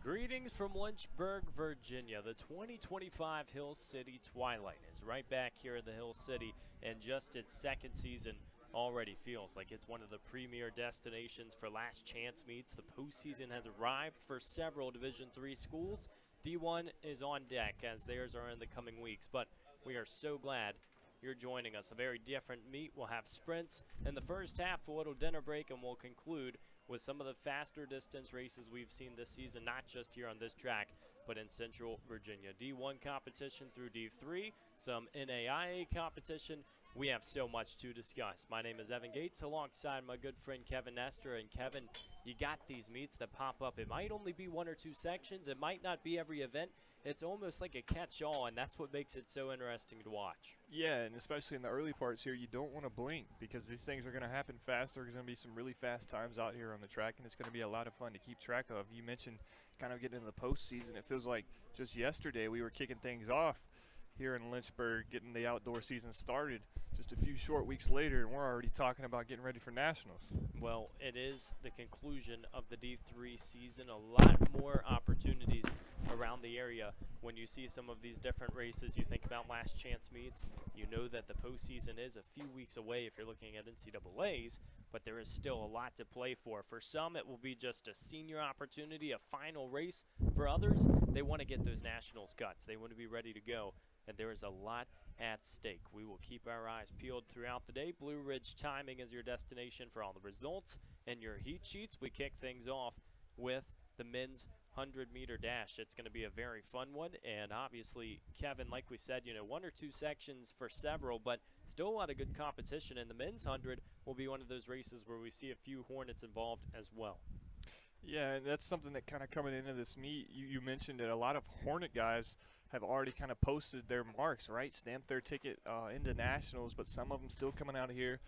Greetings from Lynchburg, Virginia. The 2025 Hill City Twilight is right back here in the Hill City, and just its second season already feels like it's one of the premier destinations for last chance meets. The postseason has arrived for several Division III schools. D1 is on deck as theirs are in the coming weeks, but we are so glad you're joining us. A very different meet. We'll have sprints in the first half, a little dinner break, and we'll conclude with some of the faster distance races we've seen this season, not just here on this track, but in Central Virginia. D1 competition through D3, some NAIA competition. We have so much to discuss. My name is Evan Gates alongside my good friend Kevin Nestor. And Kevin, you got these meets that pop up. It might only be one or two sections. It might not be every event. It's almost like a catch-all, and that's what makes it so interesting to watch. Yeah, and especially in the early parts here, you don't want to blink because these things are going to happen fast. There's going to be some really fast times out here on the track, and it's going to be a lot of fun to keep track of. You mentioned kind of getting into the postseason. It feels like just yesterday we were kicking things off here in Lynchburg, getting the outdoor season started. Just a few short weeks later, and we're already talking about getting ready for nationals. Well, it is the conclusion of the D3 season. A lot more opportunities around the area. When you see some of these different races, you think about last chance meets. You know that the postseason is a few weeks away if you're looking at NCAAs, but there is still a lot to play for. For some, it will be just a senior opportunity, a final race. For others, they want to get those nationals cuts. They want to be ready to go, and there is a lot at stake. We will keep our eyes peeled throughout the day. Blue Ridge Timing is your destination for all the results and your heat sheets. We kick things off with the men's 100-meter dash. It's going to be a very fun one, and obviously, Kevin, like we said, one or two sections for several, but still a lot of good competition, and the men's 100 will be one of those races where we see a few Hornets involved as well. Yeah, and that's something that kind of coming into this meet, you mentioned that a lot of Hornet guys have already kind of posted their marks, right? Stamped their ticket into nationals, but some of them still coming out of here.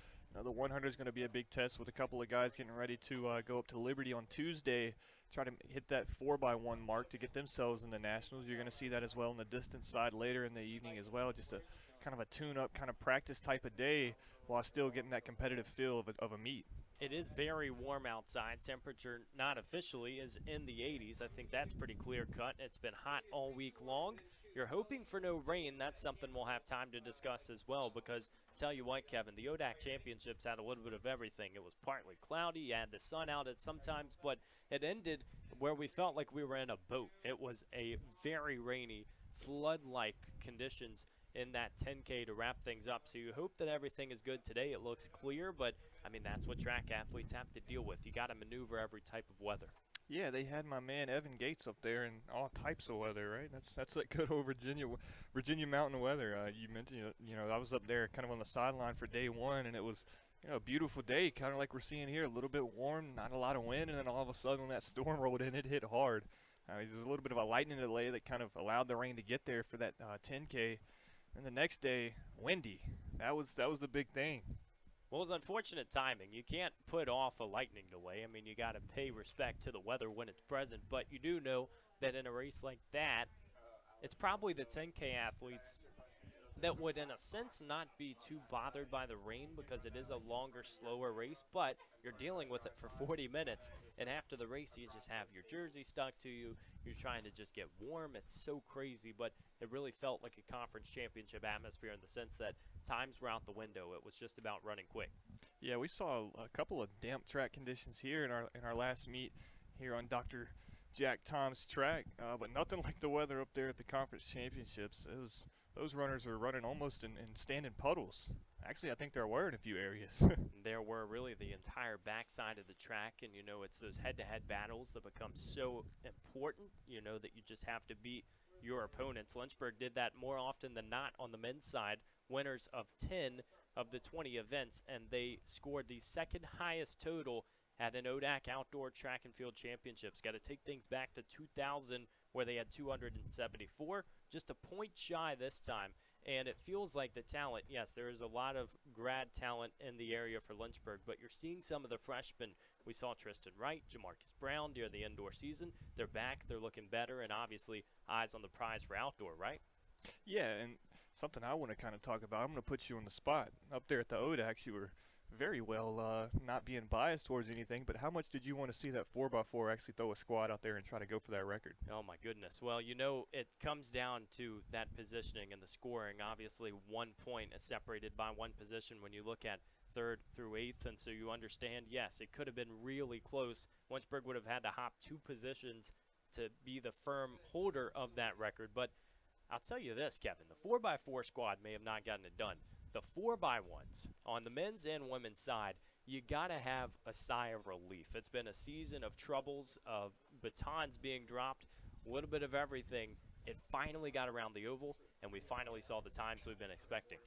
The 100 is going to be a big test with a couple of guys getting ready to go up to Liberty on Tuesday, try to hit that 4x1 mark to get themselves in the nationals. You're going to see that as well on the distance side later in the evening as well. Just a kind of a tune-up, kind of practice type of day while still getting that competitive feel of a meet. It is very warm outside. Temperature, not officially, is in the 80s. I think that's pretty clear cut. It's been hot all week long. You're hoping for no rain. That's something we'll have time to discuss as well because, tell you what, Kevin, the ODAK Championships had a little bit of everything. It was partly cloudy. You had the sun out at sometimes, but it ended where we felt like we were in a boat. It was a very rainy, flood-like conditions in that 10K to wrap things up. So you hope that everything is good today. It looks clear, but, I mean, that's what track athletes have to deal with. You got to maneuver every type of weather. Yeah, they had my man Evan Gates up there in all types of weather, right? That's that good old Virginia mountain weather. You mentioned, I was up there kind of on the sideline for day one, and it was, a beautiful day, kind of like we're seeing here, a little bit warm, not a lot of wind, and then all of a sudden when that storm rolled in, it hit hard. There's a little bit of a lightning delay that kind of allowed the rain to get there for that 10K. And the next day, windy. That was the big thing. Well, it was unfortunate timing. You can't put off a lightning delay. I mean, you got to pay respect to the weather when it's present, but you do know that in a race like that, it's probably the 10K athletes that would, in a sense, not be too bothered by the rain because it is a longer, slower race, but you're dealing with it for 40 minutes, and after the race, you just have your jersey stuck to you. You're trying to just get warm. It's so crazy, but it really felt like a conference championship atmosphere in the sense that times were out the window. It was just about running quick. Yeah, we saw a couple of damp track conditions here in our last meet here on Dr. Jack Tom's track, but nothing like the weather up there at the conference championships. Those runners were running almost in standing puddles. Actually, I think there were in a few areas. There were really the entire backside of the track, and it's those head-to-head battles that become so important, that you just have to beat your opponents. Lynchburg did that more often than not on the men's side, winners of 10 of the 20 events, and they scored the second highest total at an ODAK Outdoor Track and Field Championships. Got to take things back to 2000 where they had 274, just a point shy this time. And it feels like the talent, yes, there is a lot of grad talent in the area for Lynchburg, but you're seeing some of the freshmen. We saw Tristan Wright, Jamarcus Brown during the indoor season. They're back, they're looking better, and obviously eyes on the prize for outdoor, right? Yeah, and something I want to kind of talk about, I'm going to put you on the spot. Up there at the ODAX, you were very well, not being biased towards anything, but how much did you want to see that 4x4 actually throw a squad out there and try to go for that record? Oh, my goodness. Well, you know, it comes down to that positioning and the scoring. Obviously, 1 point is separated by one position when you look at third through eighth, and so you understand, yes, it could have been really close. Lynchburg would have had to hop 2 positions to be the firm holder of that record. But I'll tell you this, Kevin, the 4x4 squad may have not gotten it done. The 4x1s on the men's and women's side, you got to have a sigh of relief. It's been a season of troubles, of batons being dropped, a little bit of everything. It finally got around the oval, and we finally saw the times we've been expecting.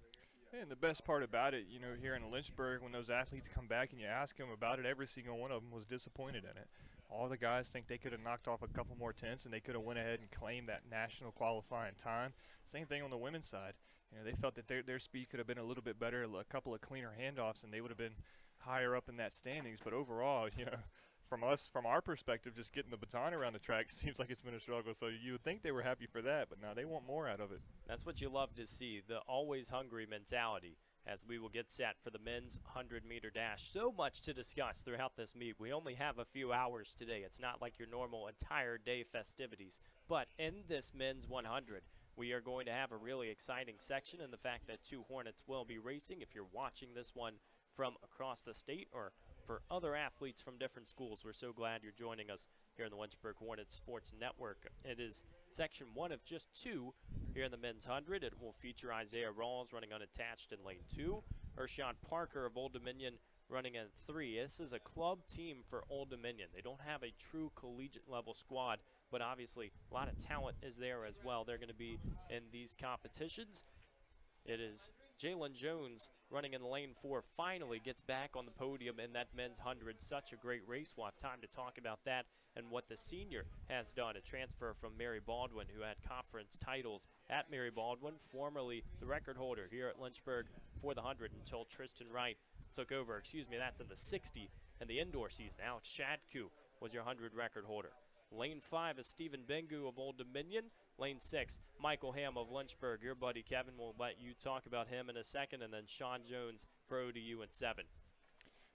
And the best part about it, you know, here in Lynchburg, when those athletes come back and you ask them about it, every single one of them was disappointed in it. All the guys think they could have knocked off a couple more tenths and they could have went ahead and claimed that national qualifying time. Same thing on the women's side. You know, they felt that their speed could have been a little bit better, a couple of cleaner handoffs, and they would have been higher up in that standings. But overall, you know, from our perspective, just getting the baton around the track seems like it's been a struggle. So you would think they were happy for that, but now they want more out of it. That's what you love to see, the always hungry mentality, as we will get set for the men's 100-meter dash. So much to discuss throughout this meet. We only have a few hours today. It's not like your normal entire day festivities. But in this men's 100, we are going to have a really exciting section, and the fact that 2 Hornets will be racing. If you're watching this one from across the state or for other athletes from different schools, we're so glad you're joining us here in the Lynchburg Hornets Sports Network. It is section 1 of just 2 here in the men's 100. It will feature Isaiah Rawls running unattached in lane 2, Ershon Parker of Old Dominion running in 3. This is a club team for Old Dominion. They don't have a true collegiate level squad, but obviously a lot of talent is there as well. They're going to be in these competitions. It is Jalen Jones running in lane 4, finally gets back on the podium in that men's 100. Such a great race. We'll have time to talk about that and what the senior has done. A transfer from Mary Baldwin, who had conference titles at Mary Baldwin, formerly the record holder here at Lynchburg for the 100 until Tristan Wright took over. That's in the 60 and the indoor season. Alex Shadku was your 100 record holder. Lane 5 is Stephen Bengu of Old Dominion. Lane 6, Michael Ham of Lynchburg. Your buddy Kevin will let you talk about him in a second, and then Sean Jones for ODU in 7.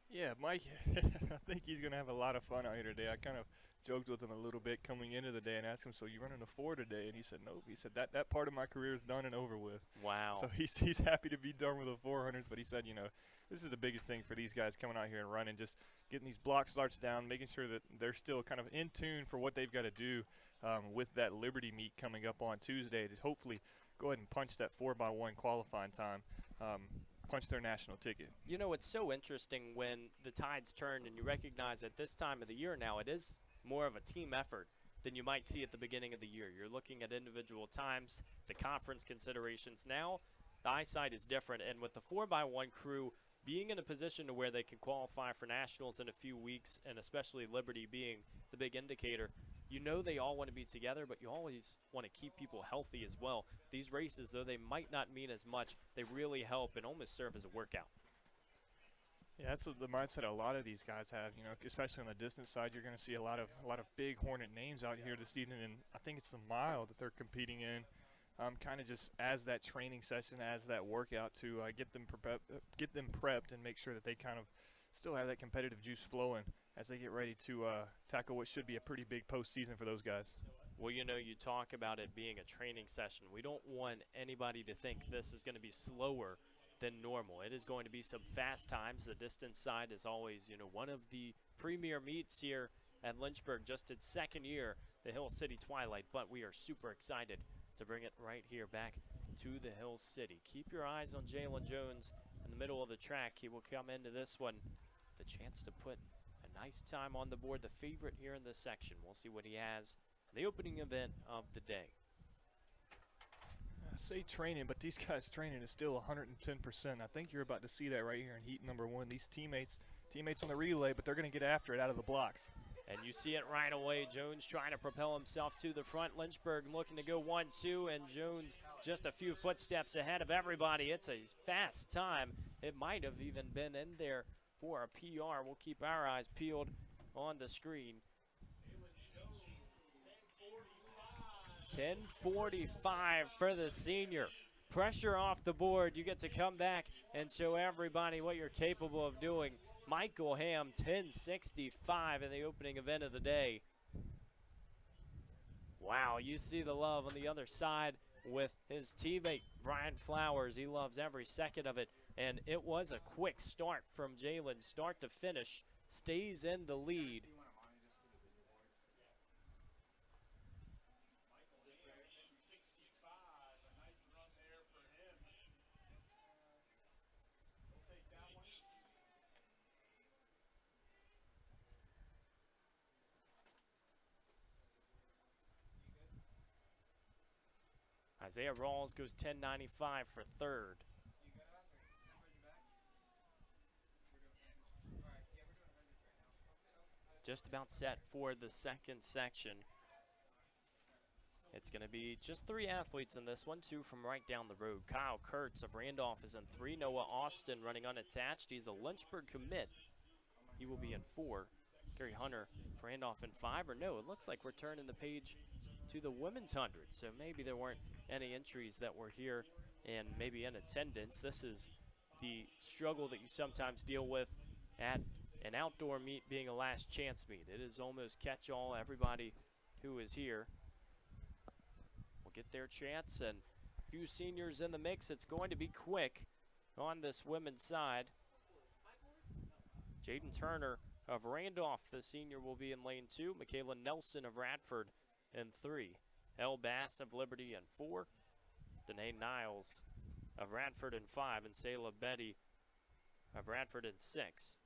Yeah, Mike, I think he's going to have a lot of fun out here today. I kind of joked with him a little bit coming into the day and asked him, so you running a 4 today? And he said, nope. He said, that part of my career is done and over with. Wow. So he's happy to be done with the 400s, but he said, you know, this is the biggest thing for these guys coming out here and running, just getting these block starts down, making sure that they're still kind of in tune for what they've got to do with that Liberty meet coming up on Tuesday to hopefully go ahead and punch that 4x1 qualifying time, punch their national ticket. You know, it's so interesting when the tides turn and you recognize at this time of the year now it is more of a team effort than you might see at the beginning of the year. You're looking at individual times, the conference considerations. Now the eyesight is different, and with the 4x1 crew being in a position to where they can qualify for nationals in a few weeks, and especially Liberty being the big indicator, you know they all want to be together, but you always want to keep people healthy as well. These races, though they might not mean as much, they really help and almost serve as a workout. Yeah, that's the mindset a lot of these guys have. You know, especially on the distance side, you're going to see a lot of big Hornet names out here this evening, and I think it's the mile that they're competing in. Kind of just as that training session, as that workout to get them prepped and make sure that they kind of still have that competitive juice flowing as they get ready to tackle what should be a pretty big postseason for those guys. Well, you know, you talk about it being a training session. We don't want anybody to think this is going to be slower than normal. It is going to be some fast times. The distance side is always, you know, one of the premier meets here at Lynchburg, just its 2nd year, the Hill City Twilight, but we are super excited to bring it right here back to the Hill City. Keep your eyes on Jalen Jones in the middle of the track. He will come into this one, the chance to put a nice time on the board, the favorite here in this section. We'll see what he has in the opening event of the day. I say training, but these guys' training is still 110%. I think you're about to see that right here in heat number 1. These teammates on the relay, but they're going to get after it out of the blocks. And you see it right away. Jones trying to propel himself to the front. Lynchburg looking to go 1-2, and Jones just a few footsteps ahead of everybody. It's a fast time. It might have even been in there for a PR. We'll keep our eyes peeled on the screen. 10:45 for the senior. pressure off the board. You get to come back and show everybody what you're capable of doing. Michael Ham, 10.65 in the opening event of the day. Wow, you see the love on the other side with his teammate, Brian Flowers. He loves every second of it, and it was a quick start from Jalen, start to finish, stays in the lead. Isaiah Rawls goes 10.95 for third. Just about set for the second section. It's going to be just 3 athletes in this one, 2 from right down the road. Kyle Kurtz of Randolph is in 3. Noah Austin running unattached. He's a Lynchburg commit. He will be in 4. Gary Hunter for Randolph in 5. Or no, it looks like we're turning the page to the women's 100. So maybe there weren't any entries that were here and maybe in attendance. This is the struggle that you sometimes deal with at an outdoor meet being a last chance meet. It is almost catch-all. Everybody who is here will get their chance, and a few seniors in the mix. It's going to be quick on this women's side. Jaden Turner of Randolph, the senior, will be in lane 2. Michaela Nelson of Radford in 3. Elle Bass of Liberty in 4. Danae Niles of Radford in 5. And Sayla Betty of Radford in 6.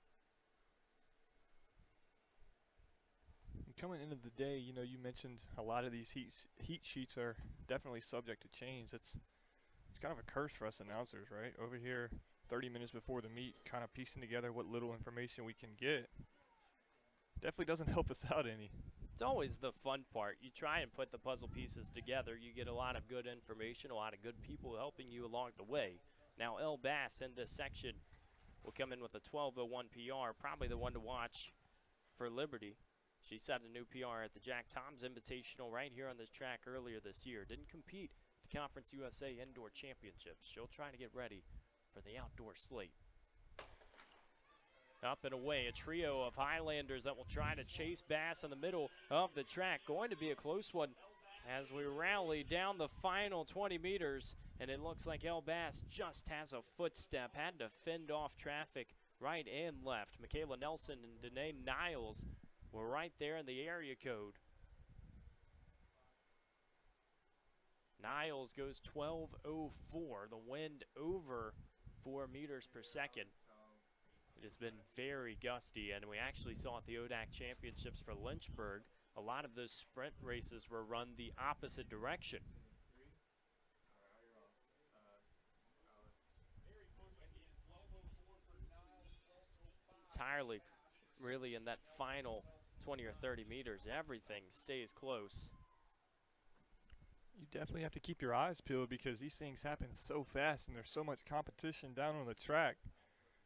Coming into the day, you know, you mentioned a lot of these heat sheets are definitely subject to change. It's kind of a curse for us announcers, right? Over here, 30 minutes before the meet, kind of piecing together what little information we can get. Definitely doesn't help us out any. It's always the fun part. You try and put the puzzle pieces together. You get a lot of good information, a lot of good people helping you along the way. Now, Elle Bass in this section will come in with a 12:01 PR, probably the one to watch for Liberty. She set a new PR at the Jack Toms Invitational right here on this track earlier this year. Didn't compete at the Conference USA Indoor Championships. She'll try to get ready for the outdoor slate. Up and away, a trio of Highlanders that will try to chase Bass in the middle of the track. Going to be a close one as we rally down the final 20 meters. And it looks like Elle Bass just has a footstep. Had to fend off traffic right and left. Michaela Nelson and Danae Niles were right there in the area code. Niles goes 12:04. The wind over 4 meters per second. It has been very gusty, and we actually saw at the ODAK Championships for Lynchburg, a lot of those sprint races were run the opposite direction. Entirely, really, in that final 20 or 30 meters, everything stays close. You definitely have to keep your eyes peeled because these things happen so fast and there's so much competition down on the track.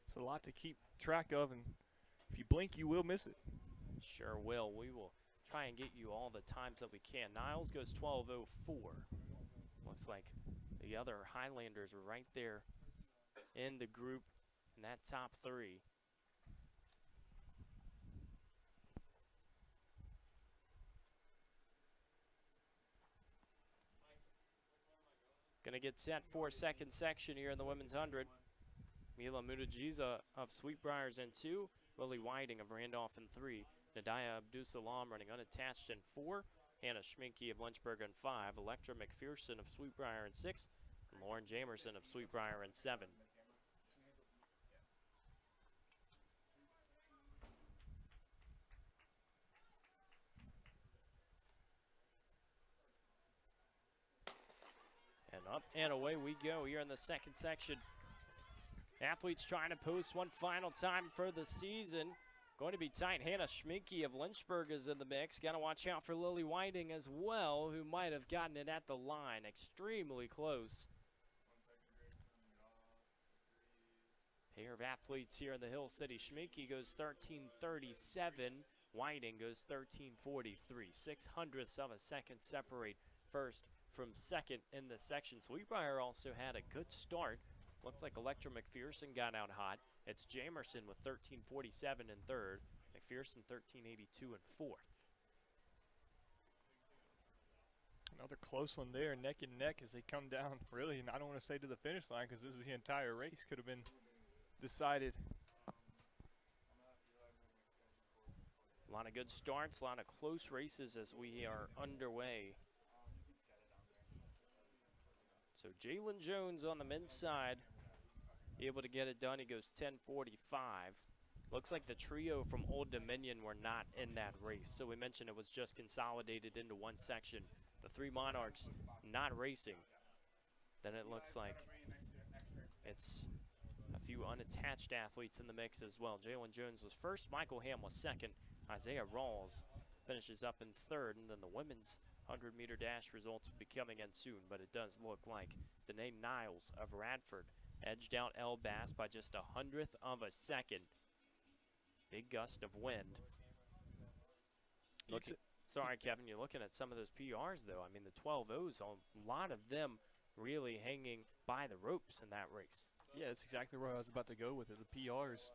It's a lot to keep track of, and if you blink, you will miss it. Sure will. We will try and get you all the times that we can. Niles goes 12:04. Looks like the other Highlanders are right there in the group in that top 3. Going to get set for second section here in the women's 100. Mila Mutajiza of Sweetbriars in 2. Lily Whiting of Randolph in 3. Nadaya Abdusalam running unattached in 4. Hannah Schminke of Lynchburg in 5. Electra McPherson of Sweetbriar in 6. And Lauren Jamerson of Sweetbriar in 7. And up and away we go here in the second section. Athletes trying to post one final time for the season. Going to be tight. Hannah Schminke of Lynchburg is in the mix. Got to watch out for Lily Whiting as well, who might have gotten it at the line. Extremely close. Pair of athletes here in the Hill City. Schminke goes 13:37. Whiting goes 13:43. 0.06 of a second separate first from second in the section. Sweetbriar also had a good start. Looks like Electra McPherson got out hot. It's Jamerson with 13:47 in third. McPherson 13:82 in fourth. Another close one there, neck and neck as they come down. Really, and I don't want to say to the finish line because this is the entire race could have been decided. A lot of good starts, a lot of close races as we are underway. So Jalen Jones on the men's side, able to get it done. He goes 10:45. Looks like the trio from Old Dominion were not in that race. So we mentioned it was just consolidated into one section. The three Monarchs not racing. Then it looks like it's a few unattached athletes in the mix as well. Jalen Jones was first, Michael Ham was second, Isaiah Rawls finishes up in third, and then the women's 100-meter dash results will be coming in soon, but it does look like Danae Niles of Radford edged out Elle Bass by just 100th of a second. Big gust of wind. Sorry, Kevin, you're looking at some of those PRs, though. I mean, the 12.0s, a lot of them really hanging by the ropes in that race. Yeah, that's exactly where I was about to go with it. The PRs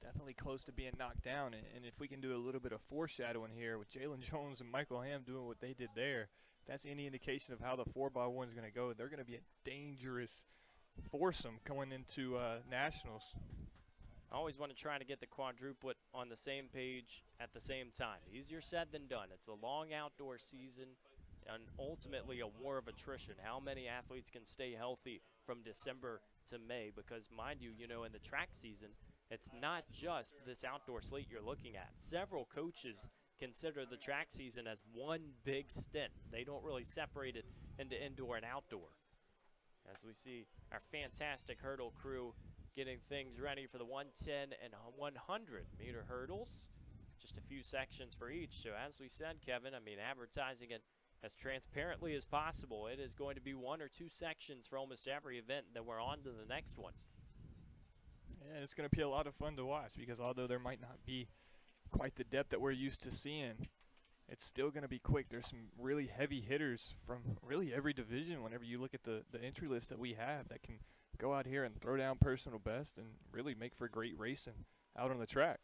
definitely close to being knocked down. And if we can do a little bit of foreshadowing here with Jalen Jones and Michael Ham doing what they did there, if that's any indication of how the 4x1 is going to go, they're going to be a dangerous foursome going into nationals. I always want to try to get the quadruplet on the same page at the same time. Easier said than done. It's a long outdoor season and ultimately a war of attrition. How many athletes can stay healthy from December to May? Because mind you, in the track season, it's not just this outdoor slate you're looking at. Several coaches consider the track season as one big stint. They don't really separate it into indoor and outdoor. As we see our fantastic hurdle crew getting things ready for the 110 and 100-meter hurdles. Just a few sections for each. So as we said, Kevin, I mean, advertising it as transparently as possible. It is going to be one or two sections for almost every event, then we're on to the next one. Yeah, it's going to be a lot of fun to watch because although there might not be quite the depth that we're used to seeing, it's still going to be quick. There's some really heavy hitters from really every division whenever you look at the entry list that we have that can go out here and throw down personal best and really make for great racing out on the track.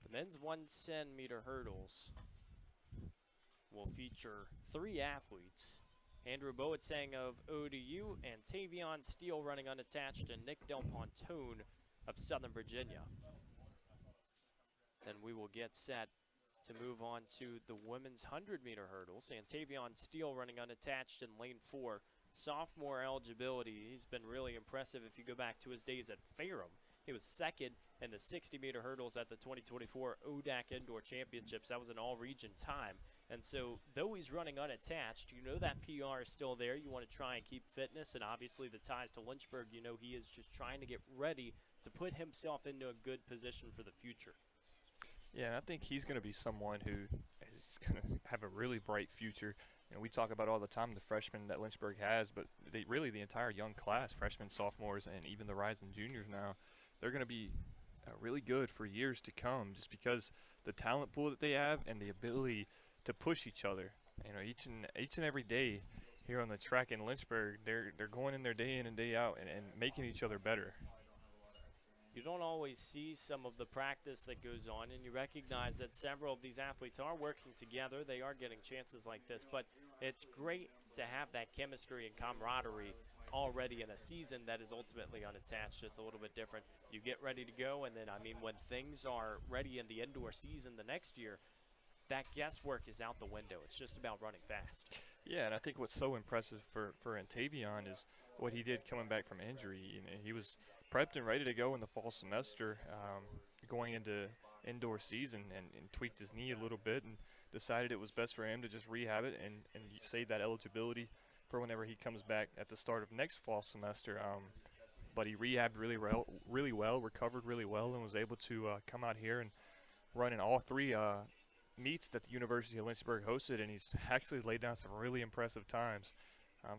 The men's 110-meter hurdles will feature three athletes. Andrew Boateng of ODU and Tavion Steele running unattached, and Nick Del Pontone of Southern Virginia. Then we will get set to move on to the women's 100-meter hurdles. And Tavion Steele running unattached in lane 4. Sophomore eligibility, he's been really impressive if you go back to his days at Ferrum. He was second in the 60-meter hurdles at the 2024 ODAK Indoor Championships. That was an all-region time. And so, though he's running unattached, that PR is still there. You want to try and keep fitness, and obviously the ties to Lynchburg, he is just trying to get ready to put himself into a good position for the future. Yeah, and I think he's going to be someone who is going to have a really bright future. We talk about all the time the freshmen that Lynchburg has, but really the entire young class, freshmen, sophomores, and even the rising juniors now, they're going to be really good for years to come just because the talent pool that they have and the ability to push each other. Each and every day here on the track in Lynchburg, they're going in there day in and day out and making each other better. You don't always see some of the practice that goes on, and you recognize that several of these athletes are working together. They are getting chances like this, but it's great to have that chemistry and camaraderie already in a season that is ultimately unattached. It's a little bit different. You get ready to go, and then, when things are ready in the indoor season the next year, that guesswork is out the window. It's just about running fast. Yeah, and I think what's so impressive for Antavion is what he did coming back from injury. He was prepped and ready to go in the fall semester, going into indoor season, and tweaked his knee a little bit and decided it was best for him to just rehab it and save that eligibility for whenever he comes back at the start of next fall semester. But he rehabbed really well, recovered really well, and was able to come out here and run in all three meets that the University of Lynchburg hosted, and he's actually laid down some really impressive times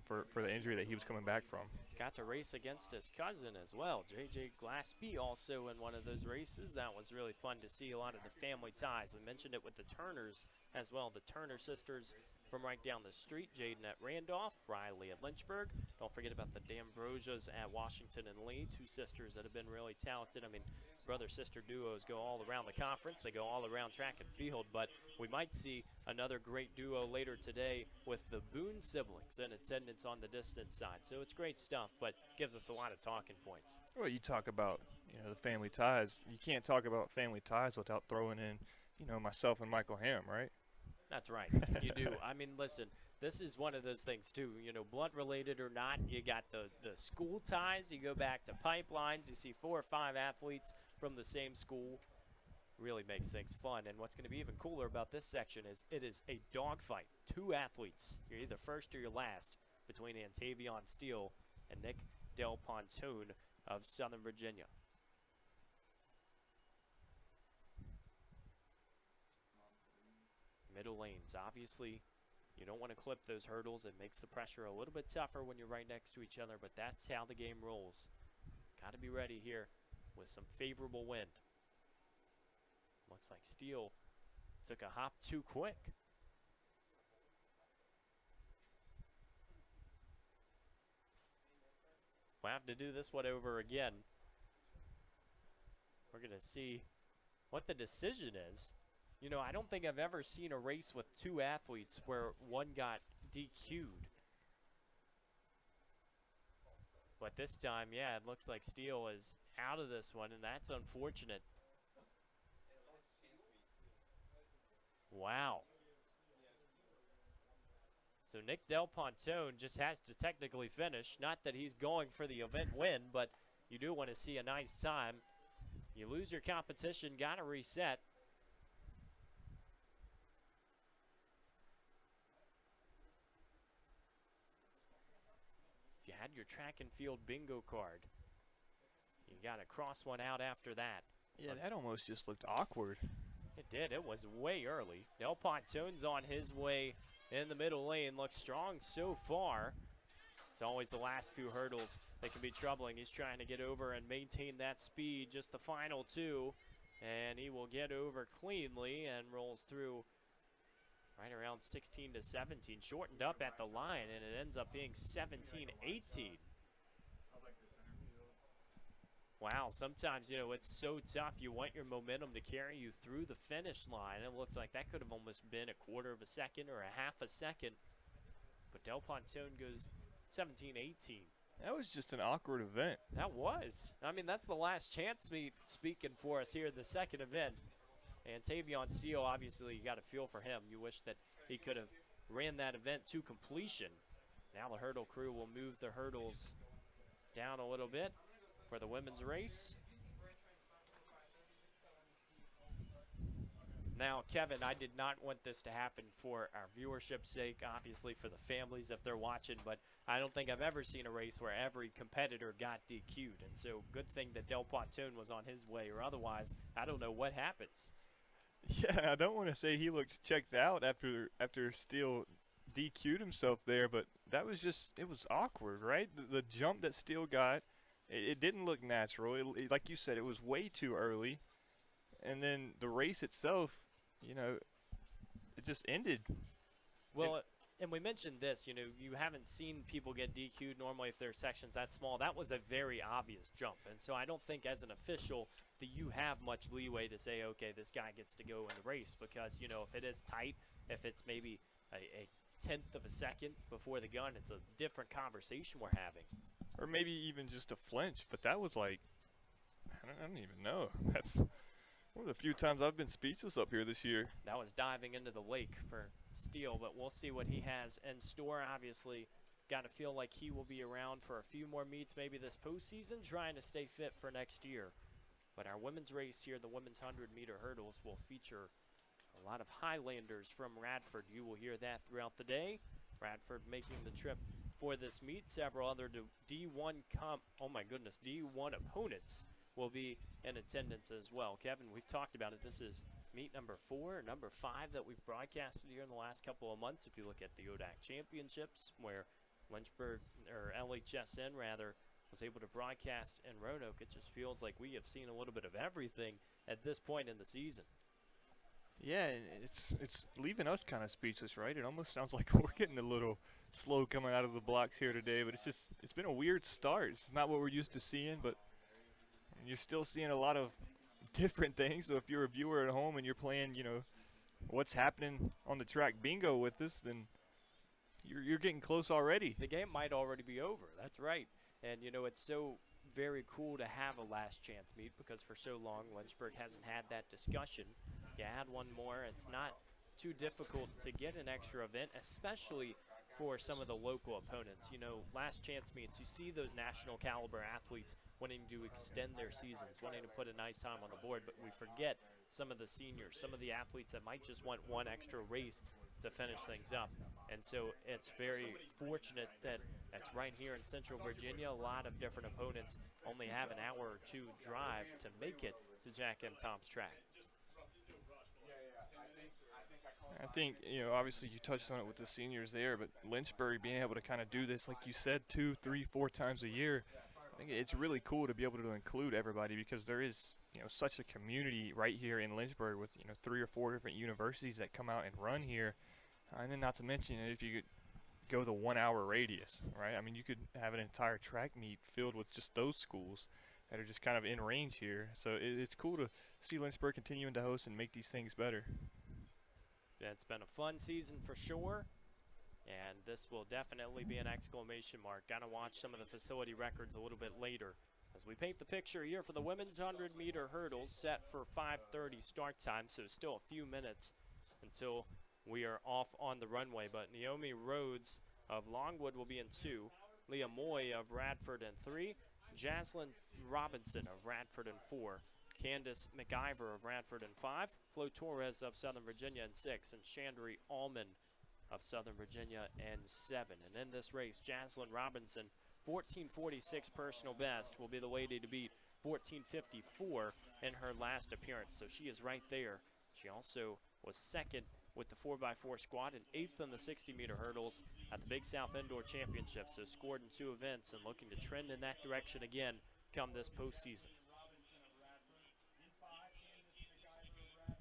for the injury that he was coming back from. Got to race against his cousin as well. J.J. Glaspie also in one of those races. That was really fun to see, a lot of the family ties. We mentioned it with the Turners as well. The Turner sisters from right down the street. Jaden at Randolph, Riley at Lynchburg. Don't forget about the D'Ambrosias at Washington and Lee, two sisters that have been really talented. I mean, brother-sister duos go all around the conference. They go all around track and field, but we might see another great duo later today with the Boone siblings in attendance on the distance side. So it's great stuff, but gives us a lot of talking points. Well, you talk about, the family ties. You can't talk about family ties without throwing in, myself and Michael Ham, right? That's right. You do. I mean, listen, this is one of those things, too. Blood related or not, you got the school ties. You go back to pipelines. You see 4 or 5 athletes from the same school. Really makes things fun. And what's going to be even cooler about this section is it is a dogfight. 2 athletes. You're either first or you're last between Antavion Steele and Nick Del Pontoon of Southern Virginia. Middle lanes, obviously, you don't want to clip those hurdles. It makes the pressure a little bit tougher when you're right next to each other, but that's how the game rolls. Got to be ready here with some favorable wind. Looks like Steele took a hop too quick. We'll have to do this one over again. We're going to see what the decision is. I don't think I've ever seen a race with 2 athletes where one got DQ'd. But this time, yeah, it looks like Steele is out of this one, and that's unfortunate. Wow. So Nick Del Pontoon just has to technically finish. Not that he's going for the event win, but you do want to see a nice time. You lose your competition, got to reset. If you had your track and field bingo card, you got to cross one out after that. Yeah, that almost just looked awkward. It did. It was way early. Del Pontoon's on his way in the middle lane. Looks strong so far. It's always the last few hurdles that can be troubling. He's trying to get over and maintain that speed. Just the final 2. And he will get over cleanly and rolls through right around 16 to 17. Shortened up at the line, and it ends up being 17-18. Wow, sometimes, it's so tough. You want your momentum to carry you through the finish line. It looked like that could have almost been a quarter of a second or a half a second. But Del Pontoon goes 17-18. That was just an awkward event. That was. I mean, that's the last chance meet speaking for us here in the second event. And Tavion Steele, obviously, you got a feel for him. You wish that he could have ran that event to completion. Now the hurdle crew will move the hurdles down a little bit for the women's race. Now, Kevin, I did not want this to happen for our viewership's sake, obviously for the families if they're watching, but I don't think I've ever seen a race where every competitor got DQ'd. And so good thing that Del Pontoon was on his way, or otherwise, I don't know what happens. Yeah, I don't want to say he looked checked out after Steele DQ'd himself there, but that was just, it was awkward, right? The jump that Steele got, it didn't look natural. Like you said, it was way too early. And then the race itself, it just ended. Well, and we mentioned this, you haven't seen people get DQ'd normally if their section's that small. That was a very obvious jump. And so I don't think as an official that you have much leeway to say, okay, this guy gets to go in the race because, if it is tight, if it's maybe a tenth of a second before the gun, it's a different conversation we're having. Or maybe even just a flinch, but that was like, I don't even know. That's one of the few times I've been speechless up here this year. That was diving into the lake for Steele, but we'll see what he has in store. Obviously, got to feel like he will be around for a few more meets, maybe this postseason, trying to stay fit for next year. But our women's race here, the women's 100-meter hurdles, will feature a lot of Highlanders from Radford. You will hear that throughout the day. Radford making the trip for this meet. Several other D1 D1 opponents will be in attendance as well. Kevin, we've talked about it. This is meet number 4, number 5 that we've broadcasted here in the last couple of months. If you look at the ODAK championships, where Lynchburg, or LHSN rather, was able to broadcast in Roanoke, it just feels like we have seen a little bit of everything at this point in the season. Yeah, and it's leaving us kind of speechless, right? It almost sounds like we're getting a little slow coming out of the blocks here today, but it's been a weird start. It's not what we're used to seeing, but you're still seeing a lot of different things. So if you're a viewer at home and you're playing, what's happening on the track bingo with us, then you're getting close already. The game might already be over. That's right. And, it's so very cool to have a last chance meet because for so long Lynchburg hasn't had that discussion. You add one more, it's not too difficult to get an extra event, especially for some of the local opponents. Last chance meets, you see those national caliber athletes wanting to extend their seasons, wanting to put a nice time on the board, but we forget some of the seniors, some of the athletes that might just want one extra race to finish things up. And so it's very fortunate that it's right here in Central Virginia. A lot of different opponents only have an hour or two drive to make it to Jack M. Tom's track. I think, obviously you touched on it with the seniors there, but Lynchburg being able to kind of do this, like you said, 2, 3, 4 times a year, I think it's really cool to be able to include everybody because there is, such a community right here in Lynchburg with, 3 or 4 different universities that come out and run here. And then not to mention, if you could go the 1 hour radius, right? I mean, you could have an entire track meet filled with just those schools that are just kind of in range here. So it's cool to see Lynchburg continuing to host and make these things better. Yeah, it's been a fun season for sure, and this will definitely be an exclamation mark. Got to watch some of the facility records a little bit later as we paint the picture here for the women's 100-meter hurdles set for 5:30 start time, so still a few minutes until we are off on the runway. But Naomi Rhodes of Longwood will be in 2, Leah Moy of Radford in 3, Jaslyn Robinson of Radford in 4, Candace McIver of Radford in 5, Flo Torres of Southern Virginia in 6, and Chandry Allman of Southern Virginia in 7. And in this race, Jaslyn Robinson, 14:46 personal best, will be the lady to beat 14:54 in her last appearance. So she is right there. She also was second with the 4x4 squad and 8th in the 60-meter hurdles at the Big South Indoor Championship. So scored in 2 events and looking to trend in that direction again come this postseason.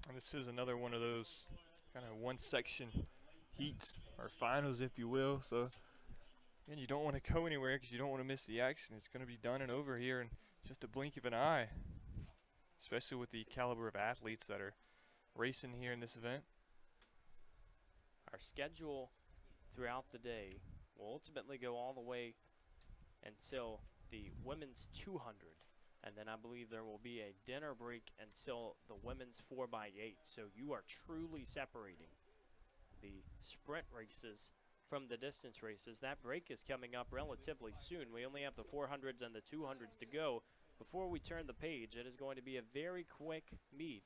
And this is another one of those kind of one-section heats or finals, if you will. So, and you don't want to go anywhere because you don't want to miss the action. It's going to be done and over here in just a blink of an eye, especially with the caliber of athletes that are racing here in this event. Our schedule throughout the day will ultimately go all the way until the women's 200. And then I believe there will be a dinner break until the women's 4x8. So you are truly separating the sprint races from the distance races. That break is coming up relatively soon. We only have the 400s and the 200s to go before we turn the page. It is going to be a very quick meet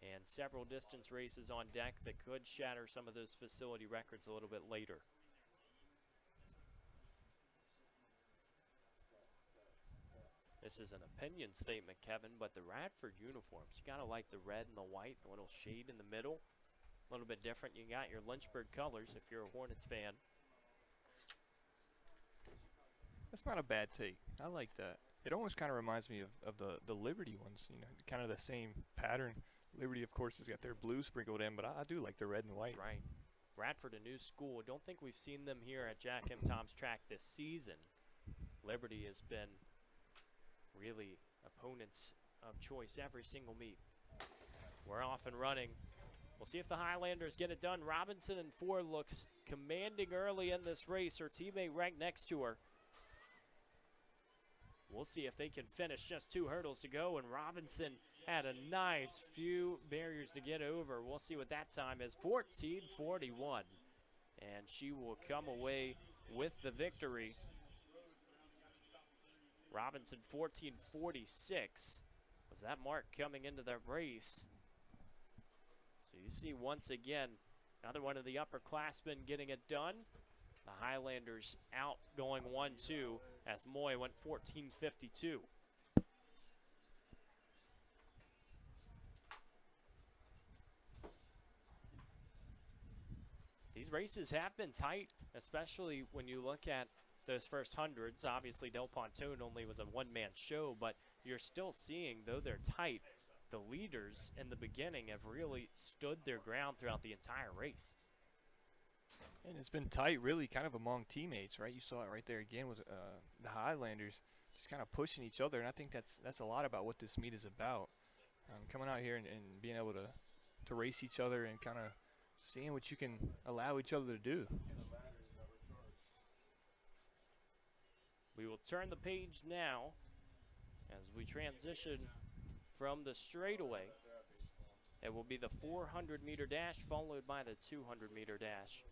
and several distance races on deck that could shatter some of those facility records a little bit later. This is an opinion statement, Kevin, but the Radford uniforms, you got to like the red and the white, the little shade in the middle. A little bit different. You got your Lynchburg colors if you're a Hornets fan. That's not a bad take. I like that. It almost kind of reminds me of the Liberty ones, kind of the same pattern. Liberty, of course, has got their blue sprinkled in, but I do like the red and white. That's right. Radford, a new school. I don't think we've seen them here at Jack M. Tom's track this season. Liberty has been really opponents of choice every single meet. We're off and running. We'll see if the Highlanders get it done. Robinson in 4 looks commanding early in this race. Her teammate right next to her. We'll see if they can finish. Just 2 hurdles to go, and Robinson had a nice few barriers to get over. We'll see what that time is. 14:41, and she will come away with the victory. Robinson 14:46 was that mark coming into the race. So you see once again another one of the upperclassmen getting it done. The Highlanders out going 1-2 as Moy went 14:52. These races have been tight, especially when you look at those first hundreds. Obviously, Del Pontone only was a one-man show, but you're still seeing, though they're tight, the leaders in the beginning have really stood their ground throughout the entire race. And it's been tight, really, kind of among teammates, right? You saw it right there again with the Highlanders just kind of pushing each other, and I think that's a lot about what this meet is about. Coming out here and being able to race each other and kind of seeing what you can allow each other to do. We will turn the page now as we transition from the straightaway. It will be the 400-meter dash followed by the 200-meter dash.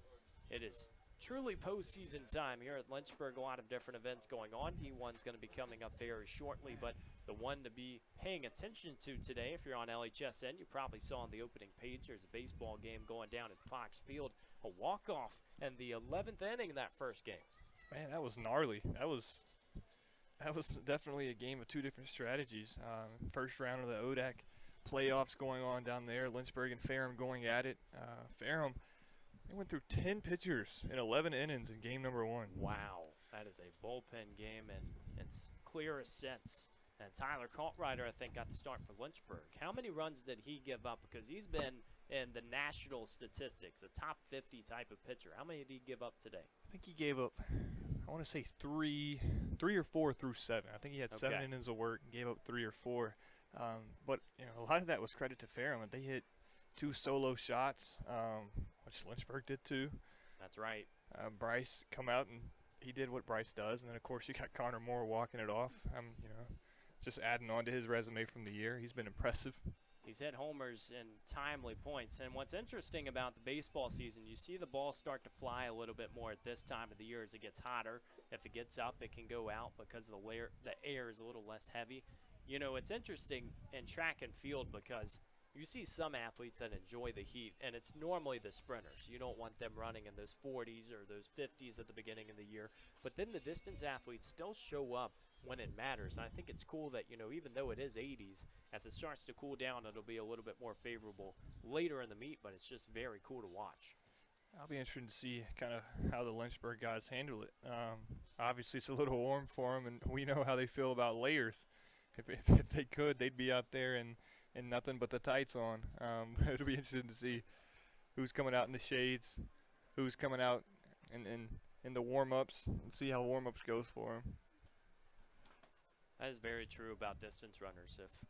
It is truly postseason time here at Lynchburg. A lot of different events going on. D1's going to be coming up very shortly, but the one to be paying attention to today, if you're on LHSN, you probably saw on the opening page, there's a baseball game going down at Fox Field, a walk-off in the 11th inning of that first game. Man, that was gnarly. That was definitely a game of two different strategies. First round of the ODAK playoffs going on down there. Lynchburg and Ferrum going at it. Ferrum, they went through 10 pitchers in 11 innings in game number 1. Wow, that is a bullpen game in its clearest sense. And Tyler Kaltrider, I think, got the start for Lynchburg. How many runs did he give up? Because he's been in the national statistics, a top 50 type of pitcher. How many did he give up today? I think he gave up, I want to say three or four through 7. I think he had 7 innings of work and gave up 3 or 4. But you know, a lot of that was credit to Ferrum. They hit 2 solo shots, which Lynchburg did too. That's right. Bryce come out and he did what Bryce does, and then of course you got Connor Moore walking it off. You know, just adding on to his resume from the year. He's been impressive. He's hit homers and timely points. And what's interesting about the baseball season, you see the ball start to fly a little bit more at this time of the year as it gets hotter. If it gets up, it can go out because the air is a little less heavy. You know, it's interesting in track and field because you see some athletes that enjoy the heat, and it's normally the sprinters. You don't want them running in those 40s or those 50s at the beginning of the year. But then the distance athletes still show up when it matters. And I think it's cool that, you know, even though it is 80s, as it starts to cool down, it'll be a little bit more favorable later in the meet, but it's just very cool to watch. I'll be interested to see kind of how the Lynchburg guys handle it. Obviously, it's a little warm for them, and we know how they feel about layers. If they could, they'd be out there in nothing but the tights on. It'll be interesting to see who's coming out in the shades, who's coming out in the warm-ups, and see how warm-ups goes for them. That is very true about distance runners. If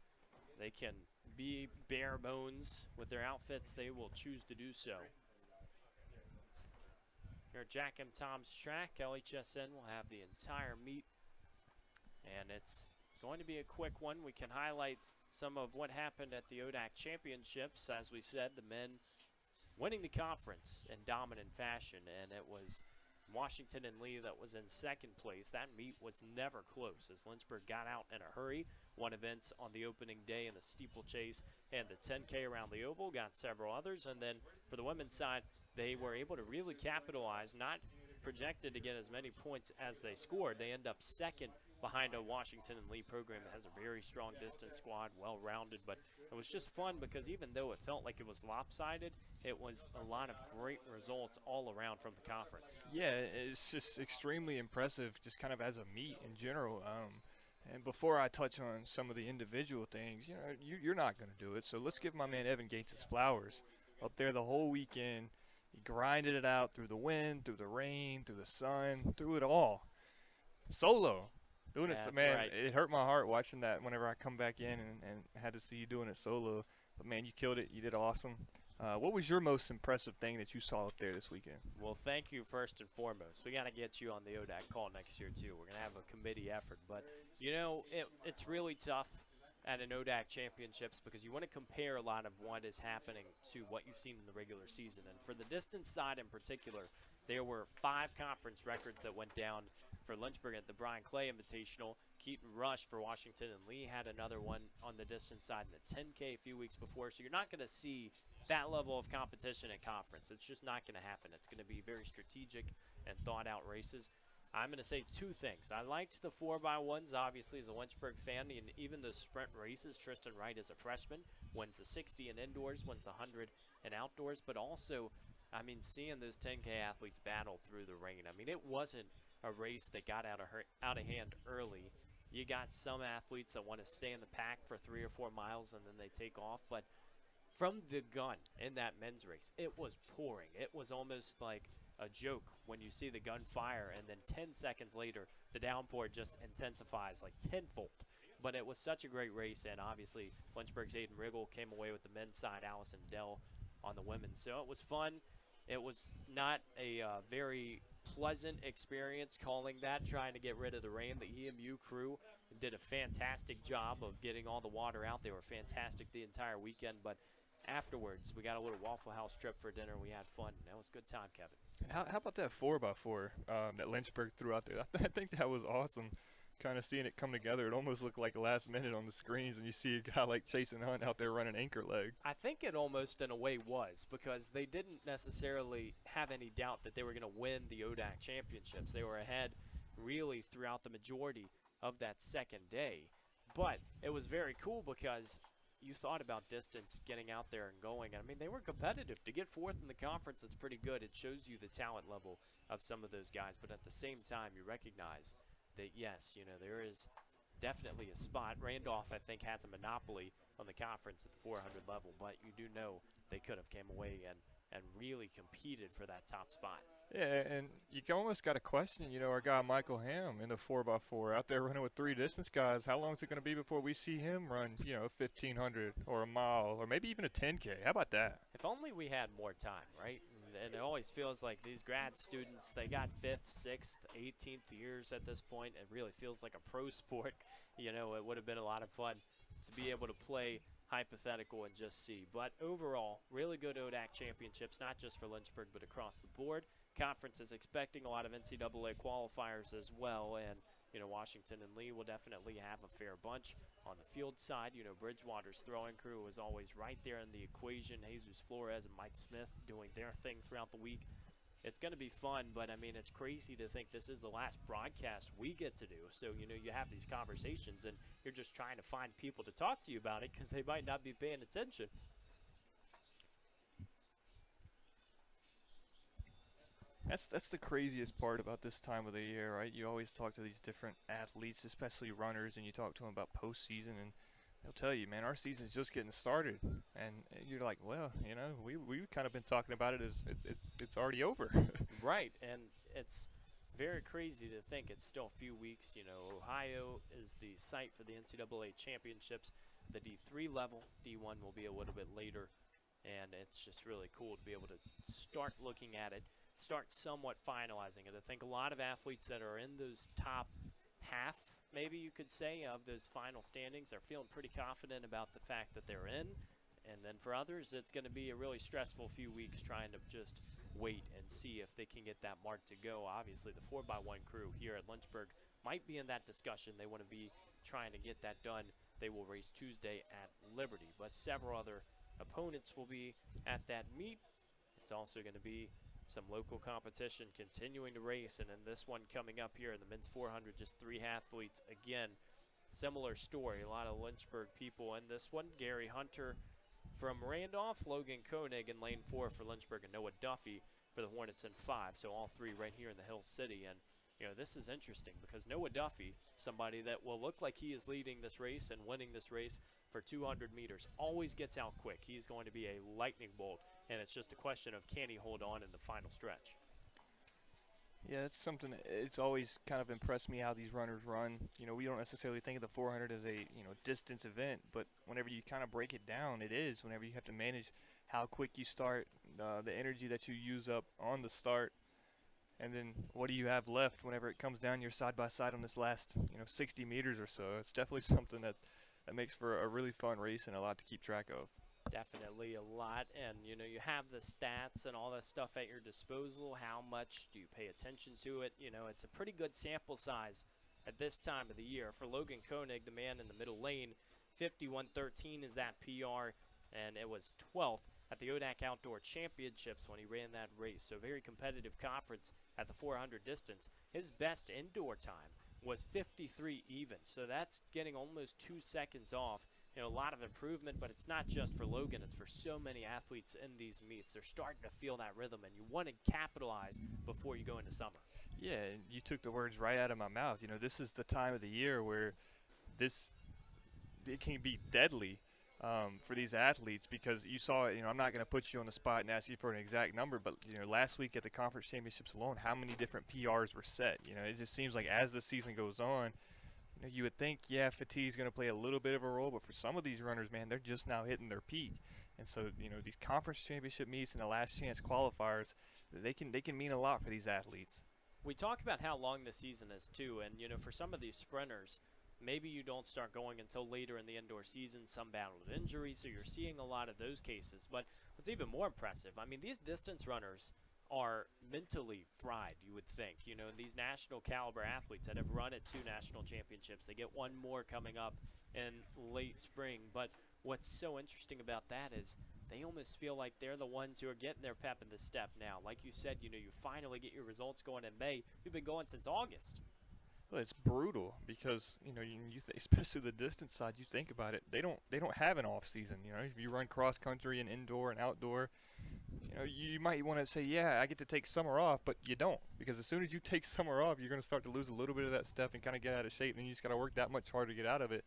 they can be bare bones with their outfits, they will choose to do so. Here at Jack M. Tom's track, LHSN will have the entire meet, and it's going to be a quick one. We can highlight some of what happened at the ODAK Championships. As we said, the men winning the conference in dominant fashion, and it was Washington and Lee that was in second place. That meet was never close as Lynchburg got out in a hurry. Won events on the opening day in the steeplechase and the 10K around the oval, got several others. And then for the women's side, they were able to really capitalize, not projected to get as many points as they scored. They end up second behind a Washington and Lee program that has a very strong distance squad, well-rounded. But it was just fun because even though it felt like it was lopsided, it was a lot of great results all around from the conference. Yeah, it's just extremely impressive just kind of as a meet in general. And before I touch on some of the individual things, you know, you're not going to do it. So let's give my man Evan Gates his flowers. Up there the whole weekend, he grinded it out through the wind, through the rain, through the sun, through it all. Solo. Doing it, man, right. It hurt my heart watching that whenever I come back in and had to see you doing it solo. But, man, you killed it. You did awesome. What was your most impressive thing that you saw up there this weekend? Well, thank you first and foremost. We got to get you on the ODAK call next year, too. We're going to have a committee effort. But, you know, it's really tough at an ODAK championships because you want to compare a lot of what is happening to what you've seen in the regular season. And for the distance side in particular, there were 5 conference records that went down for Lynchburg at the Brian Clay Invitational. Keaton Rush for Washington and Lee had another one on the distance side in the 10K a few weeks before. So you're not going to see that level of competition in conference. It's just not going to happen. It's going to be very strategic and thought-out races. I'm going to say 2 things. I liked the 4x1s, obviously, as a Lynchburg fan, and even the sprint races. Tristan Wright, as a freshman, wins the 60 in indoors, wins the 100 in outdoors. But also, I mean, seeing those 10K athletes battle through the rain. I mean, it wasn't a race that got out of hand early. You got some athletes that want to stay in the pack for 3 or 4 miles and then they take off. But from the gun in that men's race, it was pouring. It was almost like a joke when you see the gun fire, and then 10 seconds later, the downpour just intensifies like tenfold. But it was such a great race, and obviously Lynchburg's Aiden Riggle came away with the men's side, Allison Dell on the women's. So it was fun. It was not a very pleasant experience calling that, trying to get rid of the rain. The EMU crew did a fantastic job of getting all the water out. They were fantastic the entire weekend, but afterwards we got a little Waffle House trip for dinner. We had fun. That was a good time, Kevin. How about that 4x4 that Lynchburg threw out there? I think that was awesome. Kind of seeing it come together. It almost looked like last minute on the screens, and you see a guy like Jason Hunt out there running anchor leg. I think it almost in a way was, because they didn't necessarily have any doubt that they were going to win the ODAK championships. They were ahead really throughout the majority of that second day. But it was very cool because you thought about distance, getting out there and going. I mean, they were competitive. To get fourth in the conference, it's pretty good. It shows you the talent level of some of those guys. But at the same time, you recognize that, yes, you know, there is definitely a spot. Randolph, I think, has a monopoly on the conference at the 400 level. But you do know they could have came away and really competed for that top spot. Yeah, and you almost got to question, you know, our guy Michael Ham in the 4x4 out there running with 3 distance guys. How long is it going to be before we see him run, you know, 1,500 or a mile or maybe even a 10K? How about that? If only we had more time, right? And it always feels like these grad students, they got 5th, 6th, 18th years at this point. It really feels like a pro sport. You know, it would have been a lot of fun to be able to play hypothetical and just see. But overall, really good ODAK championships, not just for Lynchburg, but across the board. Conference is expecting a lot of NCAA qualifiers as well, and you know, Washington and Lee will definitely have a fair bunch. On the field side, you know, Bridgewater's throwing crew is always right there in the equation. Jesus Flores and Mike Smith doing their thing throughout the week. It's going to be fun, but I mean, it's crazy to think this is the last broadcast we get to do. So, you know, you have these conversations and you're just trying to find people to talk to you about it because they might not be paying attention. That's the craziest part about this time of the year, right? You always talk to these different athletes, especially runners, and you talk to them about postseason, and they'll tell you, man, our season's just getting started. And you're like, well, you know, we've kind of been talking about it as it's already over. Right, and it's very crazy to think it's still a few weeks. You know, Ohio is the site for the NCAA championships. The D3 level, D1 will be a little bit later, and it's just really cool to be able to start looking at it, start somewhat finalizing it. I think a lot of athletes that are in those top half, maybe you could say, of those final standings are feeling pretty confident about the fact that they're in. And then for others, it's going to be a really stressful few weeks trying to just wait and see if they can get that mark to go. Obviously, the 4x1 crew here at Lynchburg might be in that discussion. They want to be trying to get that done. They will race Tuesday at Liberty, but several other opponents will be at that meet. It's also going to be some local competition continuing to race, and then this one coming up here in the men's 400, just 3 athletes. Again, similar story, a lot of Lynchburg people in this one. Gary Hunter from Randolph, Logan Koenig in lane 4 for Lynchburg, and Noah Duffy for the Hornets in 5. So all 3 right here in the Hill City. And you know, this is interesting because Noah Duffy, somebody that will look like he is leading this race and winning this race for 200 meters, always gets out quick. He's going to be a lightning bolt, and it's just a question of can he hold on in the final stretch. Yeah, it's something. It's always kind of impressed me how these runners run. You know, we don't necessarily think of the 400 as a distance event, but whenever you kind of break it down, it is. Whenever you have to manage how quick you start, the energy that you use up on the start, and then what do you have left whenever it comes down your side by side on this last 60 meters or so. It's definitely something that makes for a really fun race and a lot to keep track of. Definitely a lot, and you know, you have the stats and all that stuff at your disposal. How much do you pay attention to it? You know, it's a pretty good sample size at this time of the year. For Logan Koenig, the man in the middle lane, 51:13 is that PR, and it was 12th at the ODAK Outdoor Championships when he ran that race. So very competitive conference at the 400 distance. His best indoor time was 53 even, so that's getting almost 2 seconds off. You know, a lot of improvement, but it's not just for Logan. It's for so many athletes in these meets. They're starting to feel that rhythm, and you want to capitalize before you go into summer. Yeah, you took the words right out of my mouth. You know, this is the time of the year where this it can be deadly for these athletes because you saw it. You know, I'm not going to put you on the spot and ask you for an exact number, but you know, last week at the conference championships alone, how many different PRs were set? You know, it just seems like as the season goes on, you know, you would think, yeah, fatigue's going to play a little bit of a role, but for some of these runners, man, they're just now hitting their peak. And so, you know, these conference championship meets and the last chance qualifiers, they can mean a lot for these athletes. We talk about how long the season is too, and you know, for some of these sprinters, maybe you don't start going until later in the indoor season. Some battle with injury, so you're seeing a lot of those cases. But what's even more impressive, I mean, these distance runners are mentally fried, you would think. You know, these national caliber athletes that have run at 2 national championships, they get one more coming up in late spring. But what's so interesting about that is they almost feel like they're the ones who are getting their pep in the step now. Like you said, you know, you finally get your results going in May. You've been going since August. Well, it's brutal because you know especially the distance side. You think about it; they don't have an off season. You know, if you run cross country and indoor and outdoor, you know, you might want to say, yeah, I get to take summer off, but you don't, because as soon as you take summer off, you're going to start to lose a little bit of that stuff and kind of get out of shape, and you just got to work that much harder to get out of it.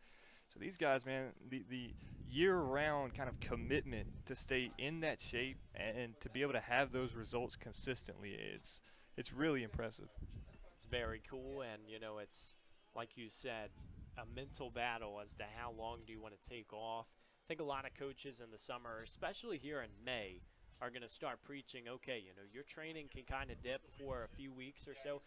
So these guys, man, the year-round kind of commitment to stay in that shape and to be able to have those results consistently, it's really impressive. It's very cool, and you know, it's like you said, a mental battle as to how long do you want to take off. I think a lot of coaches in the summer, especially here in May, are going to start preaching, okay, you know, your training can kind of dip for a few weeks or so.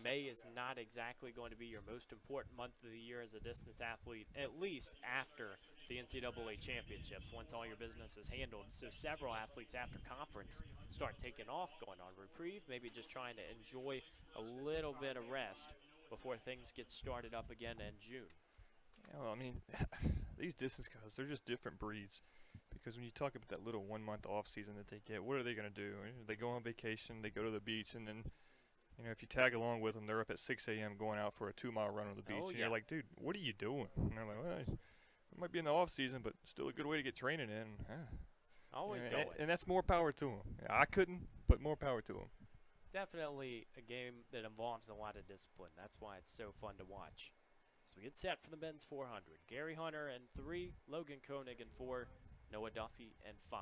May is not exactly going to be your most important month of the year as a distance athlete, at least after the NCAA championships, once all your business is handled. So several athletes after conference start taking off, going on reprieve, maybe just trying to enjoy a little bit of rest before things get started up again in June. Yeah, well, I mean, these distance guys, they're just different breeds. Because when you talk about that little 1 month off season that they get, what are they going to do? They go on vacation, they go to the beach, and then, you know, if you tag along with them, they're up at 6 a.m. going out for a 2-mile run on the beach. Oh, and yeah. you're like, dude, what are you doing? And they're like, well, it might be in the off season, but still a good way to get training in. Always Yeah, going. and that's more power to them. I couldn't, but more power to them. Definitely a game that involves a lot of discipline. That's why it's so fun to watch. So we get set for the men's 400. Gary Hunter in 3, Logan Koenig in 4, Noah Duffy in 5.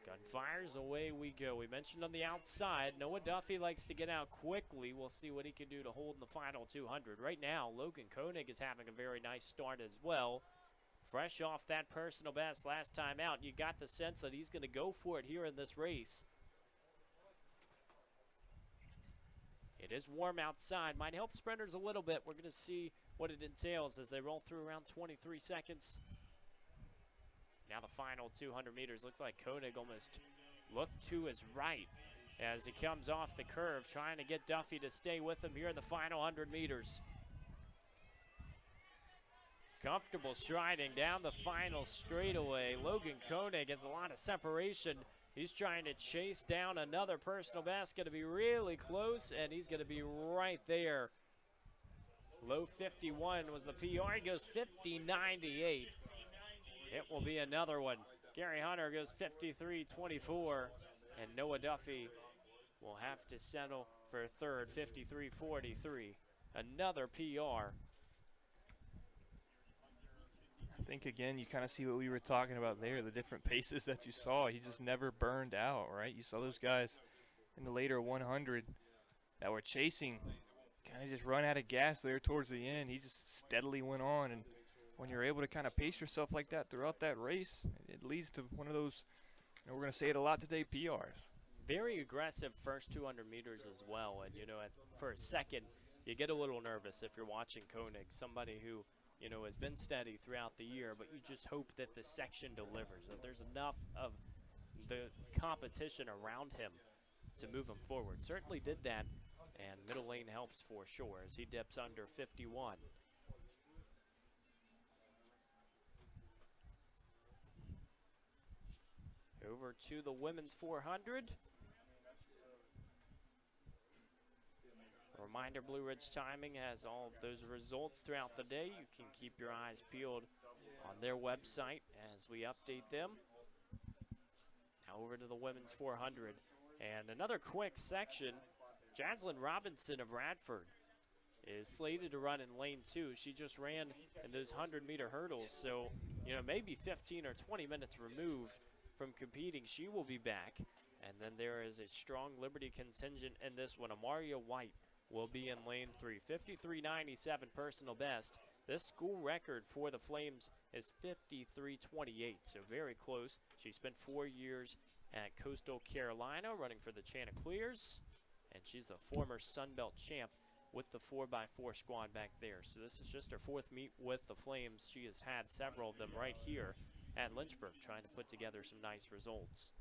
Gun fires, away we go. We mentioned on the outside, Noah Duffy likes to get out quickly. We'll see what he can do to hold in the final 200. Right now, Logan Koenig is having a very nice start as well. Fresh off that personal best last time out, you got the sense that he's going to go for it here in this race. It is warm outside. Might help sprinters a little bit. We're going to see what it entails as they roll through around 23 seconds. Now the final 200 meters. Looks like Koenig almost looked to his right as he comes off the curve, trying to get Duffy to stay with him here in the final 100 meters. Comfortable striding down the final straightaway. Logan Koenig has a lot of separation. He's trying to chase down another personal best. Going to be really close, and he's going to be right there. Low 51 was the PR. He goes 50.98. It will be another one. Gary Hunter goes 53.24, and Noah Duffy will have to settle for third, 53.43. Another PR. I think, again, you kind of see what we were talking about there, the different paces that you saw. He just never burned out, right? You saw those guys in the later 100 that were chasing, kind of just run out of gas there towards the end. He just steadily went on, and when you're able to kind of pace yourself like that throughout that race, it leads to one of those, you know, we're going to say it a lot today, PRs. Very aggressive first 200 meters as well, and, you know, for a second, you get a little nervous if you're watching Koenig, somebody who, you know, has been steady throughout the year, but you just hope that the section delivers, that there's enough of the competition around him to move him forward. Certainly did that, and middle lane helps for sure as he dips under 51. Over to the women's 400. Reminder, Blue Ridge Timing has all of those results throughout the day. You can keep your eyes peeled on their website as we update them. Now over to the women's 400. And another quick section. Jaslyn Robinson of Radford is slated to run in lane 2. She just ran in those 100-meter hurdles, so maybe 15 or 20 minutes removed from competing. She will be back. And then there is a strong Liberty contingent in this one. Amaria White will be in lane 3. 53.97 personal best. This school record for the Flames is 53.28, so very close. She spent 4 years at Coastal Carolina running for the Chanticleers, and she's the former Sun Belt champ with the 4x4 squad back there. So this is just her 4th meet with the Flames. She has had several of them right here at Lynchburg, trying to put together some nice results.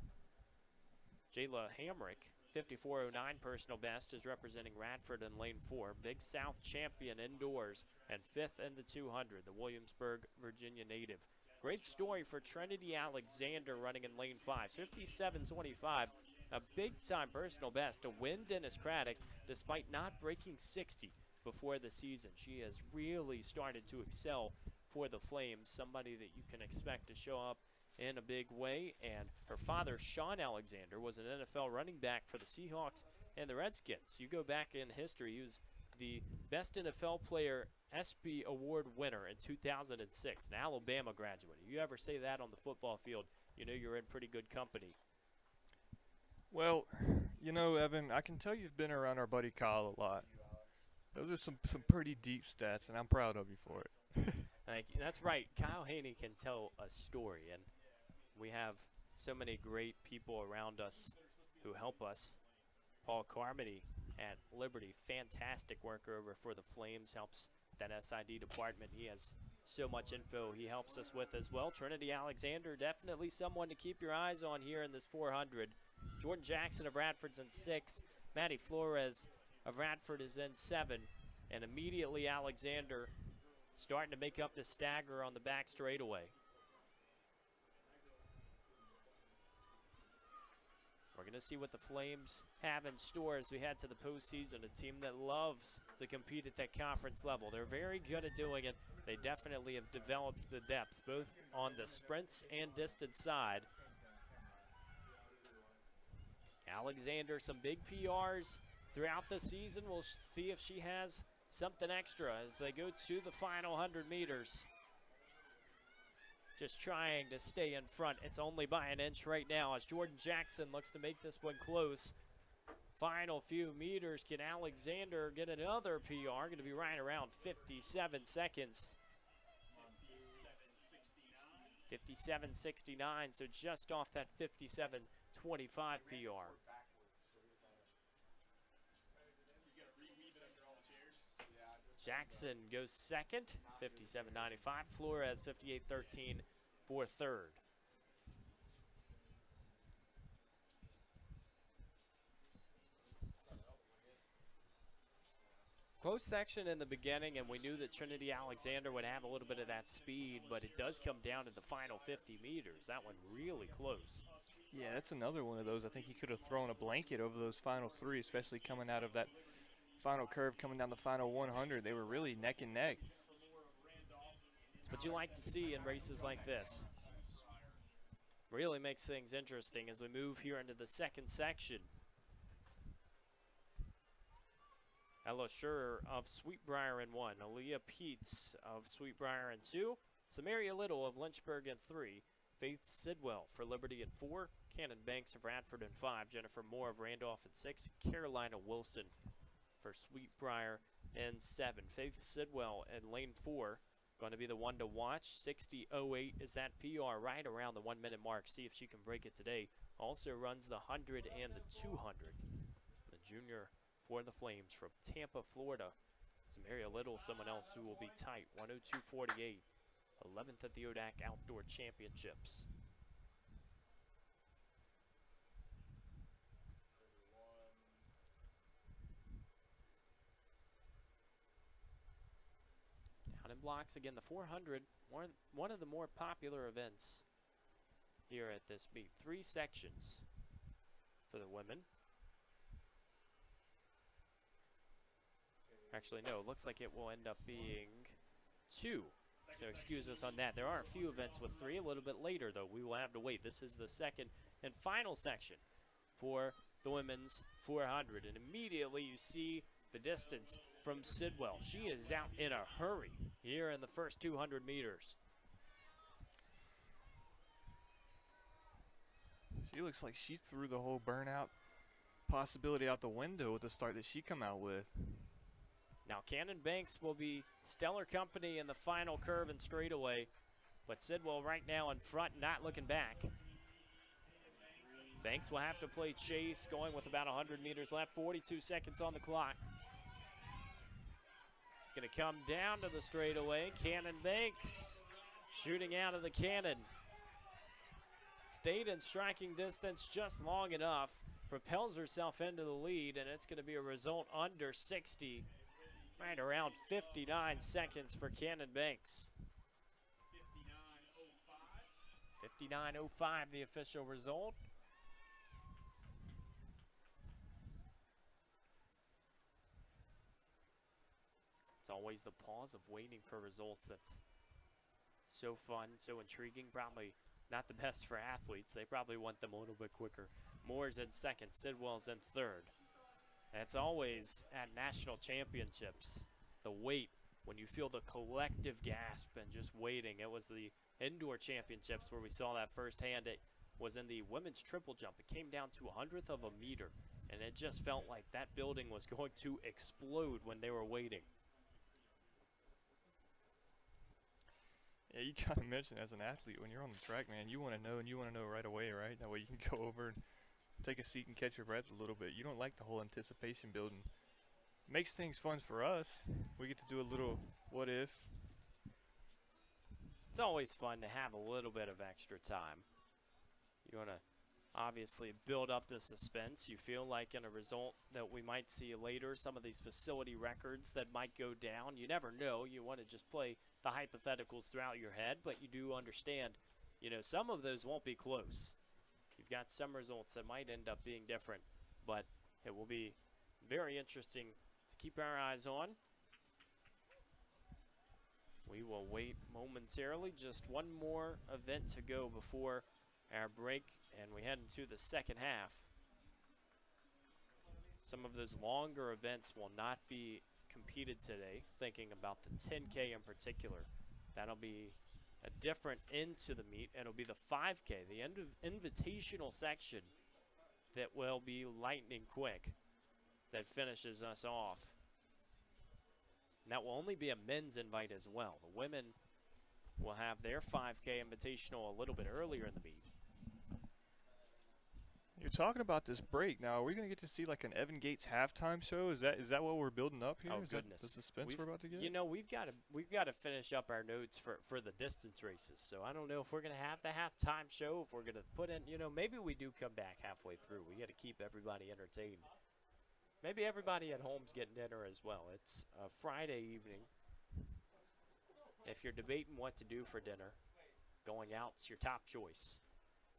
Jayla Hamrick, 54.09 personal best, is representing Radford in lane 4. Big South champion indoors and 5th in the 200, the Williamsburg, Virginia native. Great story for Trinity Alexander running in lane 5. 57.25, a big-time personal best to win Dennis Craddock despite not breaking 60 before the season. She has really started to excel for the Flames, somebody that you can expect to show up in a big way. And her father, Sean Alexander, was an NFL running back for the Seahawks and the Redskins. You go back in history, he was the best NFL player ESPY award winner in 2006, an Alabama graduate. If you ever say that on the football field, you know you're in pretty good company. Well, Evan, I can tell you've been around our buddy Kyle a lot. Those are some pretty deep stats, and I'm proud of you for it. Thank you. That's right. Kyle Haney can tell a story, and we have so many great people around us who help us. Paul Carmody at Liberty, fantastic worker over for the Flames, helps that SID department. He has so much info he helps us with as well. Trinity Alexander, definitely someone to keep your eyes on here in this 400. Jordan Jackson of Radford's in 6. Maddie Flores of Radford is in 7. And immediately Alexander starting to make up the stagger on the back straightaway. We're going to see what the Flames have in store as we head to the postseason, a team that loves to compete at that conference level. They're very good at doing it. They definitely have developed the depth, both on the sprints and distance side. Alexander, some big PRs throughout the season. We'll see if she has something extra as they go to the final 100 meters. Just trying to stay in front. It's only by an inch right now as Jordan Jackson looks to make this one close. Final few meters. Can Alexander get another PR? Going to be right around 57 seconds. 57.69, so just off that 57.25 PR. Jackson goes second, 57.95. Flores, 58.13 for third. Close section in the beginning, and we knew that Trinity Alexander would have a little bit of that speed, but it does come down to the final 50 meters. That one really close. Yeah, that's another one of those. I think he could have thrown a blanket over those final 3, especially coming out of that final curve, coming down the final 100. They were really neck and neck. It's what you like to see in races like this. Really makes things interesting as we move here into the second section. Ella Schur of Sweetbriar in 1. Aaliyah Peets of Sweetbriar in 2. Samaria Little of Lynchburg in 3. Faith Sidwell for Liberty in 4. Cannon Banks of Radford in 5. Jennifer Moore of Randolph in 6. Carolina Wilson for Sweetbriar in 7. Faith Sidwell in lane 4. Going to be the one to watch. 60.08 is that PR right around the 1 minute mark. See if she can break it today. Also runs the 100 and the 200. The junior for the Flames from Tampa, Florida. Samaria Little, someone else who will be tight. 102.48. 11th at the ODAK Outdoor Championships. Down in blocks again, the 400, one of the more popular events here at this meet. 3 sections for the women. Actually, no, it looks like it will end up being 2. So excuse us on that. There are a few events with 3 a little bit later, though. We will have to wait. This is the second and final section for the women's 400. And immediately you see the distance from Sidwell. She is out in a hurry here in the first 200 meters. She looks like she threw the whole burnout possibility out the window with the start that she come out with. Now Cannon Banks will be stellar company in the final curve and straightaway, but Sidwell right now in front, not looking back. Banks will have to play chase, going with about 100 meters left, 42 seconds on the clock. It's going to come down to the straightaway. Cannon Banks shooting out of the cannon. Stayed in striking distance just long enough, propels herself into the lead, and it's going to be a result under 60, right around 59 seconds for Cannon Banks. 59:05, the official result. It's always the pause of waiting for results that's so fun, so intriguing. Probably not the best for athletes. They probably want them a little bit quicker. Moore's in second, Sidwell's in third. That's always at national championships. The wait, when you feel the collective gasp and just waiting. It was the indoor championships where we saw that firsthand. It was in the women's triple jump. It came down to 100th of a meter, and it just felt like that building was going to explode when they were waiting. Yeah, you kind of mentioned as an athlete, when you're on the track, man, you want to know, and you want to know right away, right? That way you can go over and take a seat and catch your breath a little bit. You don't like the whole anticipation building. Makes things fun for us. We get to do a little what if. It's always fun to have a little bit of extra time. You want to obviously build up the suspense. You feel like in a result that we might see later, some of these facility records that might go down. You never know. You want to just play the hypotheticals throughout your head, but you do understand, you know, some of those won't be close. You've got some results that might end up being different, but it will be very interesting to keep our eyes on. We will wait momentarily. Just one more event to go before our break, and we head into the second half. Some of those longer events will not be competed today, thinking about the 10K in particular. That'll be a different end to the meet, and it'll be the 5K, the end of invitational section, that will be lightning quick, that finishes us off. And that will only be a men's invite as well. The women will have their 5K invitational a little bit earlier in the meet. You're talking about this break. Now, are we going to get to see like an Evan Gates halftime show? Is that what we're building up here? Oh, is goodness. That the suspense we're about to get? You know, we've got to finish up our notes for the distance races. So I don't know if we're going to have the halftime show, if we're going to put in, you know, maybe we do come back halfway through. We got to keep everybody entertained. Maybe everybody at home's getting dinner as well. It's a Friday evening. If you're debating what to do for dinner, going out's your top choice.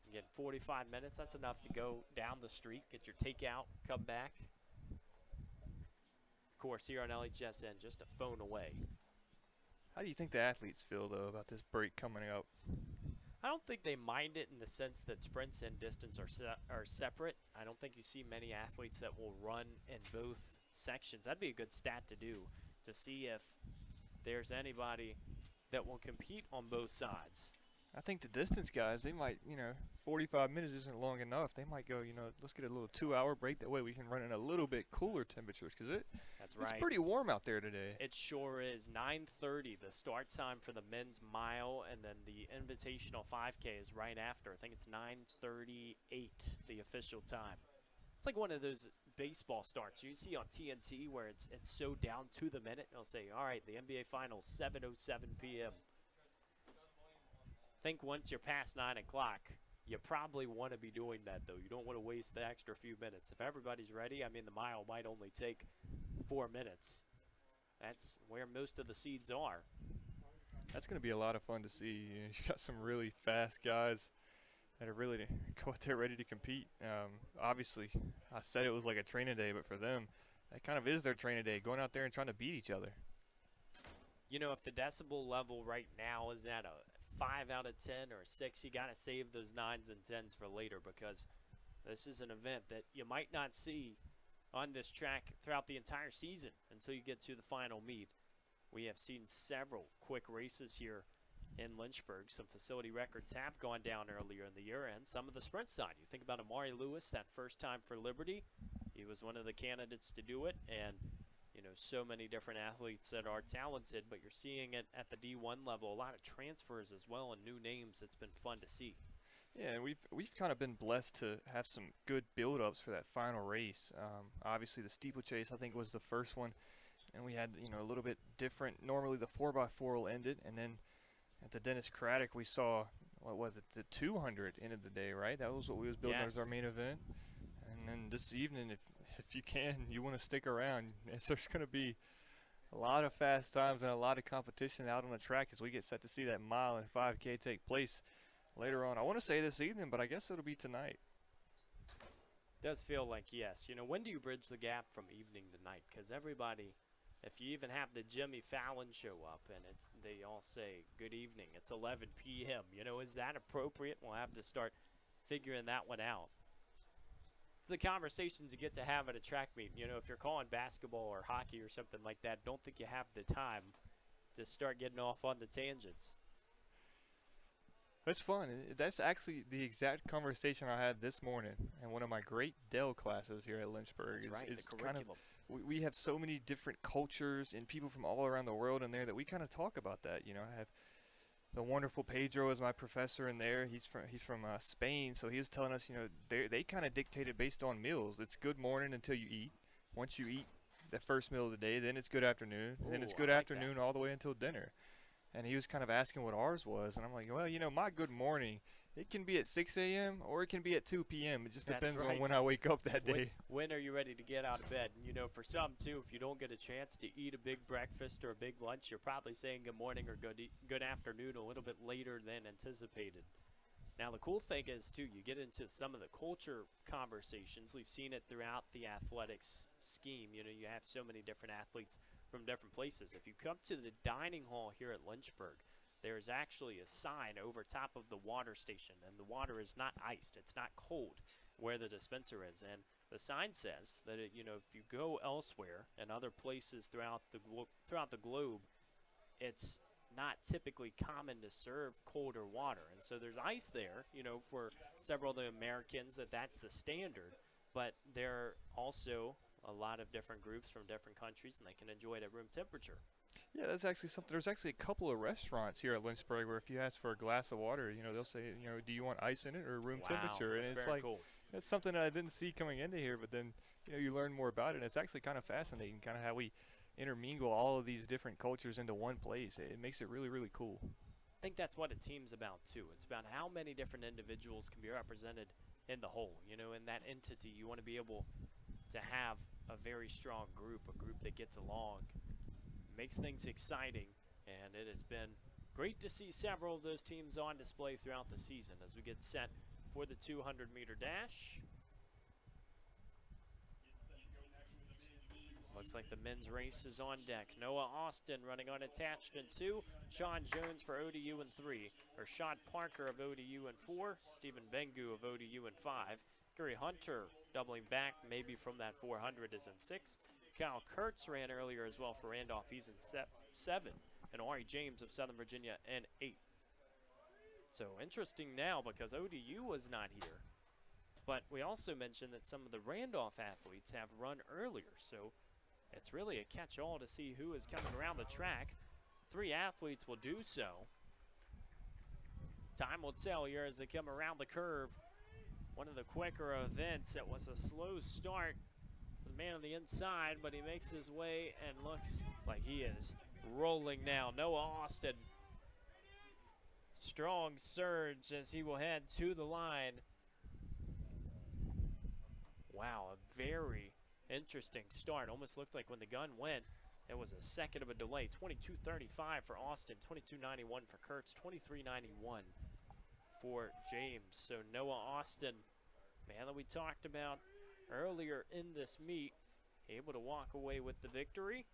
You get 45 minutes. That's enough to go down the street, get your takeout, come back. Of course, here on LHSN, just a phone away. How do you think the athletes feel, though, about this break coming up? I don't think they mind it in the sense that sprints and distance are separate. I don't think you see many athletes that will run in both sections. That'd be a good stat to do, to see if there's anybody that will compete on both sides. I think the distance guys, they might, 45 minutes isn't long enough. They might go, let's get a little 2-hour break. That way we can run in a little bit cooler temperatures, because it's pretty warm out there today. It sure is. 9:30, the start time for the men's mile, and then the invitational 5K is right after. I think it's 9:38, the official time. It's like one of those baseball starts you see on TNT where it's so down to the minute. They'll say, all right, the NBA Finals, 7:07 p.m. I think once you're past 9 o'clock, you probably want to be doing that, though. You don't want to waste the extra few minutes. If everybody's ready, I mean, the mile might only take 4 minutes. That's where most of the seeds are. That's going to be a lot of fun to see. You got some really fast guys that are really go out there ready to compete. Obviously, I said it was like a training day, but for them, that kind of is their training day, going out there and trying to beat each other. You know, if the decibel level right now is at a 5 out of 10 or 6. You got to save those 9s and 10s for later, because this is an event that you might not see on this track throughout the entire season until you get to the final meet. We have seen several quick races here in Lynchburg. Some facility records have gone down earlier in the year, and some of the sprint side. You think about Amari Lewis, that first time for Liberty. He was one of the candidates to do it, and you know, so many different athletes that are talented, but you're seeing it at the D1 level, a lot of transfers as well and new names. It's been fun to see. Yeah, and we've kind of been blessed to have some good build-ups for that final race. Obviously, the steeplechase, I think, was the first one, and we had, you know, a little bit different. Normally, the 4x4 will end it, and then at the Dennis Craddock, we saw, what was it, the 200 ended the day, right? That was what we was building as our main event. And then this evening, if you can, you want to stick around, there's going to be a lot of fast times and a lot of competition out on the track as we get set to see that mile and 5K take place later on. I want to say this evening, but I guess it'll be tonight. Does feel like yes. You know, when do you bridge the gap from evening to night? Because everybody, if you even have the Jimmy Fallon show up and they all say good evening, it's 11 p.m. You know, is that appropriate? We'll have to start figuring that one out. It's the conversations you get to have at a track meet. You know, if you're calling basketball or hockey or something like that, don't think you have the time to start getting off on the tangents. That's fun. That's actually the exact conversation I had this morning in one of my great Dell classes here at Lynchburg. That's right, the curriculum. We have so many different cultures and people from all around the world in there that we kind of talk about that. You know, I have the wonderful Pedro as my professor in there. He's from Spain, so he was telling us, you know, they kind of dictate it based on meals. It's good morning until you eat. Once you eat the first meal of the day, then it's good afternoon. And then it's good afternoon all the way until dinner. And he was kind of asking what ours was, and I'm like, well, you know, my good morning, it can be at 6 a.m. or it can be at 2 p.m. It just depends on when I wake up that day. When are you ready to get out of bed? And, you know, for some, too, if you don't get a chance to eat a big breakfast or a big lunch, you're probably saying good morning or good afternoon a little bit later than anticipated. Now, the cool thing is, too, you get into some of the culture conversations. We've seen it throughout the athletics scheme. You know, you have so many different athletes from different places. If you come to the dining hall here at Lynchburg, there is actually a sign over top of the water station, and the water is not iced. It's not cold where the dispenser is. And the sign says that, you know, if you go elsewhere and other places throughout the globe, it's not typically common to serve colder water. And so there's ice there, you know, for several of the Americans that's the standard. But there are also a lot of different groups from different countries, and they can enjoy it at room temperature. Yeah, that's actually something. There's actually a couple of restaurants here at Lynchburg where if you ask for a glass of water, you know, they'll say, you know, do you want ice in it or room temperature? And it's like, cool. It's something that I didn't see coming into here, but then, you know, you learn more about it, and it's actually kind of fascinating, kind of how we intermingle all of these different cultures into one place. It makes it really, really cool. I think that's what a team's about, too. It's about how many different individuals can be represented in the whole. You know, in that entity, you want to be able to have a very strong group, a group that gets along, makes things exciting, and it has been great to see several of those teams on display throughout the season as we get set for the 200-meter dash. Looks like the men's race is on deck. Noah Austin running unattached in 2. Sean Jones for ODU in 3. Rashad Parker of ODU in 4. Stephen Bengu of ODU in 5. Gary Hunter doubling back maybe from that 400 is in 6. Kyle Kurtz ran earlier as well for Randolph. He's in 7. And Ari James of Southern Virginia in 8. So interesting now because ODU was not here. But we also mentioned that some of the Randolph athletes have run earlier. So it's really a catch-all to see who is coming around the track. 3 athletes will do so. Time will tell here as they come around the curve. One of the quicker events. It was a slow start for the man on the inside, but he makes his way and looks like he is rolling now. Noah Austin, strong surge as he will head to the line. Wow, a very interesting start. Almost looked like when the gun went, it was a second of a delay. 22:35 for Austin, 22:91 for Kurtz, 23:91 for James. So Noah Austin, man that we talked about earlier in this meet, able to walk away with the victory.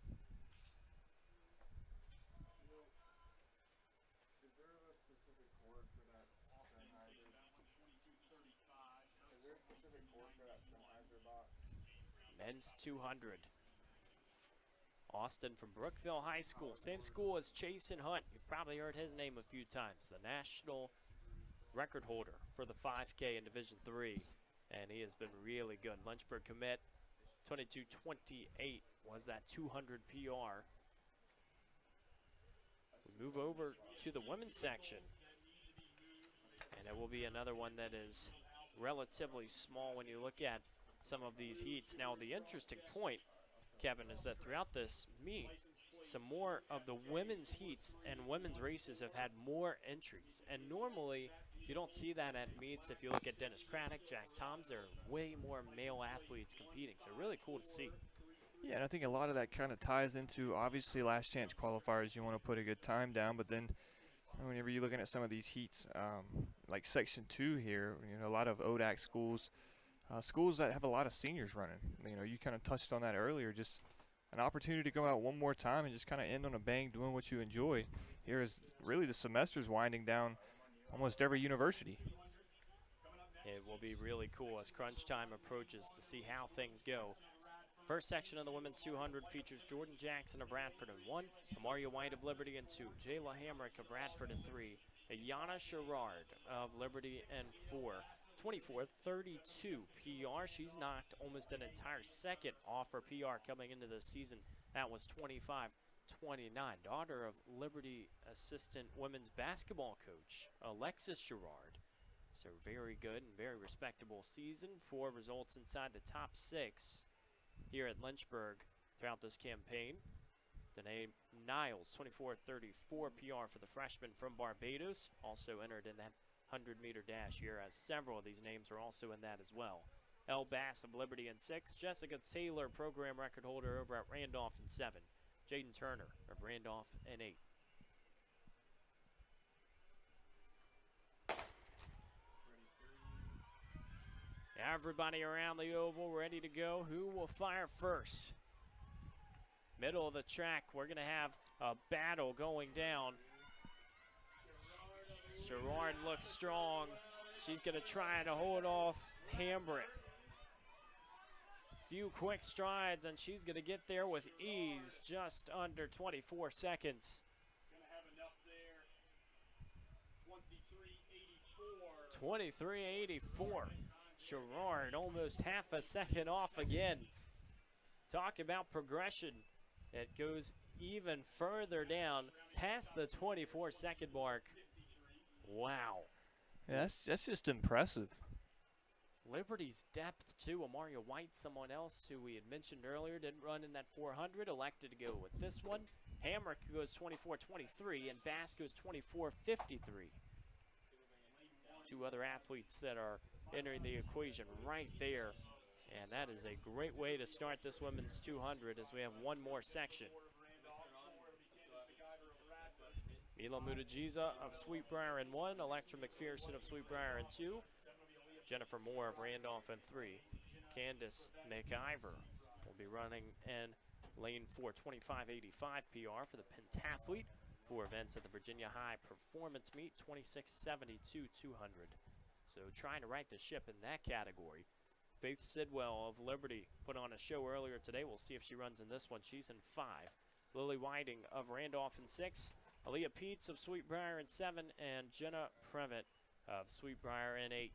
Men's 200. Austin from Brookville High School, same school as Chase and Hunt. You've probably heard his name a few times. The national record holder for the 5K in Division III, and he has been really good. Lynchburg commit, 22:28 was that 200 PR. We move over to the women's section, and it will be another one that is relatively small when you look at some of these heats. Now, the interesting point, Kevin, is that throughout this meet, some more of the women's heats and women's races have had more entries. And normally, you don't see that at meets. If you look at Dennis Craddock, Jack Toms, there are way more male athletes competing. So really cool to see. Yeah, and I think a lot of that kind of ties into, obviously, last chance qualifiers. You want to put a good time down, but then whenever you're looking at some of these heats, like Section 2 here, a lot of ODAK schools, schools that have a lot of seniors running. You kind of touched on that earlier, just an opportunity to go out one more time and just kind of end on a bang doing what you enjoy. Here is really the semester's winding down almost every university. It will be really cool as crunch time approaches to see how things go. First section of the women's 200 features Jordan Jackson of Radford in 1, Amaria White of Liberty in 2, Jayla Hamrick of Radford in 3, Ayana Sherrard of Liberty in 4. 24:32 PR. She's knocked almost an entire second off her PR coming into the season. That was 25:29. Daughter of Liberty assistant women's basketball coach Alexis Sherrard. So very good and very respectable season. 4 results inside the top 6 here at Lynchburg throughout this campaign. Danae Niles, 24:34 PR for the freshman from Barbados, also entered in that 100-meter dash here, as several of these names are also in that as well. Elle Bass of Liberty in 6, Jessica Taylor, program record holder over at Randolph in 7, Jaden Turner of Randolph in 8. Everybody around the oval ready to go. Who will fire first? Middle of the track, we're going to have a battle going down. Sherrard looks strong. She's going to try to hold off Hambrick. Few quick strides, and she's going to get there with ease, just under 24 seconds. 23:84. Sherrard almost half a second off again. Talk about progression. It goes even further down past the 24-second mark. Wow. Yeah, that's just impressive. Liberty's depth, too. Amaria White, someone else who we had mentioned earlier, didn't run in that 400, elected to go with this one. Hamrick goes 24:23, and Bass goes 24:53. 2 other athletes that are entering the equation right there. And that is a great way to start this women's 200 as we have one more section. Mila Mutajiza of Sweetbriar in 1, Electra McPherson of Sweetbriar in 2, Jennifer Moore of Randolph in 3. Candace McIver will be running in lane 4, 25:85 PR for the pentathlete. 4 events at the Virginia High Performance Meet, 26:72 200. So trying to right the ship in that category. Faith Sidwell of Liberty put on a show earlier today. We'll see if she runs in this one. She's in 5. Lily Whiting of Randolph in 6. Aaliyah Peets of Sweetbriar in 7. And Jenna Previtt of Sweetbriar in 8.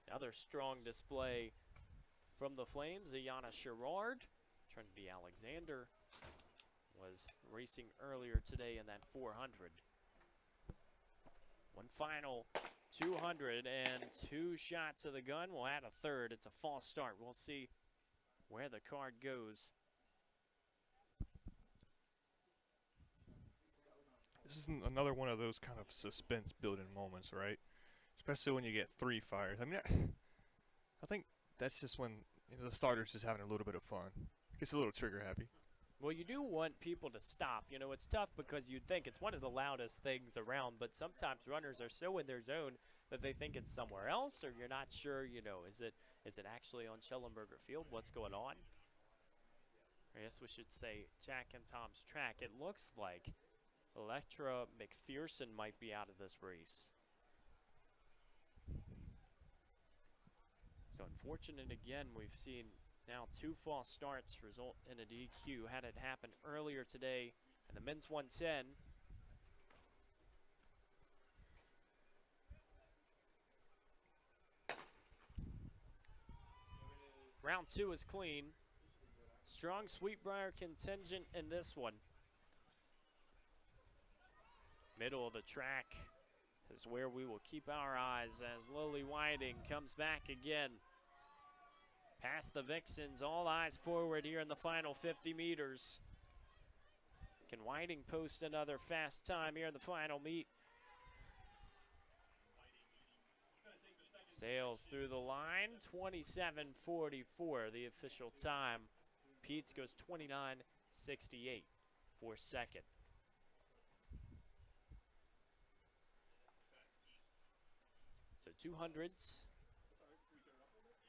Another strong display from the Flames. Ayana Sherrard. Trinity Alexander was racing earlier today in that 400. One final 200 and 2 shots of the gun. We'll add a third. It's a false start. We'll see where the card goes. This is another one of those kind of suspense-building moments, right? Especially when you get 3 fires. I mean, I think that's just when the starter's just having a little bit of fun. Gets a little trigger-happy. Well, you do want people to stop. It's tough because you'd think it's one of the loudest things around, but sometimes runners are so in their zone that they think it's somewhere else, or you're not sure, is it actually on Schellenberger Field? What's going on? I guess we should say Jack and Tom's track. It looks like Electra McPherson might be out of this race. So unfortunate again, we've seen now 2 false starts result in a DQ. Had it happen earlier today in the men's 110. Round 2 is clean. Strong Sweetbriar contingent in this one. Middle of the track is where we will keep our eyes as Lily Whiting comes back again. Past the Vixens, all eyes forward here in the final 50 meters. Can Whiting post another fast time here in the final meet? Sails through the line, 27:44, the official time. Pete's goes 29:68 for second. So 200s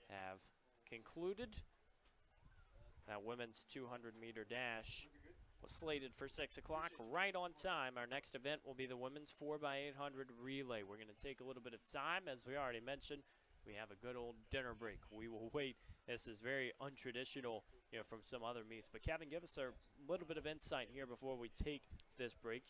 have concluded. That women's 200-meter dash was slated for 6 o'clock, right on time. Our next event will be the women's 4x800 relay. We're going to take a little bit of time. As we already mentioned, we have a good old dinner break. We will wait. This is very untraditional, from some other meets. But Kevin, give us a little bit of insight here before we take this break.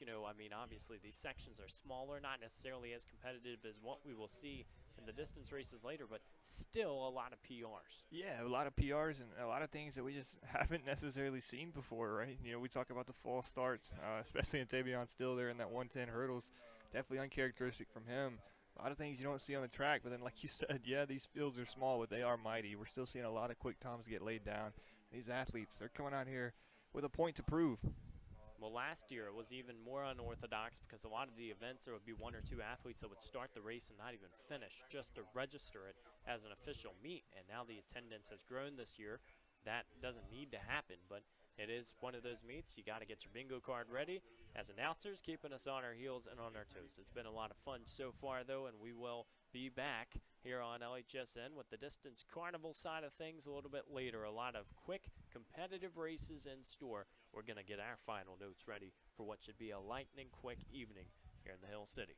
Obviously these sections are smaller, not necessarily as competitive as what we will see in the distance races later, but still a lot of PRs. Yeah, a lot of PRs and a lot of things that we just haven't necessarily seen before, right? We talk about the false starts, especially in Tavion Still there in that 110 hurdles. Definitely uncharacteristic from him. A lot of things you don't see on the track, but then like you said, yeah, these fields are small, but they are mighty. We're still seeing a lot of quick times get laid down. These athletes, they're coming out here with a point to prove. Well, last year it was even more unorthodox because a lot of the events there would be 1 or 2 athletes that would start the race and not even finish just to register it as an official meet. And now the attendance has grown this year. That doesn't need to happen, but it is one of those meets. You got to get your bingo card ready. As announcers, keeping us on our heels and on our toes. It's been a lot of fun so far, though, and we will be back here on LHSN with the distance carnival side of things a little bit later. A lot of quick, competitive races in store. We're going to get our final notes ready for what should be a lightning quick evening here in the Hill City.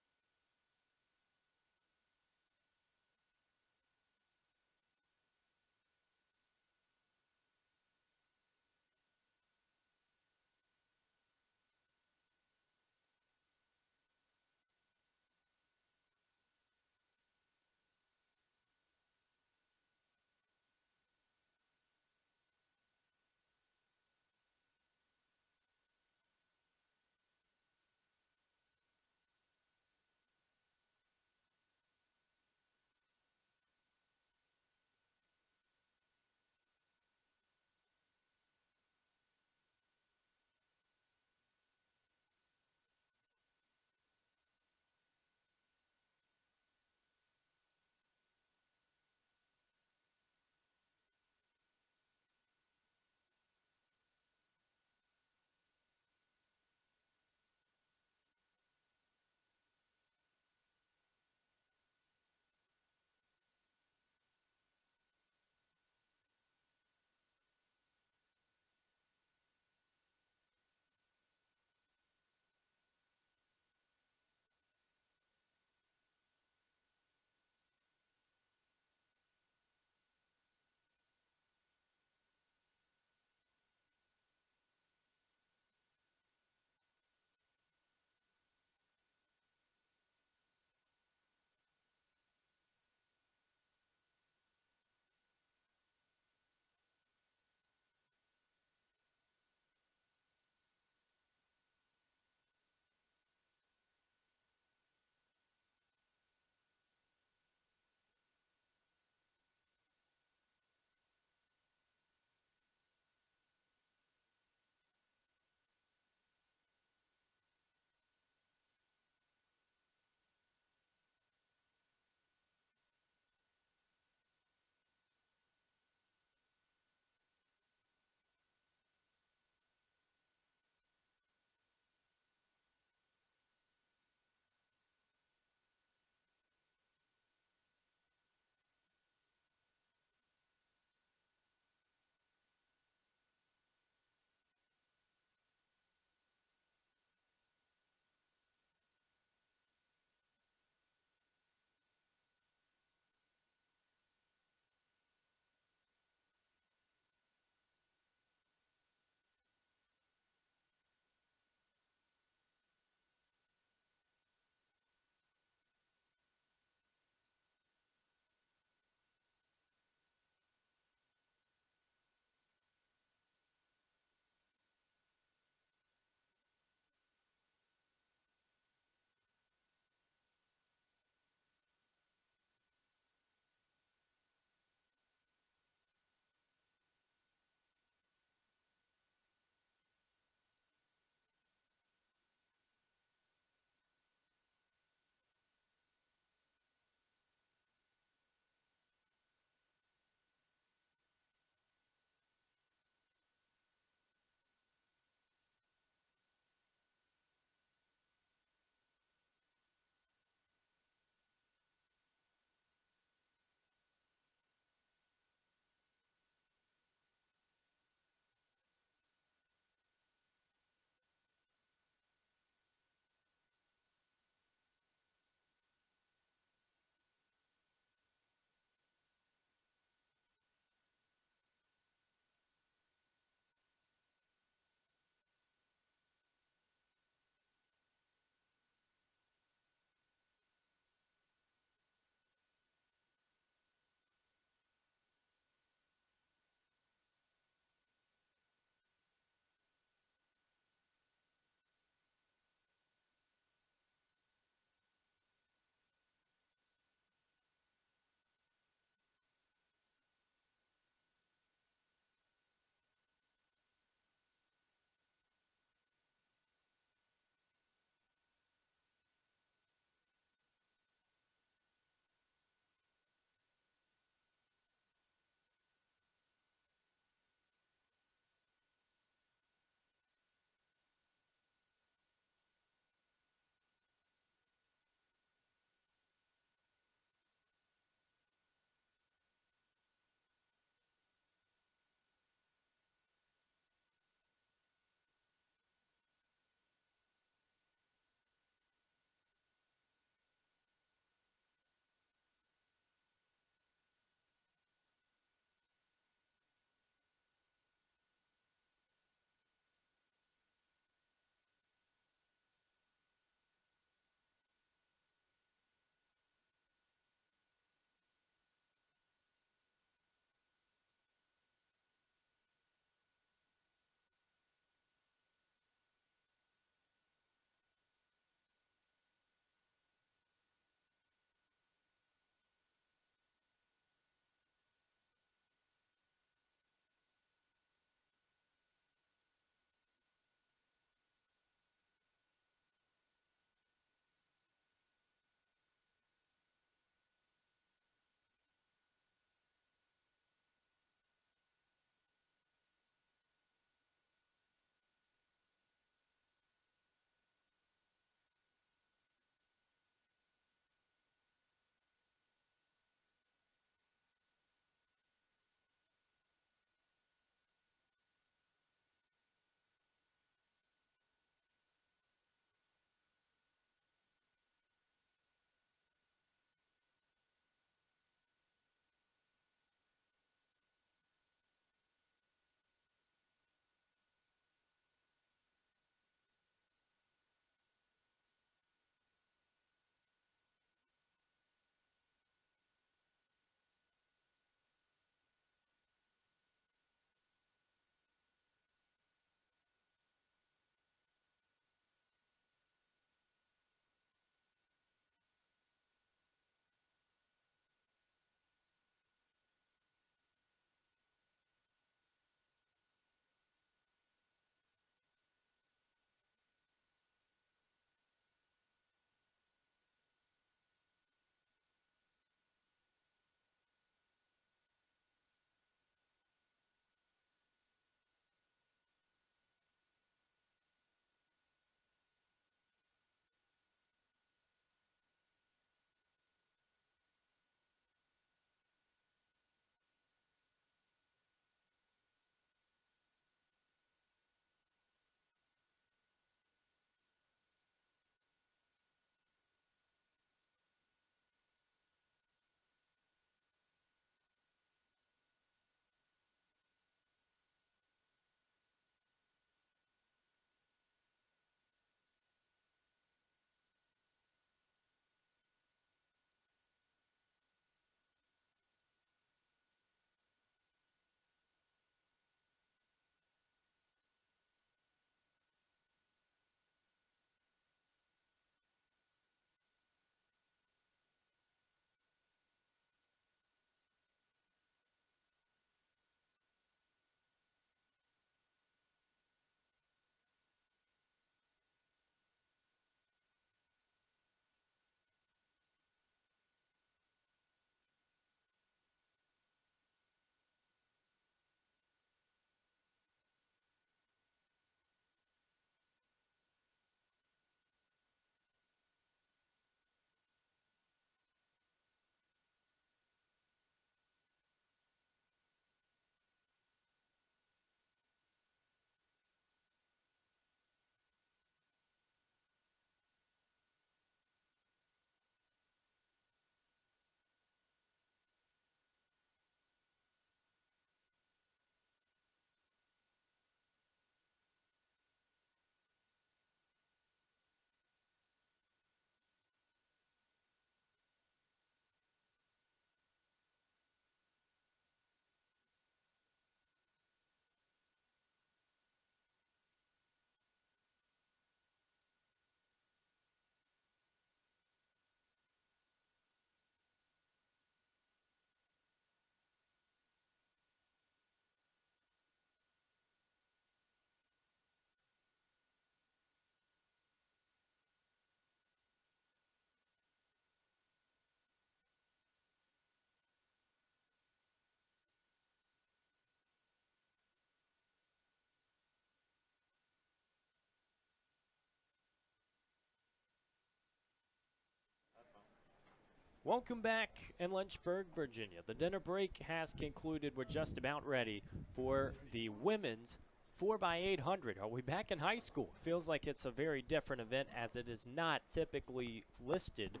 Welcome back in Lynchburg, Virginia. The dinner break has concluded. We're just about ready for the women's 4x800. Are we back in high school? Feels like it's a very different event as it is not typically listed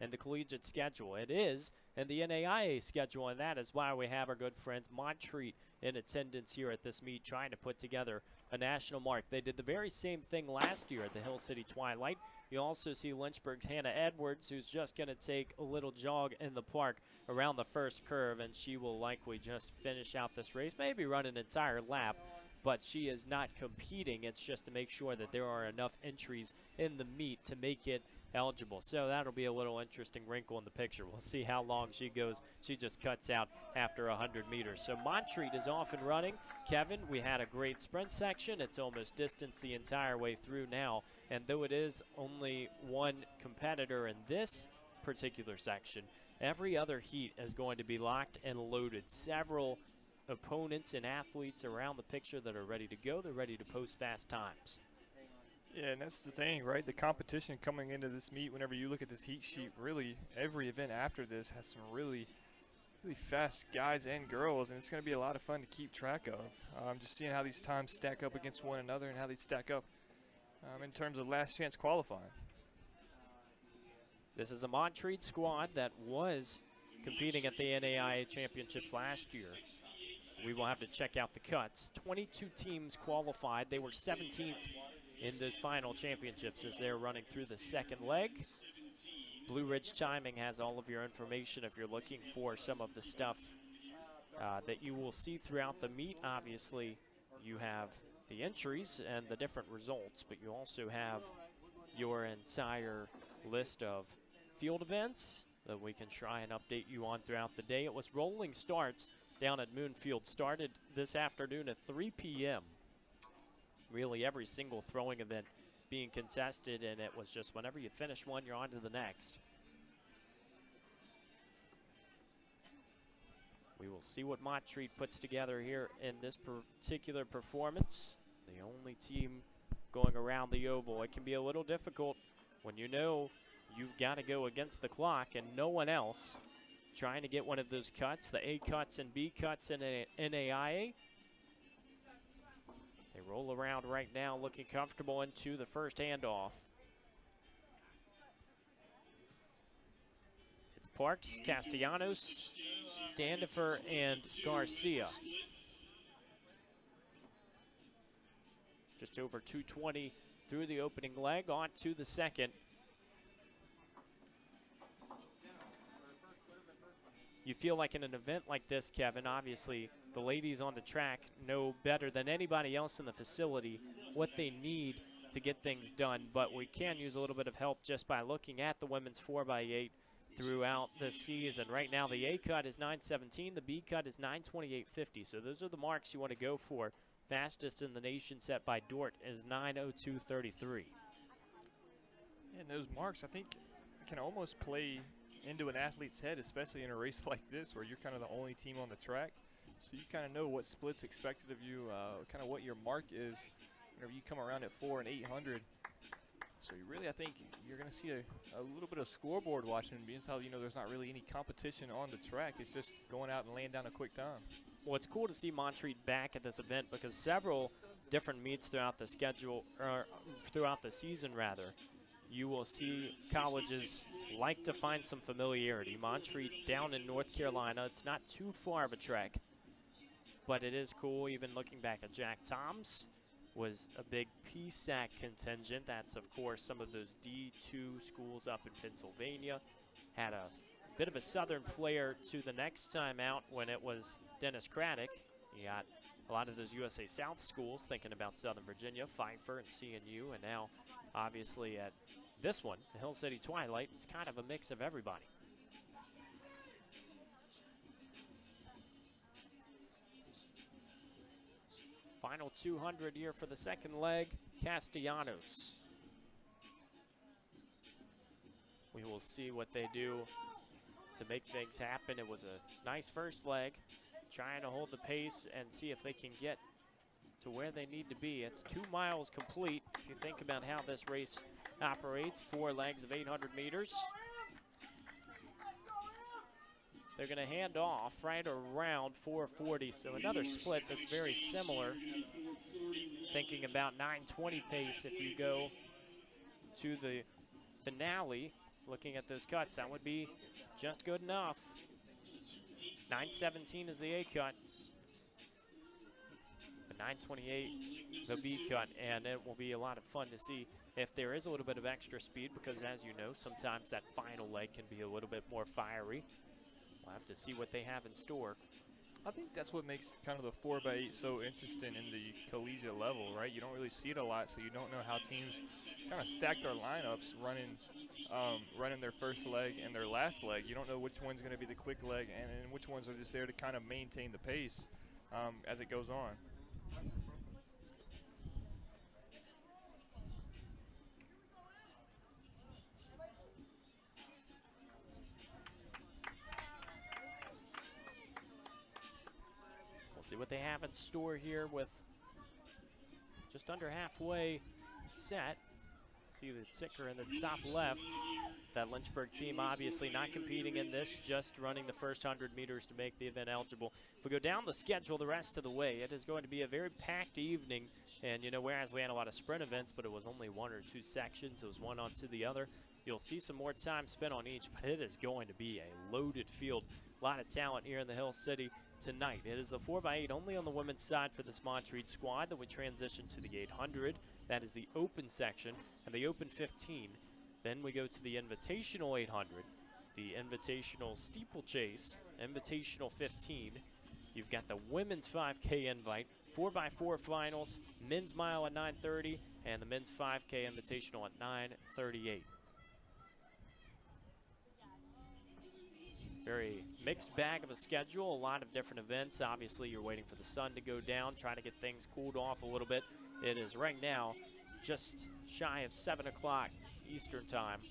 in the collegiate schedule. It is in the NAIA schedule, and that is why we have our good friends Montreat in attendance here at this meet trying to put together a national mark. They did the very same thing last year at the Hill City Twilight. You also see Lynchburg's Hannah Edwards, who's just going to take a little jog in the park around the first curve, and she will likely just finish out this race, maybe run an entire lap, but she is not competing. It's just to make sure that there are enough entries in the meet to make it eligible. So that'll be a little interesting wrinkle in the picture. We'll see how long she goes. She just cuts out after 100 meters. So Montreat is off and running. Kevin, we had a great sprint section. It's almost distanced the entire way through now. And though it is only one competitor in this particular section, every other heat is going to be locked and loaded. Several opponents and athletes around the picture that are ready to go. They're ready to post fast times. Yeah, and that's the thing, right? The competition coming into this meet, whenever you look at this heat sheet, really every event after this has some really fast guys and girls, and it's going to be a lot of fun to keep track of. Just seeing how these times stack up against one another and how they stack up in terms of last chance qualifying. This is a Montreat squad that was competing at the NAIA Championships last year. We will have to check out the cuts. 22 teams qualified. They were 17th in those final championships as they're running through the second leg. Blue Ridge Timing has all of your information if you're looking for some of the stuff that you will see throughout the meet. Obviously, you have the entries and the different results, but you also have your entire list of field events that we can try and update you on throughout the day. It was rolling starts down at Moonfield. Started this afternoon at 3 p.m. Really every single throwing event being contested, and it was just whenever you finish one, you're on to the next. We will see what Montreat puts together here in this particular performance. The only team going around the oval. It can be a little difficult when you know you've got to go against the clock and no one else trying to get one of those cuts, the A cuts and B cuts in NAIA. They roll around right now looking comfortable into the first handoff. It's Parks, Castellanos, Standifer, and Garcia. Just over 2:20 through the opening leg, on to the second. You feel like in an event like this, Kevin, obviously the ladies on the track know better than anybody else in the facility what they need to get things done, but we can use a little bit of help just by looking at the women's 4x8 throughout the season. Right now the A cut is 9:17, the B cut is 9:28.50, so those are the marks you want to go for. Fastest in the nation set by Dort is 9:02.33. And those marks, I think, can almost play into an athlete's head, especially in a race like this where you're kind of the only team on the track. So you kind of know what split's expected of you, kind of what your mark is whenever you come around at 4 and 800. So you really, I think you're going to see a little bit of scoreboard watching, being how you know there's not really any competition on the track. It's just going out and laying down a quick time. Well, it's cool to see Montreat back at this event because several different meets throughout the schedule, or throughout the season rather, you will see colleges like to find some familiarity. Montreat down in North Carolina, it's not too far of a trek, but it is cool. Even looking back at Jack Toms was a big PSAC contingent. That's, of course, some of those D2 schools up in Pennsylvania. Had a bit of a southern flair to the next time out when it was Dennis Craddock. You got a lot of those USA South schools thinking about Southern Virginia, Pfeiffer and CNU, and now obviously at this one, the Hill City Twilight, it's kind of a mix of everybody. Final 200 here for the second leg, Castellanos. We will see what they do to make things happen. It was a nice first leg, trying to hold the pace and see if they can get to where they need to be. It's 2 miles complete. If you think about how this race operates, 4 legs of 800 meters. They're going to hand off right around 4:40, so another split that's very similar. Thinking about 9:20 pace if you go to the finale. Looking at those cuts, that would be just good enough. 9:17 is the A cut. The 9:28 the B cut, and it will be a lot of fun to see if there is a little bit of extra speed, because as you know, sometimes that final leg can be a little bit more fiery. We'll have to see what they have in store. I think that's what makes kind of the 4x8 so interesting in the collegiate level, right? You don't really see it a lot, so you don't know how teams kind of stack their lineups running their first leg and their last leg. You don't know which one's going to be the quick leg and which ones are just there to kind of maintain the pace as it goes on. See what they have in store here with just under halfway set. See the ticker in the top left. That Lynchburg team obviously not competing in this, just running the first 100 meters to make the event eligible. If we go down the schedule the rest of the way, it is going to be a very packed evening. And, you know, whereas we had a lot of sprint events, but it was only one or two sections, it was one onto the other, you'll see some more time spent on each, but it is going to be a loaded field. A lot of talent here in the Hill City tonight. It is the 4x8 only on the women's side for this Montreat squad. Then we transition to the 800. That is the open section, and the open 15. Then we go to the invitational 800, the invitational steeplechase, invitational 15. You've got the women's 5K invite, 4x4 finals, men's mile at 9:30, and the men's 5K invitational at 9:38. Very mixed bag of a schedule, a lot of different events. Obviously, you're waiting for the sun to go down, trying to get things cooled off a little bit. It is right now just shy of 7 o'clock Eastern time.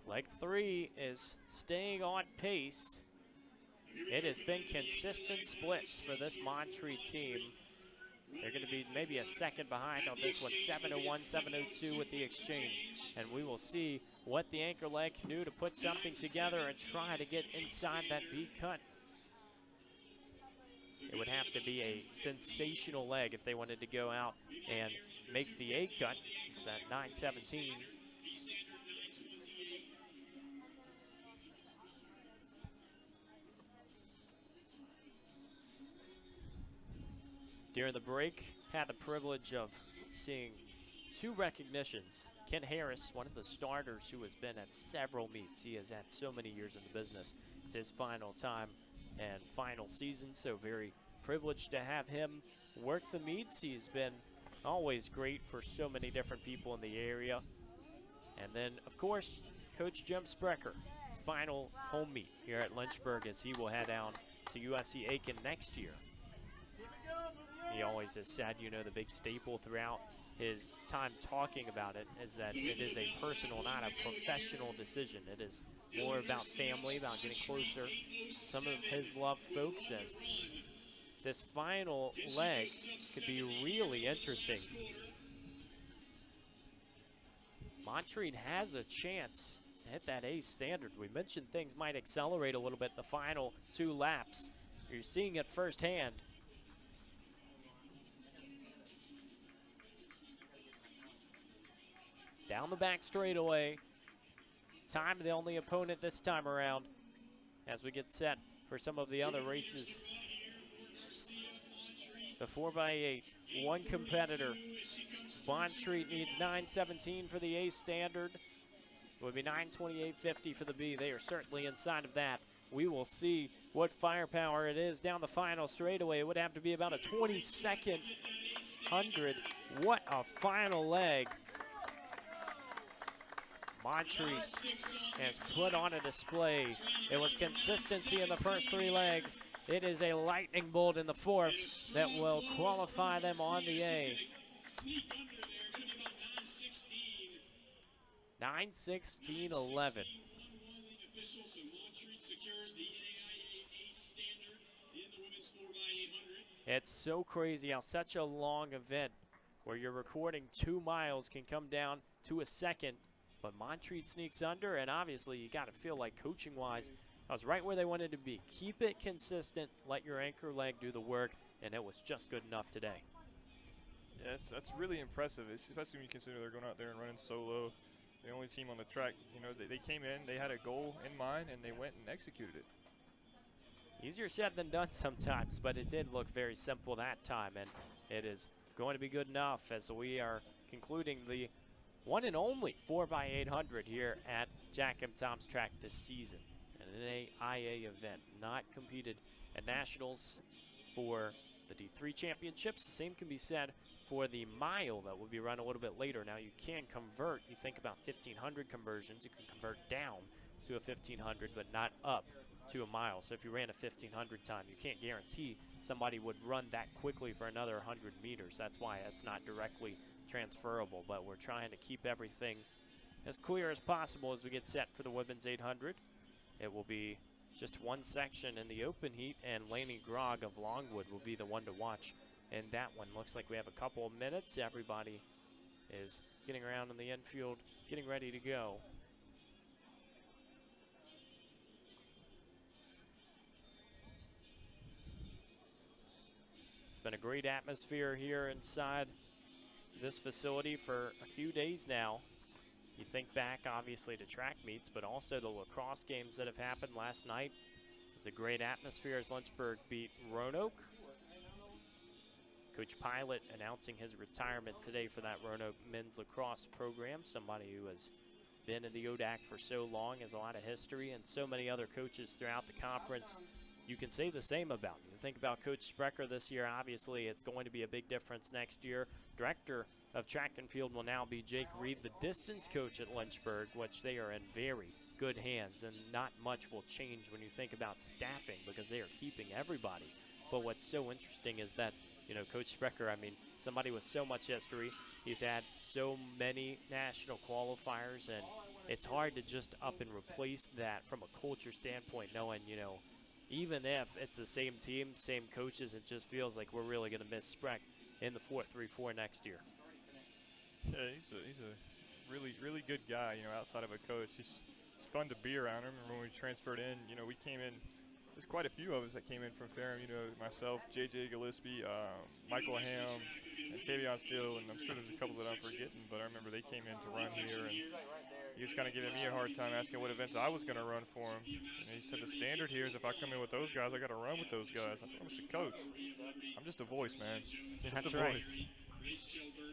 Leg 3 is staying on pace. It has been consistent splits for this Montreat team. They're going to be maybe a second behind on this one, 7:01, 7:02 with the exchange. And we will see what the anchor leg can do to put something together and try to get inside that B cut. It would have to be a sensational leg if they wanted to go out and make the A cut. It's at 9:17. During the break, had the privilege of seeing two recognitions. Ken Harris, one of the starters who has been at several meets. He has had so many years in the business. It's his final time and final season, so very privileged to have him work the meets. He's been always great for so many different people in the area. And then, of course, Coach Jim Sprecher, his final home meet here at Lynchburg, as he will head down to USC Aiken next year. He always has said, you know, the big staple throughout his time talking about it is that it is a personal, not a professional decision. It is more about family, about getting closer. Some of his loved folks says this final leg could be really interesting. Montreat has a chance to hit that A standard. We mentioned things might accelerate a little bit the final 2 laps. You're seeing it firsthand. Down the back straightaway. Time the only opponent this time around as we get set for some of the other races. The 4x8, one competitor. Montreat needs 9:17 for the A standard. It would be 9:28.50 for the B. They are certainly inside of that. We will see what firepower it is down the final straightaway. It would have to be about a 22nd 100. What a final leg. Montreat has put on a display. It was consistency in the first 3 legs. It is a lightning bolt in the 4th that will qualify them on the A. 9:16.11. It's so crazy how such a long event where you're recording 2 miles can come down to a second but Montreat sneaks under, and obviously you got to feel like coaching-wise, that was right where they wanted to be. Keep it consistent, let your anchor leg do the work, and it was just good enough today. Yeah, that's really impressive, especially when you consider they're going out there and running solo. The only team on the track, you know, they came in, they had a goal in mind, and they went and executed it. Easier said than done sometimes, but it did look very simple that time, and it is going to be good enough as we are concluding the one and only 4x800 here at Jack M. Tom's track this season. An AIA event, not competed at Nationals for the D3 championships. The same can be said for the mile that will be run a little bit later. Now you can convert, you think about 1500 conversions, you can convert down to a 1500 but not up to a mile. So if you ran a 1500 time, you can't guarantee somebody would run that quickly for another 100 meters. That's why it's not directly transferable, but we're trying to keep everything as clear as possible as we get set for the women's 800. It will be just one section in the open heat, and Lainey Grogg of Longwood will be the one to watch in that one. Looks like we have a couple of minutes. Everybody is getting around in the infield, getting ready to go. It's been a great atmosphere here inside this facility for a few days now. You think back, obviously, to track meets, but also the lacrosse games that have happened last night. It was a great atmosphere as Lynchburg beat Roanoke. Coach Pilot announcing his retirement today for that Roanoke men's lacrosse program. Somebody who has been in the ODAK for so long, has a lot of history, and so many other coaches throughout the conference you can say the same about. You think about Coach Sprecher this year, obviously it's going to be a big difference next year. Director of track and field will now be Jake Reed, the distance coach at Lynchburg, which they are in very good hands, and not much will change when you think about staffing because they are keeping everybody. But what's so interesting is that, you know, Coach Sprecher, I mean, somebody with so much history, he's had so many national qualifiers, and it's hard to just up and replace that from a culture standpoint, knowing, you know, even if it's the same team, same coaches, it just feels like we're really going to miss Spreck in the 4-3-4 next year. Yeah, he's a really good guy, you know, outside of a coach. It's fun to be around him. And when we transferred in, you know, we came in, there's quite a few of us that came in from Ferrum, you know, myself, JJ Gillespie, Michael Ham, and Tavion Steele, and I'm sure there's a couple that I'm forgetting, but I remember they came in to run here, and he was kind of giving me a hard time asking what events I was going to run for him. And he said the standard here is if I come in with those guys, I got to run with those guys. I told him, Mr. Coach, I'm just a voice, man. That's right.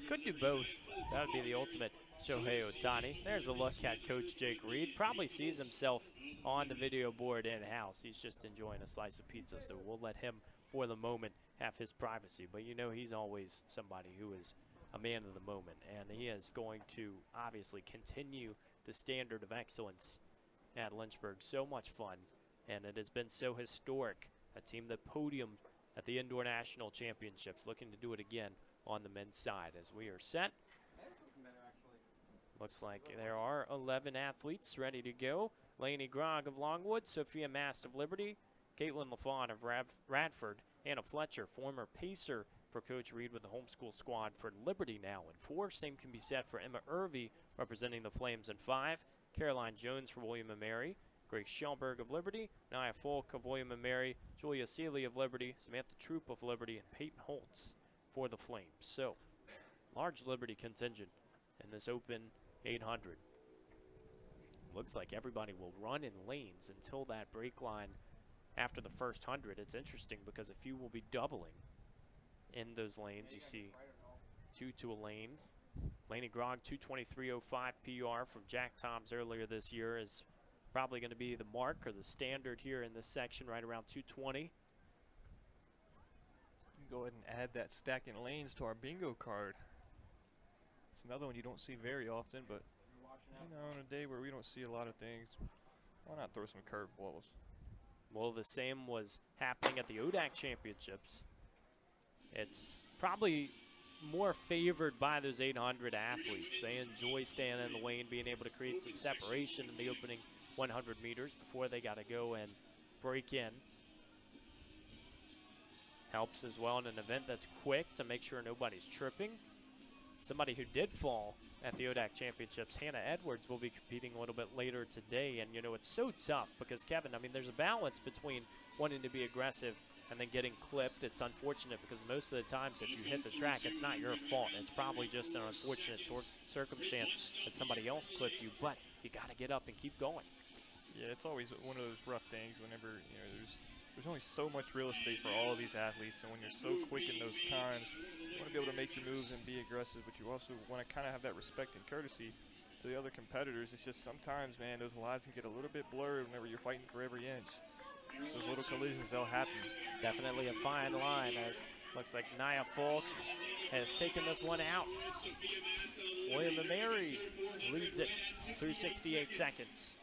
Could do both. That would be the ultimate Shohei Ohtani. There's a look at Coach Jake Reed. Probably sees himself on the video board in-house. He's just enjoying a slice of pizza, so we'll let him, for the moment, have his privacy. But you know he's always somebody who is a man of the moment, and he is going to obviously continue the standard of excellence at Lynchburg. So much fun, and it has been so historic. A team that podiumed at the Indoor National Championships, looking to do it again on the men's side as we are set. Looks like there are 11 athletes ready to go. Lainey Grogg of Longwood, Sophia Mast of Liberty, Caitlin LaFawn of Radford, Anna Fletcher, former pacer for Coach Reed with the homeschool squad for Liberty now in 4. Same can be said for Emma Irvey representing the Flames in 5. Caroline Jones for William & Mary, Grace Schellberg of Liberty, Nia Folk of William & Mary, Julia Seeley of Liberty, Samantha Troop of Liberty, and Peyton Holtz for the Flames. So, large Liberty contingent in this open 800. Looks like everybody will run in lanes until that break line after the first 100. It's interesting because a few will be doubling in those lanes. You see 2 to a lane. Lainey Grogg, 2:23.05 PR from Jack Toms earlier this year is probably going to be the mark or the standard here in this section, right around 2:20. You can go ahead and add that stacking lanes to our bingo card. It's another one you don't see very often, but you know, on a day where we don't see a lot of things, why not throw some curveballs? Well, the same was happening at the ODAK championships. It's probably more favored by those 800 athletes. They enjoy staying in the lane, being able to create some separation in the opening 100 meters before they got to go and break in. Helps as well in an event that's quick to make sure nobody's tripping. somebody who did fall at the ODAK Championships, Hannah Edwards, will be competing a little bit later today. And, you know, it's so tough because, Kevin, I mean, there's a balance between wanting to be aggressive and then getting clipped. It's unfortunate because most of the times if you hit the track, it's not your fault. It's probably just an unfortunate circumstance that somebody else clipped you, but you got to get up and keep going. Yeah, it's always one of those rough things whenever, you know, there's only so much real estate for all of these athletes, and when you're so quick in those times, you want to be able to make your moves and be aggressive, but you also want to kind of have that respect and courtesy to the other competitors. It's just sometimes, man, those lines can get a little bit blurred whenever you're fighting for every inch. So those little collisions, they'll happen. Definitely a fine line, as looks like Nia Falk has taken this one out. William and Mary leads it through 68 seconds.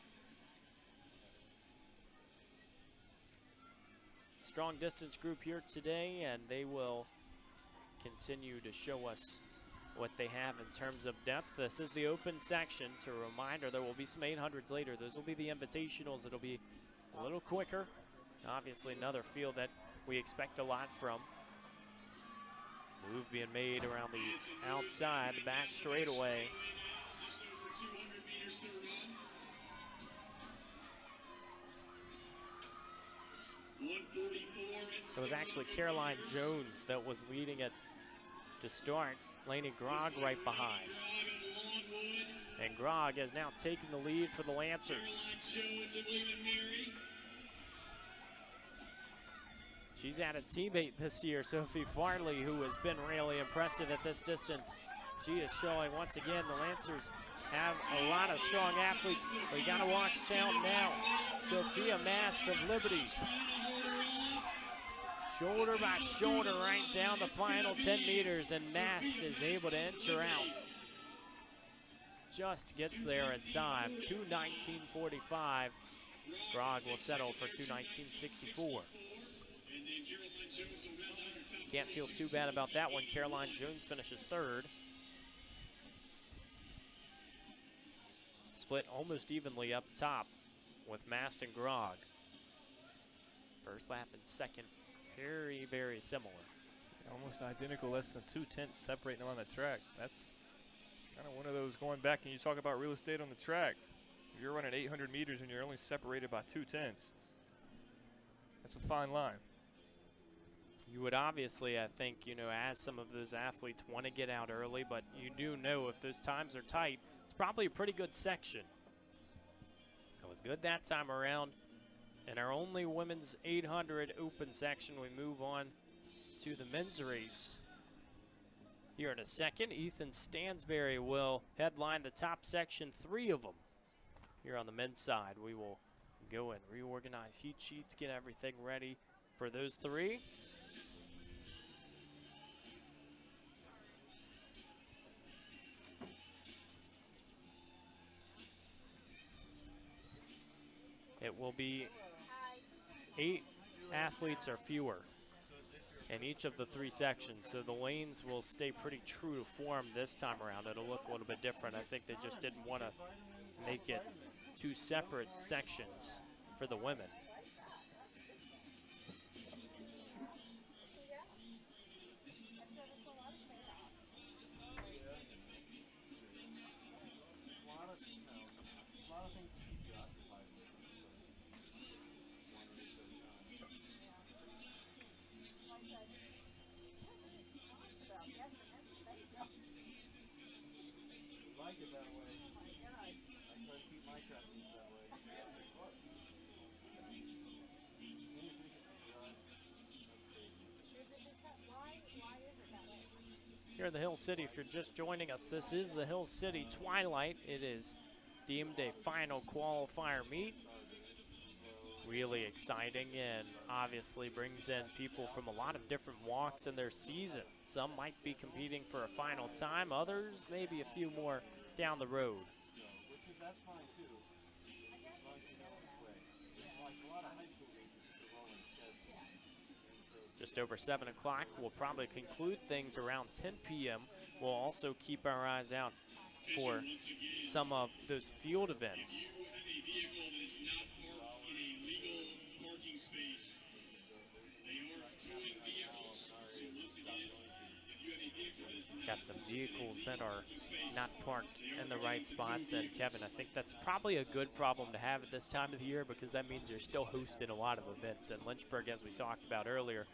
Strong distance group here today, and they will continue to show us what they have in terms of depth. This is the open section, so a reminder, there will be some 800s later. Those will be the invitationals. It'll be a little quicker. Obviously another field that we expect a lot from. Move being made around the outside, the back straightaway. It was actually Caroline Jones that was leading it to start. Lainey Grog right behind. And Grog has now taken the lead for the Lancers. She's had a teammate this year, Sophie Farley, who has been really impressive at this distance. She is showing once again the Lancers have a lot of strong athletes. We got to watch out now. Sophia Mast of Liberty. Shoulder by shoulder right down the final 10 meters, and Mast is able to inch her out. Just gets there in time, 2:19.45. Grog will settle for 2:19.64. Can't feel too bad about that one. Caroline Jones finishes third. Split almost evenly up top with Mast and Grog. First lap and second, very, very similar. Almost identical, less than 2/10 separating them on the track. It's kind of one of those going back and you talk about real estate on the track. If you're running 800 meters and you're only separated by 2/10, that's a fine line. You would obviously, I think, you know, as some of those athletes want to get out early, but you do know if those times are tight, it's probably a pretty good section. It was good that time around. In our only women's 800 open section, we move on to the men's race. Here in a second, Ethan Stansberry will headline the top section, 3 of them. Here on the men's side, we will go and reorganize heat sheets, get everything ready for those 3. It will be 8 athletes or fewer in each of the 3 sections, so the lanes will stay pretty true to form this time around. It'll look a little bit different. I think they just didn't want to make it 2 separate sections for the women. Here in the Hill City, if you're just joining us, this is the Hill City Twilight. It is deemed a final qualifier meet. Really exciting and obviously brings in people from a lot of different walks in their season. Some might be competing for a final time, others maybe a few more down the road. Just over 7 o'clock, we'll probably conclude things around 10 p.m. We'll also keep our eyes out for some of those field events. got some vehicles that are not parked in the right spots. And Kevin, I think that's probably a good problem to have at this time of the year, because that means you're still hosting a lot of events. And Lynchburg, as we talked about earlier,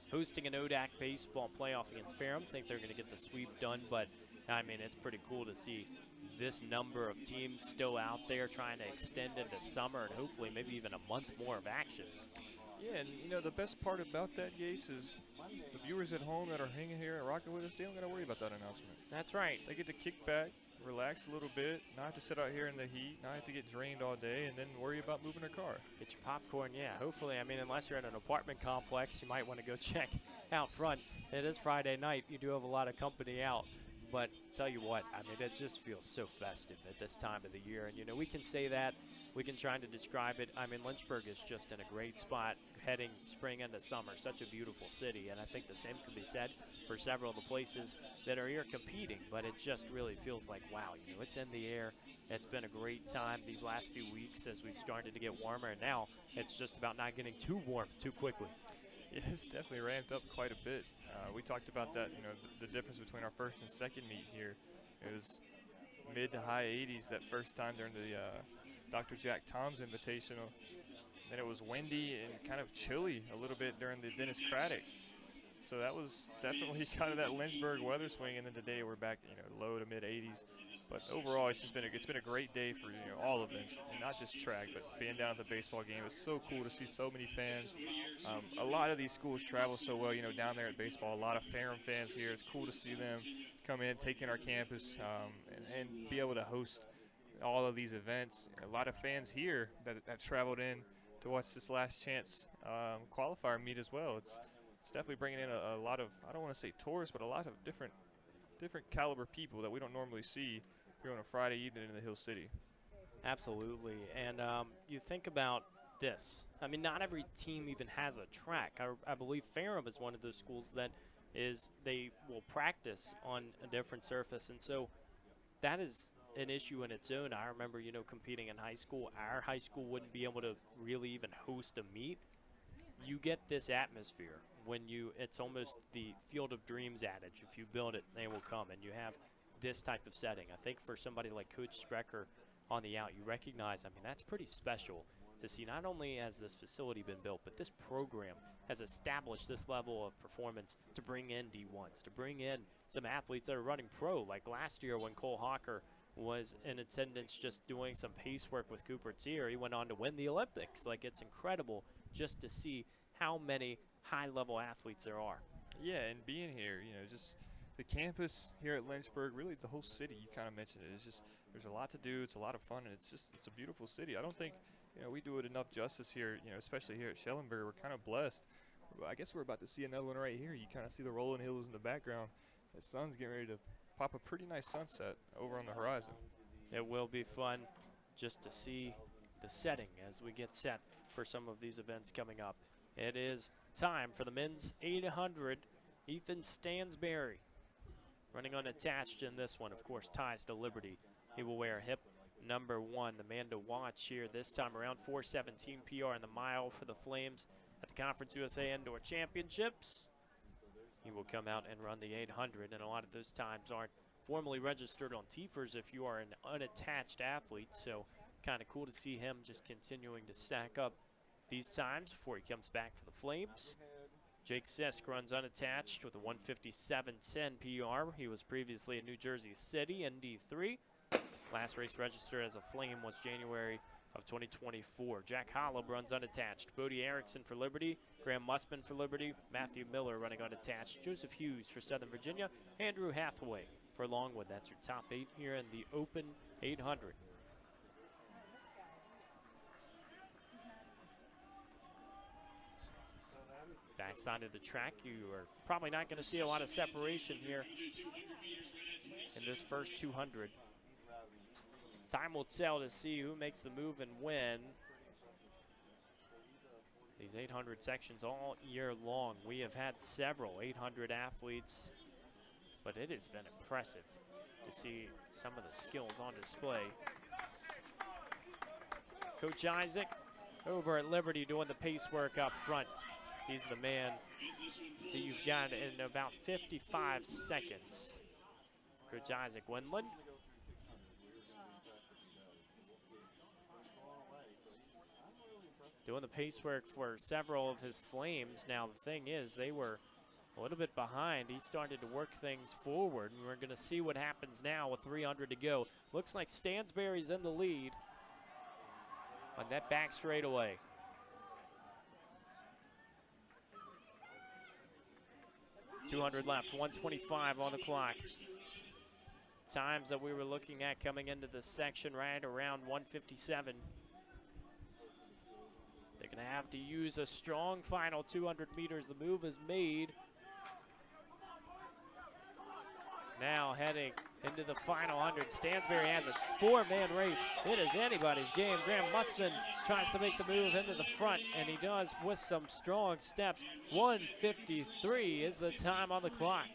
hosting an ODAK baseball playoff against Ferrum. I think they're going to get the sweep done, but I mean, it's pretty cool to see this number of teams still out there trying to extend into summer and hopefully maybe even a month more of action. Yeah, and you know, the best part about that, Gates, is the viewers at home that are hanging here and rocking with us, they don't got to worry about that announcement. That's right. They get to kick back, relax a little bit, not have to sit out here in the heat, not have to get drained all day, and then worry about moving their car. Get your popcorn, yeah. Hopefully, I mean, unless you're in an apartment complex, you might want to go check out front. It is Friday night. You do have a lot of company out. But tell you what, I mean, it just feels so festive at this time of the year. And, you know, we can say that. We can try to describe it. I mean, Lynchburg is just in a great spot heading spring into summer. Such a beautiful city. And I think the same can be said for several of the places that are here competing. But it just really feels like, wow, you know, it's in the air. It's been a great time these last few weeks as we've started to get warmer. And now it's just about not getting too warm too quickly. Yeah, it's definitely ramped up quite a bit. We talked about that, you know, the difference between our first and second meet here. It was mid to high 80s that first time during the Dr. Jack Tom's Invitational. Then it was windy and kind of chilly a little bit during the Dennis Craddock. So that was definitely kind of that Lynchburg weather swing, and then today we're back, you know, low to mid 80s. But overall, it's been a great day for, you know, all events, and not just track, but being down at the baseball game. It's so cool to see so many fans. A lot of these schools travel so well, you know, down there at baseball. A lot of Ferrum fans here. It's cool to see them come in, take in our campus, and be able to host all of these events. A lot of fans here that traveled in to watch this last chance qualifier meet as well. It's definitely bringing in a lot of, I don't want to say tourists, but a lot of different caliber people that we don't normally see here on a Friday evening in the Hill City. Absolutely. And you think about this. I mean, not every team even has a track. I believe Ferrum is one of those schools that they will practice on a different surface. And so that is an issue in its own. I remember, you know, competing in high school. Our high school wouldn't be able to really even host a meet. You get this atmosphere when it's almost the Field of Dreams adage. If you build it, they will come. And you have this type of setting. I think for somebody like Coach Sprecher on the out, you recognize, I mean, that's pretty special to see. Not only has this facility been built, but this program has established this level of performance to bring in D1s, to bring in some athletes that are running pro. Like last year when Cole Hawker was in attendance just doing some pace work with Cooper Tier, he went on to win the Olympics. Like, it's incredible just to see how many high-level athletes there are. Yeah, and being here, you know, just the campus here at Lynchburg, really the whole city, you kind of mentioned it. It's just, there's a lot to do. It's a lot of fun, and it's a beautiful city. I don't think, you know, we do it enough justice here, you know, especially here at Schellenberg. We're kind of blessed. I guess we're about to see another one right here. You kind of see the rolling hills in the background. The sun's getting ready to pop a pretty nice sunset over on the horizon. It will be fun just to see the setting as we get set for some of these events coming up. It is time for the men's 800. Ethan Stansberry running unattached in this one. Of course, ties to Liberty. He will wear hip number 1. The man to watch here this time around. 4:17 PR in the mile for the Flames at the Conference USA Indoor Championships. He will come out and run the 800, and a lot of those times aren't formally registered on TFRS if you are an unattached athlete. So kind of cool to see him just continuing to stack up these times before he comes back for the Flames. Jake Sisk runs unattached with a 157.10 PR. He was previously at New Jersey City in D3. Last race registered as a Flame was January of 2024. Jack Holub runs unattached. Bodie Erickson for Liberty. Graham Mussman for Liberty. Matthew Miller running unattached. Joseph Hughes for Southern Virginia. Andrew Hathaway for Longwood. That's your top 8 here in the Open 800. Backside of the track, you are probably not going to see a lot of separation here in this first 200. Time will tell to see who makes the move and when. These 800 sections all year long. We have had several 800 athletes, but it has been impressive to see some of the skills on display. Coach Isaac over at Liberty doing the pace work up front. He's the man that you've got in about 55 seconds. Coach Isaac Wendland. Doing the pace work for several of his Flames. Now, the thing is, they were a little bit behind. He started to work things forward, and we're going to see what happens now with 300 to go. Looks like Stansberry's in the lead on that back straightaway. .200 left, 1:25 on the clock. Times that we were looking at coming into this section right around 1:57. They're going to have to use a strong final 200 meters. The move is made. Now heading into the final 100. Stansberry has a four-man race. It is anybody's game. Graham Musman tries to make the move into the front, and he does with some strong steps. 1:53 is the time on the clock.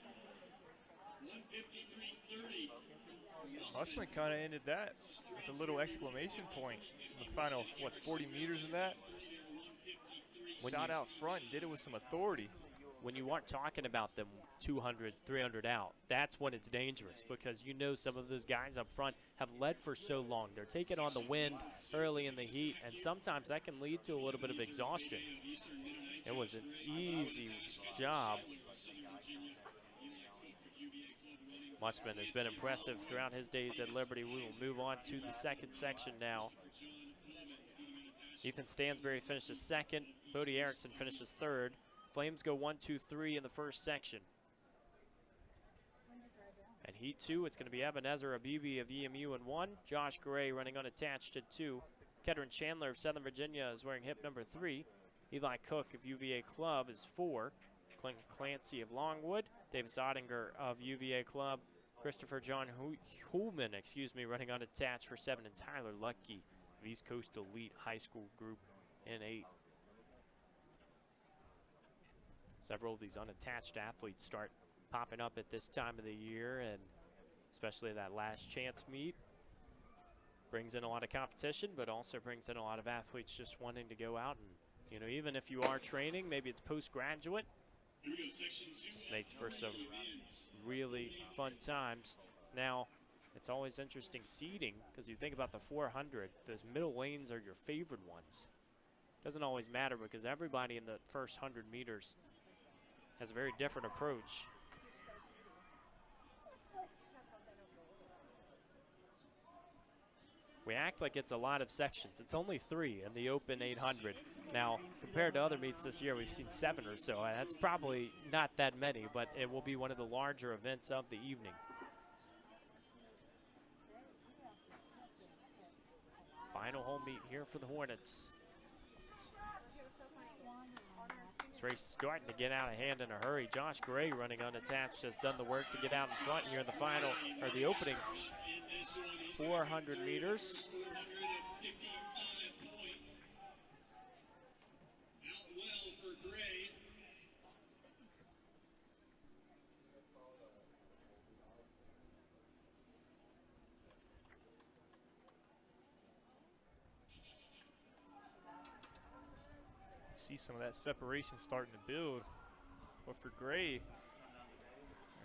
Musman kind of ended that with a little exclamation point. The final, what, 40 meters of that? Shot out front, did it with some authority. When you aren't talking about them 200, 300 out, that's when it's dangerous, because you know some of those guys up front have led for so long. They're taking on the wind early in the heat, and sometimes that can lead to a little bit of exhaustion. It was an easy job. Musman has been impressive throughout his days at Liberty. We will move on to the second section now. Ethan Stansberry finishes second. Bodie Erickson finishes third. Flames go 1, 2, 3 in the first section. And heat 2, it's going to be Ebenezer Abibi of EMU in 1. Josh Gray running unattached at 2. Kedron Chandler of Southern Virginia is wearing hip number 3. Eli Cook of UVA Club is 4. Clinton Clancy of Longwood. Davis Ottinger of UVA Club. Christopher John Hullman, running unattached for 7. And Tyler Lucky of East Coast Elite High School Group in 8. Several of these unattached athletes start popping up at this time of the year, and especially that last chance meet brings in a lot of competition, but also brings in a lot of athletes just wanting to go out and, you know, even if you are training, maybe it's postgraduate, just makes for some really fun times. Now, it's always interesting seeding, because you think about the 400, those middle lanes are your favorite ones. Doesn't always matter, because everybody in the first 100 meters has a very different approach. We act like it's a lot of sections. It's only 3 in the open 800. Now, compared to other meets this year, we've seen 7 or so. That's probably not that many, but it will be one of the larger events of the evening. Final home meet here for the Hornets. This race is starting to get out of hand in a hurry. Josh Gray, running unattached, has done the work to get out in front here in the final, or the opening 400 meters. See some of that separation starting to build. But for Gray,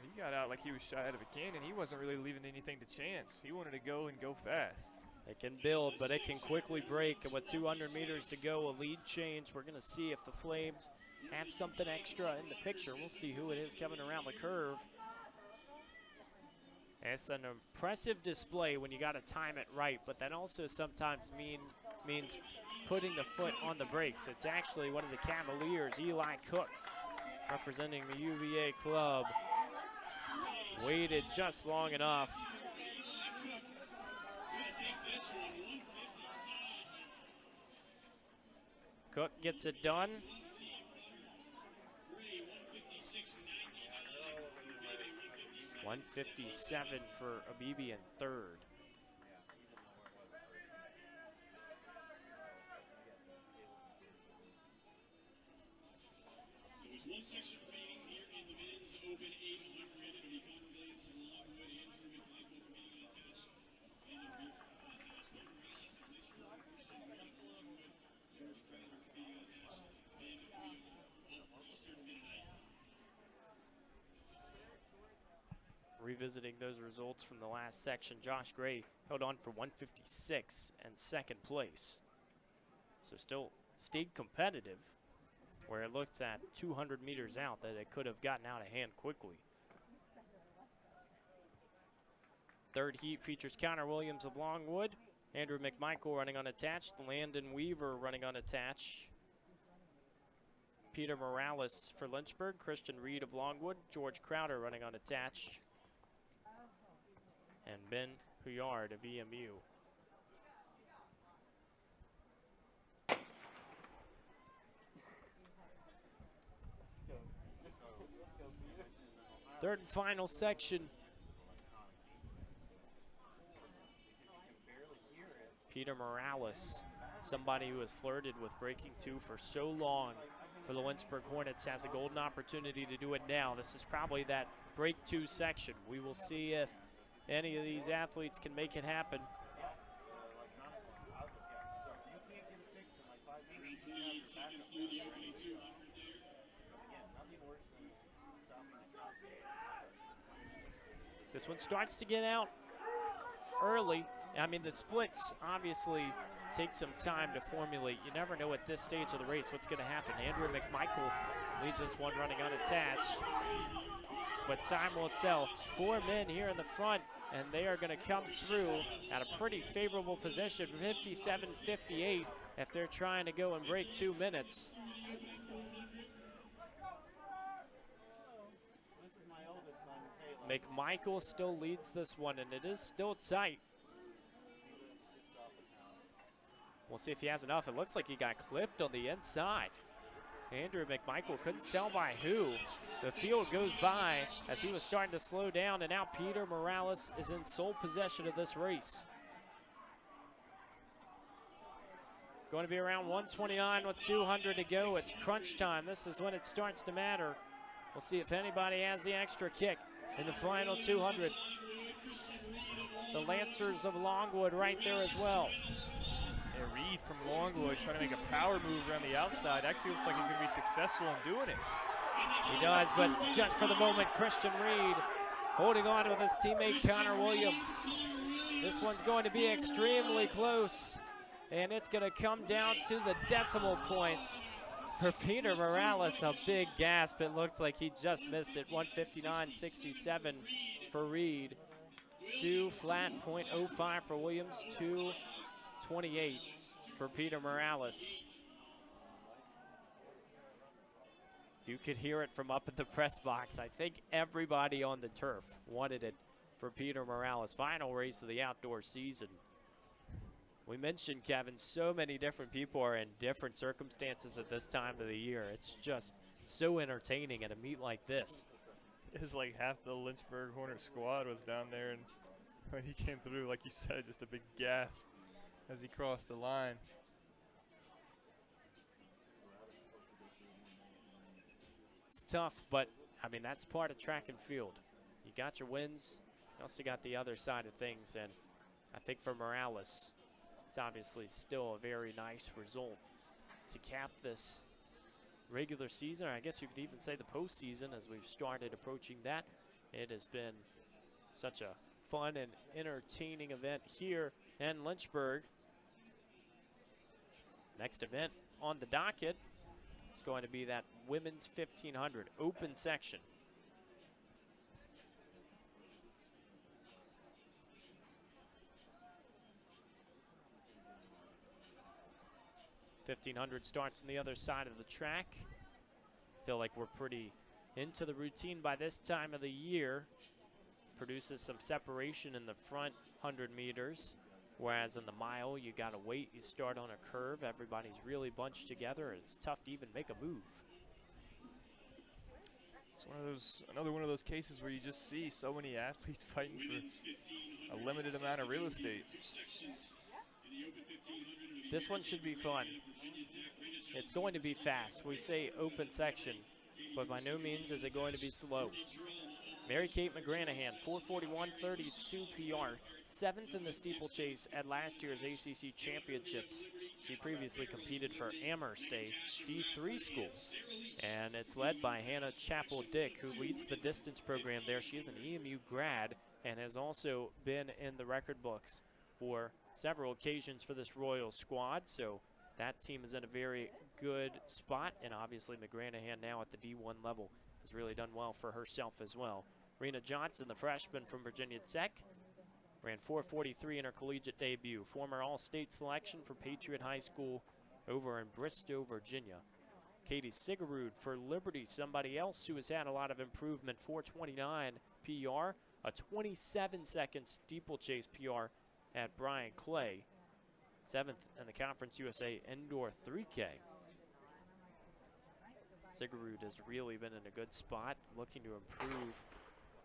he got out like he was shot out of a cannon. He wasn't really leaving anything to chance. He wanted to go and go fast. It can build, but it can quickly break. And with 200 meters to go, a lead change. We're going to see if the Flames have something extra in the picture. We'll see who it is coming around the curve. It's an impressive display when you got to time it right, but that also sometimes means putting the foot on the brakes. It's actually one of the Cavaliers, Eli Cook, representing the UVA club. Waited just long enough. Cook gets it done. .157 for Abibi in third. One section remaining here in the men's open 800. It'll be contemplated to Longwood, Andrew with Michael remaining unattached. And it'll be unattached. One Morales of Lynchburg, Christian Grant Longwood, George Crowder remaining unattached. And we will Eastern Midnight. Revisiting those results from the last section, Josh Gray held on for 156 and second place. So still stayed competitive, where it looked at 200 meters out that it could have gotten out of hand quickly. Third heat features Connor Williams of Longwood, Andrew McMichael running unattached, Landon Weaver running unattached, Peter Morales for Lynchburg, Christian Reed of Longwood, George Crowder running unattached, and Ben Huyard of EMU. Third and final section. Peter Morales, somebody who has flirted with breaking two for so long for the Lynchburg Hornets, has a golden opportunity to do it now. This is probably that break two section. We will see if any of these athletes can make it happen. This one starts to get out early. I mean, the splits obviously take some time to formulate. You never know at this stage of the race what's going to happen. Andrew McMichael leads this one running unattached, but time will tell. 4 men here in the front, and they are going to come through at a pretty favorable position, 57-58, if they're trying to go and break 2 minutes. McMichael still leads this one, and it is still tight. We'll see if he has enough. It looks like he got clipped on the inside. Andrew McMichael couldn't tell by who. The field goes by as he was starting to slow down, and now Peter Morales is in sole possession of this race. Going to be around 129 with 200 to go. It's crunch time. This is when it starts to matter. We'll see if anybody has the extra kick in the final 200. The Lancers of Longwood right there as well. And Reed from Longwood trying to make a power move around the outside. Actually looks like he's going to be successful in doing it. He does, but just for the moment, Christian Reed holding on with his teammate Connor Williams. This one's going to be extremely close, and it's going to come down to the decimal points. For Peter Morales, a big gasp. It looked like he just missed it. 159.67 for Reed. 2 flat, .05 for Williams. 2:28 for Peter Morales. If you could hear it from up at the press box, I think everybody on the turf wanted it for Peter Morales. Final race of the outdoor season. We mentioned, Kevin, so many different people are in different circumstances at this time of the year. It's just so entertaining at a meet like this. It's like half the Lynchburg Hornet squad was down there, and when he came through, like you said, just a big gasp as he crossed the line. It's tough, but, I mean, that's part of track and field. You got your wins. You also got the other side of things, and I think for Morales, it's obviously still a very nice result to cap this regular season, or I guess you could even say the postseason as we've started approaching that. It has been such a fun and entertaining event here in Lynchburg. Next event on the docket is going to be that women's 1500 open section. .1500 starts on the other side of the track. Feel like we're pretty into the routine by this time of the year. Produces some separation in the front 100 meters, whereas in the mile you gotta wait. You start on a curve. Everybody's really bunched together. It's tough to even make a move. It's another one of those cases where you just see so many athletes fighting for a limited amount of real estate. This one should be fun. It's going to be fast. We say open section, but by no means is it going to be slow. Mary Kate McGranahan, 441.32 PR, 7th in the steeplechase at last year's ACC Championships. She previously competed for Amherst, a D3 school. And it's led by Hannah Chappell-Dick, who leads the distance program there. She is an EMU grad and has also been in the record books for several occasions for this Royal squad. So that team is in a very good spot. And obviously McGranahan now at the D1 level has really done well for herself as well. Rena Johnson, the freshman from Virginia Tech, ran 4:43 in her collegiate debut. Former All-State selection for Patriot High School over in Bristow, Virginia. Katie Sigerud for Liberty, somebody else who has had a lot of improvement. 4:29 PR, a 27-second steeplechase PR at Brian Clay. 7th in the Conference USA Indoor 3K. Sigerud has really been in a good spot, looking to improve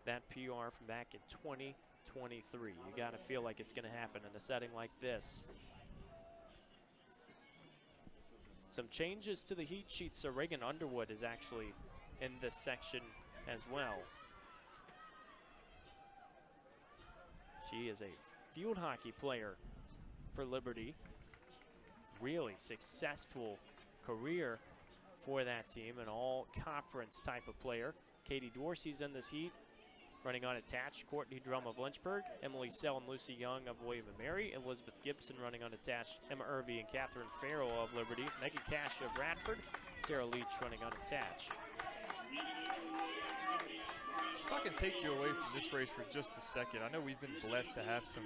that PR from back in 2023. You got to feel like it's going to happen in a setting like this. Some changes to the heat sheet, so Reagan Underwood is actually in this section as well. She is a field hockey player for Liberty. Really successful career for that team, an all-conference type of player. Katie Dorsey's in this heat, running unattached. Courtney Drum of Lynchburg, Emily Sell and Lucy Young of William & Mary, Elizabeth Gibson running unattached, Emma Irvey and Catherine Farrell of Liberty, Megan Cash of Radford, Sarah Leach running unattached. If I can take you away from this race for just a second, I know we've been blessed to have some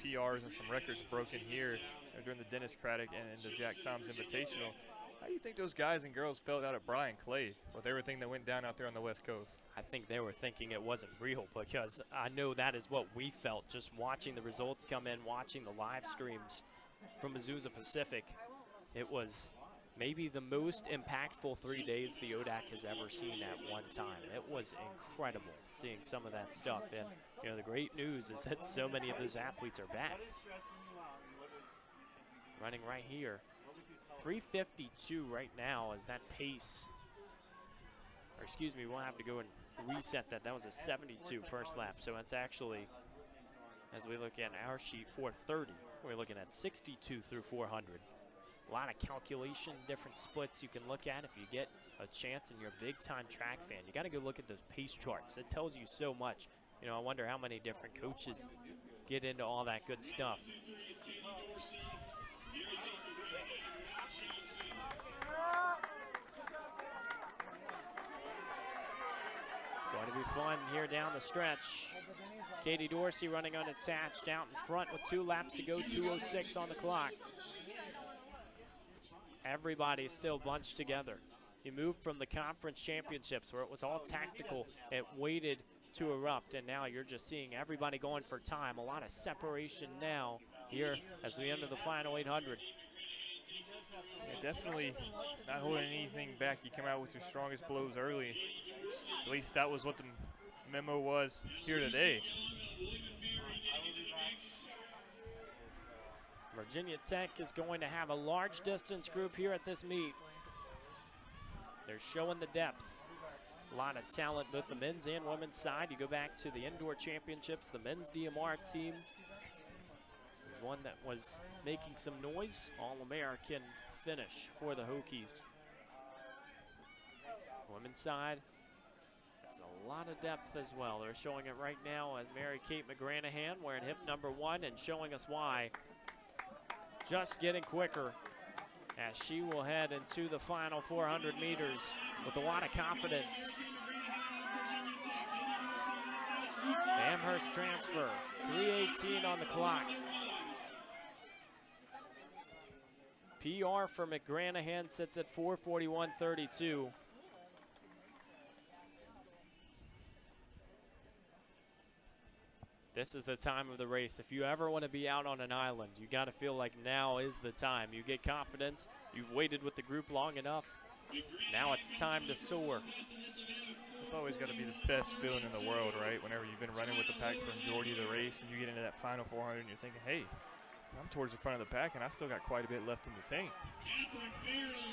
PRs and some records broken here during the Dennis Craddock and the Jack Toms Invitational. How do you think those guys and girls felt out at Brian Clay with everything that went down out there on the West Coast? I think they were thinking it wasn't real, because I know that is what we felt just watching the results come in, watching the live streams from Azusa Pacific. It was maybe the most impactful 3 days the ODAK has ever seen at one time. It was incredible seeing some of that stuff. And, you know, the great news is that so many of those athletes are back. Running right here. 3:52 right now is that pace. Or excuse me, we'll have to go and reset that. That was a 72 first lap. So it's actually, as we look at our sheet, 4:30. We're looking at 62 through 400. A lot of calculation, different splits you can look at if you get a chance and you're a big-time track fan. You got to go look at those pace charts. It tells you so much. You know, I wonder how many different coaches get into all that good stuff. Going to be fun here down the stretch. Katie Dorsey running unattached out in front with 2 laps to go, 2:06 on the clock. Everybody's still bunched together. You moved from the conference championships where it was all tactical. It waited to erupt, and now you're just seeing everybody going for time. A lot of separation now here as we enter the final 800. Yeah, definitely not holding anything back. You come out with your strongest blows early. At least that was what the memo was here today. Virginia Tech is going to have a large distance group here at this meet. They're showing the depth. A lot of talent, both the men's and women's side. You go back to the indoor championships, the men's DMR team was one that was making some noise. All-American finish for the Hokies. Women's side, there's a lot of depth as well. They're showing it right now as Mary-Kate McGranahan wearing hip number 1 and showing us why. Just getting quicker as she will head into the final 400 meters with a lot of confidence. Amherst transfer, 3:18 on the clock. PR for McGranahan sits at 4:41.32. This is the time of the race. If you ever want to be out on an island, you got to feel like now is the time. You get confidence. You've waited with the group long enough. Now it's time to soar. It's always got to be the best feeling in the world, right? Whenever you've been running with the pack for the majority of the race and you get into that final 400 and you're thinking, hey, I'm towards the front of the pack and I still got quite a bit left in the tank.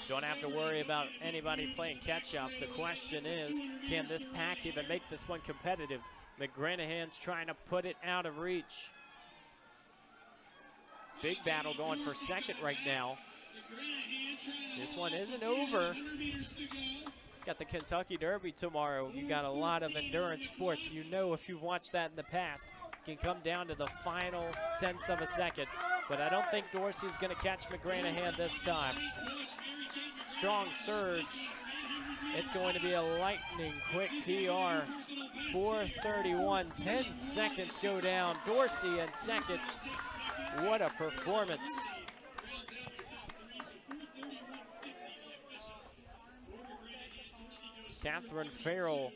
Don't have to worry about anybody playing catch up. The question is, can this pack even make this one competitive? McGranahan's trying to put it out of reach. Big battle going for second right now. This one isn't over. Got the Kentucky Derby tomorrow. You got a lot of endurance sports. You know, if you've watched that in the past, it can come down to the final tenths of a second. But I don't think Dorsey's going to catch McGranahan this time. Strong surge. It's going to be a lightning quick PR. 4:31, 10 seconds go down. Dorsey in second. What a performance. Catherine Farrell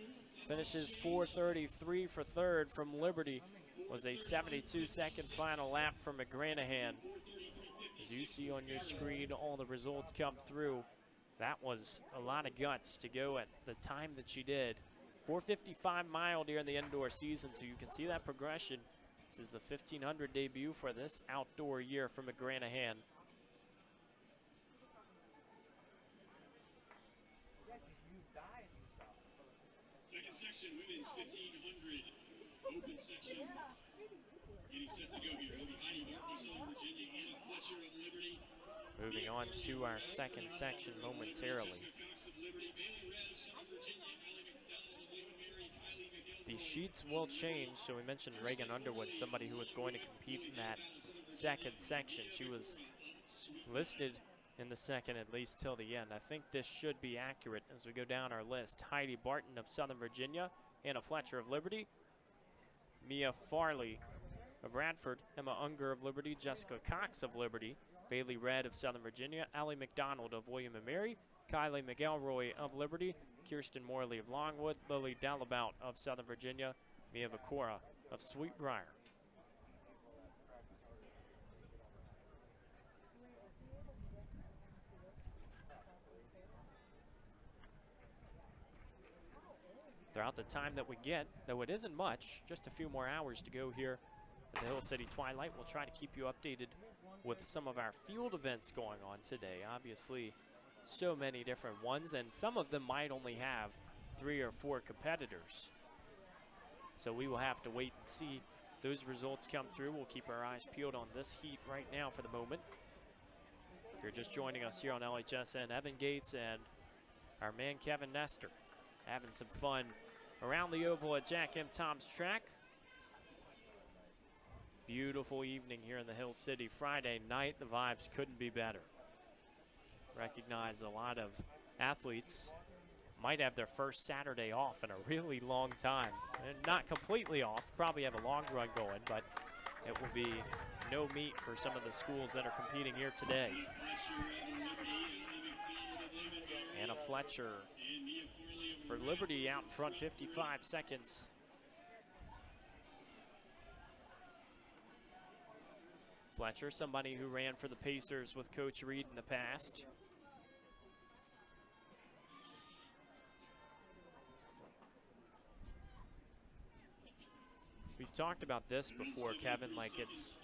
finishes 4:33 for third from Liberty. Was a 72-second final lap for McGranahan. As you see on your screen, all the results come through. That was a lot of guts to go at the time that she did. 4:55 mile during the indoor season, so you can see that progression. This is the 1500 debut for this outdoor year for McGranahan. Second section, women's 1500 open section. Getting set to go here. It'll be Heidi Martin of Southern Virginia, Anna Fletcher of Liberty. Moving on to our second section momentarily. The sheets will change, so we mentioned Reagan Underwood, somebody who was going to compete in that second section. She was listed in the second at least till the end. I think this should be accurate as we go down our list. Heidi Barton of Southern Virginia, Anna Fletcher of Liberty, Mia Farley of Radford, Emma Unger of Liberty, Jessica Cox of Liberty, Bailey Red of Southern Virginia, Allie McDonald of William & Mary, Kylie McElroy of Liberty, Kirsten Morley of Longwood, Lily Dallabout of Southern Virginia, Mia Vicora of Sweetbriar. Throughout the time that we get, though it isn't much, just a few more hours to go here at the Hill City Twilight, we'll try to keep you updated with some of our field events going on today. Obviously, so many different ones, and some of them might only have 3 or 4 competitors. So we will have to wait and see those results come through. We'll keep our eyes peeled on this heat right now for the moment. If you're just joining us here on LHSN, Evan Gates and our man Kevin Nestor having some fun around the oval at Jack M. Tom's track. Beautiful evening here in the Hill City. Friday night, the vibes couldn't be better. Recognize a lot of athletes might have their first Saturday off in a really long time. And not completely off, probably have a long run going, but it will be no meet for some of the schools that are competing here today. Anna Fletcher for Liberty out in front, 55 seconds. Fletcher, somebody who ran for the Pacers with Coach Reed in the past. We've talked about this before, Kevin, like it's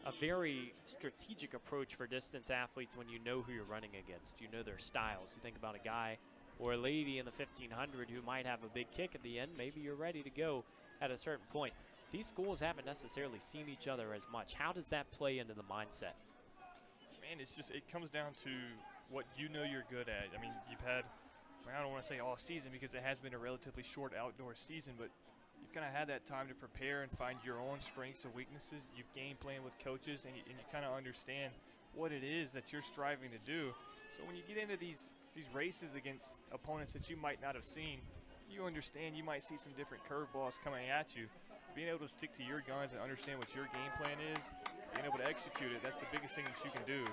a very strategic approach for distance athletes when you know who you're running against. You know their styles. You think about a guy or a lady in the 1500 who might have a big kick at the end. Maybe you're ready to go at a certain point. These schools haven't necessarily seen each other as much. How does that play into the mindset? Man, it's just, it comes down to what you know you're good at. I mean, you've had, I don't want to say all season because it has been a relatively short outdoor season, but you've kind of had that time to prepare and find your own strengths and weaknesses. You've game planned with coaches, and you kind of understand what it is that you're striving to do. So when you get into these races against opponents that you might not have seen, you understand you might see some different curveballs coming at you. Being able to stick to your guns and understand what your game plan is, being able to execute it, that's the biggest thing that you can do.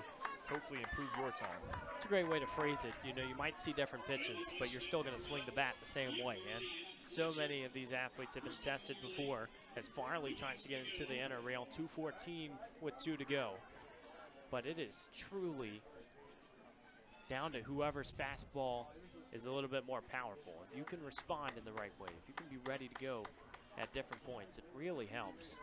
Hopefully improve your time. It's a great way to phrase it. You know, you might see different pitches, but you're still going to swing the bat the same way. And so many of these athletes have been tested before as Farley tries to get into the inner rail. 2:14 with 2 to go. But it is truly down to whoever's fastball is a little bit more powerful. If you can respond in the right way, if you can be ready to go at different points, it really helps.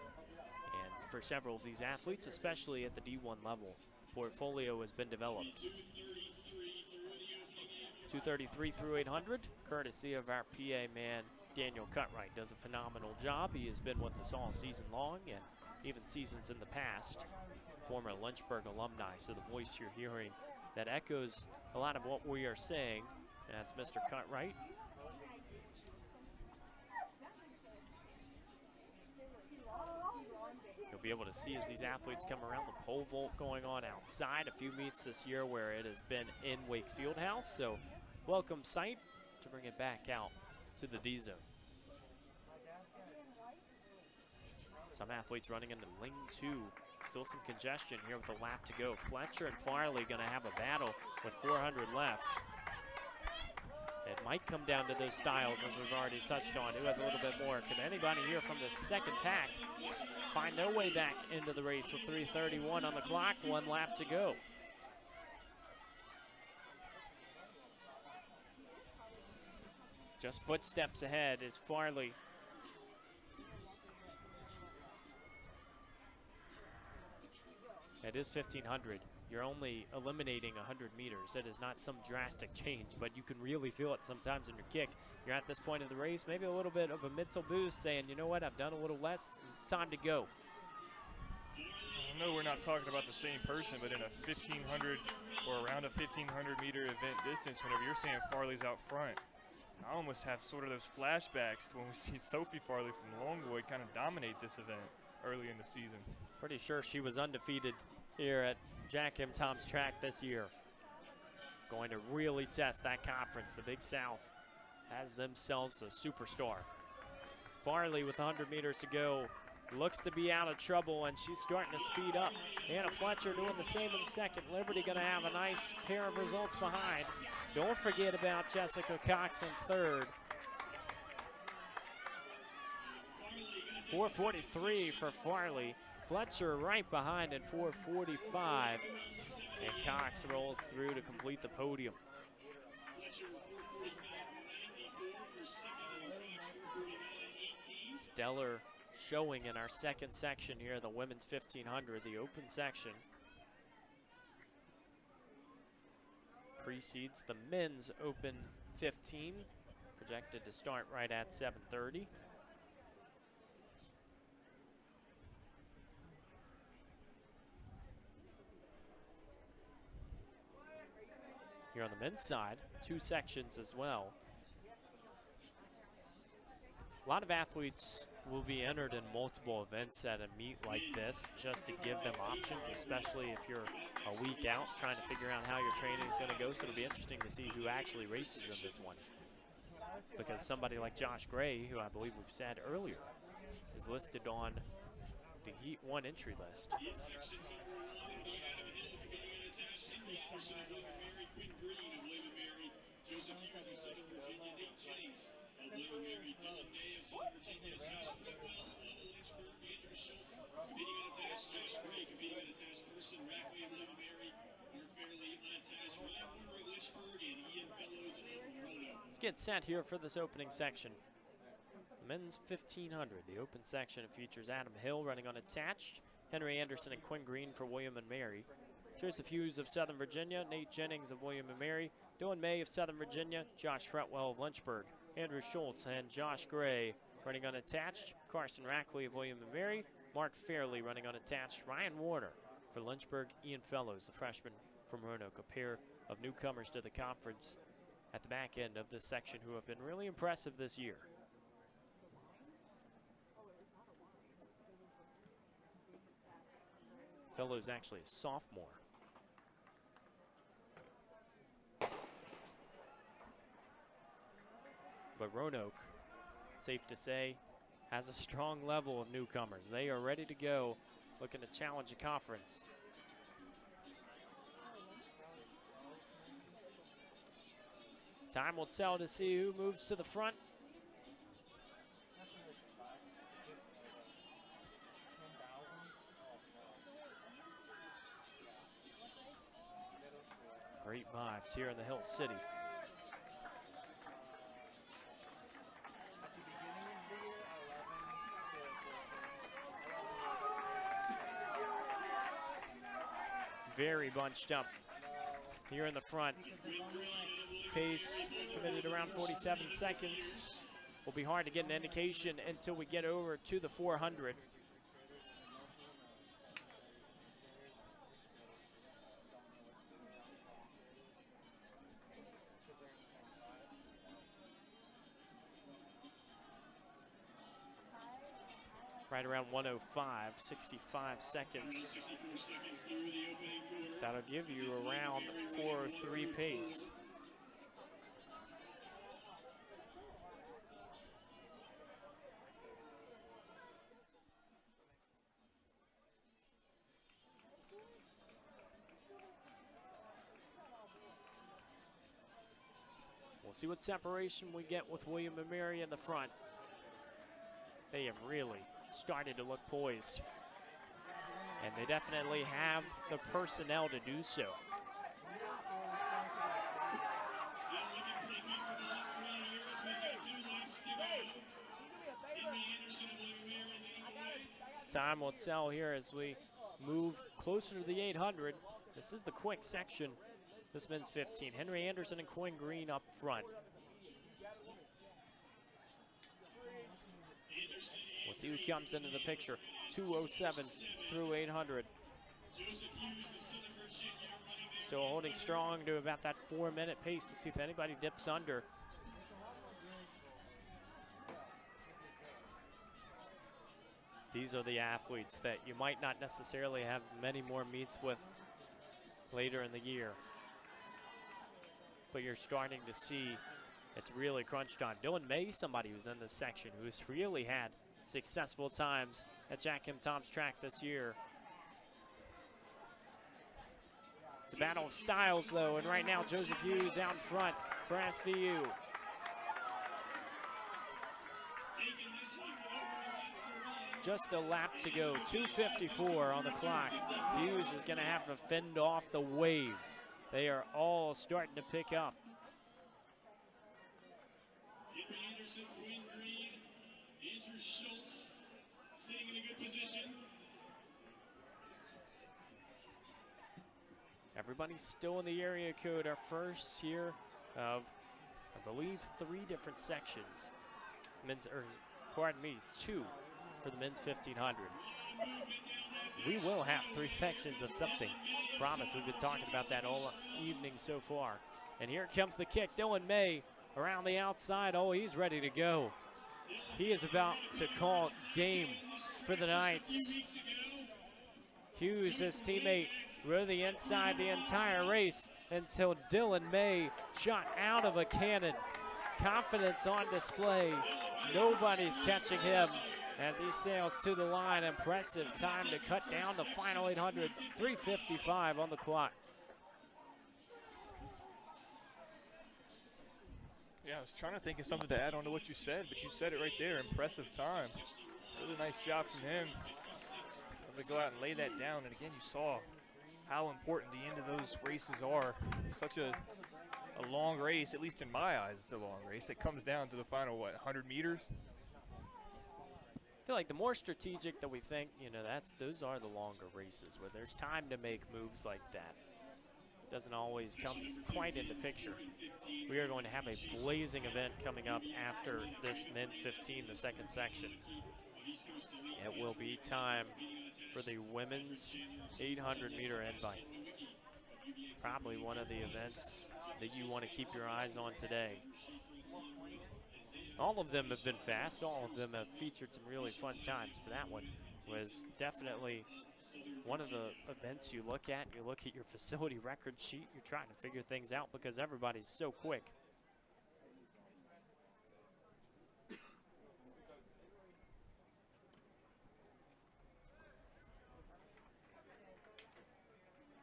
And for several of these athletes, especially at the D1 level, the portfolio has been developed. 233 through 800, courtesy of our PA man, Daniel Cutright. Does a phenomenal job. He has been with us all season long and even seasons in the past former Lynchburg alumni, so the voice you're hearing that echoes a lot of what we are saying. That's Mr. Cutright. You'll be able to see as these athletes come around the pole vault going on outside. A few meets this year where it has been in Wake Fieldhouse, so welcome sight to bring it back out to the D zone. Some athletes running into lane 2. Still some congestion here with a lap to go. Fletcher and Farley going to have a battle with 400 left. It might come down to those styles, as we've already touched on. Who has a little bit more? Can anybody here from the second pack find their way back into the race with 3:31 on the clock? 1 lap to go. Just footsteps ahead is Farley. It is 1,500. You're only eliminating 100 meters. It is not some drastic change, but you can really feel it sometimes in your kick. You're at this point of the race, maybe a little bit of a mental boost saying, you know what, I've done a little less, it's time to go. I know we're not talking about the same person, but in a 1,500 or around a 1,500 meter event distance, whenever you're saying Farley's out front, I almost have sort of those flashbacks to when we see Sophie Farley from Longwood kind of dominate this event early in the season. Pretty sure she was undefeated here at Jack M. Tom's track this year. Going to really test that conference. The Big South has themselves a superstar. Farley with 100 meters to go. Looks to be out of trouble, and she's starting to speed up. Anna Fletcher doing the same in second. Liberty going to have a nice pair of results behind. Don't forget about Jessica Cox in third. 4:43 for Farley. Fletcher right behind at 4:45. And Cox rolls through to complete the podium. Stellar showing in our second section here, the women's 1,500, the open section. Precedes the men's open 15, projected to start right at 7:30. Here on the men's side, 2 sections as well. A lot of athletes will be entered in multiple events at a meet like this just to give them options, especially if you're a week out trying to figure out how your training is going to go. So it'll be interesting to see who actually races in this one. Because somebody like Josh Gray, who I believe we've said earlier, is listed on the Heat 1 entry list. Joseph Hughes of Southern Virginia, Nate Jennings of William & Mary, Dylan Day of Southern Virginia, Josh Whitwell of Lynchburg, Andrew Schultz competing unattached, Josh Gray competing unattached, Person Rackley of William & Mary, Mark Fairley unattached, Ryan Warner of Lynchburg, and Ian Fellows of Roanoke. Let's get set here for this opening section. The men's 1,500. The open section features Adam Hill running unattached, Henry Anderson and Quinn Green for William & Mary, Joseph Hughes of Southern Virginia, Nate Jennings of William & Mary, Dylan May of Southern Virginia, Josh Fretwell of Lynchburg, Andrew Schultz and Josh Gray running unattached, Carson Rackley of William & Mary, Mark Fairley running unattached, Ryan Warner for Lynchburg, Ian Fellows, the freshman from Roanoke, a pair of newcomers to the conference at the back end of this section who have been really impressive this year. Fellows actually a sophomore. But Roanoke, safe to say, has a strong level of newcomers. They are ready to go, looking to challenge the conference. Time will tell to see who moves to the front. Great vibes here in the Hill City. Very bunched up here in the front. Pace committed around 47 seconds. Will be hard to get an indication until we get over to the 400. right around 105, 65 seconds. 64 seconds through the opening quarter. That'll give you around 4:03 pace. We'll see what separation we get with William and Mary in the front. They have really started to look poised. And they definitely have the personnel to do so. Still looking pretty good for the lap front here as we've got 2 laps to go. Henry Anderson of William Mary leading the way. Time will tell here as we move closer to the 800. This is the quick section. This men's 15. Henry Anderson and Quinn Green up front. We'll see who comes into the picture. 2:07 through 800. Still holding strong to about that 4-minute pace. We'll see if anybody dips under. These are the athletes that you might not necessarily have many more meets with later in the year. But you're starting to see it's really crunched on. Dylan May, somebody who's in this section, who's really had successful times at Jack M. Tom's track this year. It's a battle of styles, though, and right now Joseph Hughes out in front for SVU. Just a lap to go, 2:54 on the clock. Hughes is going to have to fend off the wave. They are all starting to pick up. Henry Anderson, Quinn Green, Andrew Schultz sitting in a good position. Everybody's still in the area code. Our first year of, I believe, 3 different sections. Pardon me, 2 for the men's 1500. We will have 3 sections of something. Promise, we've been talking about that all evening so far. And here comes the kick. Dylan May around the outside. Oh, he's ready to go. He is about to call game for the Knights. Hughes, his teammate, rode the inside the entire race until Dylan May shot out of a cannon. Confidence on display. Nobody's catching him as he sails to the line. Impressive time to cut down the final 800. 3:55 on the clock. Yeah, I was trying to think of something to add on to what you said, but you said it right there. Impressive time. Really nice job from him. To go out and lay that down. And again, you saw how important the end of those races are. Such a long race, at least in my eyes, it's a long race. That comes down to the final, what, 100 meters? I feel like the more strategic that we think, you know, those are the longer races where there's time to make moves like that. Doesn't always come quite into picture. We are going to have a blazing event coming up after this men's 15, the second section. It will be time for the women's 800-meter invite. Probably one of the events that you want to keep your eyes on today. All of them have been fast. All of them have featured some really fun times. But that one was definitely one of the events you look at. You look at your facility record sheet. You're trying to figure things out because everybody's so quick.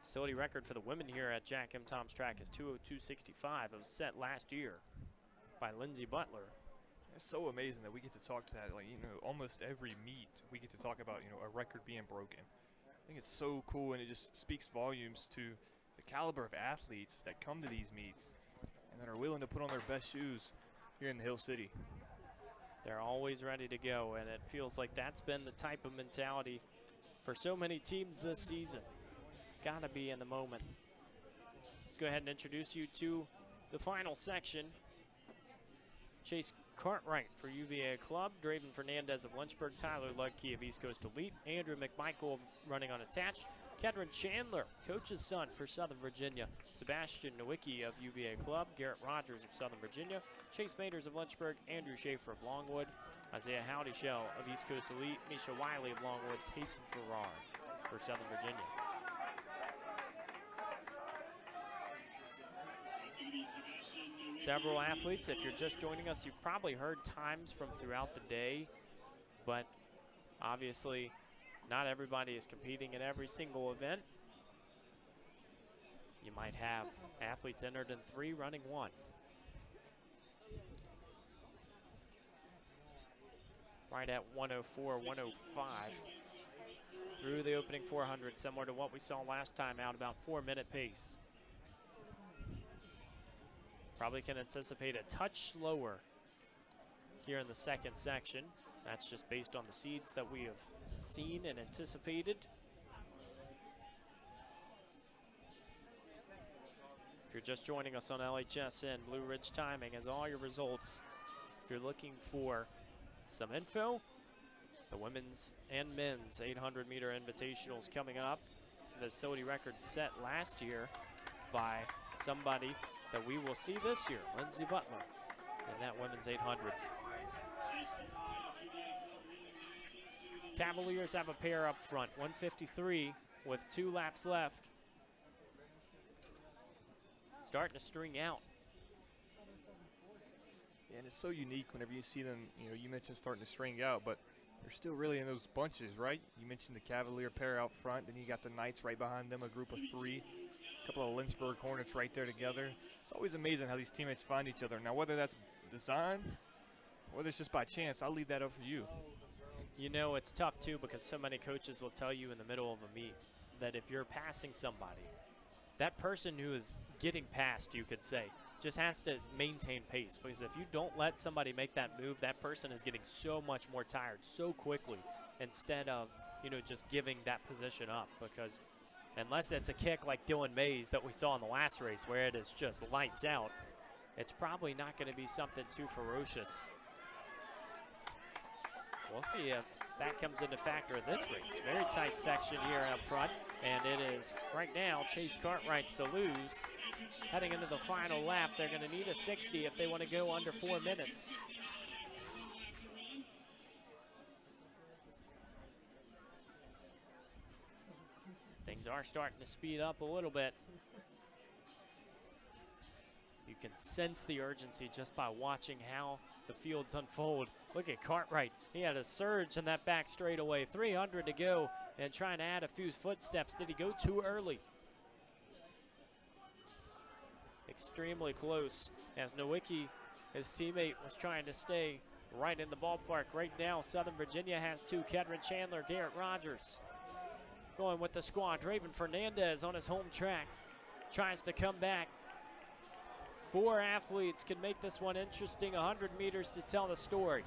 Facility record for the women here at Jack M. Tom's track is 2:02.65. It was set last year by Lindsey Butler. It's so amazing that we get to talk to that, like, you know, almost every meet we get to talk about, you know, a record being broken. I think it's so cool, and it just speaks volumes to the caliber of athletes that come to these meets and that are willing to put on their best shoes here in the Hill City. They're always ready to go, and it feels like that's been the type of mentality for so many teams this season. Gotta be in the moment. Let's go ahead and introduce you to the final section. Chase Cartwright for UVA Club, Draven Fernandez of Lynchburg, Tyler Ludke of East Coast Elite, Andrew McMichael of Running Unattached, Kedron Chandler, coach's son for Southern Virginia, Sebastian Nowicki of UVA Club, Garrett Rogers of Southern Virginia, Chase Maters of Lynchburg, Andrew Schaefer of Longwood, Isaiah Howdyshell of East Coast Elite, Misha Wiley of Longwood, Tayson Farrar for Southern Virginia. Several athletes, if you're just joining us, you've probably heard times from throughout the day, but obviously not everybody is competing in every single event. You might have athletes entered in 3, running 1. Right at 104, 105 through the opening 400, similar to what we saw last time out, about 4-minute pace. Probably can anticipate a touch slower here in the second section. That's just based on the seeds that we have seen and anticipated. If you're just joining us on LHSN, Blue Ridge Timing has all your results. If you're looking for some info, the women's and men's 800-meter invitationals coming up. Facility record set last year by somebody that we will see this year, Lindsey Butler, in that women's 800. Cavaliers have a pair up front, 153 with 2 laps left. Starting to string out. Yeah, and it's so unique whenever you see them. You know, you mentioned starting to string out, but they're still really in those bunches, right? You mentioned the Cavalier pair out front, then you got the Knights right behind them, a group of 3. A couple of Lynchburg Hornets right there together. It's always amazing how these teammates find each other. Now, whether that's design, whether it's just by chance, I'll leave that up for you. You know, it's tough, too, because so many coaches will tell you in the middle of a meet that if you're passing somebody, that person who is getting passed, you could say, just has to maintain pace. Because if you don't let somebody make that move, that person is getting so much more tired so quickly instead of, you know, just giving that position up. Because unless it's a kick like Dylan Mays that we saw in the last race where it is just lights out, it's probably not going to be something too ferocious. We'll see if that comes into factor in this race. Very tight section here up front, and it is right now Chase Cartwright's to lose. Heading into the final lap, they're going to need a 60 if they want to go under 4 minutes. Things are starting to speed up a little bit. You can sense the urgency just by watching how the fields unfold. Look at Cartwright. He had a surge in that back straightaway. 300 to go and trying to add a few footsteps. Did he go too early? Extremely close as Nowicki, his teammate, was trying to stay right in the ballpark. Right now, Southern Virginia has 2. Kedron Chandler, Garrett Rogers. Going with the squad. Draven Fernandez on his home track. Tries to come back. 4 athletes can make this one interesting. 100 meters to tell the story.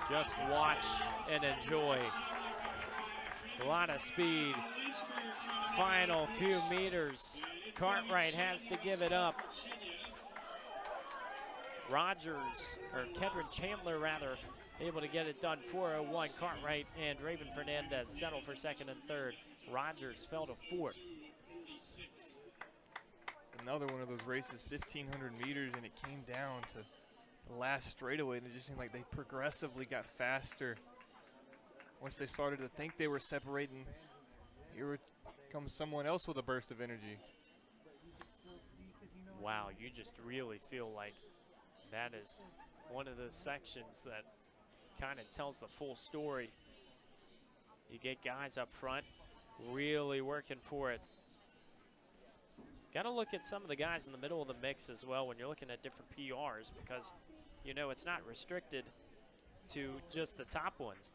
Just watch and enjoy. A lot of speed. Final few meters. Cartwright has to give it up. Rogers, or Kedron Chandler rather, able to get it done. 4:01. Cartwright and Draven Fernandez settle for second and third. Rogers fell to 4th. Another one of those races, 1,500 meters, and it came down to the last straightaway, and it just seemed like they progressively got faster. Once they started to think they were separating, here would come someone else with a burst of energy. Wow, you just really feel like that is one of those sections that kind of tells the full story. You get guys up front really working for it. Got to look at some of the guys in the middle of the mix as well when you're looking at different PRs, because, you know, it's not restricted to just the top ones.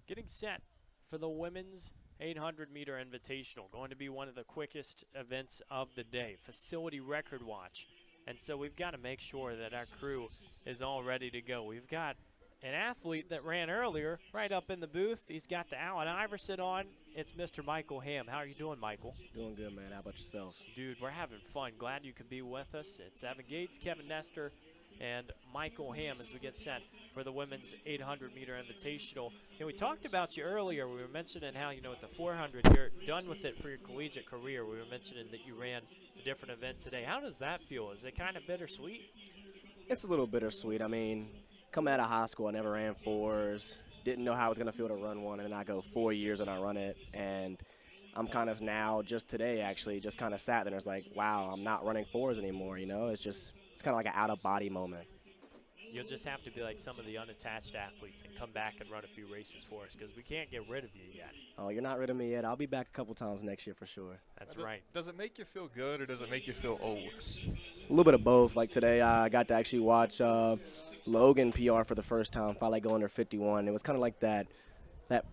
Getting set for the women's 800-meter invitational. Going to be one of the quickest events of the day. Facility record watch. And so we've got to make sure that our crew is all ready to go. We've got an athlete that ran earlier right up in the booth. He's got the Allen Iverson on. It's Mr. Michael Ham. How are you doing, Michael? Doing good, man. How about yourself? Dude, we're having fun. Glad you could be with us. It's Evan Gates, Kevin Nestor, and Michael Ham as we get set for the women's 800-meter invitational. And we talked about you earlier. We were mentioning how, you know, at the 400, you're done with it for your collegiate career. We were mentioning that you ran a different event today. How does that feel? Is it kind of bittersweet? It's a little bittersweet. I mean, coming out of high school, I never ran fours. Didn't know how I was going to feel to run one, and then I go 4 years and I run it. And I'm kind of now, just today actually, just kind of sat there and it's like, wow, I'm not running fours anymore, you know? It's kind of like an out-of-body moment. You'll just have to be like some of the unattached athletes and come back and run a few races for us because we can't get rid of you yet. Oh, you're not rid of me yet. I'll be back a couple times next year for sure. That's right. Does it make you feel good or does it make you feel old? A little bit of both. Like today, I got to actually watch Logan PR for the first time, finally go under 51. It was kind of like that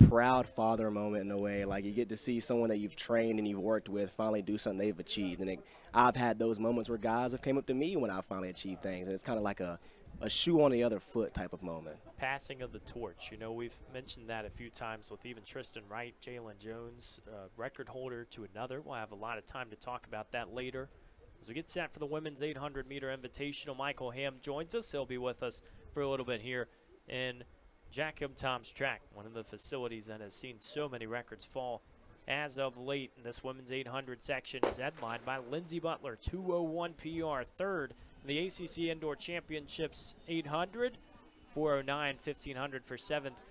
proud father moment in a way. Like you get to see someone that you've trained and you've worked with finally do something they've achieved. And I've had those moments where guys have came up to me when I finally achieved things. And it's kind of like a shoe on the other foot type of moment. Passing of the torch. You know, we've mentioned that a few times with even Tristan Wright, Jalen Jones, record holder to another. We'll have a lot of time to talk about that later. As we get set for the women's 800-meter invitational, Michael Ham joins us. He'll be with us for a little bit here in Jacob Tom's Track, one of the facilities that has seen so many records fall as of late. In this women's 800 section is headlined by Lindsey Butler, 2:01 PR, third in the ACC Indoor Championships 800, 4:09, 1500 for seventh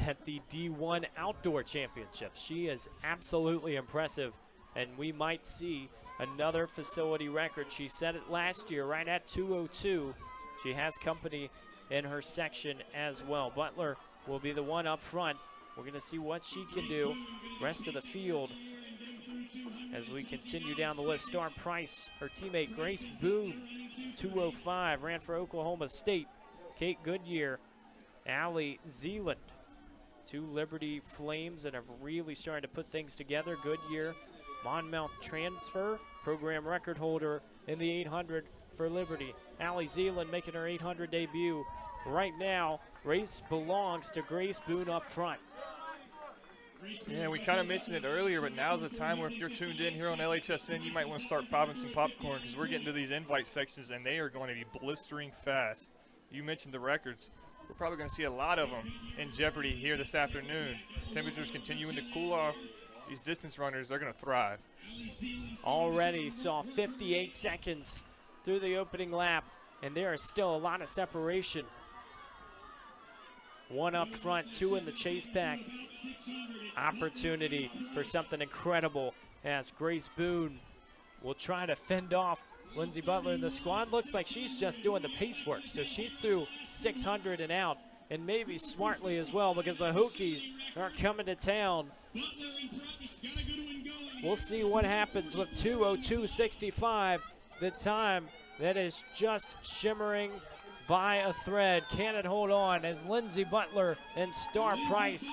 at the D1 Outdoor Championships. She is absolutely impressive, and we might see another facility record. She set it last year right at 2:02. She has company in her section as well. Butler will be the one up front. We're going to see what she can do. Rest of the field as we continue down the list. Star Price, her teammate Grace Boone, 2:05, ran for Oklahoma State. Kate Goodyear, Allie Zeeland, two Liberty Flames that have really started to put things together. Goodyear, Monmouth transfer, program record holder in the 800 for Liberty. Allie Zeeland making her 800 debut. Right now, race belongs to Grace Boone up front. Yeah, we kind of mentioned it earlier, but now's the time where if you're tuned in here on LHSN, you might want to start popping some popcorn because we're getting to these invite sections, and they are going to be blistering fast. You mentioned the records. We're probably going to see a lot of them in jeopardy here this afternoon. Temperatures continuing to cool off. These distance runners, they're going to thrive. Already saw 58 seconds through the opening lap, and there is still a lot of separation. One up front, two in the chase pack. Opportunity for something incredible as Grace Boone will try to fend off Lindsey Butler. And the squad looks like she's just doing the pace work. So she's through 600 and out, and maybe smartly as well because the Hokies are coming to town. We'll see what happens with 2:02.65, the time that is just shimmering by a thread. Can it hold on as Lindsey Butler and Star Price,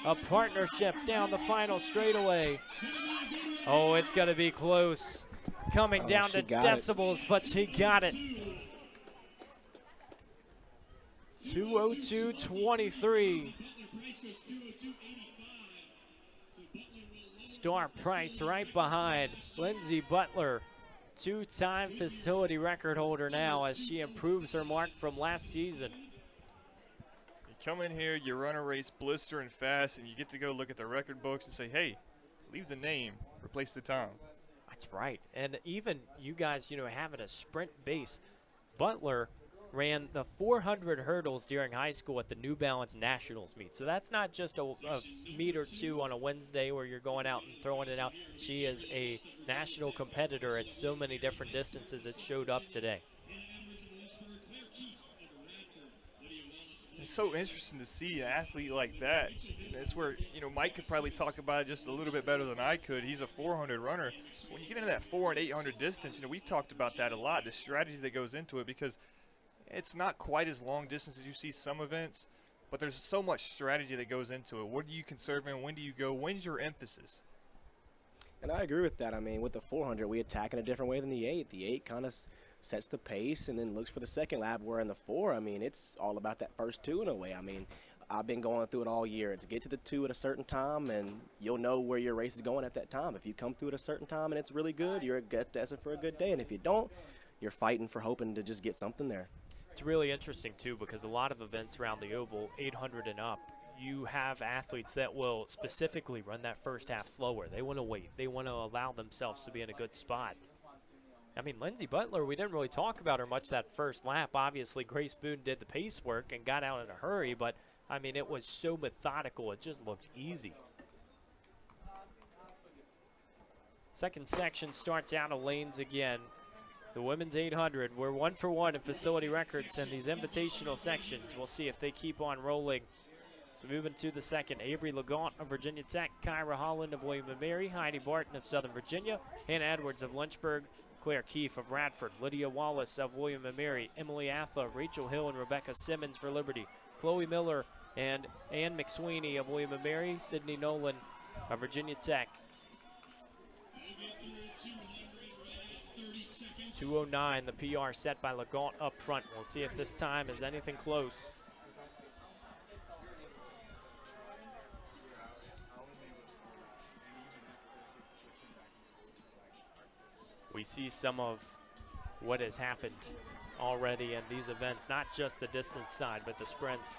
a partnership down the final straightaway. Oh, it's going to be close. Coming down to decibels, but she got it. 2:02.23. Star Price right behind Lindsey Butler, two-time facility record holder now as she improves her mark from last season. You come in here, you run a race blistering fast, and you get to go look at the record books and say, hey, leave the name, replace the time. That's right. And even you guys, you know, having a sprint base, Butler ran the 400 hurdles during high school at the New Balance Nationals meet. So that's not just a meet or two on a Wednesday where you're going out and throwing it out. She is a national competitor at so many different distances. It showed up today. It's so interesting to see an athlete like that. That's where, you know, Mike could probably talk about it just a little bit better than I could. He's a 400 runner. When you get into that 400 and 800 distance, you know, we've talked about that a lot, the strategy that goes into it, because it's not quite as long distance as you see some events, but there's so much strategy that goes into it. What do you conserve in? When do you go? When's your emphasis? And I agree with that. I mean, with the 400, we attack in a different way than the 8. The 8 kind of sets the pace, and then looks for the second lap. Where in the 4, I mean, it's all about that first 2 in a way. I mean, I've been going through it all year. It's get to the 2 at a certain time, and you'll know where your race is going at that time. If you come through at a certain time and it's really good, you're destined for a good day. And if you don't, you're fighting for hoping to just get something there. It's really interesting, too, because a lot of events around the oval, 800 and up, you have athletes that will specifically run that first half slower. They want to wait. They want to allow themselves to be in a good spot. I mean, Lindsey Butler, we didn't really talk about her much that first lap. Obviously, Grace Boone did the pace work and got out in a hurry, but I mean, it was so methodical, it just looked easy. Second section starts out of lanes again. The women's 800, we're 1 for 1 in facility records in these invitational sections. We'll see if they keep on rolling. So moving to the second, Avery Legaunt of Virginia Tech, Kyra Holland of William & Mary, Heidi Barton of Southern Virginia, Hannah Edwards of Lynchburg, Claire Keefe of Radford, Lydia Wallace of William & Mary, Emily Atha, Rachel Hill, and Rebecca Simmons for Liberty, Chloe Miller and Ann McSweeney of William & Mary, Sydney Nolan of Virginia Tech. 2:09, the PR set by Legaunt up front. We'll see if this time is anything close. We see some of what has happened already in these events, not just the distance side, but the sprints.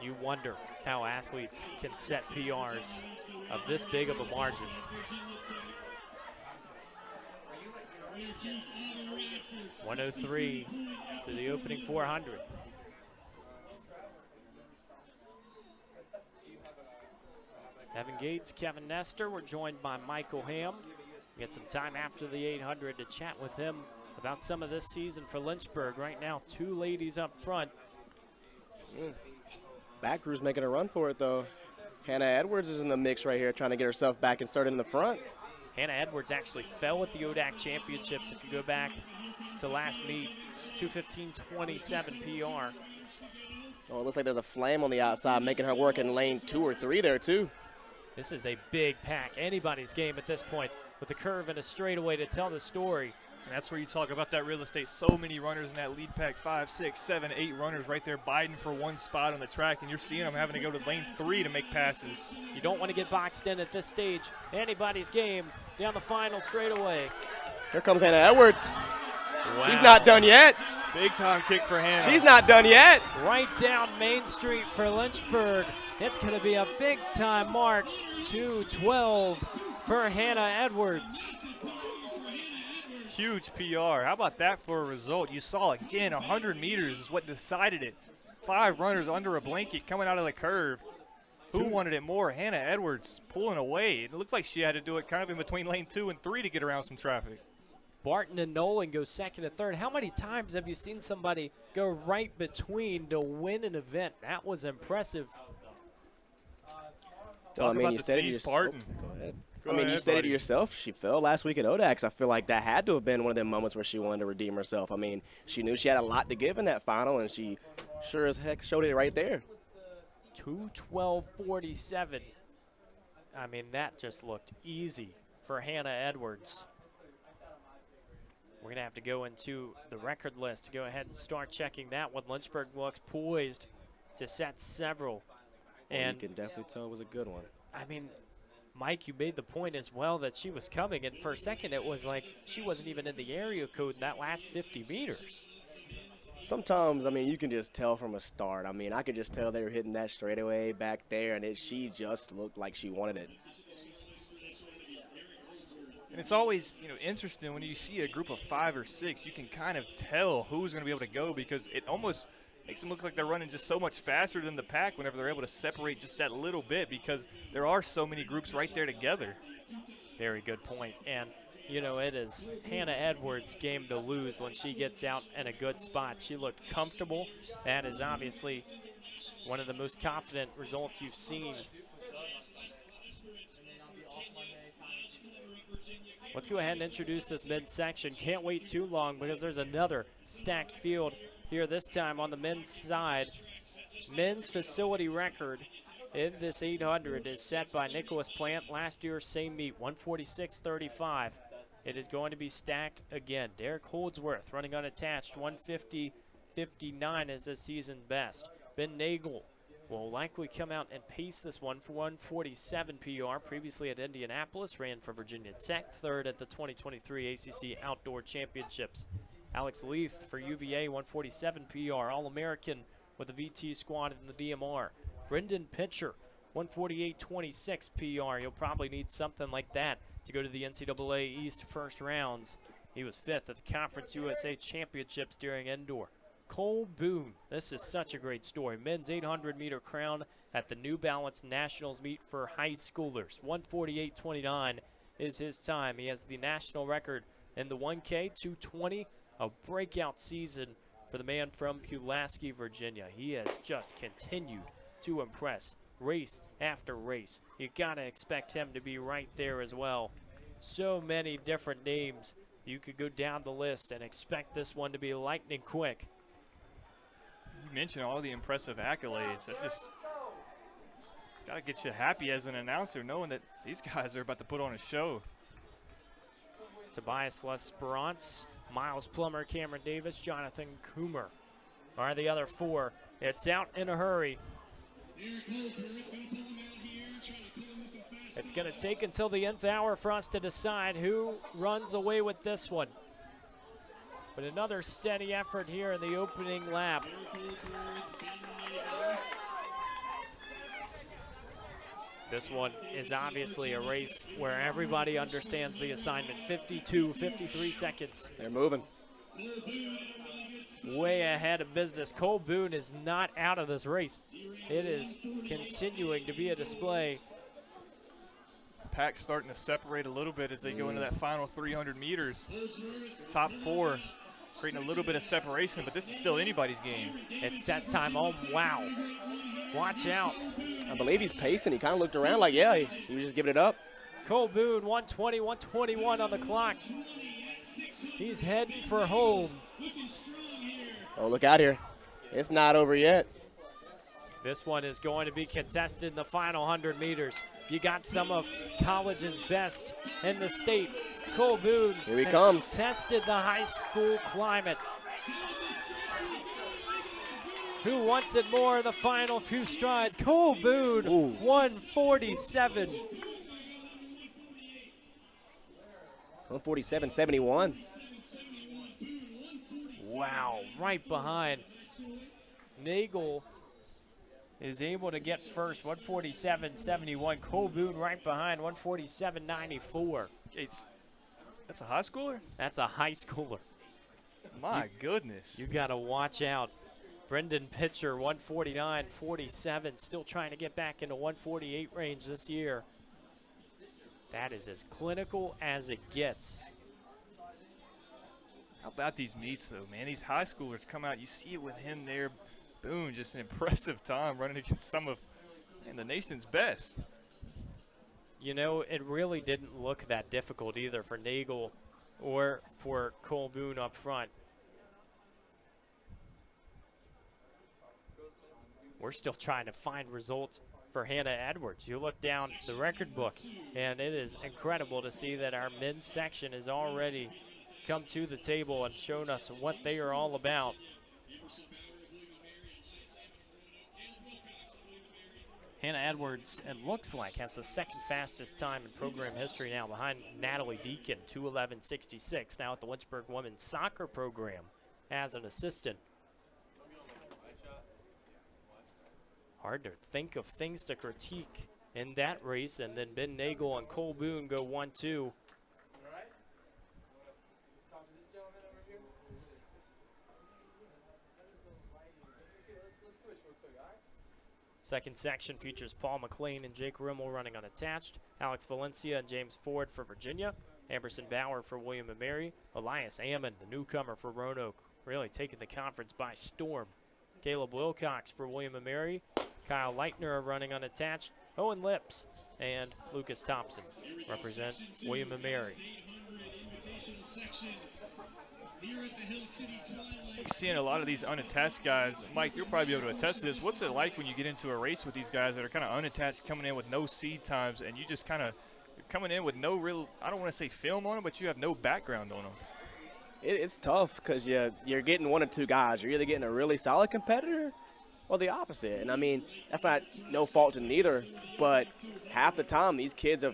You wonder how athletes can set PRs of this big of a margin. .103 to the opening 400. Evan Gates, Kevin Nestor. We're joined by Michael Ham. We get some time after the 800 to chat with him about some of this season for Lynchburg. Right now, 2 ladies up front. Back crew's making a run for it, though. Hannah Edwards is in the mix right here, trying to get herself back inserted in the front. Hannah Edwards actually fell at the ODAK championships. If you go back to last meet, 2:15.27 PR. Oh, it looks like there's a flame on the outside, making her work in lane 2 or 3 there, too. This is a big pack. Anybody's game at this point with a curve and a straightaway to tell the story. And that's where you talk about that real estate. So many runners in that lead pack, 5, 6, 7, 8 runners right there biting for one spot on the track, and you're seeing them having to go to lane 3 to make passes. You don't want to get boxed in at this stage. Anybody's game down the final straightaway. Here comes Hannah Edwards. Wow. She's not done yet. Big time kick for Hannah. She's not done yet. Right down Main Street for Lynchburg. It's going to be a big time mark. 2:12 for Hannah Edwards. Huge PR. How about that for a result? You saw, again, 100 meters is what decided it. 5 runners under a blanket coming out of the curve. Who wanted it more? Hannah Edwards pulling away. It looks like she had to do it kind of in between lane 2 and 3 to get around some traffic. Barton and Nolan go second and third. How many times have you seen somebody go right between to win an event? That was impressive. Talk about the C's Barton. Go ahead. Go I mean, ahead, you stated buddy. it yourself. She fell last week at ODAX. I feel like that had to have been one of them moments where she wanted to redeem herself. I mean, she knew she had a lot to give in that final, and she sure as heck showed it right there. 2:12.47. I mean, that just looked easy for Hannah Edwards. We're going to have to go into the record list to go ahead and start checking that one. Lynchburg looks poised to set several. And you can definitely tell it was a good one. I mean, Mike, you made the point as well that she was coming, and for a second it was like she wasn't even in the area code in that last 50 meters. Sometimes, I mean, you can just tell from a start. I mean, I could just tell they were hitting that straightaway back there, and she just looked like she wanted it. And it's always, interesting when you see a group of 5 or 6, you can kind of tell who's going to be able to go because it almost makes them look like they're running just so much faster than the pack whenever they're able to separate just that little bit because there are so many groups right there together. Very good point. And, it is Hannah Edwards' game to lose when she gets out in a good spot. She looked comfortable. That is obviously one of the most confident results you've seen. Let's go ahead and introduce this midsection. Can't wait too long because there's another stacked field here this time on the men's side. Men's facility record in this 800 is set by Nicholas Plant. Last year's same meet, 146.35. it is going to be stacked again. Derek Holdsworth running unattached, 150.59 is his season best. Ben Nagel will likely come out and pace this one for 147 PR. Previously at Indianapolis, ran for Virginia Tech, third at the 2023 ACC Outdoor Championships. Alex Leith for UVA, 147 PR, All-American with the VT squad in the DMR. Brendan Pitcher, 148.26 PR. You'll probably need something like that to go to the NCAA East first rounds. He was fifth at the Conference USA Championships during indoor. Cole Boone, this is such a great story. Men's 800-meter crown at the New Balance Nationals meet for high schoolers. 148.29 is his time. He has the national record in the 1K, 220, a breakout season for the man from Pulaski, Virginia. He has just continued to impress race after race. You gotta expect him to be right there as well. So many different names. You could go down the list and expect this one to be lightning quick. You mentioned all the impressive accolades. That just gotta get you happy as an announcer, knowing that these guys are about to put on a show. Tobias Lesperance, Miles Plummer, Cameron Davis, Jonathan Coomer are the other four. It's out in a hurry. It's going to take until the nth hour for us to decide who runs away with this one. But another steady effort here in the opening lap. This one is obviously a race where everybody understands the assignment. 53 seconds. They're moving. Way ahead of business. Cole Boone is not out of this race. It is continuing to be a display. Pack's starting to separate a little bit as they go into that final 300 meters. Top four creating a little bit of separation, but this is still anybody's game. It's test time. Oh, wow. Watch out. I believe he's pacing. He kind of looked around like, yeah, he was just giving it up. Cole Boone, 120, 121 on the clock. He's heading for home. Oh, look out here. It's not over yet. This one is going to be contested in the final 100 meters. You got some of college's best in the state. Cole Boone Here he has comes. tested the high school climate. Who wants it more in the final few strides? Cole Boone, Ooh. 147. 147.71. Wow, right behind. Nagel is able to get first, 147.71. Cole Boone right behind, 147.94. That's a high schooler? That's a high schooler. My goodness. You got to watch out. Brendan Pitcher, 149.47, still trying to get back into 148 range this year. That is as clinical as it gets. How about these meets, though, man? These high schoolers come out. You see it with him there. Boone, just an impressive time running against some of the nation's best. You know, it really didn't look that difficult either for Nagel or for Cole Boone up front. We're still trying to find results for Hannah Edwards. You look down the record book, and it is incredible to see that our men's section has already come to the table and shown us what they are all about. Hannah Edwards, it looks like, has the second fastest time in program history now behind Natalie Deacon, 2:11.66, now at the Lynchburg women's soccer program as an assistant. Hard to think of things to critique in that race, and then Ben Nagel and Cole Boone go 1-2. Second section features Paul McLean and Jake Rimmel running unattached, Alex Valencia and James Ford for Virginia, Amberson Bauer for William & Mary, Elias Ammon, the newcomer for Roanoke, really taking the conference by storm. Caleb Wilcox for William & Mary, Kyle Leitner running unattached, Owen Lips and Lucas Thompson represent William & Mary. Seeing a lot of these unattached guys. Mike, you'll probably be able to attest to this. What's it like when you get into a race with these guys that are kind of unattached, coming in with no seed times, and you just kind of you're coming in with no real, I don't want to say film on them, but you have no background on them. It's tough because you're getting one or two guys. You're either getting a really solid competitor or the opposite. And, I mean, that's not no fault to neither, but half the time these kids are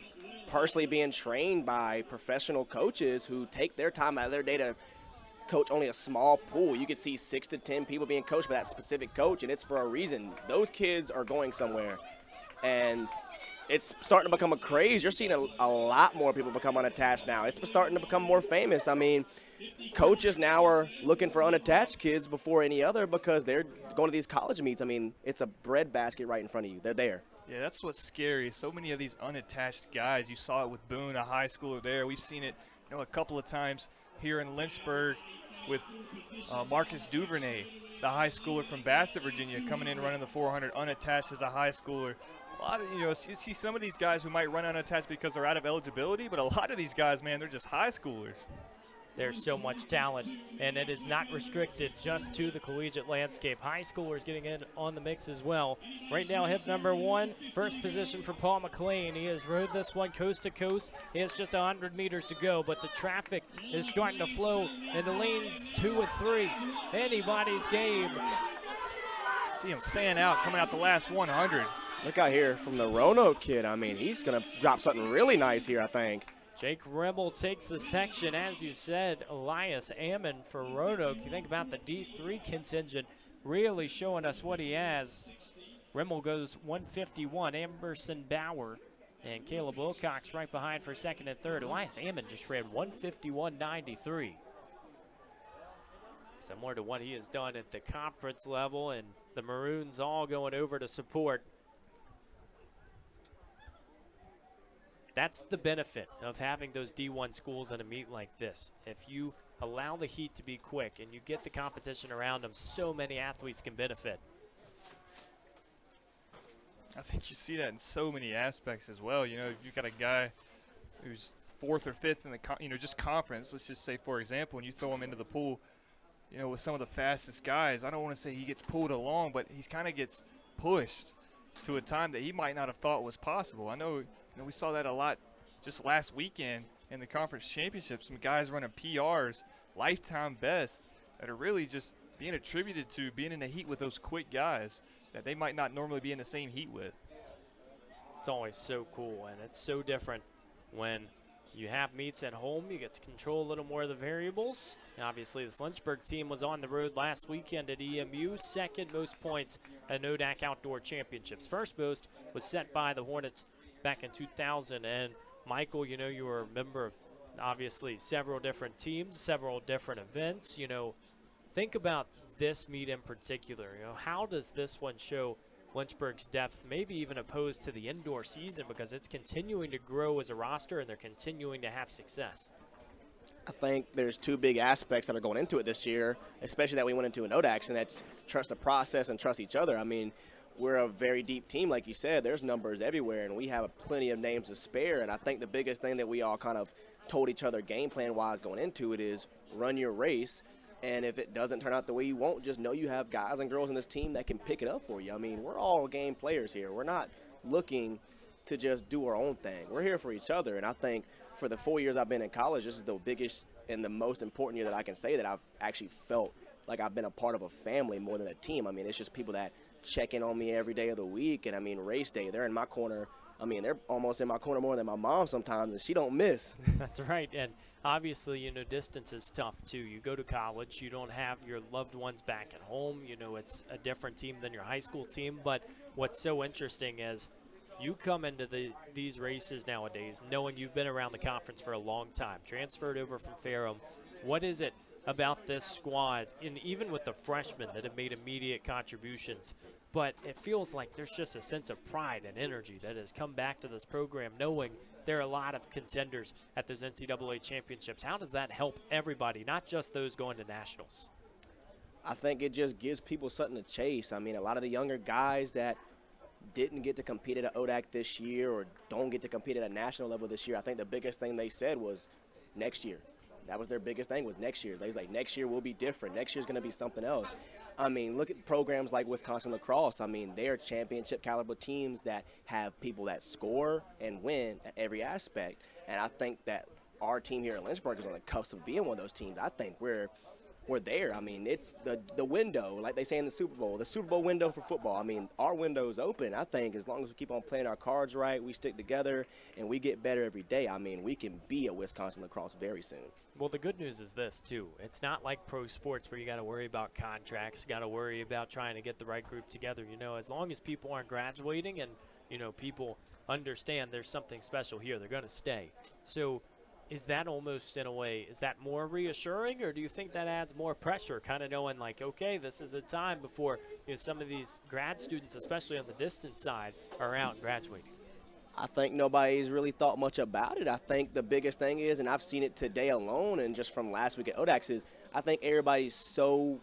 personally being trained by professional coaches who take their time out of their day to coach only a small pool. You could see 6 to 10 people being coached by that specific coach, and it's for a reason. Those kids are going somewhere, and it's starting to become a craze. You're seeing a lot more people become unattached now. It's starting to become more famous. I mean, coaches now are looking for unattached kids before any other because they're going to these college meets. I mean, it's a breadbasket right in front of you. They're there. Yeah, that's what's scary. So many of these unattached guys. You saw it with Boone, a high schooler there. We've seen it, a couple of times here in Lynchburg with Marcus Duvernay, the high schooler from Bassett, Virginia, coming in running the 400 unattached as a high schooler. A lot of, you see some of these guys who might run unattached because they're out of eligibility, but a lot of these guys, man, they're just high schoolers. There's so much talent, and it is not restricted just to the collegiate landscape. High schoolers getting in on the mix as well. Right now, hip number 1, first position for Paul McLean. He has rode this one coast to coast. He has just 100 meters to go, but the traffic is starting to flow in the lanes 2 and 3. Anybody's game. See him fan out, coming out the last 100. Look out here from the Roanoke kid. I mean, he's going to drop something really nice here, I think. Jake Rimmel takes the section, as you said. Elias Ammon for Roanoke. You think about the D3 contingent really showing us what he has. Rimmel goes 151. Amberson Bauer and Caleb Wilcox right behind for second and third. Elias Ammon just ran 151.93. Similar to what he has done at the conference level, and the Maroons all going over to support. That's the benefit of having those D1 schools in a meet like this. If you allow the heat to be quick and you get the competition around them, so many athletes can benefit. I think you see that in so many aspects as well. If you've got a guy who's 4th or 5th in the just conference, let's just say, for example, and you throw him into the pool, with some of the fastest guys, I don't want to say he gets pulled along, but he kind of gets pushed to a time that he might not have thought was possible. I know we saw that a lot just last weekend in the conference championships. Some guys running PRs, lifetime best, that are really just being attributed to being in the heat with those quick guys that they might not normally be in the same heat with. It's always so cool, and it's so different when you have meets at home. You get to control a little more of the variables. And obviously, this Lynchburg team was on the road last weekend at EMU, second most points at ODAK Outdoor Championships. First most was set by the Hornets back in 2000. And Michael, you were a member of obviously several different teams, several different events. Think about this meet in particular. How does this one show Lynchburg's depth, maybe even opposed to the indoor season, because it's continuing to grow as a roster and they're continuing to have success? I think there's 2 big aspects that are going into it this year, especially that we went into an ODAX, and that's trust the process and trust each other. I mean, we're a very deep team, like you said. There's numbers everywhere, and we have plenty of names to spare. And I think the biggest thing that we all kind of told each other game plan-wise going into it is run your race. And if it doesn't turn out the way you want, just know you have guys and girls in this team that can pick it up for you. I mean, we're all game players here. We're not looking to just do our own thing. We're here for each other. And I think for the 4 years I've been in college, this is the biggest and the most important year that I can say that I've actually felt like I've been a part of a family more than a team. I mean, it's just people that check in on me every day of the week. And, I mean, race day, they're in my corner. I mean, they're almost in my corner more than my mom sometimes, and she don't miss. That's right. And obviously, distance is tough, too. You go to college, you don't have your loved ones back at home. It's a different team than your high school team. But what's so interesting is you come into these races nowadays knowing you've been around the conference for a long time, transferred over from Ferrum. What is it about this squad, and even with the freshmen that have made immediate contributions, but it feels like there's just a sense of pride and energy that has come back to this program, knowing there are a lot of contenders at those NCAA championships. How does that help everybody, not just those going to nationals? I think it just gives people something to chase. I mean, a lot of the younger guys that didn't get to compete at an ODAK this year or don't get to compete at a national level this year, I think the biggest thing they said was next year. That was their biggest thing was next year. They was like, next year will be different. Next year's going to be something else. I mean, look at programs like Wisconsin lacrosse. I mean, they're championship caliber teams that have people that score and win at every aspect. And I think that our team here at Lynchburg is on the cusp of being one of those teams. I think we're there. I mean, it's the window, like they say in the Super Bowl window for football. I mean, our window's open. I think as long as we keep on playing our cards right, we stick together, and we get better every day, I mean, we can be a Wisconsin lacrosse very soon. Well, the good news is this, too. It's not like pro sports where you got to worry about contracts. You got to worry about trying to get the right group together. You know, as long as people aren't graduating and, you know, people understand there's something special here, they're going to stay. So is that almost, in a way, is that more reassuring, or do you think that adds more pressure, kind of knowing, like, okay, this is a time before, you know, some of these grad students, especially on the distance side, are out and graduating? I think nobody's really thought much about it. I think the biggest thing is, and I've seen it today alone and just from last week at ODAK, is I think everybody's so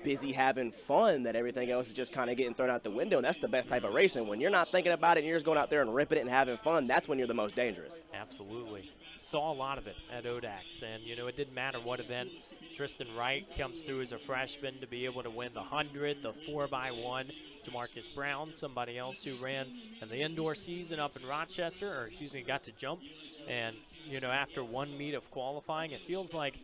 busy having fun that everything else is just kind of getting thrown out the window, and that's the best type of racing. When you're not thinking about it and you're just going out there and ripping it and having fun, that's when you're the most dangerous. Absolutely. Saw a lot of it at ODAX, and, you know, it didn't matter what event. Tristan Wright comes through as a freshman to be able to win the 100, the 4x1. Jamarcus Brown, somebody else who ran in the indoor season up in Rochester, or excuse me, got to jump. And, you know, after one meet of qualifying, it feels like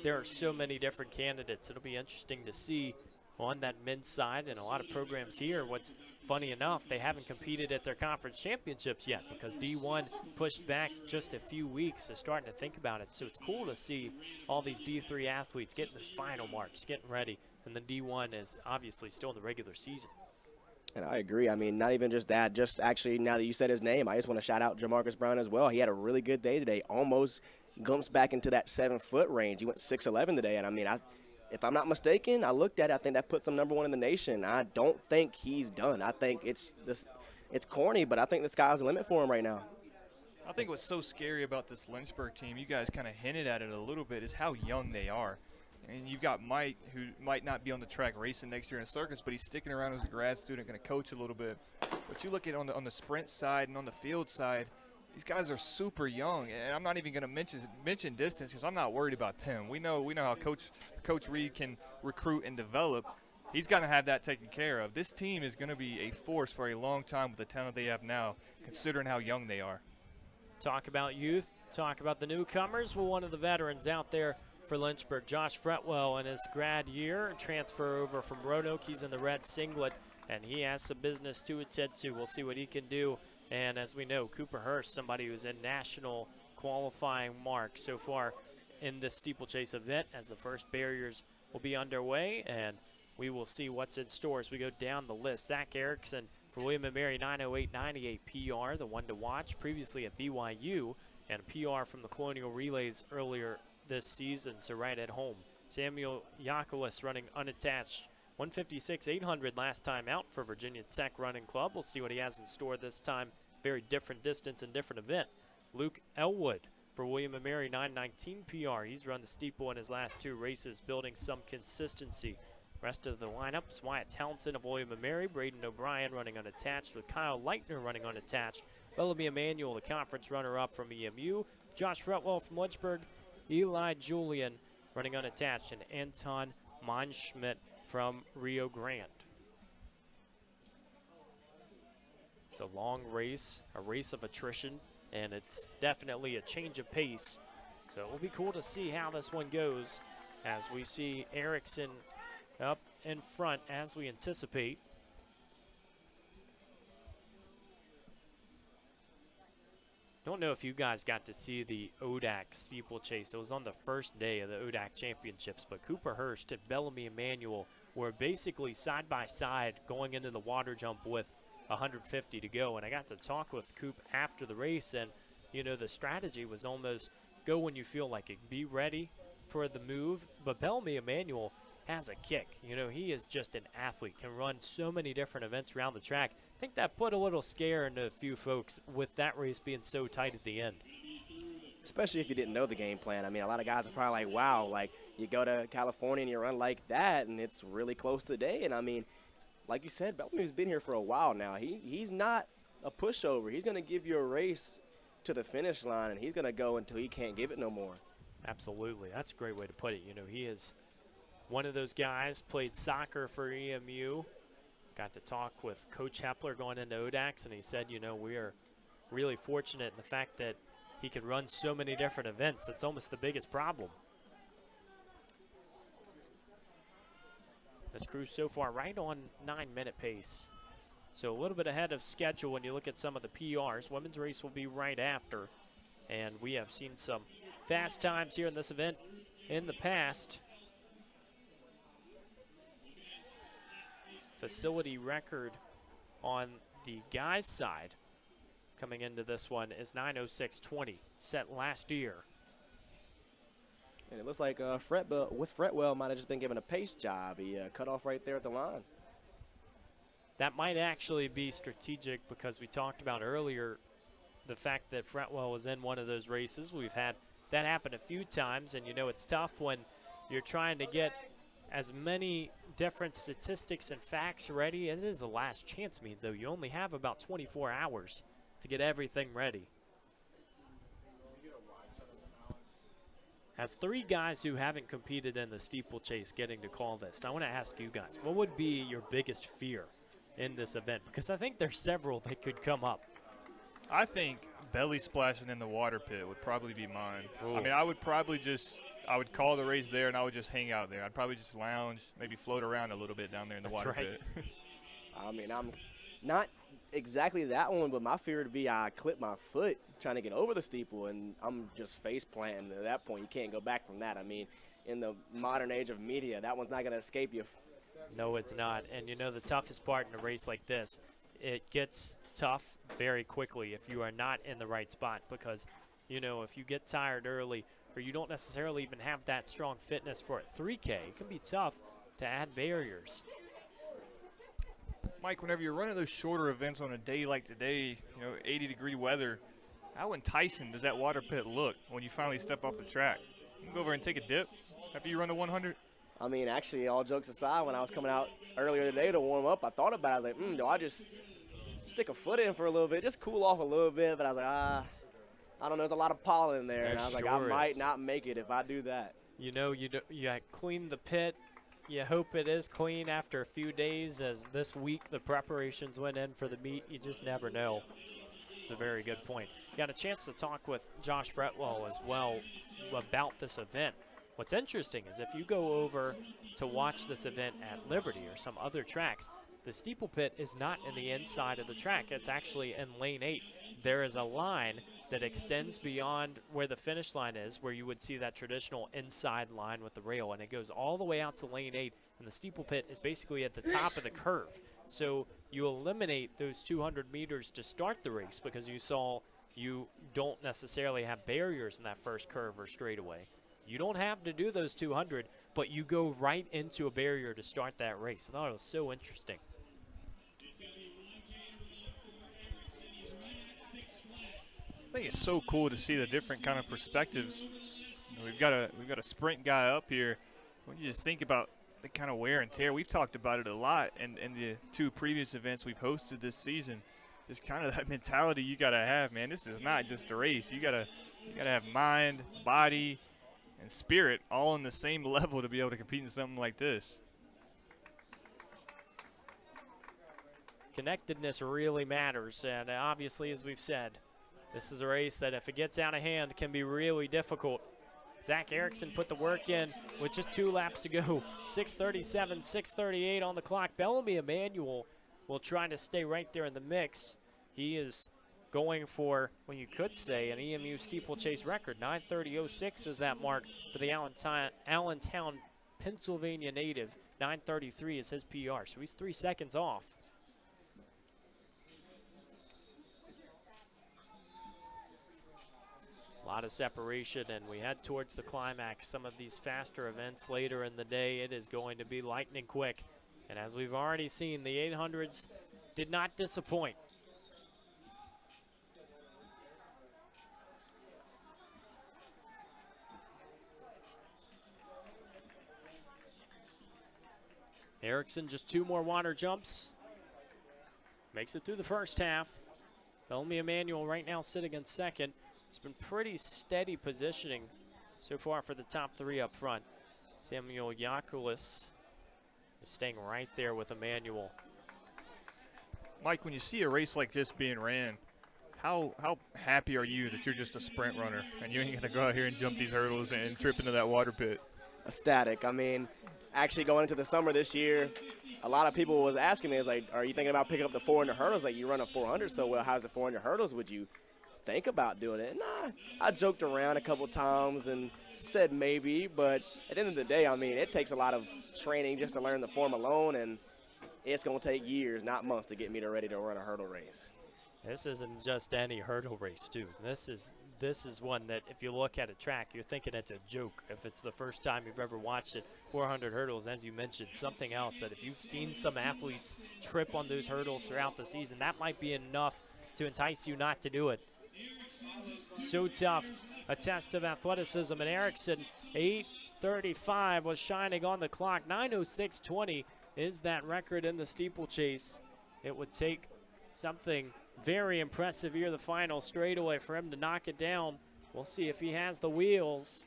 there are so many different candidates. It'll be interesting to see on that men's side, and a lot of programs here. What's funny enough, they haven't competed at their conference championships yet because D1 pushed back just a few weeks. They're starting to think about it. So it's cool to see all these D3 athletes getting those final marks, getting ready, and then D1 is obviously still in the regular season. And I agree. I mean, not even just that, just actually now that you said his name, I just want to shout out Jamarcus Brown as well. He had a really good day today, almost glimpsed back into that 7-foot range. He went 6'11" today, and I mean, if I'm not mistaken, I looked at it, I think that puts him #1 in the nation. I don't think he's done. I think it's corny, but I think the sky's the limit for him right now. I think what's so scary about this Lynchburg team, you guys kind of hinted at it a little bit, is how young they are. And you've got Mike, who might not be on the track racing next year in a circus, but he's sticking around as a grad student, going to coach a little bit. But you look at on the sprint side and on the field side, these guys are super young, and I'm not even going to mention distance because I'm not worried about them. We know how Coach Reed can recruit and develop. He's going to have that taken care of. This team is going to be a force for a long time with the talent they have now, considering how young they are. Talk about youth, talk about the newcomers. Well, one of the veterans out there for Lynchburg, Josh Fretwell, in his grad year, transfer over from Roanoke. He's in the red singlet, and he has some business to attend to. We'll see what he can do. And as we know, Cooper Hurst, somebody who's in national qualifying mark so far in this steeplechase event, as the first barriers will be underway, and we will see what's in store as we go down the list. Zach Erickson for William & Mary, 9:08.98 PR, the one to watch, previously at BYU, and a PR from the Colonial Relays earlier this season, so right at home. Samuel Yakulis running unattached, 156.800 last time out for Virginia Tech Running Club. We'll see what he has in store this time. Very different distance and different event. Luke Elwood for William & Mary, 9:19 PR. He's run the steeple in his last 2 races, building some consistency. Rest of the lineup is Wyatt Townsend of William & Mary, Braden O'Brien running unattached, with Kyle Leitner running unattached, Bellamy Emanuel, the conference runner-up from EMU, Josh Fretwell from Lynchburg, Eli Julian running unattached, and Anton Monschmidt from Rio Grande. It's a long race, a race of attrition, and it's definitely a change of pace. So it will be cool to see how this one goes as we see Erickson up in front as we anticipate. Don't know if you guys got to see the ODAK steeplechase. It was on the first day of the ODAK championships, but Cooper Hurst and Bellamy Emanuel were basically side by side going into the water jump with 150 to go. And I got to talk with Coop after the race, and, you know, the strategy was almost go when you feel like it. Be ready for the move. But Bellamy Emanuel has a kick. You know, he is just an athlete, can run so many different events around the track. I think that put a little scare into a few folks with that race being so tight at the end. Especially if you didn't know the game plan. I mean, a lot of guys are probably like, wow, like you go to California and you run like that and it's really close to the day. And I mean, like you said, Bellamy's been here for a while now. He's not a pushover. He's going to give you a race to the finish line, and he's going to go until he can't give it no more. Absolutely. That's a great way to put it. You know, he is one of those guys, played soccer for EMU. Got to talk with Coach Hepler going into ODAX, and he said, you know, we are really fortunate in the fact that he can run so many different events. That's almost the biggest problem. This crew so far right on 9-minute pace. So a little bit ahead of schedule when you look at some of the PRs. Women's race will be right after. And we have seen some fast times here in this event in the past. Facility record on the guys' side coming into this one is 9:06:20, set last year. And it looks like Fretwell might have just been given a pace job. He cut off right there at the line. That might actually be strategic because we talked about earlier the fact that Fretwell was in one of those races. We've had that happen a few times, and you know it's tough when you're trying to get as many different statistics and facts ready. It is a last chance meet, though. You only have about 24 hours to get everything ready. As three guys who haven't competed in the steeplechase getting to call this, I want to ask you guys, what would be your biggest fear in this event? Because I think there's several that could come up. I think belly splashing in the water pit would probably be mine. Ooh. I mean, I would probably I would call the race there, and I would just hang out there. I'd probably just lounge, maybe float around a little bit down there in the water pit. I mean, I'm not exactly that one, but my fear would be I clip my foot trying to get over the steeple, and I'm just face planting. At that point, you can't go back from that. I mean, in the modern age of media, that one's not going to escape you. No, it's not. And, you know, the toughest part in a race like this, it gets tough very quickly if you are not in the right spot because, you know, if you get tired early or you don't necessarily even have that strong fitness for a 3K, it can be tough to add barriers. Mike, whenever you're running those shorter events on a day like today, you know, 80-degree weather, how enticing does that water pit look when you finally step off the track? You can go over and take a dip after you run the 100. I mean, actually, all jokes aside, when I was coming out earlier today to warm up, I thought about it. I was like, do I just stick a foot in for a little bit, just cool off a little bit? But I was like, I don't know. There's a lot of pollen in there. And I was like, I might not make it if I do that. You know, you clean the pit. You hope it is clean after a few days. As this week the preparations went in for the meet, you just never know. It's a very good point. Got a chance to talk with Josh Fretwell as well about this event. What's interesting is if you go over to watch this event at Liberty or some other tracks, the steeple pit is not in the inside of the track. It's actually in lane 8. There is a line that extends beyond where the finish line is, where you would see that traditional inside line with the rail, and it goes all the way out to lane 8, and the steeple pit is basically at the top of the curve. So you eliminate those 200 meters to start the race because you don't necessarily have barriers in that first curve or straightaway. You don't have to do those 200, but you go right into a barrier to start that race. I thought it was so interesting. I think it's so cool to see the different kind of perspectives. You know, we've got a sprint guy up here. When you just think about the kind of wear and tear, we've talked about it a lot in the 2 previous events we've hosted this season. Just kind of that mentality you got to have, man. This is not just a race. You gotta have mind, body, and spirit all on the same level to be able to compete in something like this. Connectedness really matters, and obviously, as we've said, this is a race that if it gets out of hand can be really difficult. Zach Erickson put the work in with just 2 laps to go. 6:37, 6:38 on the clock. Bellamy Emanuel will try to stay right there in the mix. He is going for, well, you could say, an EMU steeplechase record. 9:30.06 is that mark for the Allentown, Pennsylvania native. 9:33 is his PR, so he's 3 seconds off. A lot of separation, and we head towards the climax. Some of these faster events later in the day, it is going to be lightning quick. And as we've already seen, the 800s did not disappoint. Erickson just 2 more water jumps. Makes it through the first half. Bellamy Emanuel right now sitting in second. It's been pretty steady positioning so far for the top three up front. Samuel Yakulis is staying right there with Emmanuel. Mike, when you see a race like this being ran, how happy are you that you're just a sprint runner and you ain't going to go out here and jump these hurdles and trip into that water pit? Ecstatic. I mean, actually going into the summer this year, a lot of people was asking me, like, are you thinking about picking up the 400 hurdles? Like, you run a 400 so well, how's the 400 hurdles? Would you think about doing it? Nah, I joked around a couple times and said maybe, but at the end of the day, I mean, it takes a lot of training just to learn the form alone, and it's going to take years, not months, to get me ready to run a hurdle race. This isn't just any hurdle race, too. This is one that if you look at a track, you're thinking it's a joke. If it's the first time you've ever watched it, 400 hurdles, as you mentioned, something else that if you've seen some athletes trip on those hurdles throughout the season, that might be enough to entice you not to do it. So tough. A test of athleticism, and Erickson, 8:35 was shining on the clock. 9:06:20 is that record in the steeplechase. It would take something very impressive here, the final straightaway, for him to knock it down. We'll see if he has the wheels.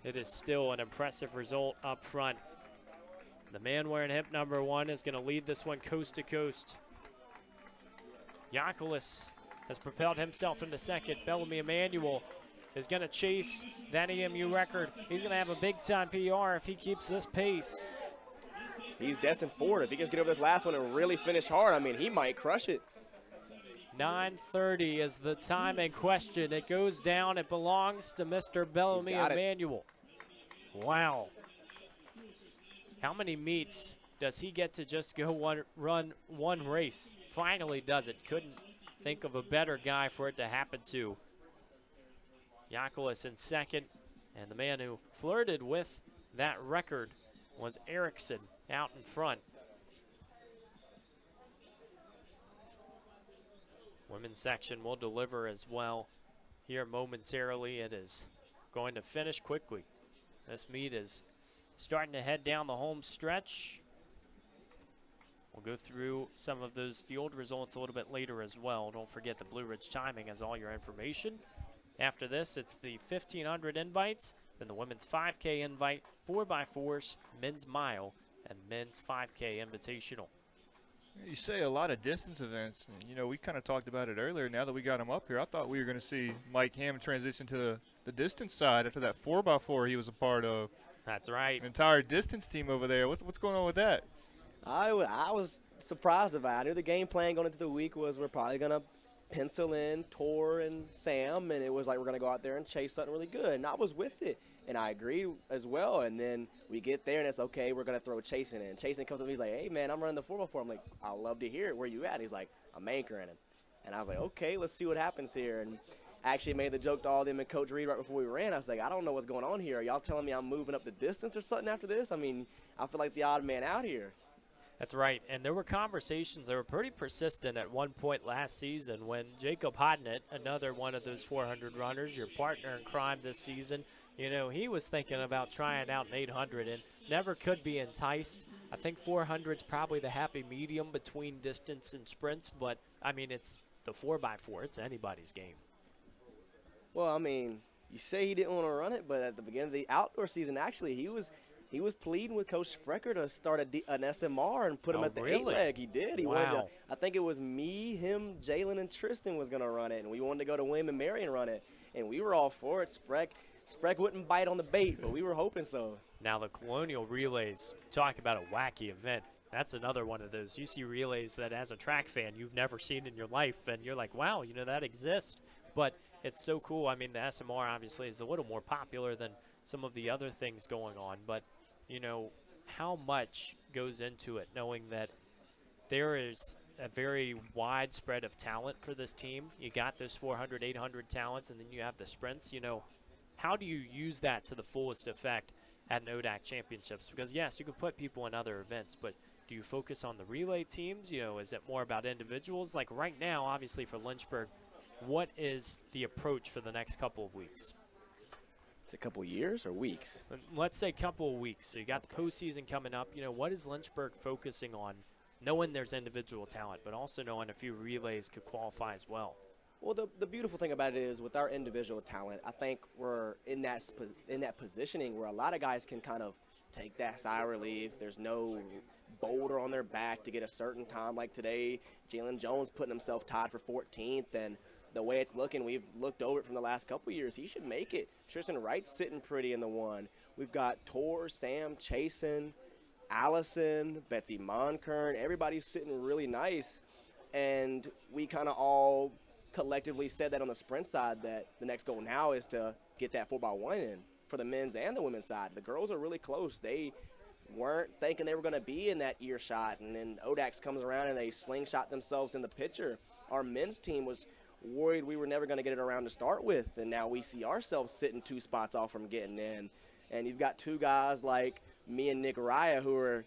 It is still an impressive result up front. The man wearing hip number 1 is going to lead this one coast to coast. Yakulis has propelled himself into second. Bellamy Emmanuel is going to chase that EMU record. He's going to have a big-time PR if he keeps this pace. He's destined for it. If he can get over this last one and really finish hard, I mean, he might crush it. 9:30 is the time in question. It goes down. It belongs to Mr. Bellamy Emmanuel. Wow. How many meets does he get to just go run one race? Finally does it. Couldn't think of a better guy for it to happen to. Yakulis in second, and the man who flirted with that record was Erickson out in front. Women's section will deliver as well here momentarily. It is going to finish quickly. This meet is starting to head down the home stretch. We'll go through some of those field results a little bit later as well. Don't forget the Blue Ridge timing has all your information. After this, it's the 1,500 invites, then the women's 5K invite, 4x4s, men's mile, and men's 5K invitational. You say a lot of distance events. And, you know, we kind of talked about it earlier. Now that we got him up here, I thought we were going to see Mike Hamm transition to the distance side after that 4x4 he was a part of. That's right. An entire distance team over there. What's going on with that? I was surprised about it. I knew the game plan going into the week was we're probably going to pencil in Tor and Sam, and it was like we're going to go out there and chase something really good. And I was with it, and I agree as well. And then we get there, and it's okay, we're going to throw Chasen in. Chasen comes up to me, he's like, hey, man, I'm running the 4x4. I'm like, I'd love to hear it. Where you at? He's like, I'm anchoring it. And I was like, okay, let's see what happens here. And I actually made the joke to all of them and Coach Reed right before we ran. I was like, I don't know what's going on here. Are y'all telling me I'm moving up the distance or something after this? I mean, I feel like the odd man out here. That's right, and there were conversations that were pretty persistent at one point last season when Jacob Hodnett, another one of those 400 runners, your partner in crime this season, you know, he was thinking about trying out an 800 and never could be enticed. I think 400 is probably the happy medium between distance and sprints, but, I mean, it's the 4x4. It's anybody's game. Well, I mean, you say he didn't want to run it, but at the beginning of the outdoor season, actually, he was pleading with Coach Sprecher to start an SMR and put him at the 8-leg. He did. He wanted to, I think it was me, him, Jalen, and Tristan was going to run it, and we wanted to go to William and Marion run it, and we were all for it. Sprech wouldn't bite on the bait, but we were hoping so. Now the Colonial Relays, talk about a wacky event. That's another one of those. You see relays that as a track fan you've never seen in your life, and you're like, wow, you know, that exists. But it's so cool. I mean, the SMR obviously is a little more popular than some of the other things going on, but you know, how much goes into it, knowing that there is a very wide spread of talent for this team. You got those 400, 800 talents, and then you have the sprints. You know, how do you use that to the fullest effect at an ODAK championships? Because, yes, you can put people in other events, but do you focus on the relay teams? You know, is it more about individuals? Like right now, obviously, for Lynchburg, what is the approach for the next couple of weeks? It's a couple years or weeks? Let's say a couple of weeks. So you got the postseason coming up. You know, what is Lynchburg focusing on, knowing there's individual talent, but also knowing a few relays could qualify as well? Well, the beautiful thing about it is with our individual talent, I think we're in that positioning where a lot of guys can kind of take that sigh of relief. There's no boulder on their back to get a certain time like today. Jalen Jones putting himself tied for 14th, and the way it's looking, we've looked over it from the last couple of years. He should make it. Tristan Wright's sitting pretty in the 1. We've got Tor, Sam chasing, Allison, Betsy Monkern. Everybody's sitting really nice, and we kind of all collectively said that on the sprint side that the next goal now is to get that 4x1 in for the men's and the women's side. The girls are really close. They weren't thinking they were going to be in that earshot, and then ODAK comes around and they slingshot themselves in the picture. Our men's team was worried we were never going to get it around to start with, and now we see ourselves sitting 2 spots off from getting in. And you've got 2 guys like me and Nick Raya who are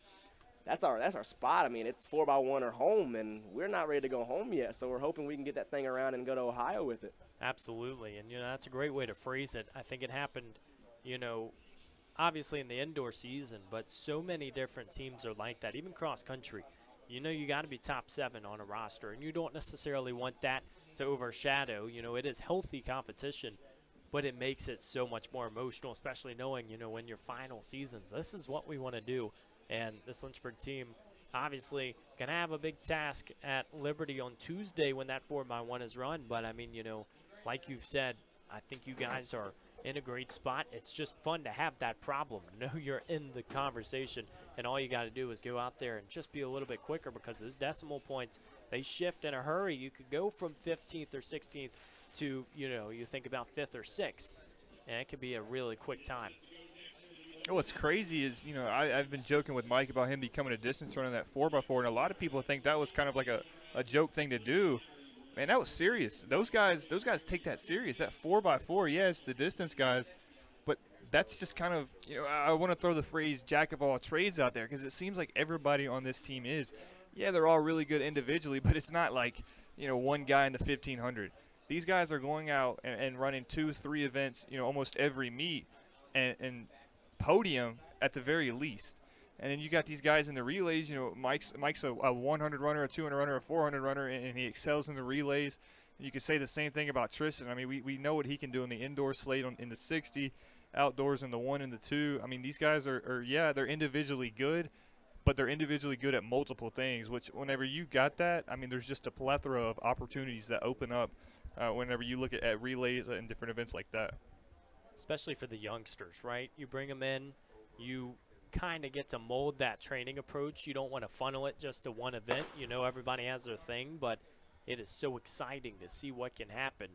that's our spot. I mean, it's 4x1 or home, and we're not ready to go home yet, so we're hoping we can get that thing around and go to Ohio with it. Absolutely, and, that's a great way to phrase it. I think it happened, obviously in the indoor season, but so many different teams are like that, even cross country. You got to be top 7 on a roster, and you don't necessarily want that to overshadow. It is healthy competition, but it makes it so much more emotional, especially knowing, in your final seasons, this is what we want to do. And this Lynchburg team obviously going to have a big task at Liberty on Tuesday when that 4x1 is run. But, I mean, like you've said, I think you guys are in a great spot. It's just fun to have that problem. Know you're in the conversation, and all you got to do is go out there and just be a little bit quicker, because those decimal points, they shift in a hurry. You could go from 15th or 16th to, you think about 5th or 6th, and it could be a really quick time. What's crazy is, I've been joking with Mike about him becoming a distance runner in that 4x4, and a lot of people think that was kind of like a joke thing to do. Man, that was serious. Those guys take that serious. That 4x4, yes, the distance guys, but that's just kind of, I want to throw the phrase jack of all trades out there, because it seems like everybody on this team is. Yeah, they're all really good individually, but it's not like, one guy in the 1500. These guys are going out and running 2-3 events, almost every meet, and podium at the very least. And then you got these guys in the relays. Mike's a 100 runner, a 200 runner, a 400 runner, and he excels in the relays. And you could say the same thing about Tristan. I mean, we know what he can do in the indoor slate in the 60, outdoors in the 1 and the 2. I mean, these guys are they're individually good, but they're individually good at multiple things, which whenever you got that, I mean, there's just a plethora of opportunities that open up whenever you look at relays and different events like that. Especially for the youngsters, right? You bring them in, you kind of get to mold that training approach. You don't want to funnel it just to one event. Everybody has their thing, but it is so exciting to see what can happen.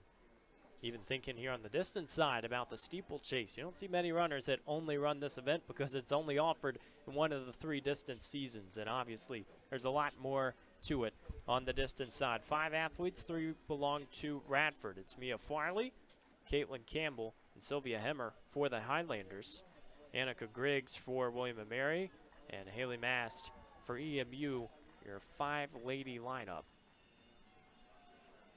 Even thinking here on the distance side about the steeplechase, you don't see many runners that only run this event because it's only offered in one of the 3 distance seasons, and obviously there's a lot more to it on the distance side. 5 athletes, 3 belong to Radford. It's Mia Farley, Caitlin Campbell, and Sylvia Hemmer for the Highlanders, Annika Griggs for William & Mary, and Haley Mast for EMU, your 5-lady lineup.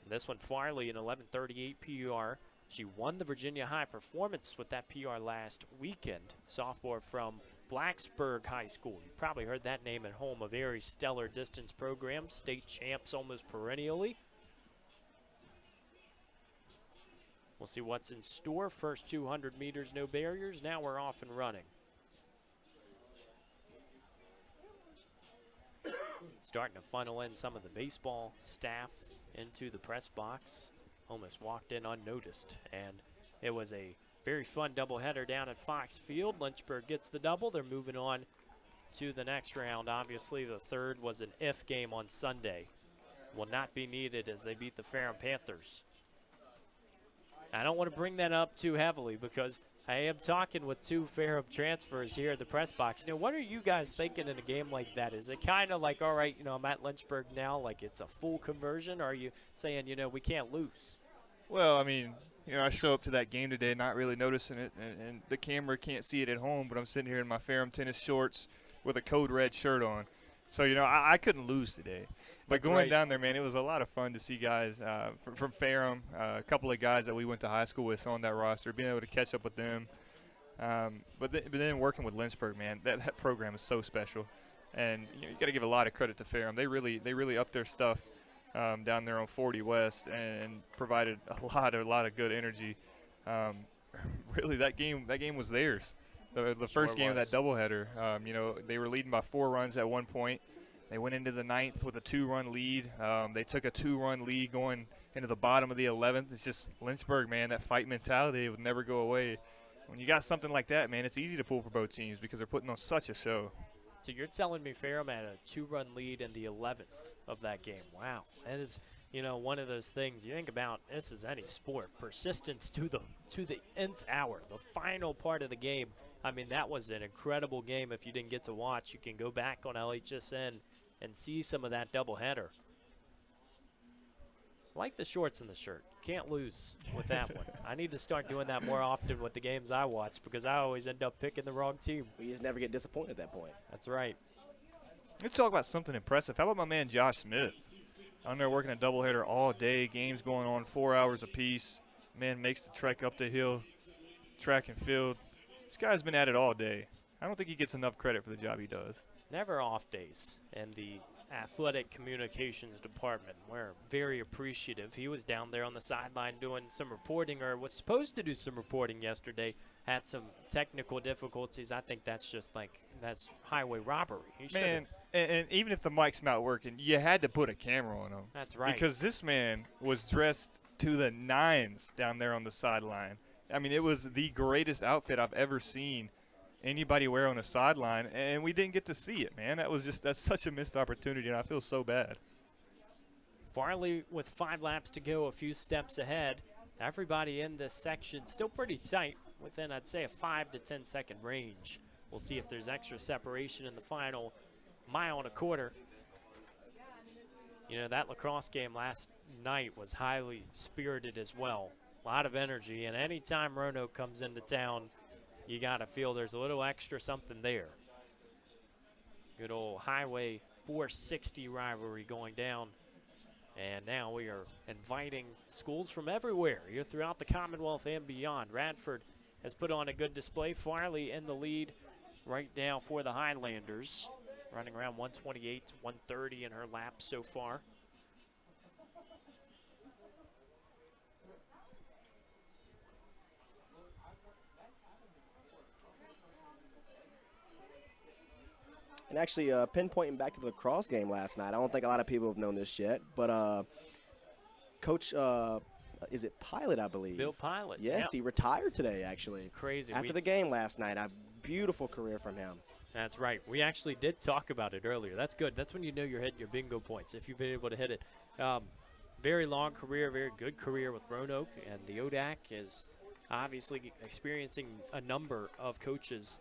And this one, Farley, an 11:38 PUR. She won the Virginia High Performance with that PR last weekend. Sophomore from Blacksburg High School. You probably heard that name at home, a very stellar distance program, state champs almost perennially. We'll see what's in store. First 200 meters, no barriers. Now we're off and running. Starting to funnel in some of the baseball staff into the press box. Almost walked in unnoticed. And it was a very fun doubleheader down at Fox Field. Lynchburg gets the double. They're moving on to the next round. Obviously, the third was an if game on Sunday. Will not be needed as they beat the Ferrum Panthers. I don't want to bring that up too heavily because I am talking with 2 Ferrum transfers here at the press box. What are you guys thinking in a game like that? Is it kind of like, all right, I'm at Lynchburg now, like it's a full conversion? Or are you saying, we can't lose? Well, I mean, I show up to that game today not really noticing it, and the camera can't see it at home, but I'm sitting here in my Ferrum tennis shorts with a code red shirt on. So, I couldn't lose today. But That's going right. down there, man, it was a lot of fun to see guys from Ferrum, a couple of guys that we went to high school with on that roster, being able to catch up with them. But then working with Lynchburg, man, that program is so special. And you got to give a lot of credit to Ferrum. They really upped their stuff down there on 40 West and provided a lot of good energy. Really, that game was theirs. The first game of that doubleheader, you know, they were leading by 4 runs at one point. They went into the 9th with a 2-run lead. They took a 2-run lead going into the bottom of the 11th. It's just Lynchburg, man, that fight mentality would never go away. When you got something like that, man, it's easy to pull for both teams because they're putting on such a show. So you're telling me Ferrum had a 2-run lead in the 11th of that game. Wow. That is, you know, one of those things you think about. This is any sport. Persistence to the nth hour, the final part of the game. I mean, that was an incredible game. If you didn't get to watch, you can go back on LHSN and see some of that doubleheader. Like the shorts and the shirt. Can't lose with that one. I need to start doing that more often with the games I watch because I always end up picking the wrong team. You just never get disappointed at that point. That's right. Let's talk about something impressive. How about my man Josh Smith? On there working a doubleheader all day, games going on 4 hours apiece. Man makes the trek up the hill, track and field. This guy's been at it all day. I don't think he gets enough credit for the job he does. Never off days in the athletic communications department. We're very appreciative. He was down there on the sideline doing some reporting, or was supposed to do some reporting yesterday. Had some technical difficulties. I think that's just like, that's highway robbery. Man, and even if the mic's not working, you had to put a camera on him. That's right. Because this man was dressed to the nines down there on the sideline. I mean, it was the greatest outfit I've ever seen anybody wear on a sideline, and we didn't get to see it, man. That's such a missed opportunity, and I feel so bad. Farley with 5 laps to go, a few steps ahead. Everybody in this section still pretty tight, within, I'd say, a 5 to 10 second range. We'll see if there's extra separation in the final mile and a quarter. You know, that lacrosse game last night was highly spirited as well. A lot of energy, and anytime Roanoke comes into town, you got to feel there's a little extra something there. Good old Highway 460 rivalry going down. And now we are inviting schools from everywhere, here throughout the Commonwealth and beyond. Radford has put on a good display. Farley in the lead right now for the Highlanders, running around 128 to 130 in her lap so far. And actually, pinpointing back to the lacrosse game last night, I don't think a lot of people have known this yet, but Coach, is it Pilot, I believe? Bill Pilot. Yes, yep. He retired today, actually. Crazy. After the game last night, a beautiful career from him. That's right. We actually did talk about it earlier. That's good. That's when you know you're hitting your bingo points, if you've been able to hit it. Very long career, very good career with Roanoke, and the ODAK is obviously experiencing a number of coaches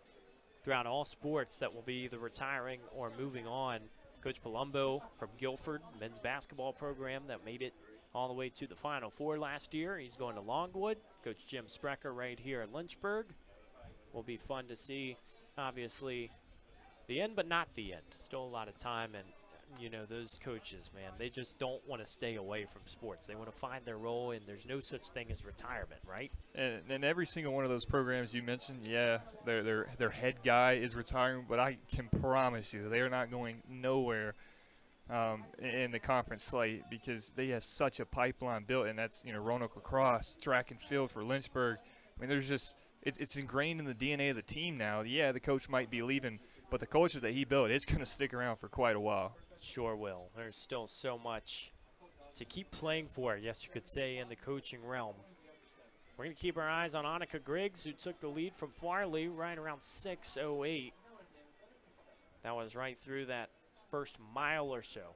throughout all sports that will be either retiring or moving on. Coach Palumbo from Guilford, men's basketball program that made it all the way to the Final Four last year. He's going to Longwood. Coach Jim Sprecher right here in Lynchburg. Will be fun to see, obviously, the end but not the end. Still a lot of time, and you know, those coaches, man, they just don't want to stay away from sports. They want to find their role, and there's no such thing as retirement, right? And every single one of those programs you mentioned, yeah, their head guy is retiring, but I can promise you they are not going nowhere in the conference slate because they have such a pipeline built, and that's, you know, Roanoke lacrosse, track and field for Lynchburg. I mean, there's just it's ingrained in the DNA of the team now. Yeah, the coach might be leaving, but the culture that he built, it's going to stick around for quite a while. Sure will. There's still so much to keep playing for, I guess you could say, in the coaching realm. We're going to keep our eyes on Annika Griggs, who took the lead from Farley right around 6:08. That was right through that first mile or so.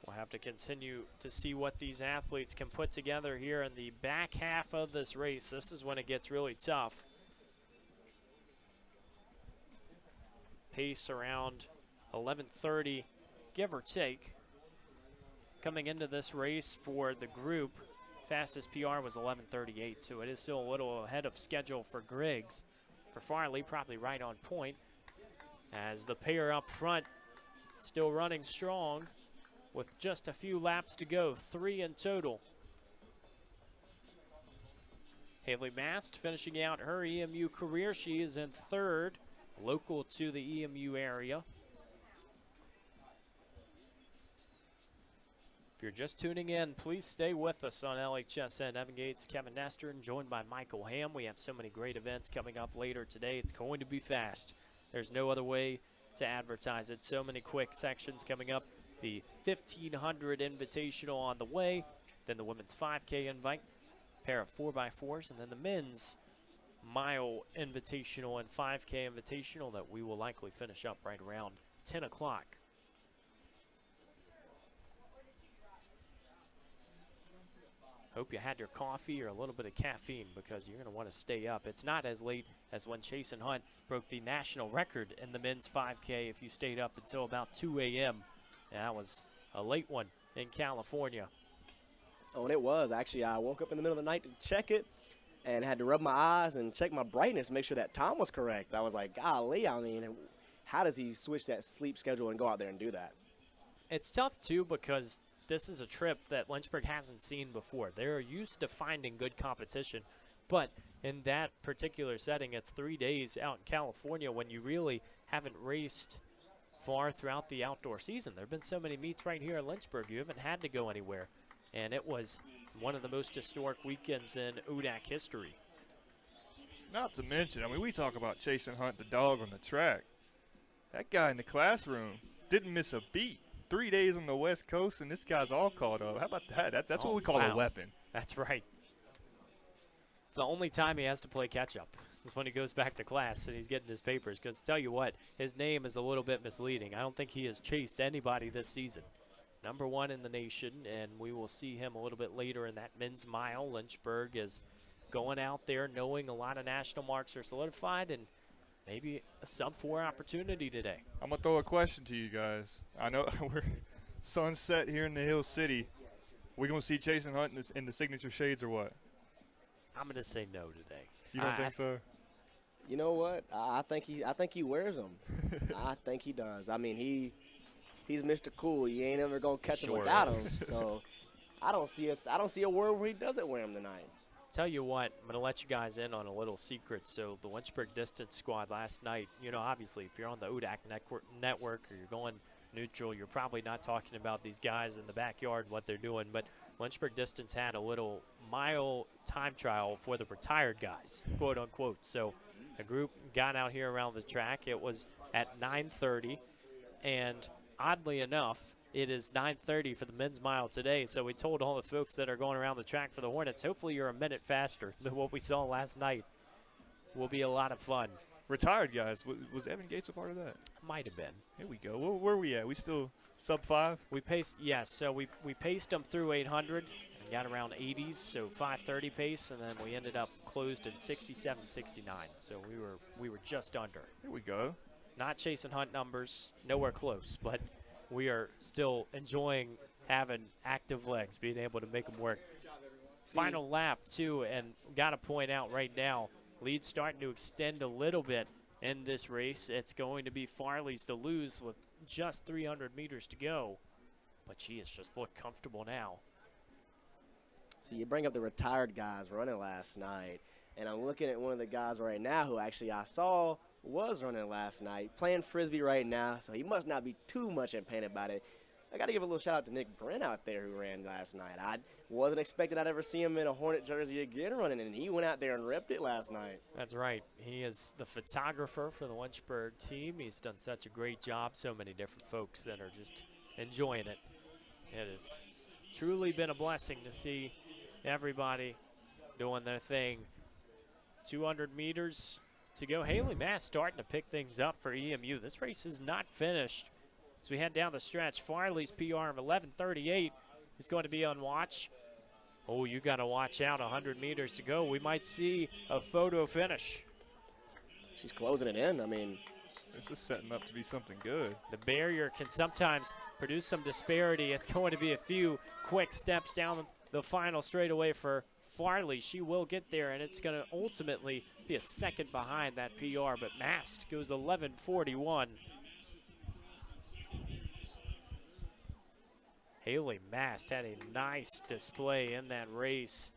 We'll have to continue to see what these athletes can put together here in the back half of this race. This is when it gets really tough. Pace around 11:30, give or take. Coming into this race for the group, fastest PR was 11:38, so it is still a little ahead of schedule for Griggs. For Farley, probably right on point, as the pair up front still running strong with just a few laps to go, 3 in total. Haley Mast finishing out her EMU career. She is in 3rd, local to the EMU area. If you're just tuning in, please stay with us on LHSN. Evan Gates, Kevin Nestor, and joined by Michael Ham. We have so many great events coming up later today. It's going to be fast. There's no other way to advertise it. So many quick sections coming up. The 1500 Invitational on the way, then the women's 5K invite, pair of 4x4s, and then the men's mile invitational and 5K invitational that we will likely finish up right around 10 o'clock. Hope you had your coffee or a little bit of caffeine because you're going to want to stay up. It's not as late as when Chase and Hunt broke the national record in the men's 5K if you stayed up until about 2 a.m. That was a late one in California. Oh, and it was. Actually, I woke up in the middle of the night to check it and had to rub my eyes and check my brightness, make sure that time was correct. I was like, golly, I mean, how does he switch that sleep schedule and go out there and do that? It's tough, too, because this is a trip that Lynchburg hasn't seen before. They're used to finding good competition, but in that particular setting, it's 3 days out in California when you really haven't raced far throughout the outdoor season. There have been so many meets right here in Lynchburg, you haven't had to go anywhere, and it was one of the most historic weekends in ODAK history. Not to mention, I mean, we talk about Chase and Hunt, the dog on the track. That guy in the classroom didn't miss a beat. 3 days on the West Coast, and this guy's all caught up. How about that? That's what we call a weapon. That's right. It's the only time he has to play catch-up is when he goes back to class and he's getting his papers. Because tell you what, his name is a little bit misleading. I don't think he has chased anybody this season. #1 in the nation, and we will see him a little bit later in that men's mile. Lynchburg is going out there knowing a lot of national marks are solidified and maybe a sub-4 opportunity today. I'm going to throw a question to you guys. I know we're sunset here in the Hill City. We going to see Chase and Hunt in the signature shades or what? I'm going to say no today. You don't think so? You know what? I think he wears them. I think he does. I mean, he's Mr. Cool. You ain't ever going to catch him without him. So I don't see a world where he doesn't wear them tonight. Tell you what, I'm going to let you guys in on a little secret. So the Lynchburg distance squad last night, you know, obviously if you're on the ODAK network or you're going neutral, you're probably not talking about these guys in the backyard, what they're doing. But Lynchburg distance had a little mile time trial for the retired guys, quote unquote. So a group got out here around the track. It was at 9:30, and oddly enough, it is 9:30 for the men's mile today, so we told all the folks that are going around the track for the Hornets, hopefully you're a minute faster than what we saw last night. Will be a lot of fun. Retired guys. Was Evan Gates a part of that? Might have been. Here we go. Where are we at? We still sub-5? We paced, yes, so we paced them through 800 and got around 80s, so 5:30 pace, and then we ended up closed in 67-69, so we were just under. Here we go. Not chasing Hunt numbers, nowhere close, but we are still enjoying having active legs, being able to make them work. Final lap, too, and got to point out right now, lead's starting to extend a little bit in this race. It's going to be Farley's to lose with just 300 meters to go, but she has just looked comfortable now. See, you bring up the retired guys running last night, and I'm looking at one of the guys right now who actually I saw was running last night, playing Frisbee right now, so he must not be too much in pain about it. I got to give a little shout-out to Nick Brent out there who ran last night. I wasn't expecting I'd ever see him in a Hornet jersey again running, and he went out there and repped it last night. That's right. He is the photographer for the Lynchburg team. He's done such a great job. So many different folks that are just enjoying it. It has truly been a blessing to see everybody doing their thing. 200 meters to go. Haley Mass starting to pick things up for EMU. This race is not finished. As we head down the stretch, Farley's PR of 11:38 is going to be on watch. Oh, you got to watch out. 100 meters to go. We might see a photo finish. She's closing it in. I mean, this is setting up to be something good. The barrier can sometimes produce some disparity. It's going to be a few quick steps down the final straightaway for Farley. She will get there, and it's going to ultimately be a second behind that PR, but Mast goes 11:41. Haley Mast had a nice display in that race.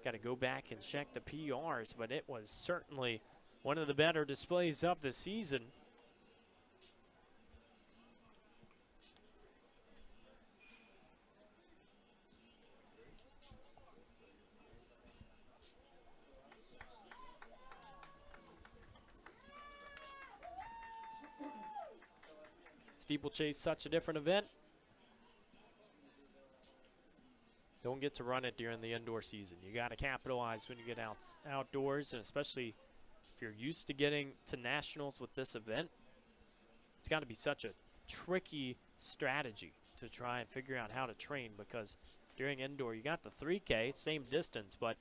Got to go back and check the PRs, but it was certainly one of the better displays of the season. steeplechase such a different event? Don't get to run it during the indoor season. You got to capitalize when you get outdoors, and especially if you're used to getting to nationals with this event, it's got to be such a tricky strategy to try and figure out how to train, because during indoor you got the 3K, same distance, but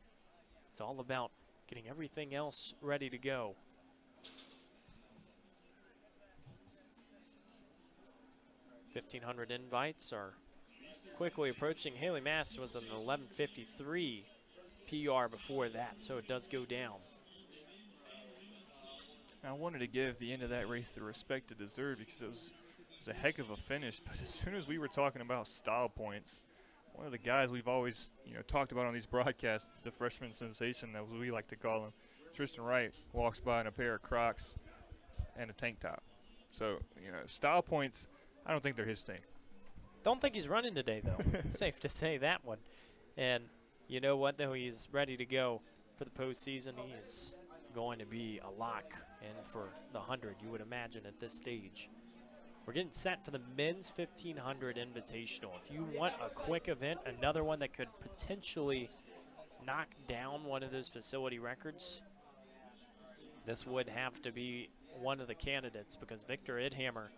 it's all about getting everything else ready to go. $1,500 invites are quickly approaching. Haley Mass was an 11:53 PR before that, so it does go down. I wanted to give the end of that race the respect it deserved, because it was a heck of a finish. But as soon as we were talking about style points, one of the guys we've always talked about on these broadcasts, the freshman sensation, as we like to call him, Tristan Wright, walks by in a pair of Crocs and a tank top. So style points, I don't think they're his thing. Don't think he's running today, though. Safe to say that one. And you know what, though? He's ready to go for the postseason. He is going to be a lock in for the 100, you would imagine, at this stage. We're getting set for the men's 1,500 invitational. If you want a quick event, another one that could potentially knock down one of those facility records, this would have to be one of the candidates, because Victor Idhammer,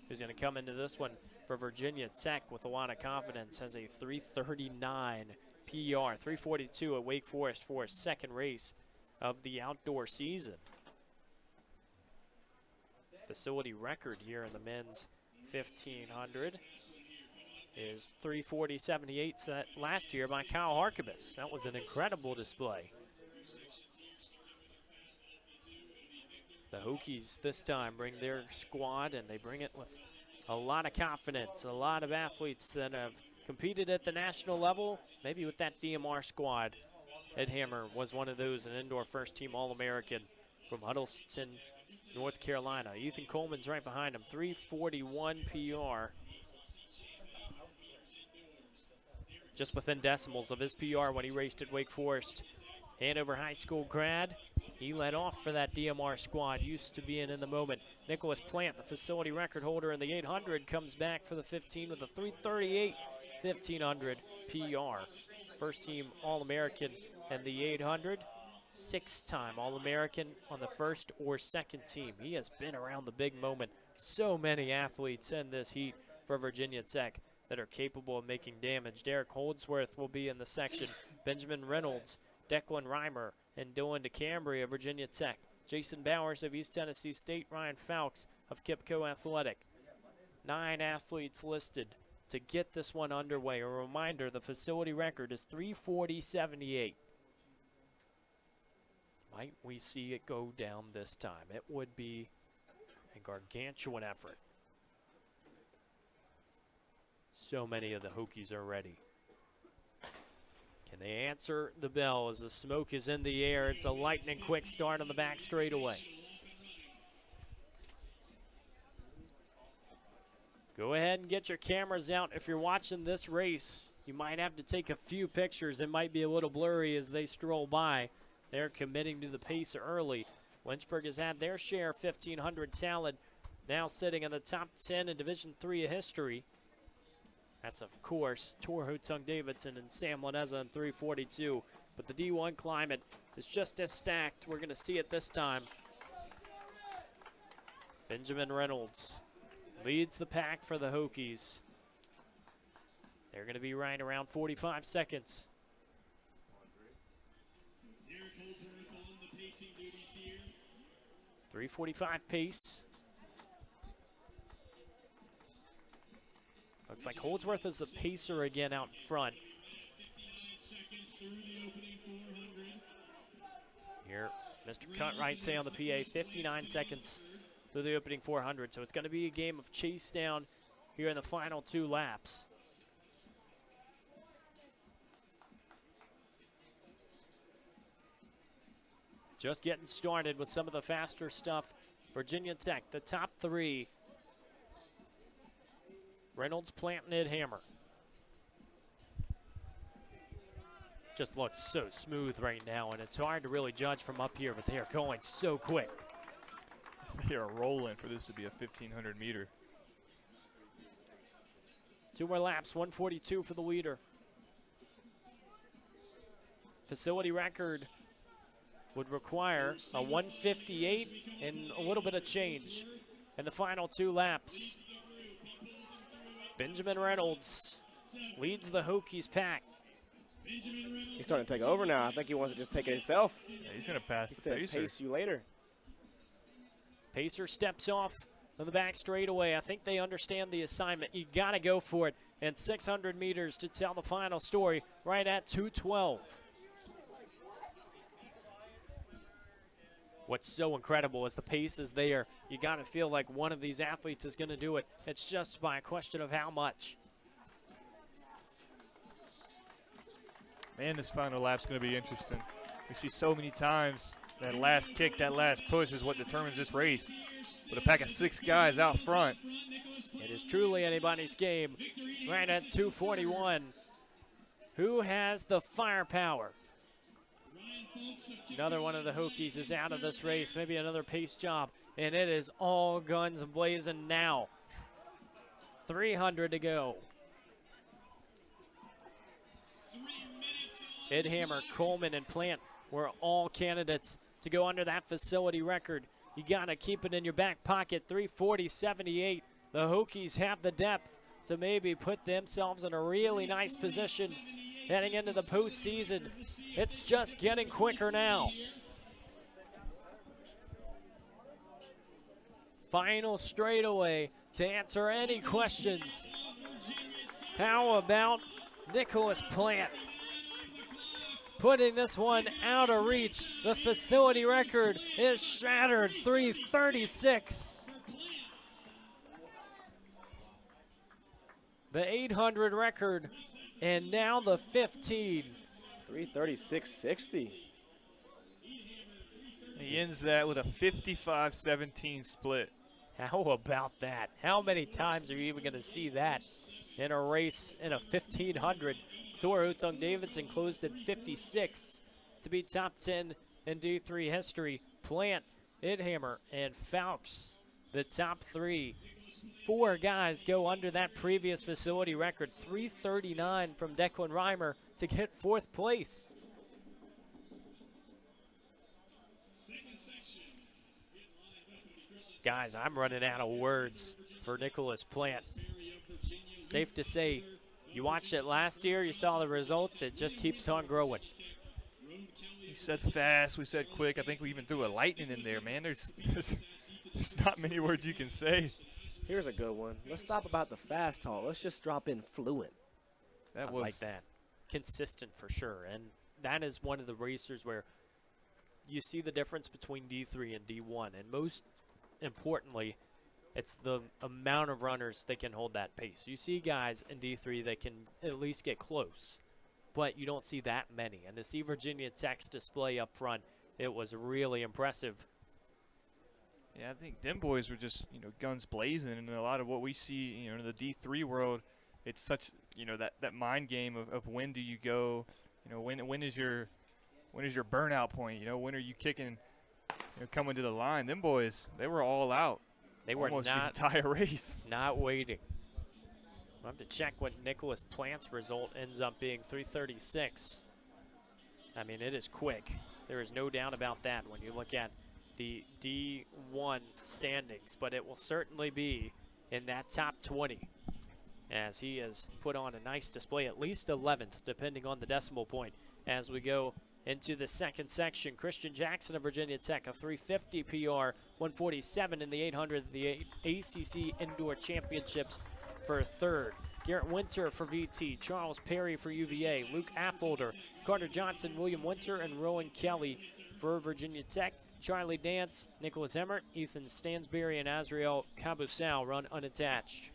who's going to come into this one for Virginia Tech with a lot of confidence, has a 3:39 PR, 3:42 at Wake Forest for his second race of the outdoor season. Facility record here in the men's 1,500 is 3:40.78 set last year by Kyle Harkabis. That was an incredible display. The Hokies this time bring their squad, and they bring it with a lot of confidence. A lot of athletes that have competed at the national level, maybe with that DMR squad. Ed Hammer was one of those, an indoor first-team All-American from Huddleston, North Carolina. Ethan Coleman's right behind him, 3:41 PR. Just within decimals of his PR when he raced at Wake Forest. Hanover High School grad. He led off for that DMR squad, used to being in the moment. Nicholas Plant, the facility record holder in the 800, comes back for the 15 with a 3:38 1,500 PR. First team All-American in the 800. Six-time All-American on the first or second team. He has been around the big moment. So many athletes in this heat for Virginia Tech that are capable of making damage. Derek Holdsworth will be in the section. Benjamin Reynolds, Declan Reimer, and Dylan DeCambry of Virginia Tech. Jason Bowers of East Tennessee State. Ryan Fowkes of Kipco Athletic. 9 athletes listed to get this one underway. A reminder, the facility record is 3:40.78. Might we see it go down this time? It would be a gargantuan effort. So many of the Hokies are ready. Can they answer the bell as the smoke is in the air? It's a lightning quick start on the back straightaway. Go ahead and get your cameras out. If you're watching this race, you might have to take a few pictures. It might be a little blurry as they stroll by. They're committing to the pace early. Lynchburg has had their share of 1,500 talent, now sitting in the top 10 in Division III of history. That's, of course, Tor Hotung Davidson and Sam Laneza in 3:42. But the D1 climate is just as stacked. We're going to see it this time. Benjamin Reynolds leads the pack for the Hokies. They're going to be right around 45 seconds. 3:45 pace. Looks like Holdsworth is the pacer again out front. Here, Mr. Cutright say on the PA, 59 seconds through the opening 400. So it's going to be a game of chase down here in the final 2 laps. Just getting started with some of the faster stuff. Virginia Tech, the top 3. Reynolds, Plant, and Idhammer. Just looks so smooth right now, and it's hard to really judge from up here, but they are going so quick. They are rolling for this to be a 1,500 meter. 2 more laps, 142 for the leader. Facility record would require a 158 and a little bit of change in the final 2 laps. Benjamin Reynolds leads the Hokies pack. He's starting to take over now. I think he wants to just take it himself. Yeah, he's going to pass He the said, pacer. pace you later. Pacer steps off on the back straightaway. I think they understand the assignment. You got to go for it. And 600 meters to tell the final story right at 2:12. What's so incredible is the pace is there. You got to feel like one of these athletes is going to do it. It's just by a question of how much. Man, this final lap's going to be interesting. We see so many times that last kick, that last push is what determines this race. With a pack of 6 guys out front. It is truly anybody's game right at 2:41. Who has the firepower? Another one of the Hokies is out of this race. Maybe another pace job. And it is all guns blazing now. 300 to go. Idhammer, Coleman, and Plant were all candidates to go under that facility record. You got to keep it in your back pocket. 340.78. The Hokies have the depth to maybe put themselves in a really nice position heading into the postseason. It's just getting quicker now. Final straightaway to answer any questions. How about Nicholas Plant putting this one out of reach? The facility record is shattered, 336. The 800 record, and now the 15. 336.60. He ends that with a 55-17 split. How about that? How many times are you even going to see that in a race in a 1500? Tor Hutong Davidson closed at 56 to be top 10 in D3 history. Plant, Idhammer, and Fowkes, the top 3. 4 guys go under that previous facility record. 339 from Declan Reimer to get 4th place. Guys, I'm running out of words for Nicholas Plant. Safe to say, you watched it last year, you saw the results, it just keeps on growing. We said fast, we said quick. I think we even threw a lightning in there, man. There's not many words you can say. Here's a good one. Let's stop about the fast talk. Let's just drop in fluent. I like that. Consistent for sure. And that is one of the racers where you see the difference between D3 and D1. And most importantly, it's the amount of runners that can hold that pace. You see guys in D3 that can at least get close, but you don't see that many. And to see Virginia Tech's display up front, it was really impressive. Yeah, I think them boys were just, guns blazing, and a lot of what we see, in the D3 world, it's such, that mind game of when do you go, when is your burnout point, when are you kicking, coming to the line. Them boys, they were all out. They were almost not the entire race. Not waiting. We'll have to check what Nicholas Plant's result ends up being. 336. I mean, it is quick. There is no doubt about that when you look at the D1 standings, but it will certainly be in that top 20 as he has put on a nice display, at least 11th, depending on the decimal point, as we go into the second section. Christian Jackson of Virginia Tech, a 350 PR, 147 in the 800, the ACC Indoor Championships for 3rd. Garrett Winter for VT, Charles Perry for UVA, Luke Affolter, Carter Johnson, William Winter, and Rowan Kelly for Virginia Tech. Charlie Dance, Nicholas Emmert, Ethan Stansberry, and Azriel Cabusau run unattached.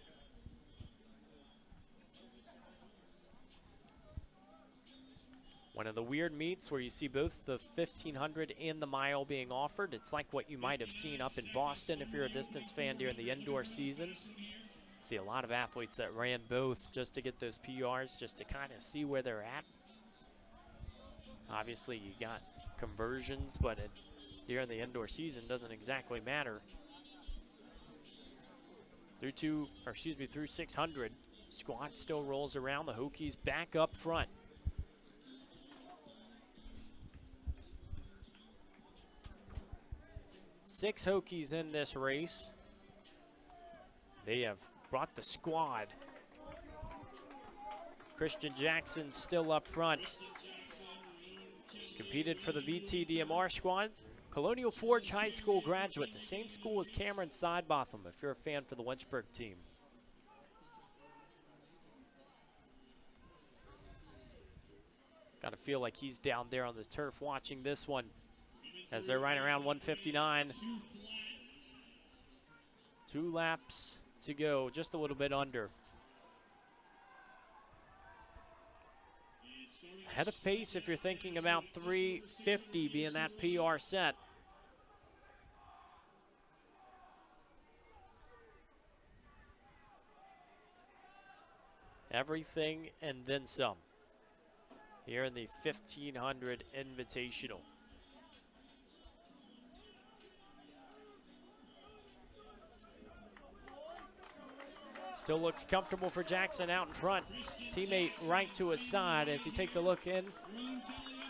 One of the weird meets where you see both the 1500 and the mile being offered. It's like what you might have seen up in Boston if you're a distance fan during the indoor season. See a lot of athletes that ran both just to get those PRs, just to kind of see where they're at. Obviously, you got conversions, but during the indoor season doesn't exactly matter. Through 600, Squad still rolls around. The Hokies back up front. Six Hokies in this race. They have brought the squad. Christian Jackson still up front. Competed for the VTDMR squad. Colonial Forge High School graduate, the same school as Cameron Sidebotham, if you're a fan for the Lynchburg team. Gotta feel like he's down there on the turf watching this one as they're right around 159. 2 laps to go, just a little bit under. Ahead of pace if you're thinking about 350 being that PR set. Everything and then some here in the 1500 Invitational. Still looks comfortable for Jackson out in front. Teammate right to his side as he takes a look in.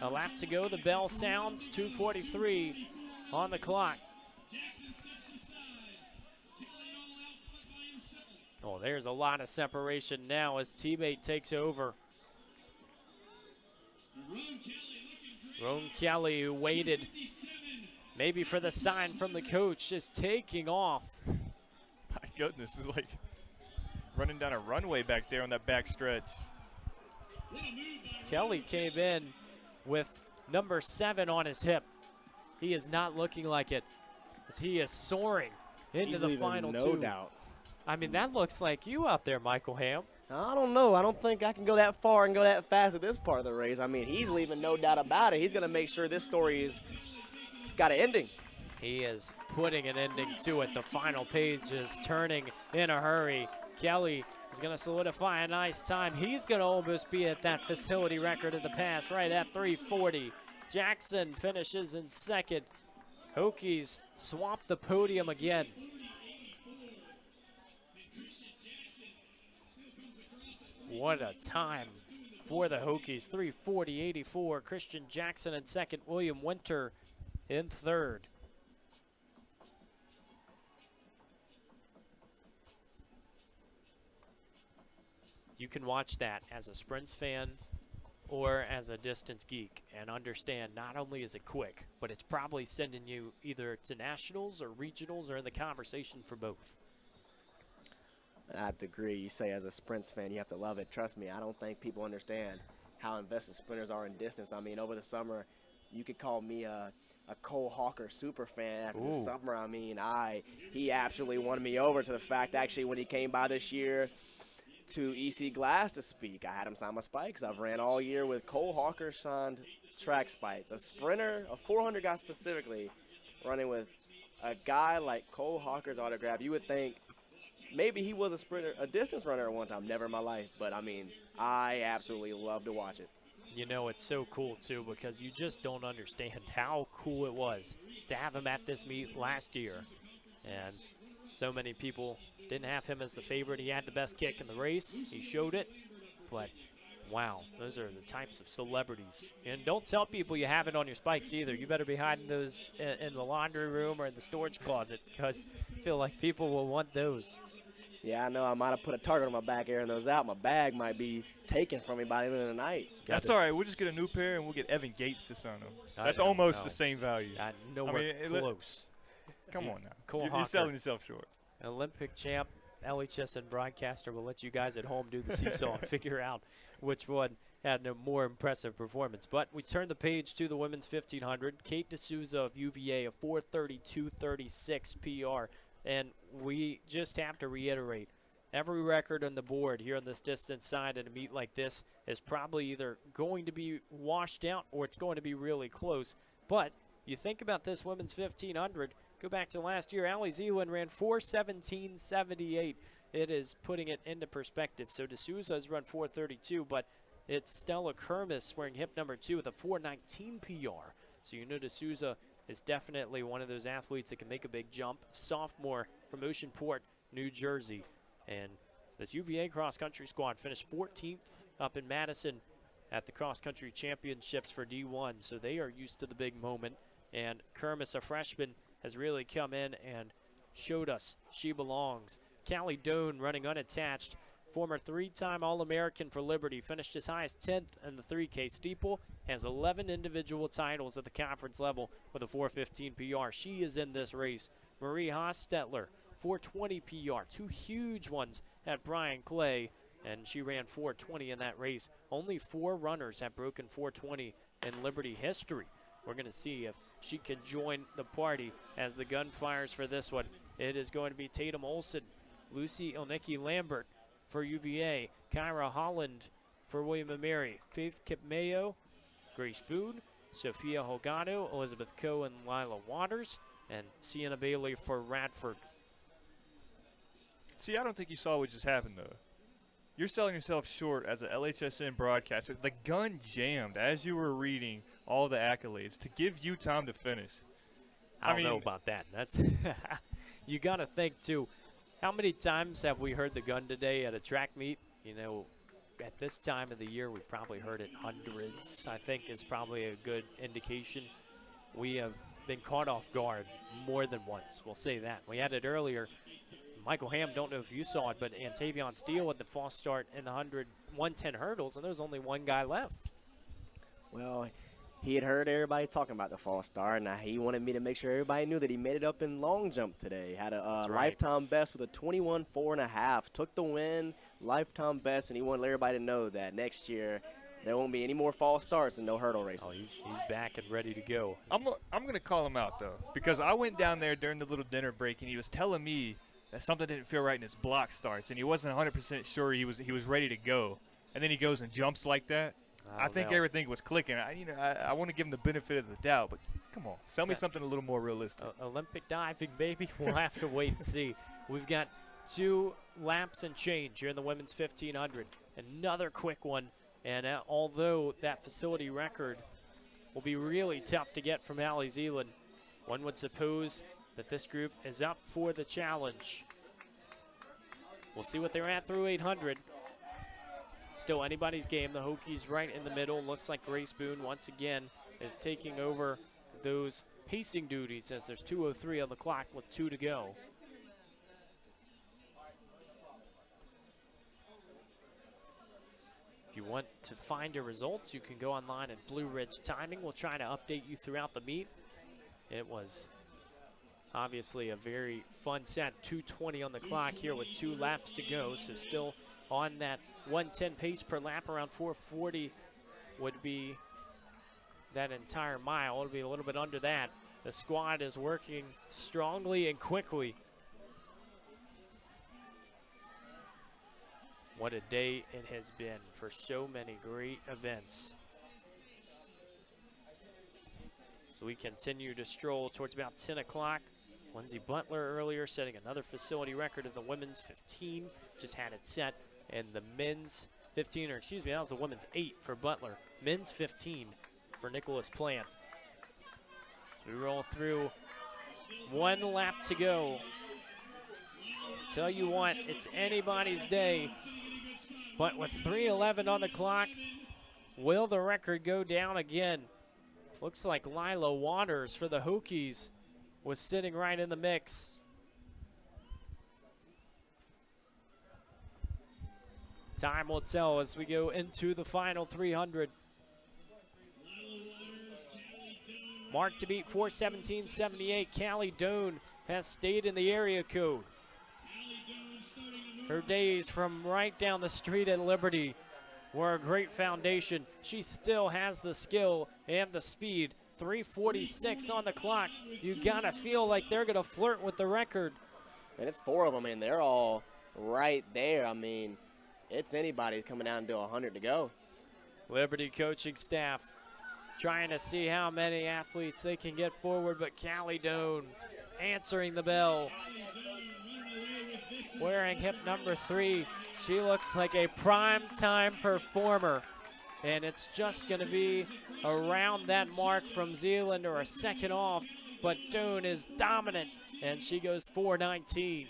A lap to go, the bell sounds, 2:43 on the clock. Oh, there's a lot of separation now as teammate takes over. Ron Kelly, who waited maybe for the sign from the coach, is taking off. My goodness, it's like running down a runway back there on that back stretch. Kelly came in with number 7 on his hip. He is not looking like it as he is soaring into the final 2. No doubt. I mean, that looks like you out there, Michael Ham. I don't know. I don't think I can go that far and go that fast at this part of the race. I mean, he's leaving no doubt about it. He's going to make sure this story is got an ending. He is putting an ending to it. The final page is turning in a hurry. Kelly is going to solidify a nice time. He's going to almost be at that facility record in the past, right at 3:40. Jackson finishes in second. Hokies swamp the podium again. What a time for the Hokies. 3:40.84. Christian Jackson in second. William Winter in third. You can watch that as a sprints fan or as a distance geek and understand not only is it quick, but it's probably sending you either to nationals or regionals or in the conversation for both. I have to agree. You say as a sprints fan, you have to love it. Trust me, I don't think people understand how invested sprinters are in distance. I mean, over the summer, you could call me a Cole Hawker super fan after the summer. I mean, he absolutely won me over to the fact, actually, when he came by this year to EC Glass to speak, I had him sign my spikes. I've ran all year with Cole Hawker signed track spikes. A sprinter, a 400 guy specifically, running with a guy like Cole Hawker's autograph. You would think maybe he was a sprinter, a distance runner at one time. Never in my life. But, I mean, I absolutely love to watch it. You know, it's so cool, too, because you just don't understand how cool it was to have him at this meet last year. And so many people didn't have him as the favorite. He had the best kick in the race. He showed it. But, wow, those are the types of celebrities. And don't tell people you have it on your spikes either. You better be hiding those in the laundry room or in the storage closet because I feel like people will want those. Yeah, I know. I might have put a target on my back airing those out. My bag might be taken from me by the end of the night. That's all right. We'll just get a new pair and we'll get Evan Gates to sign them. That's almost the same value. Nowhere close. Come on now. Cole You're selling yourself short. Olympic champ, LHS and broadcaster will let you guys at home do the seesaw and figure out which one had a more impressive performance. But we turn the page to the women's 1500. Kate D'Souza of UVA, a 4:32.36 PR. And we just have to reiterate, every record on the board here on this distance side at a meet like this is probably either going to be washed out or it's going to be really close. But you think about this women's 1500, go back to last year, Allie Zeeland ran 4:17.78. It is putting it into perspective. So D'Souza has run 4:32, but it's Stella Kermis wearing hip number 2 with a 4:19 PR. So you know D'Souza is definitely one of those athletes that can make a big jump. Sophomore from Oceanport, New Jersey. And This UVA cross-country squad finished 14th up in Madison at the cross-country championships for D1, so they are used to the big moment. And Kermis, a freshman, has really come in and showed us she belongs. Callie Doan running unattached, former 3-time All-American for Liberty, finished as high as 10th in the 3K steeple, has 11 individual titles at the conference level with a 4:15 PR. She is in this race. Marie Hostetler, 4:20 PR, 2 huge ones at Brian Clay, and she ran 4:20 in that race. Only 4 runners have broken 4:20 in Liberty history. We're going to see if she can join the party as the gun fires for this one. It is going to be Tatum Olson, Lucy Ilnicki Lambert for UVA, Kyra Holland for William & Mary, Faith Kipmayo, Grace Boone, Sophia Holgado, Elizabeth Coe, and Lila Waters, and Sienna Bailey for Radford. See, I don't think you saw what just happened, though. You're selling yourself short as an LHSN broadcaster. The gun jammed as you were reading all the accolades to give you time to finish. I don't know about that. That's you got to think, too. How many times have we heard the gun today at a track meet? You know, at this time of the year, we've probably heard it hundreds, I think is probably a good indication. We have been caught off guard more than once. We'll say that. We had it earlier. Michael Ham, don't know if you saw it, but Antavion Steele had the false start in the 110 hurdles, and there was only one guy left. Well, he had heard everybody talking about the false start, and he wanted me to make sure everybody knew that he made it up in long jump today. Had a lifetime best with a 21.4.5. Took the win, lifetime best, and he wanted everybody to know that next year there won't be any more false starts and no hurdle races. Oh, he's back and ready to go. I'm going to call him out, though, because I went down there during the little dinner break, and he was telling me that something didn't feel right in his block starts, and he wasn't 100% sure he was ready to go. And then he goes and jumps like that. I think everything was clicking. I want to give him the benefit of the doubt, but come on, tell me something a little more realistic. Olympic diving, baby. We'll have to wait and see. We've got 2 laps and change here in the women's 1500. Another quick one, and although that facility record will be really tough to get from Allie Zeeland, one would suppose that this group is up for the challenge. We'll see what they're at through 800. Still anybody's game. The Hokies right in the middle. Looks like Grace Boone once again is taking over those pacing duties as there's 2:03 on the clock with 2 to go. If you want to find your results, you can go online at Blue Ridge Timing. We'll try to update you throughout the meet. It was obviously a very fun set. 2:20 on the clock here with 2 laps to go, so still on that 110 pace per lap. Around 440 would be that entire mile. It'll be a little bit under that. The squad is working strongly and quickly. What a day it has been for so many great events. So we continue to stroll towards about 10 o'clock. Lindsey Butler earlier setting another facility record in the women's 15. Just had it set in the men's 15, or excuse me, that was the women's 8 for Butler. Men's 15 for Nicholas Plant. So we roll through 1 lap to go. Tell you what, it's anybody's day. But with 3:11 on the clock, will the record go down again? Looks like Lila Waters for the Hokies was sitting right in the mix. Time will tell as we go into the final 300. Mark to beat 4:17.78. Callie Doan has stayed in the area code. Her days from right down the street at Liberty were a great foundation. She still has the skill and the speed. 3:46 on the clock. You gotta feel like they're gonna flirt with the record. And it's 4 of them, and they're all right there. I mean, it's anybody coming down to 100 to go. Liberty coaching staff trying to see how many athletes they can get forward, but Callie Doan answering the bell. Wearing hip number 3, she looks like a prime-time performer. And it's just going to be around that mark from Zeeland or a second off. But Doan is dominant, and she goes 4:19.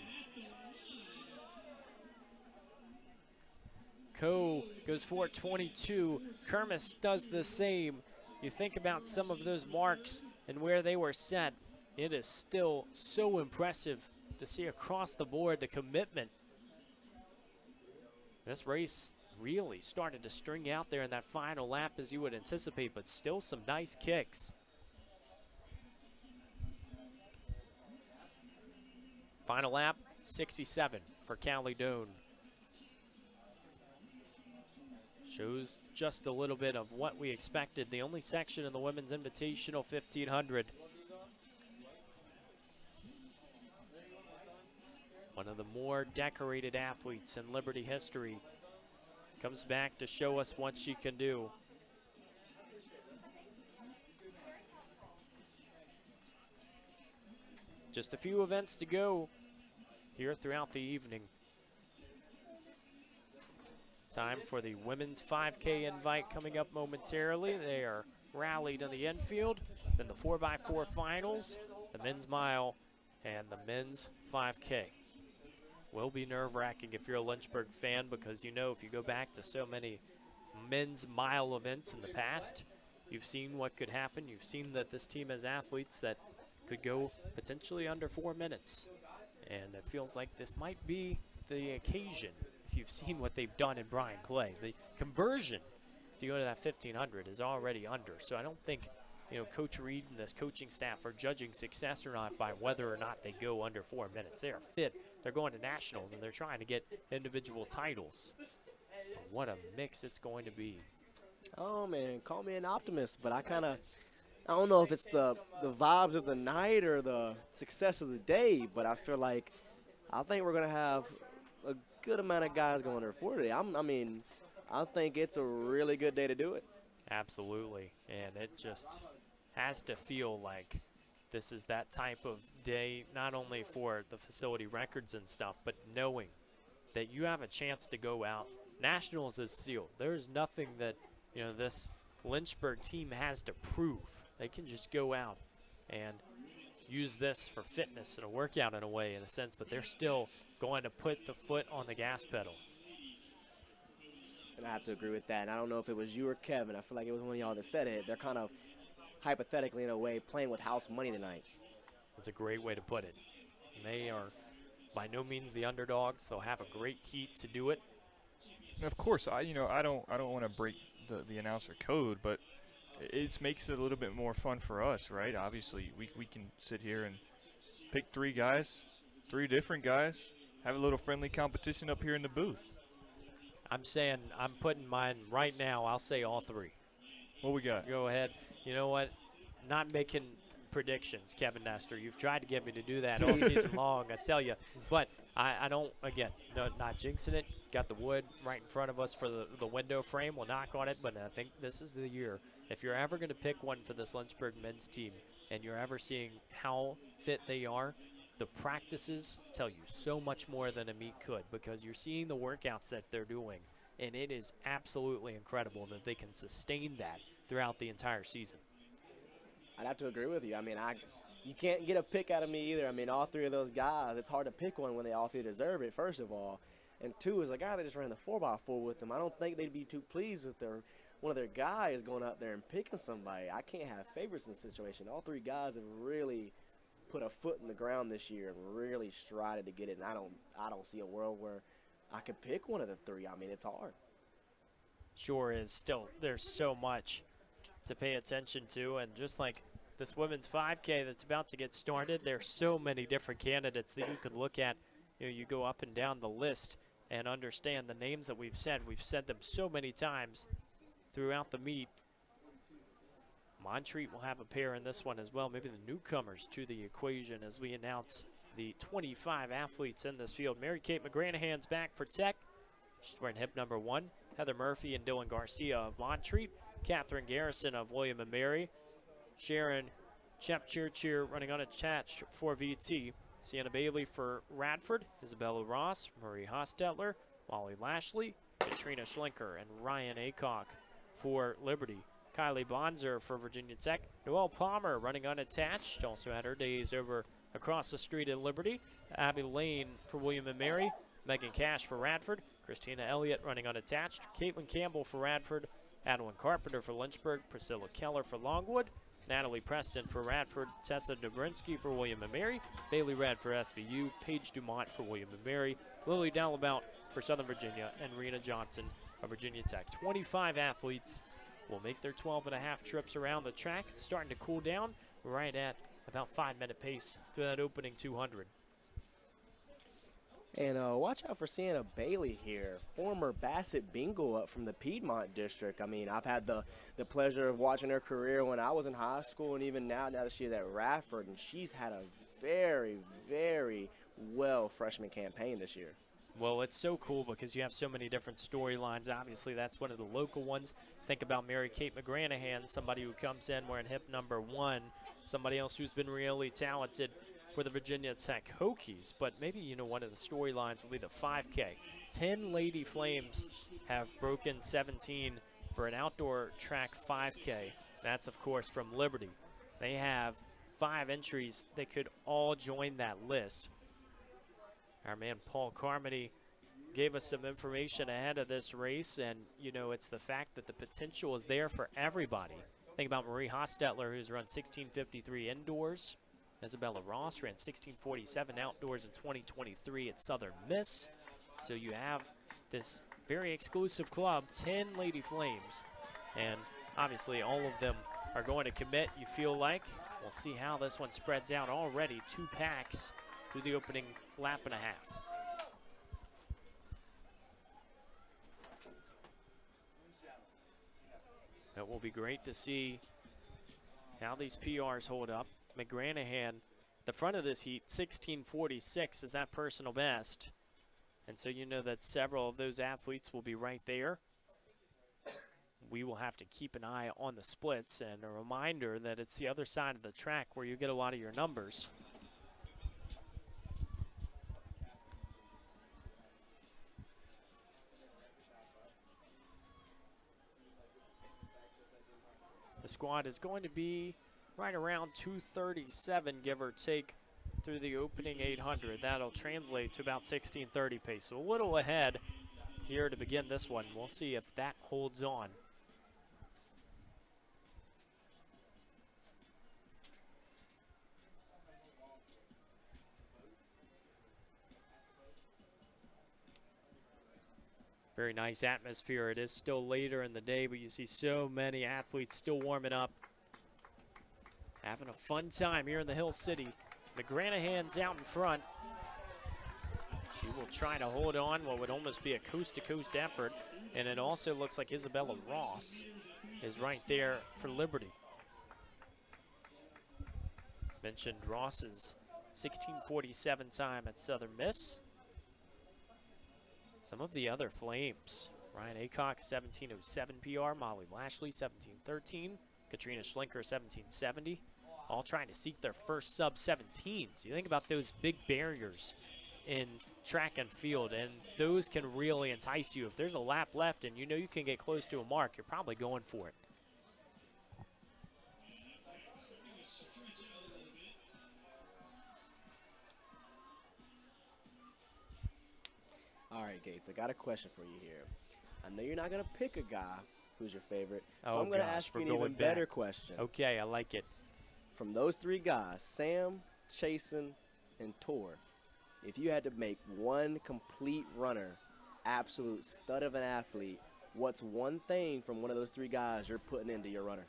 Coe goes 4:22. Kermis does the same. You think about some of those marks and where they were set. It is still so impressive to see across the board the commitment. This race really started to string out there in that final lap as you would anticipate, but still some nice kicks. Final lap, 67 for Callie Doan. Shows just a little bit of what we expected. The only section in the Women's Invitational 1500. One of the more decorated athletes in Liberty history comes back to show us what she can do. Just a few events to go here throughout the evening. Time for the women's 5K invite coming up momentarily. They are rallied in the infield. Then the 4x4 finals, the men's mile, and the men's 5K. Will be nerve-wracking if you're a Lynchburg fan, because you know if you go back to so many men's mile events in the past, you've seen what could happen. You've seen that this team has athletes that could go potentially under 4 minutes. And it feels like this might be the occasion if you've seen what they've done in Brian Clay. The conversion, if you go to that 1500, is already under. So I don't think, you know, Coach Reed and this coaching staff are judging success or not by whether or not they go under 4 minutes. They are fit. They're going to nationals, and they're trying to get individual titles. What a mix it's going to be. Oh, man, call me an optimist, but I don't know if it's the vibes of the night or the success of the day, but I think we're going to have a good amount of guys going under 4 today. I think it's a really good day to do it. Absolutely, and it just has to feel like this is that type of day, not only for the facility records and stuff, but knowing that you have a chance to go out. Nationals is sealed. There's nothing that, you know, this Lynchburg team has to prove. They can just go out and use this for fitness and a workout in a way, in a sense, but they're still going to put the foot on the gas pedal. And I have to agree with that. And I don't know if it was you or Kevin. I feel like it was one of y'all that said it. They're kind of hypothetically, in a way, playing with house money tonight. That's a great way to put it. And they are by no means the underdogs. They'll have a great heat to do it. And of course, I don't want to break the announcer code, but it makes it a little bit more fun for us, right? Obviously, we can sit here and pick 3 guys, 3 different guys, have a little friendly competition up here in the booth. I'm saying I'm putting mine right now. I'll say all 3. What we got? Go ahead. You know what? Not making predictions, Kevin Nestor. You've tried to get me to do that all season long, I tell you. But I don't, again, no, not jinxing it. Got the wood right in front of us for the window frame. We'll knock on it, but I think this is the year. If you're ever going to pick one for this Lynchburg men's team and you're ever seeing how fit they are, the practices tell you so much more than a meet could, because you're seeing the workouts that they're doing, and it is absolutely incredible that they can sustain that throughout the entire season. I'd have to agree with you. I mean, you can't get a pick out of me either. I mean, all 3 of those guys, it's hard to pick one when they all 3 deserve it, first of all. And 2 is a guy that just ran the 4x4 with them. I don't think they'd be too pleased with one of their guys going out there and picking somebody. I can't have favorites in this situation. All 3 guys have really put a foot in the ground this year and really strided to get it. And I don't see a world where I could pick one of the 3. I mean, it's hard. Sure is. Still, there's so much to pay attention to, and just like this women's 5K that's about to get started, there's so many different candidates that you could look at. You know, you go up and down the list and understand the names that we've said. We've said them so many times throughout the meet. Montreat will have a pair in this one as well, maybe the newcomers to the equation as we announce the 25 athletes in this field. Mary-Kate McGranahan's back for Tech. She's wearing hip number 1. Heather Murphy and Dylan Garcia of Montreat. Catherine Garrison of William & Mary. Sharon Chepchirchir running unattached for VT. Sienna Bailey for Radford. Isabella Ross, Marie Hostetler, Molly Lashley, Katrina Schlinker, and Ryan Acock for Liberty. Kylie Bonzer for Virginia Tech. Noelle Palmer running unattached. Also had her days over across the street at Liberty. Abby Lane for William & Mary. Megan Cash for Radford. Christina Elliott running unattached. Caitlin Campbell for Radford. Adeline Carpenter for Lynchburg. Priscilla Keller for Longwood. Natalie Preston for Radford. Tessa Dobrinsky for William & Mary. Bailey Red for SVU. Paige Dumont for William & Mary. Lily Dallabout for Southern Virginia. And Rena Johnson of Virginia Tech. 25 athletes will make their 12.5 trips around the track. It's starting to cool down right at about 5-minute pace through that opening 200. And watch out for Sienna Bailey here, former Bassett Bingo up from the Piedmont District. I mean, I've had the pleasure of watching her career when I was in high school and even now that she's at Radford, and she's had a very, very well freshman campaign this year. Well, it's so cool because you have so many different storylines. Obviously, that's one of the local ones. Think about Mary Kate McGranahan, somebody who comes in wearing hip number 1, somebody else who's been really talented for the Virginia Tech Hokies. But maybe, you know, one of the storylines will be the 5K. 10 Lady Flames have broken 17 for an outdoor track 5K. That's, of course, from Liberty. They have 5 entries that could all join that list. Our man Paul Carmody gave us some information ahead of this race, and, you know, it's the fact that the potential is there for everybody. Think about Marie Hostetler, who's run 16:53 indoors. Isabella Ross ran 16:47 outdoors in 2023 at Southern Miss. So you have this very exclusive club, 10 Lady Flames, and obviously all of them are going to commit, you feel like. We'll see how this one spreads out. Already 2 packs through the opening lap and a half. It will be great to see how these PRs hold up. McGranahan, the front of this heat, 16:46 is that personal best. And so you know that several of those athletes will be right there. We will have to keep an eye on the splits, and a reminder that it's the other side of the track where you get a lot of your numbers. The squad is going to be right around 237, give or take, through the opening 800. That'll translate to about 16:30 pace. So a little ahead here to begin this one. We'll see if that holds on. Very nice atmosphere. It is still later in the day, but you see so many athletes still warming up. Having a fun time here in the Hill City. McGranahan's out in front. She will try to hold on what would almost be a coast-to-coast effort. And it also looks like Isabella Ross is right there for Liberty. Mentioned Ross's 16:47 time at Southern Miss. Some of the other Flames. Ryan Aycock, 17:07 PR. Molly Lashley, 17:13. Katrina Schlinker, 17:70. All trying to seek their first sub-17s. You think about those big barriers in track and field, and those can really entice you. If there's a lap left and you know you can get close to a mark, you're probably going for it. All right, Gates, I got a question for you here. I know you're not going to pick a guy who's your favorite, so Oh, I'm going to gosh, ask you we're an even going better back. question. Okay, I like it. From those 3 guys, Sam, Chasen, and Tor, if you had to make one complete runner, absolute stud of an athlete, what's one thing from one of those 3 guys you're putting into your runner?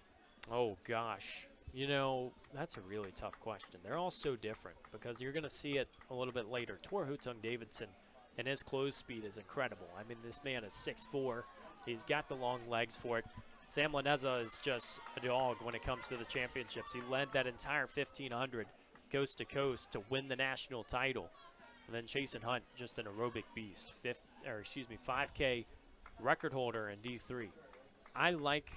Oh, gosh. You know, that's a really tough question. They're all so different because you're going to see it a little bit later. Tor Hutung Davidson, and his close speed is incredible. I mean, this man is 6'4". He's got the long legs for it. Sam Laneza is just a dog when it comes to the championships. He led that entire 1,500 coast to coast to win the national title. And then Chasen Hunt, just an aerobic beast. 5K record holder in D3. I like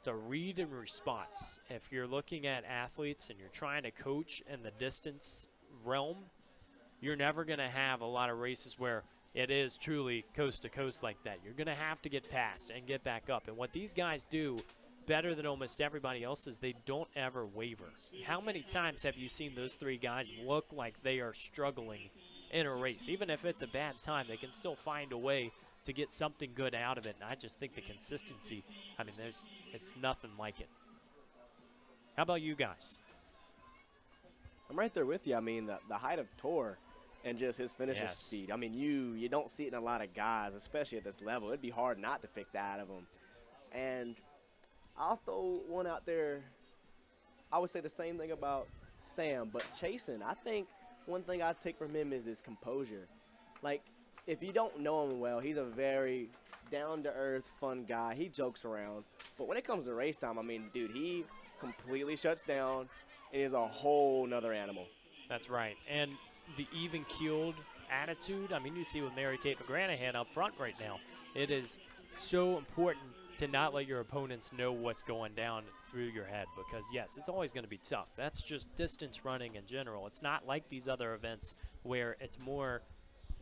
the read and response. If you're looking at athletes and you're trying to coach in the distance realm, you're never going to have a lot of races where it is truly coast to coast like that. You're going to have to get past and get back up. And what these guys do better than almost everybody else is they don't ever waver. How many times have you seen those 3 guys look like they are struggling in a race. Even if it's a bad time, they can still find a way to get something good out of it. And I just think the consistency, I mean, it's nothing like it. How about you guys? I'm right there with you. I mean, the height of Tor and just his finisher speed. I mean, you don't see it in a lot of guys, especially at this level. It'd be hard not to pick that out of him. And I'll throw one out there. I would say the same thing about Sam, but chasing, I think one thing I take from him is his composure. Like, if you don't know him well, he's a very down-to-earth, fun guy. He jokes around. But when it comes to race time, I mean, dude, he completely shuts down and is a whole nother animal. That's right. And the even-keeled attitude, I mean, you see with Mary-Kate McGranahan up front right now. It is so important to not let your opponents know what's going down through your head because, yes, it's always going to be tough. That's just distance running in general. It's not like these other events where it's more,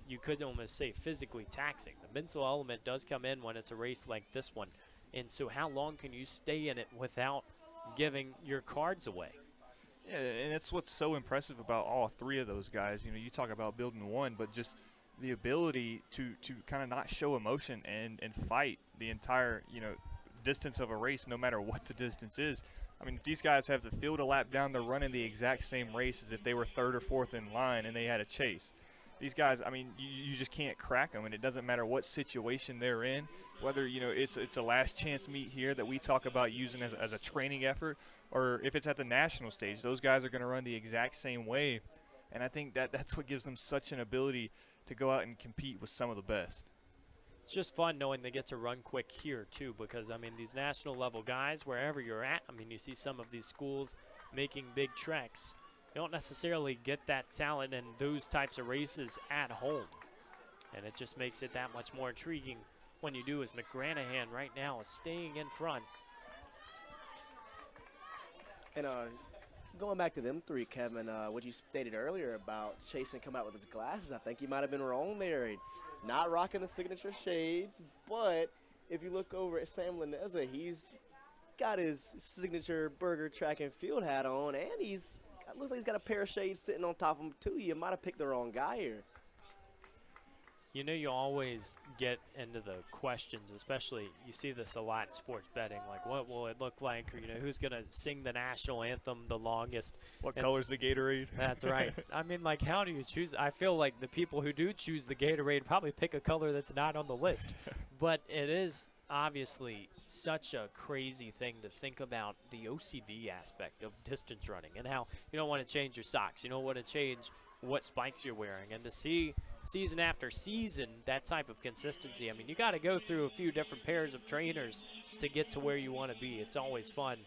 you could almost say, physically taxing. The mental element does come in when it's a race like this one. And so how long can you stay in it without giving your cards away? Yeah, and it's what's so impressive about all three of those guys. You know, you talk about building one, but just the ability to kind of not show emotion and fight the entire, distance of a race, no matter what the distance is. I mean, if these guys have to field a lap down, they're running the exact same race as if they were third or fourth in line and they had a chase. These guys, I mean, you just can't crack them, and it doesn't matter what situation they're in, whether, it's a last chance meet here that we talk about using as a training effort, or if it's at the national stage, those guys are going to run the exact same way. And I think that's what gives them such an ability to go out and compete with some of the best. It's just fun knowing they get to run quick here, too, because, I mean, these national level guys, wherever you're at, I mean, you see some of these schools making big treks. You don't necessarily get that talent in those types of races at home. And it just makes it that much more intriguing when you do, as McGranahan right now is staying in front. And going back to them three, Kevin, what you stated earlier about Chasen come out with his glasses, I think he might have been wrong there. Not rocking the signature shades, but if you look over at Sam Laneza, he's got his signature burger track and field hat on, and looks like he's got a pair of shades sitting on top of him, too. You might have picked the wrong guy here. You know, you always get into the questions, especially you see this a lot in sports betting, like what will it look like, or, who's going to sing the national anthem the longest. What color's the Gatorade? That's right. I mean, like, how do you choose? I feel like the people who do choose the Gatorade probably pick a color that's not on the list. But it is obviously such a crazy thing to think about, the OCD aspect of distance running and how you don't want to change your socks. You don't want to change what spikes you're wearing. And to see season after season that type of consistency, I mean, you got to go through a few different pairs of trainers to get to where you want to be. It's always fun.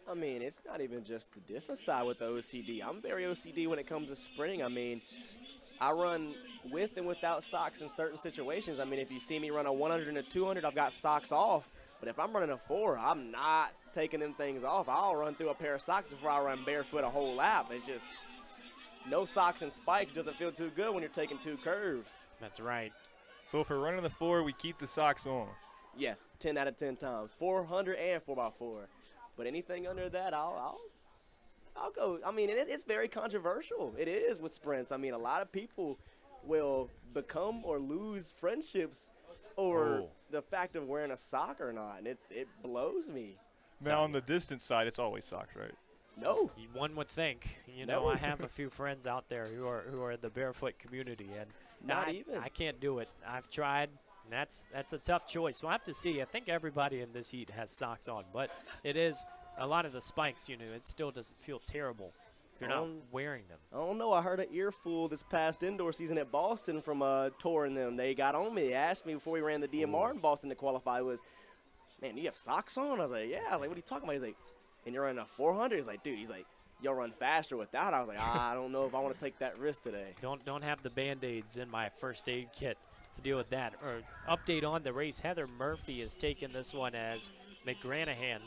I mean, it's not even just the distance side with the OCD. I'm very OCD when it comes to sprinting. I mean, I run with and without socks in certain situations. I mean, if you see me run a 100 and a 200, I've got socks off. But if I'm running a 4, I'm not taking them things off. I'll run through a pair of socks before I run barefoot a whole lap. It's just no socks and spikes doesn't feel too good when you're taking 2 curves. That's right. So if we're running the 4, we keep the socks on. Yes, 10 out of 10 times. 400 and 4x4. But anything under that, I'll go. I mean, it's very controversial. It is with sprints. I mean, a lot of people will become or lose friendships over the fact of wearing a sock or not, and it blows me. Now, on the distance side, it's always socks, right? No. One would think. No. I have a few friends out there who are in the barefoot community, and Not even. I can't do it. I've tried, and that's a tough choice. We'll have to see. I think everybody in this heat has socks on, but it is a lot of the spikes, it still doesn't feel terrible if you're not wearing them. I don't know. I heard an earful this past indoor season at Boston from touring them. They got on me. They asked me before we ran the DMR in Boston to qualify was, man, you have socks on? I was like, yeah. I was like, what are you talking about? He's like, and you're running a 400? He's like, dude, you'll run faster without. I was like, I don't know if I want to take that risk today. Don't have the Band-Aids in my first aid kit to deal with that. Or update on the race. Heather Murphy has taken this one as McGranahan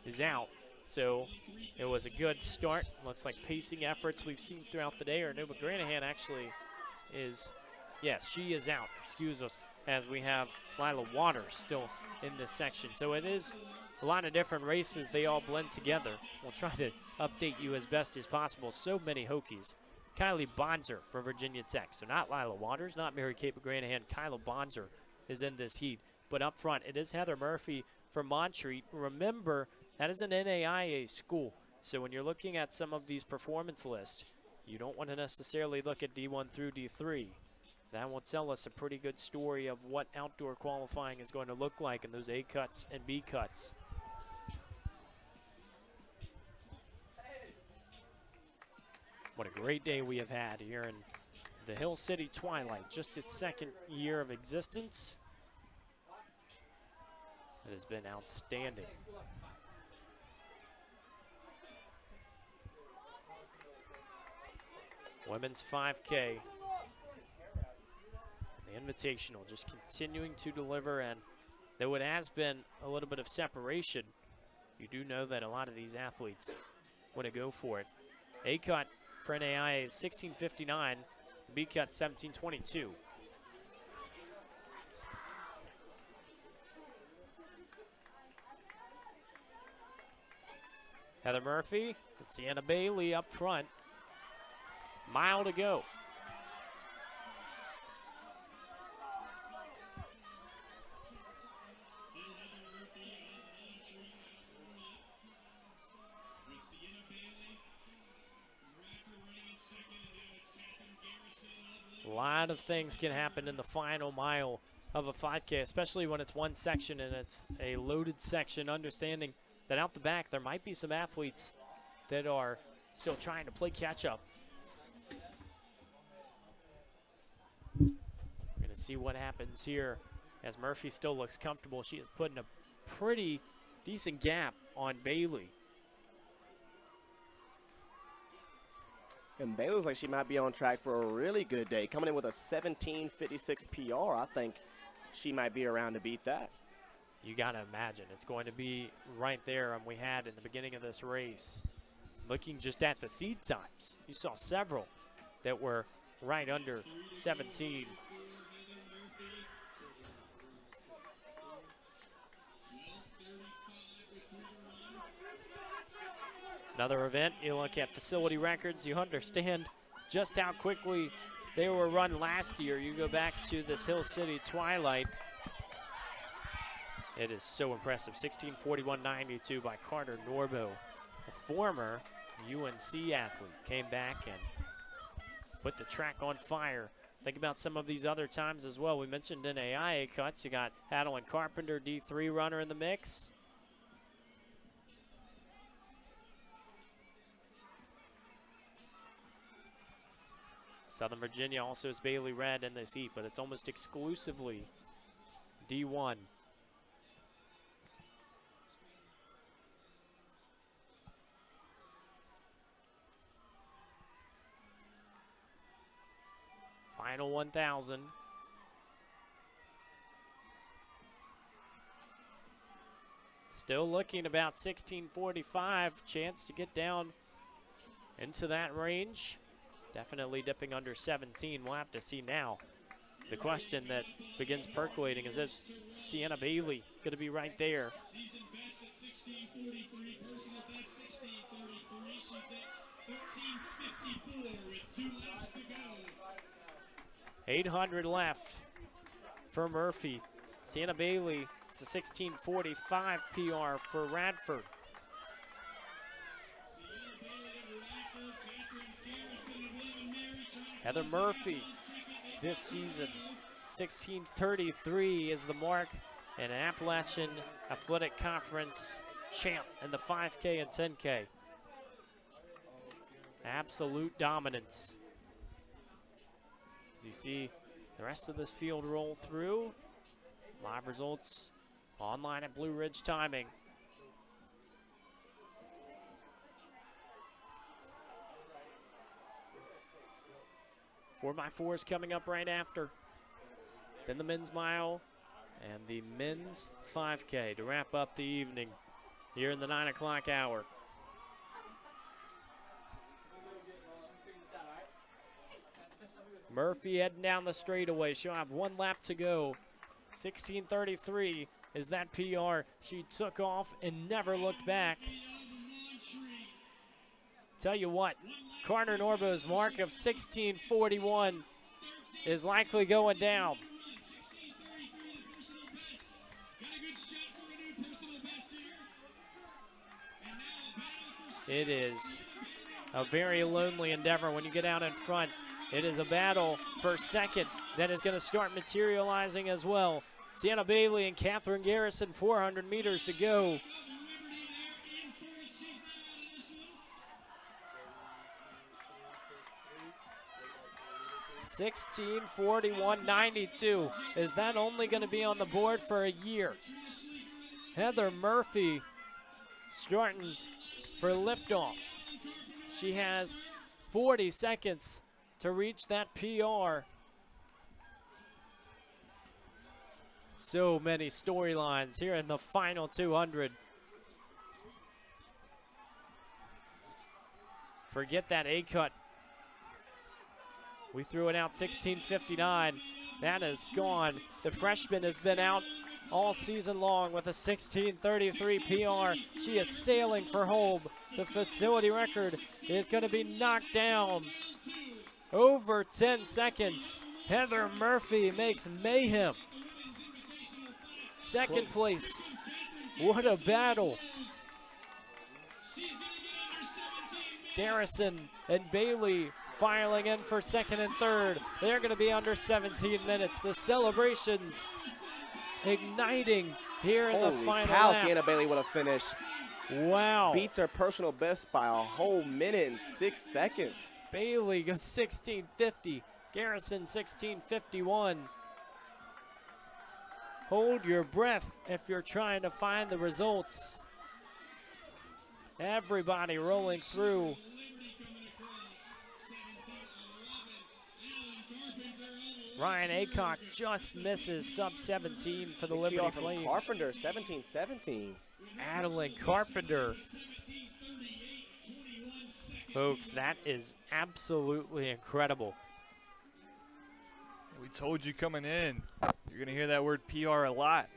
is out. So it was a good start. Looks like pacing efforts we've seen throughout the day. Or no, McGranahan actually is Yes, she is out. Excuse us, as we have Lila Waters still in this section. So it is a lot of different races. They all blend together. We'll try to update you as best as possible. So many Hokies. Kylie Bonzer for Virginia Tech. So not Lila Waters, not Mary Kate McGranahan. Kyla Bonzer is in this heat. But up front, it is Heather Murphy for Montreat. Remember, that is an NAIA school. So when you're looking at some of these performance lists, you don't want to necessarily look at D1 through D3. That will tell us a pretty good story of what outdoor qualifying is going to look like in those A cuts and B cuts. What a great day we have had here in the Hill City Twilight, just its second year of existence. It has been outstanding. Women's 5K. The Invitational just continuing to deliver, and though it has been a little bit of separation, you do know that a lot of these athletes want to go for it. A cut for NAIA is 16:59, the B cut 17:22. Heather Murphy and Sienna Bailey up front. Mile to go. A lot of things can happen in the final mile of a 5K, especially when it's one section and it's a loaded section, understanding that out the back there might be some athletes that are still trying to play catch up. We're going to see what happens here as Murphy still looks comfortable. She is putting a pretty decent gap on Bailey. And Bailey looks like she might be on track for a really good day. Coming in with a 17:56 PR, I think she might be around to beat that. You got to imagine it's going to be right there, and we had in the beginning of this race. Looking just at the seed times, you saw several that were right under 17. Another event, you look at facility records, you understand just how quickly they were run last year. You go back to this Hill City Twilight. It is so impressive. 16:41.92 by Carter Norbo, a former UNC athlete, came back and put the track on fire. Think about some of these other times as well. We mentioned NAIA cuts. You got Adeline Carpenter, D3 runner in the mix. Southern Virginia also has Bailey Red in this heat, but it's almost exclusively D1. Final 1,000. Still looking about 16:45. Chance to get down into that range. Definitely dipping under 17. We'll have to see now. The question that begins percolating is Sienna Bailey going to be right there? Season best at 16:43, personal best 16:33. She's at 13:54 with 2 laps to go. 800 left for Murphy. Sienna Bailey, it's a 16:45 PR for Radford. Heather Murphy this season, 16:33 is the mark, and an Appalachian Athletic Conference champ in the 5K and 10K. Absolute dominance. As you see the rest of this field roll through, live results online at Blue Ridge Timing. Four by fours coming up right after. Then the men's mile and the men's 5K to wrap up the evening here in the 9 o'clock hour. Murphy heading down the straightaway. She'll have 1 lap to go. 16:33 is that PR. She took off and never looked back. Tell you what, Carter Norbo's mark of 16:41 is likely going down. It is a very lonely endeavor when you get out in front. It is a battle for second that is going to start materializing as well. Sienna Bailey and Catherine Garrison, 400 meters to go. 16:41.92. Is that only going to be on the board for a year? Heather Murphy starting for liftoff. She has 40 seconds to reach that PR. So many storylines here in the final 200. Forget that A-cut. We threw it out 16:59. That is gone. The freshman has been out all season long with a 16:33 PR. She is sailing for home. The facility record is going to be knocked down. Over 10 seconds. Heather Murphy makes mayhem. Second place. What a battle. Garrison and Bailey filing in for second and third. They're going to be under 17 minutes. The celebrations igniting here in the final cow, lap. Sienna Bailey would have finished. Wow. Beats her personal best by a whole minute and 6 seconds. Bailey goes 16:50. Garrison 16:51. Hold your breath if you're trying to find the results. Everybody rolling through. Ryan Aycock just misses sub 17 for the Liberty Flames. Carpenter, 17-17. Adeline Carpenter. Folks, that is absolutely incredible. We told you coming in, you're going to hear that word PR a lot.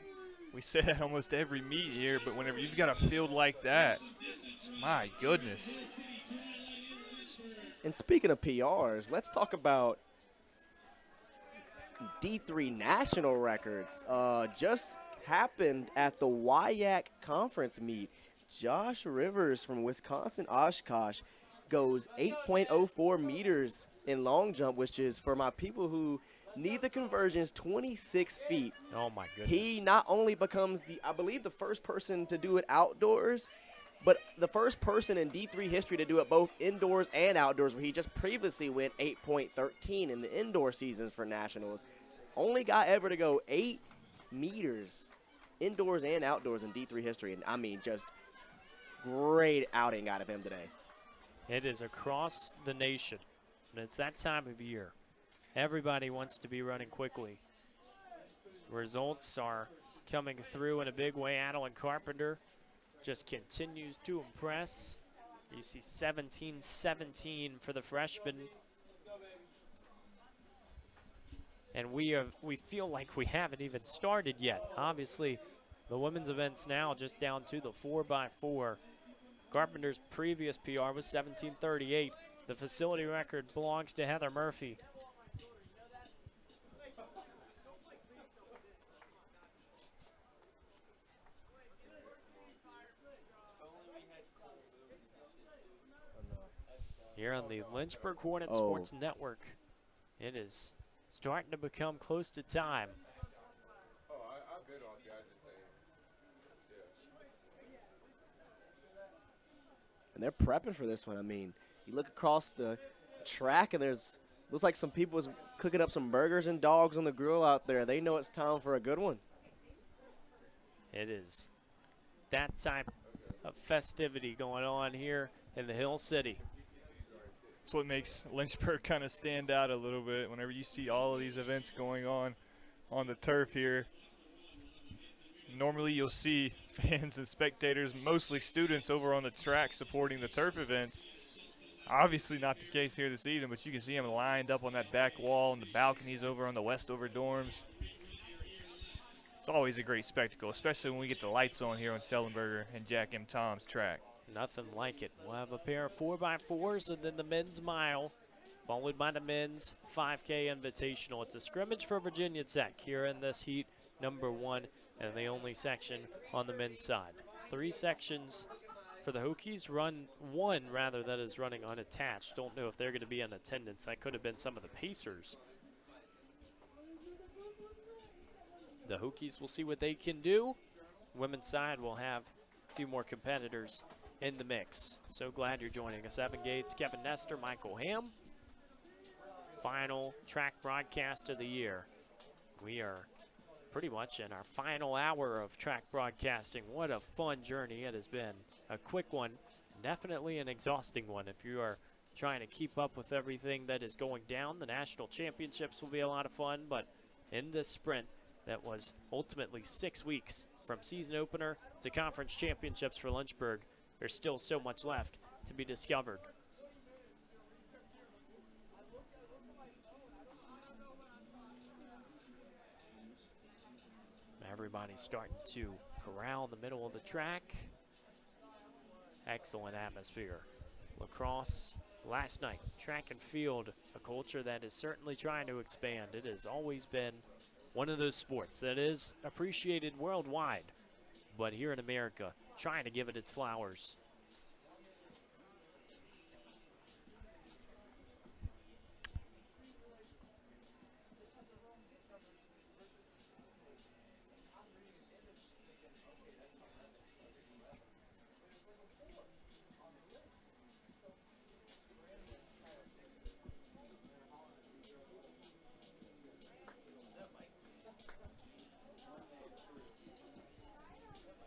We say that almost every meet here, but whenever you've got a field like that, my goodness. And speaking of PRs, let's talk about D3 national records. Just happened at the WIAC conference meet. Josh Rivers from Wisconsin Oshkosh goes 8.04 meters in long jump, which is, for my people who need the conversions, 26 feet. Oh my goodness. He not only becomes I believe the first person to do it outdoors, but the first person in D3 history to do it both indoors and outdoors, where he just previously went 8.13 in the indoor seasons for nationals. Only guy ever to go 8 meters indoors and outdoors in D3 history. And I mean, just great outing out of him today. It is across the nation. And it's that time of year. Everybody wants to be running quickly. Results are coming through in a big way. Adeline Carpenter just continues to impress. You see 17-17 for the freshman. And we feel like we haven't even started yet. Obviously, the women's events now just down to the 4x4. Carpenter's previous PR was 17:38. The facility record belongs to Heather Murphy. Here on the Lynchburg Hornet Sports Network, it is starting to become close to time. And they're prepping for this one. I mean, you look across the track and looks like some people was cooking up some burgers and dogs on the grill out there. They know it's time for a good one. It is that type of festivity going on here in the Hill City. That's what makes Lynchburg kind of stand out a little bit whenever you see all of these events going on the turf here. Normally you'll see fans and spectators, mostly students, over on the track supporting the turf events. Obviously not the case here this evening, but you can see them lined up on that back wall and the balconies over on the Westover dorms. It's always a great spectacle, especially when we get the lights on here on Schellenberger and Jack M. Tom's track. Nothing like it. We'll have a pair of 4x4s and then the men's mile, followed by the men's 5K Invitational. It's a scrimmage for Virginia Tech here in this heat, number 1, and the only section on the men's side. 3 sections for the Hokies, one rather that is running unattached. Don't know if they're going to be in attendance. That could have been some of the Pacers. The Hokies will see what they can do. Women's side will have a few more competitors in the mix. So glad you're joining us. Evan Gates, Kevin Nestor, Michael Ham. Final track broadcast of the year. We are pretty much in our final hour of track broadcasting. What a fun journey it has been. A quick one, definitely an exhausting one. If you are trying to keep up with everything that is going down, the national championships will be a lot of fun, but in this sprint that was ultimately 6 weeks from season opener to conference championships for Lynchburg, there's still so much left to be discovered. Everybody's starting to corral in the middle of the track. Excellent atmosphere. Lacrosse last night, track and field, a culture that is certainly trying to expand. It has always been one of those sports that is appreciated worldwide, but here in America, trying to give it its flowers.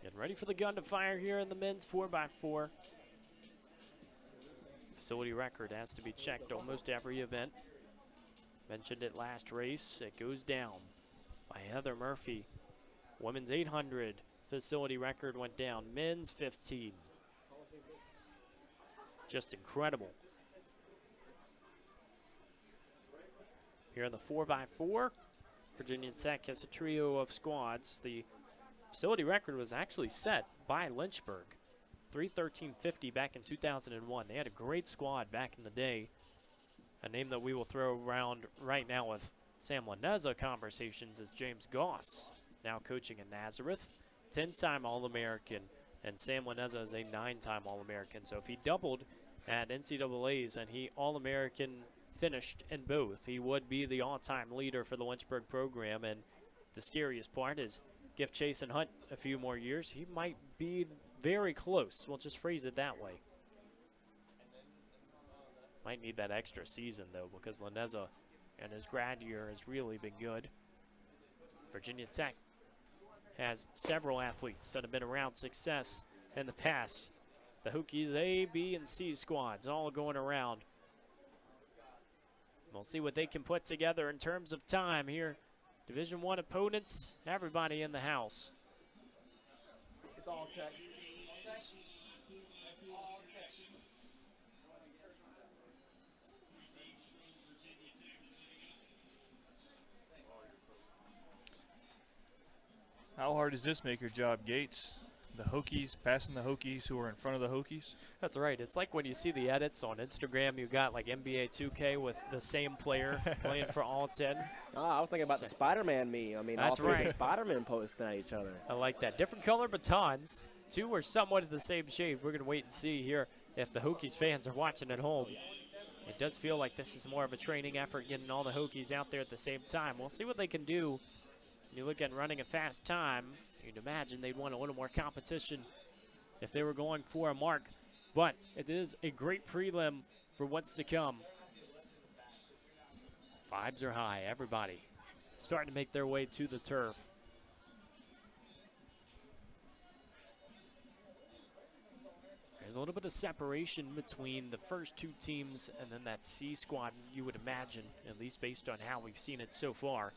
Getting ready for the gun to fire here in the men's 4x4. Facility record has to be checked almost every event. Mentioned it last race. It goes down by Heather Murphy. Women's 800 facility record went down. Men's 15. Just incredible. Here in the 4x4, Virginia Tech has a trio of squads. The facility record was actually set by Lynchburg, 3:13.50 back in 2001. They had a great squad back in the day. A name that we will throw around right now with Sam Laneza conversations is James Goss, now coaching in Nazareth, 10-time All-American, and Sam Laneza is a 9-time All-American. So if he doubled at NCAAs and he All-American finished in both, he would be the all-time leader for the Lynchburg program. And the scariest part is give Chase and Hunt a few more years, he might be very close. We'll just phrase it that way. Might need that extra season, though, because Laneza and his grad year has really been good. Virginia Tech has several athletes that have been around success in the past. The Hokies A, B, and C squads all going around. We'll see what they can put together in terms of time here. Division I opponents, everybody in the house. It's all tech. How hard does this make your job, Gates? The Hokies, passing the Hokies who are in front of the Hokies? That's right. It's like when you see the edits on Instagram, you got like NBA 2K with the same player playing for all 10. Oh, I was thinking about the Spider-Man meme. I mean, That's all three right. of the Spider-Man posting at each other. I like that. Different color batons. 2 are somewhat of the same shape. We're going to wait and see here if the Hokies fans are watching at home. It does feel like this is more of a training effort, getting all the Hokies out there at the same time. We'll see what they can do. When you look at running a fast time, you'd imagine they'd want a little more competition if they were going for a mark. But it is a great prelim for what's to come. Vibes are high. Everybody starting to make their way to the turf. There's a little bit of separation between the first 2 teams and then that C squad, you would imagine, at least based on how we've seen it so far.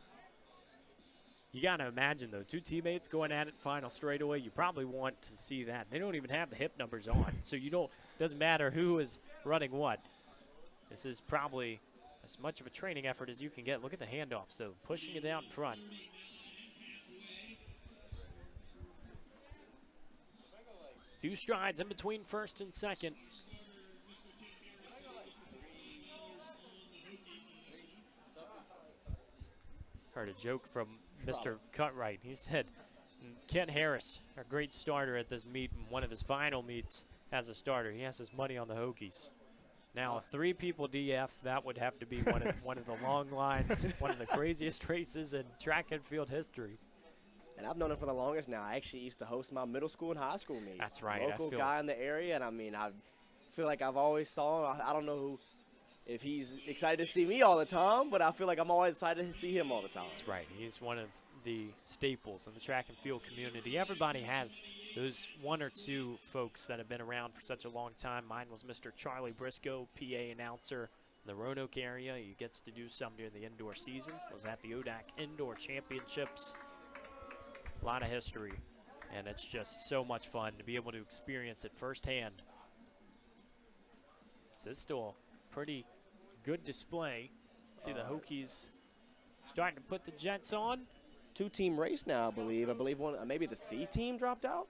You got to imagine, though, 2 teammates going at it final straightaway, you probably want to see that. They don't even have the hip numbers on, so you don't. Doesn't matter who is running what? This is probably as much of a training effort as you can get. Look at the handoffs, though, pushing it out in front. Few strides in between first and second. Heard a joke from Mr. Cutright. He said, Kent Harris, a great starter at this meet, and one of his final meets as a starter. He has his money on the Hokies. Now, if 3 people DF, that would have to be one of the long lines, one of the craziest races in track and field history. And I've known him for the longest now. I actually used to host my middle school and high school meets. That's right. Local guy in the area, and I mean, I feel like I've always saw him. I don't know if he's excited to see me all the time, but I feel like I'm always excited to see him all the time. That's right. He's one of the staples in the track and field community. Everybody has those 1 or 2 folks that have been around for such a long time. Mine was Mr. Charlie Briscoe, PA announcer in the Roanoke area. He gets to do some during the indoor season. Was at the ODAK Indoor Championships. A lot of history, and it's just so much fun to be able to experience it firsthand. This is still a pretty good display. See the Hokies starting to put the Jets on. 2-team race now, I believe. I believe one, maybe the C team dropped out.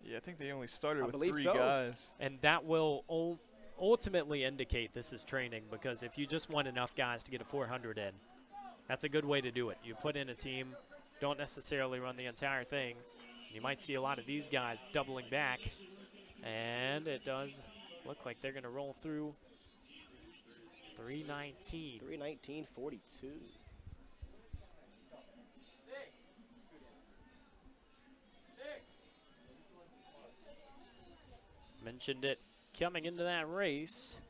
Yeah, I think they only started with believe 3 so. guys. And that will ultimately indicate this is training, because if you just want enough guys to get a 400 in, that's a good way to do it. You put in a team, don't necessarily run the entire thing. You might see a lot of these guys doubling back, and it does look like they're going to roll through 3:19. 3:19.42. Mentioned it coming into that race.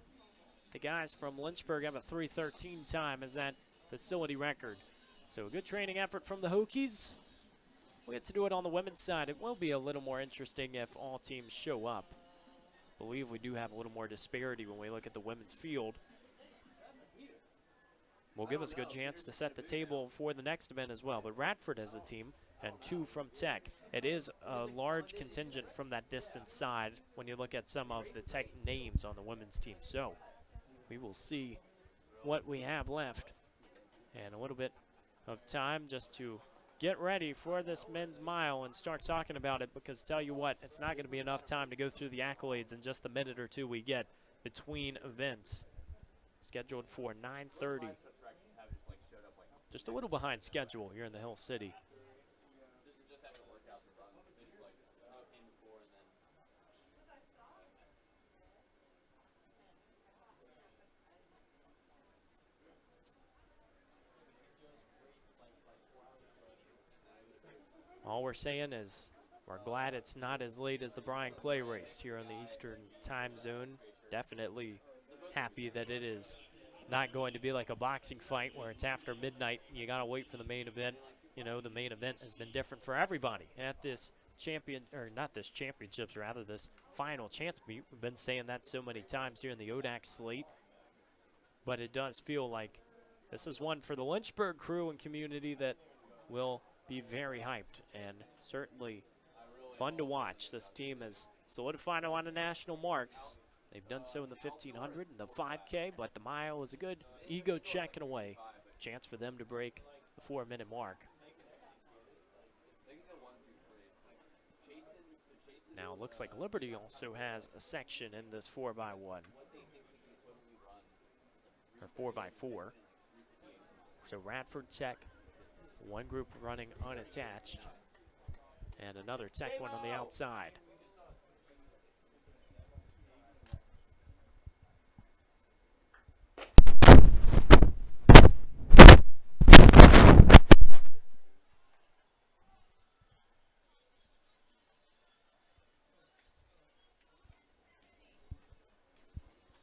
The guys from Lynchburg have a 3:13 time as that facility record. So a good training effort from the Hokies. We'll get to do it on the women's side. It will be a little more interesting if all teams show up. I believe we do have a little more disparity when we look at the women's field. Will give us a good chance to set the table for the next event as well. But Radford has a team and 2 from Tech. It is a large contingent from that distance side when you look at some of the Tech names on the women's team. So we will see what we have left and a little bit of time just to get ready for this men's mile and start talking about it, because tell you what, it's not going to be enough time to go through the accolades in just the minute or 2 we get between events. Scheduled for 9:30. Just a little behind schedule here in the Hill City. All we're saying is we're glad it's not as late as the Brian Clay race here in the Eastern time zone. Definitely happy that it is not going to be like a boxing fight where it's after midnight and you got to wait for the main event. You know, the main event has been different for everybody at this this final chance meet. We've been saying that so many times here in the ODAK slate. But it does feel like this is one for the Lynchburg crew and community that will be very hyped and certainly fun to watch. This team has solidified a lot of national marks. They've done so in the 1500 and the 5K, but the mile is a good ego check in a way. Chance for them to break the 4-minute mark. Now it looks like Liberty also has a section in this 4x1 or 4x4. So Radford Tech, one group running unattached, and another Tech one on the outside.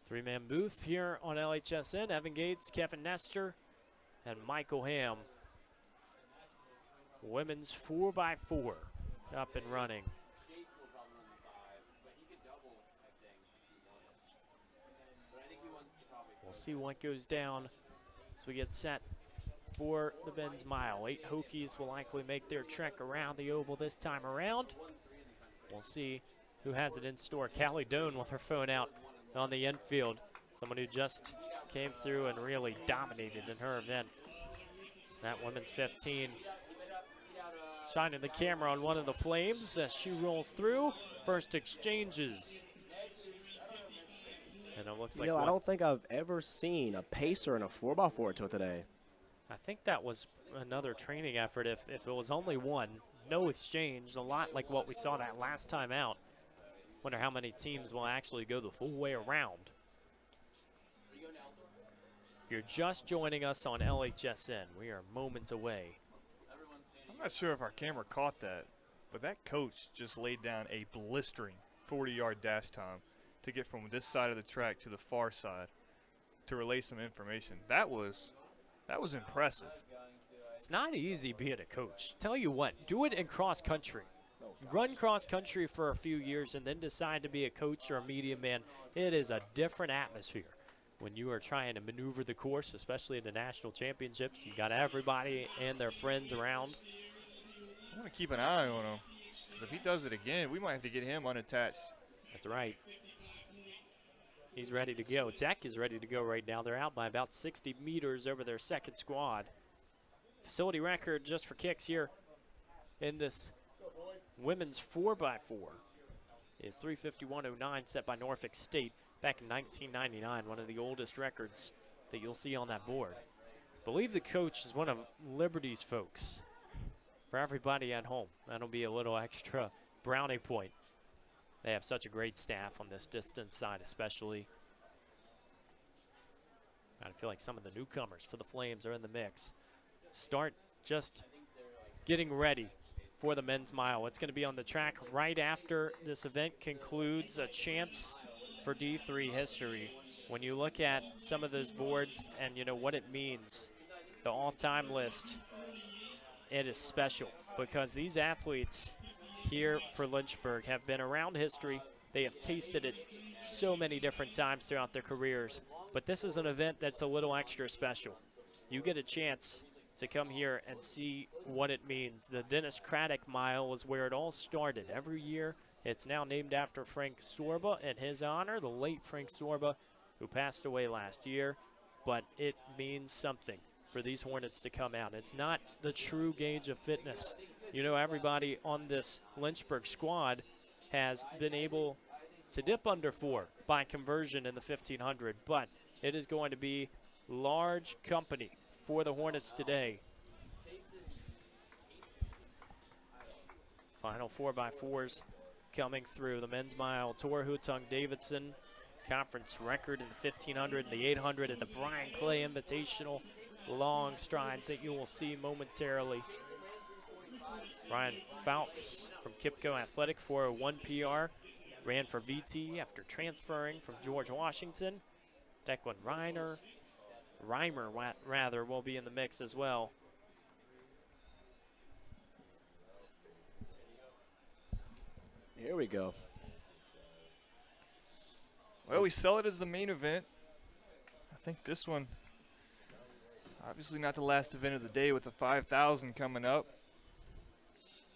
Three-man booth here on LHSN. Evan Gates, Kevin Nestor, and Michael Ham. Women's 4x4 up and running. We'll see what goes down as we get set for the men's mile. 8 Hokies will likely make their trek around the oval this time around. We'll see who has it in store. Callie Doan with her phone out on the infield. Someone who just came through and really dominated in her event. That women's 15. Shining the camera on one of the Flames as she rolls through. First exchanges. And it looks like I don't think I've ever seen a pacer in a 4x4 till today. I think that was another training effort if it was only one. No exchange, a lot like what we saw that last time out. Wonder how many teams will actually go the full way around. If you're just joining us on LHSN, we are moments away. I'm not sure if our camera caught that, but that coach just laid down a blistering 40-yard dash time to get from this side of the track to the far side to relay some information. That was impressive. It's not easy being a coach. Tell you what, do it in cross country. Run cross country for a few years and then decide to be a coach or a media man. It is a different atmosphere when you are trying to maneuver the course, especially in the national championships. You got everybody and their friends around. I want to keep an eye on him, because if he does it again, we might have to get him unattached. That's right. He's ready to go. Tech is ready to go right now. They're out by about 60 meters over their second squad. Facility record just for kicks here in this women's 4x4 is 3:51.09, set by Norfolk State back in 1999, one of the oldest records that you'll see on that board. I believe the coach is one of Liberty's folks. For everybody at home, that'll be a little extra brownie point. They have such a great staff on this distance side especially. I feel like some of the newcomers for the Flames are in the mix. Start just getting ready for the men's mile. It's going to be on the track right after this event concludes. A chance for D3 history. When you look at some of those boards and you know what it means, the all-time list, it is special because these athletes here for Lynchburg have been around history. They have tasted it so many different times throughout their careers. But this is an event that's a little extra special. You get a chance to come here and see what it means. The Dennis Craddock Mile is where it all started. Every year, it's now named after Frank Sorba in his honor, the late Frank Sorba, who passed away last year. But it means something for these Hornets to come out. It's not the true gauge of fitness. You know, everybody on this Lynchburg squad has been able to dip under 4 by conversion in the 1500, but it is going to be large company for the Hornets today. Final 4x4s coming through. The men's mile, Tor Hutung Davidson, conference record in the 1500 and the 800 at the Brian Clay Invitational. Long strides that you will see momentarily. Ryan Fowkes from Kipco Athletic 401 PR. Ran for VT after transferring from George Washington. Declan Reimer will be in the mix as well. Here we go. Well, we sell it as the main event. I think this one, obviously not the last event of the day with the 5,000 coming up.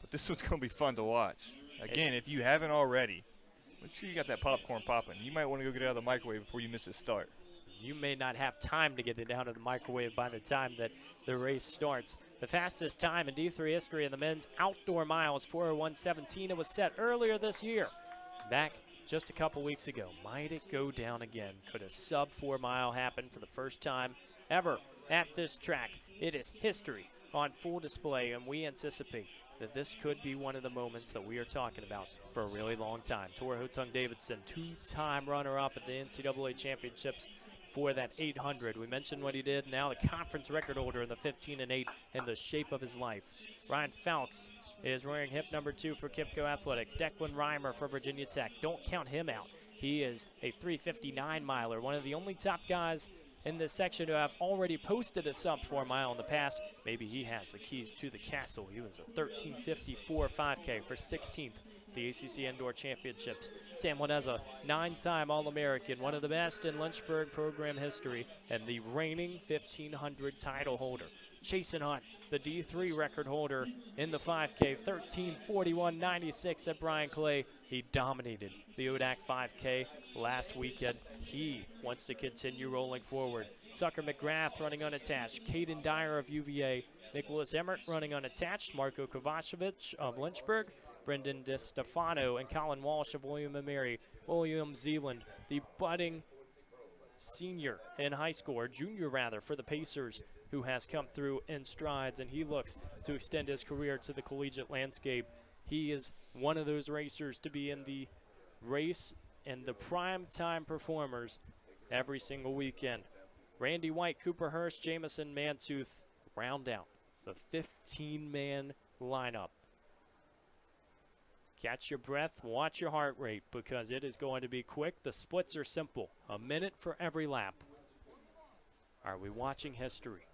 But this one's going to be fun to watch. Again, if you haven't already, make sure you got that popcorn popping. You might want to go get it out of the microwave before you miss its start. You may not have time to get it out of the microwave by the time that the race starts. The fastest time in D3 history in the men's outdoor mile is 4:01:17. It was set earlier this year, back just a couple weeks ago. Might it go down again? Could a sub 4 mile happen for the first time ever at this track? It is history on full display, and we anticipate that this could be one of the moments that we are talking about for a really long time. Tor Hutung Davidson, 2-time runner-up at the NCAA championships for that 800. We mentioned what he did. Now the conference record holder in the 15 and 8 in the shape of his life. Ryan Fowkes is wearing hip number 2 for Kipco Athletic. Declan Reimer for Virginia Tech. Don't count him out. He is a 3:59 miler, one of the only top guys in this section who have already posted a sub 4 mile in the past. Maybe he has the keys to the castle. He was a 13:54 5K for 16th the ACC Indoor Championships. Sam Waneza, 9-time All-American, one of the best in Lynchburg program history, and the reigning 1500 title holder. Chasen Hunt the D3 record holder in the 5K, 13:41.96 at Brian Clay. He dominated the ODAK 5K last weekend. He wants to continue rolling forward. Tucker McGrath running unattached. Caden Dyer of UVA. Nicholas Emmert running unattached. Marco Kovacevic of Lynchburg. Brendan DeStefano and Colin Walsh of William & Mary. William Zeeland, the budding senior in high school, or junior rather, for the Pacers, who has come through in strides, and he looks to extend his career to the collegiate landscape. He is one of those racers to be in the race and the prime time performers every single weekend. Randy White, Cooper Hurst, Jamison Mantooth round out the 15-man lineup. Catch your breath, watch your heart rate, because it is going to be quick. The splits are simple, a minute for every lap. Are we watching history?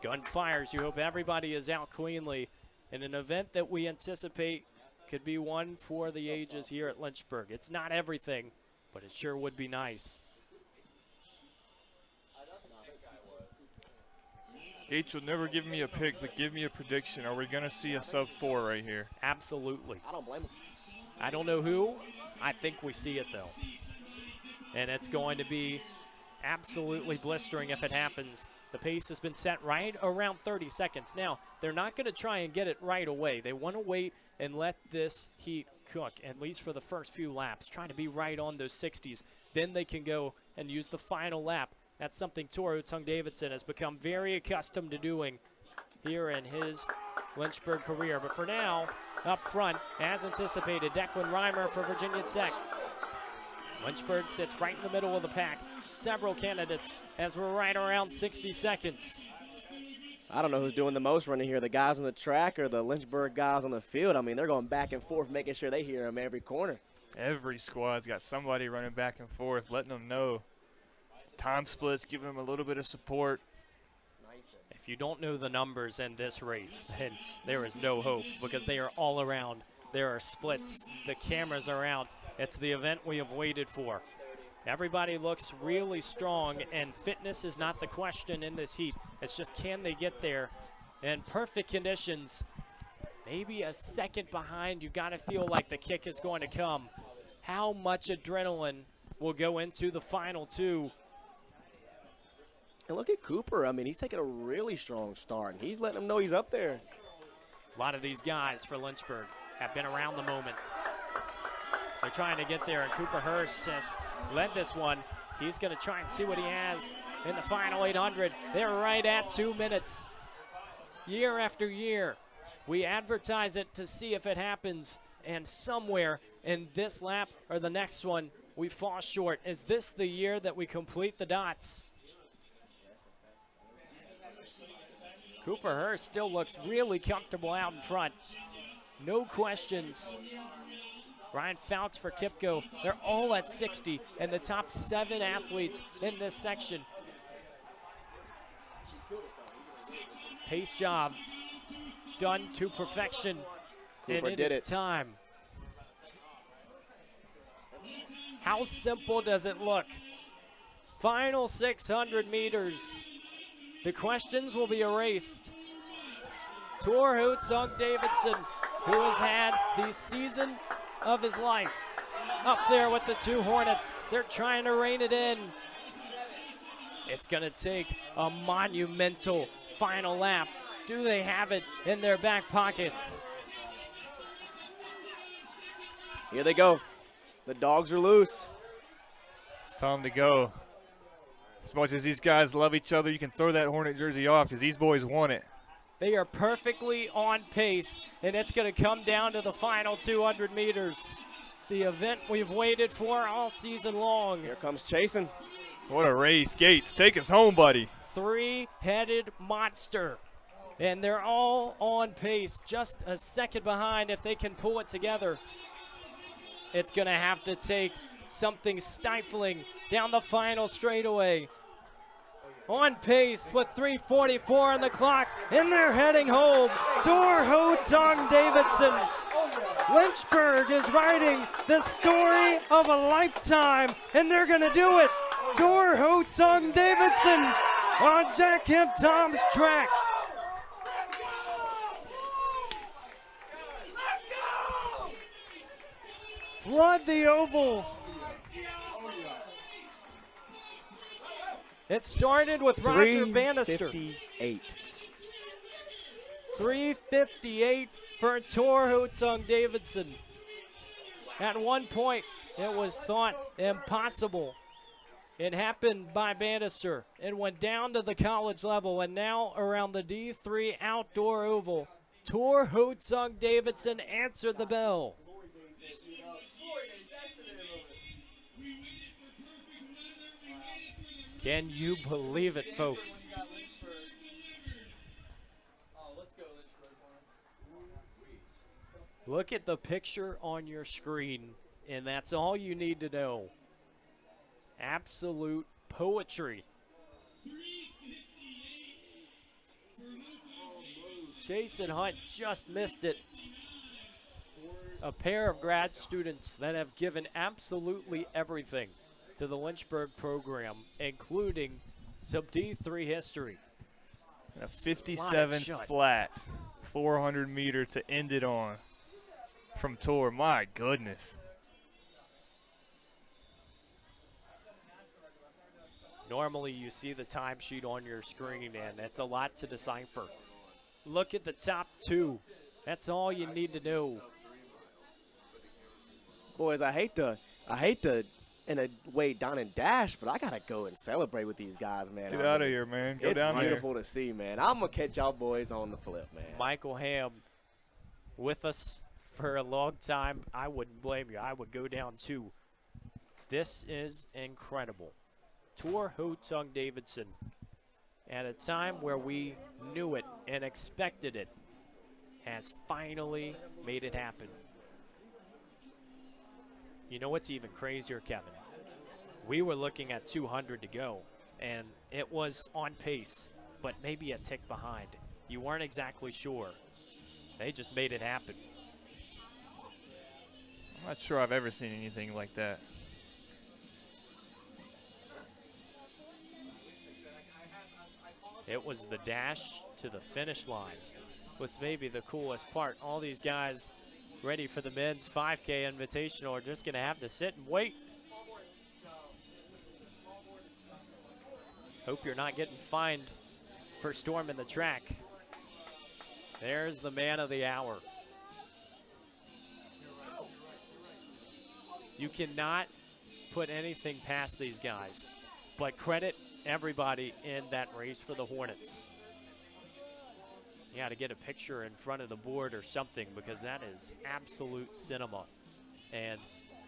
Gun fires. You hope everybody is out cleanly in an event that we anticipate could be one for the ages here at Lynchburg. It's not everything, but it sure would be nice. Gates will never give me a pick, but give me a prediction. Are we going to see a sub-4 right here? Absolutely. I don't blame him. I don't know who. I think we see it, though. And it's going to be absolutely blistering if it happens. The pace has been set right around 30 seconds. Now, they're not going to try and get it right away. They want to wait and let this heat cook, at least for the first few laps, trying to be right on those 60s. Then they can go and use the final lap. That's something Toru Tung-Davidson has become very accustomed to doing here in his Lynchburg career. But for now, up front, as anticipated, Declan Reimer for Virginia Tech. Lynchburg sits right in the middle of the pack. Several candidates as we're right around 60 seconds. I don't know who's doing the most running here, the guys on the track or the Lynchburg guys on the field. I mean, they're going back and forth, making sure they hear them every corner. Every squad's got somebody running back and forth, letting them know. Time splits, giving them a little bit of support. If you don't know the numbers in this race, then there is no hope, because they are all around. There are splits. The cameras are out. It's the event we have waited for. Everybody looks really strong, and fitness is not the question in this heat. It's just, can they get there in perfect conditions? Maybe a second behind. You got to feel like the kick is going to come. How much adrenaline will go into the final two? And look at Cooper. I mean, he's taking a really strong start, and he's letting them know he's up there. A lot of these guys for Lynchburg have been around the moment. They're trying to get there, and Cooper Hurst has led this one. He's going to try and see what he has in the final 800. They're right at 2 minutes. Year after year, we advertise it to see if it happens, and somewhere in this lap or the next one, we fall short. Is this the year that we complete the dots? Cooper Hurst still looks really comfortable out in front. No questions. Ryan Fouts for Kipco. They're all at 60, and the top 7 athletes in this section. Pace job done to perfection, Cooper and did is it. time. How simple does it look? Final 600 meters. The questions will be erased. Toru Tung-Davidson, who has had the season of his life, up there with the 2 Hornets. They're trying to rein it in. It's going to take a monumental final lap. Do they have it in their back pockets? Here they go. The dogs are loose. It's time to go. As much as these guys love each other, you can throw that Hornet jersey off because these boys want it. They are perfectly on pace, and it's going to come down to the final 200 meters. The event we've waited for all season long. Here comes chasing. What a race. Gates, take us home, buddy. 3-headed monster. And they're all on pace, just a second behind if they can pull it together. It's going to have to take something stifling down the final straightaway. On pace with 3:44 on the clock, and they're heading home. Toru Tung-Davidson. Lynchburg is writing the story of a lifetime, and they're going to do it. Toru Tung-Davidson on Jack Kemp Tom's track. Flood the oval. It started with Roger Bannister. 358. 358 for Tor Hotsung Davidson. At one point, it was thought impossible. It happened by Bannister. It went down to the college level, and now around the D3 outdoor oval, Tor Hotsung Davidson answered the bell. Can you believe it, folks? Look at the picture on your screen, and that's all you need to know. Absolute poetry. Chase and Hunt just missed it. A pair of grad students that have given absolutely everything to the Lynchburg program, including some D3 history. A 57 flat, 400 meter to end it on from Tor. My goodness. Normally you see the timesheet on your screen, and it's a lot to decipher. Look at the top two. That's all you need to know. Boys, I hate to in a way down and dash, but I gotta go and celebrate with these guys, man. Get out of here, man. Go down there. It's beautiful to see, man. I'm gonna catch y'all boys on the flip, man. Michael Ham with us for a long time. I wouldn't blame you. I would go down too. This is incredible. Tor Hotsung Davidson, at a time where we knew it and expected it, has finally made it happen. You know what's even crazier, Kevin? We were looking at 200 to go, and it was on pace, but maybe a tick behind. You weren't exactly sure. They just made it happen. I'm not sure I've ever seen anything like that. It was the dash to the finish line was maybe the coolest part. All these guys ready for the men's 5K Invitational are just going to have to sit and wait. Hope you're not getting fined for storming the track. There's the man of the hour. You cannot put anything past these guys, but credit everybody in that race for the Hornets. You got to get a picture in front of the board or something, because that is absolute cinema. And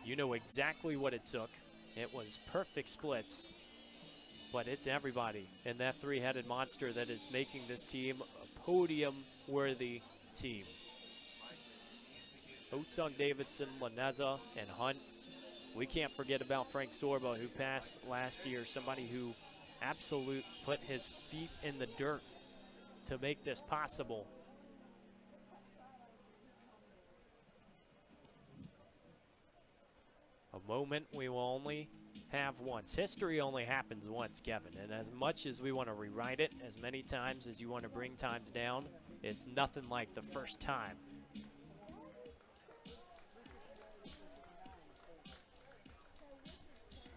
you know exactly what it took. It was perfect splits, but it's everybody in that three-headed monster that is making this team a podium-worthy team. Hotsung Davidson, Laneza, and Hunt. We can't forget about Frank Sorba, who passed last year, somebody who put his feet in the dirt to make this possible. A moment we will only have once. History only happens once, Kevin, and as much as we want to rewrite it, as many times as you want to bring times down, it's nothing like the first time.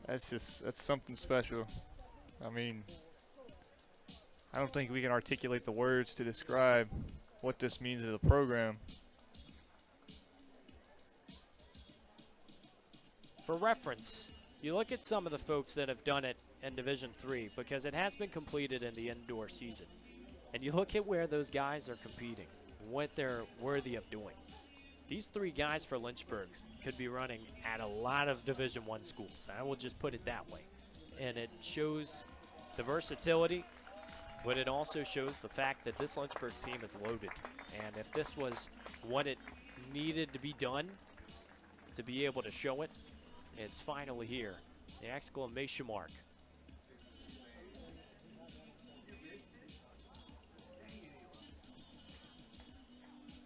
That's something special. I mean, I don't think we can articulate the words to describe what this means to the program. For reference, you look at some of the folks that have done it in Division III, because it has been completed in the indoor season. And you look at where those guys are competing, what they're worthy of doing. These three guys for Lynchburg could be running at a lot of Division I schools. I will just put it that way. And it shows the versatility, but it also shows the fact that this Lynchburg team is loaded. And if this was what it needed to be done to be able to show it, it's finally here. The exclamation mark.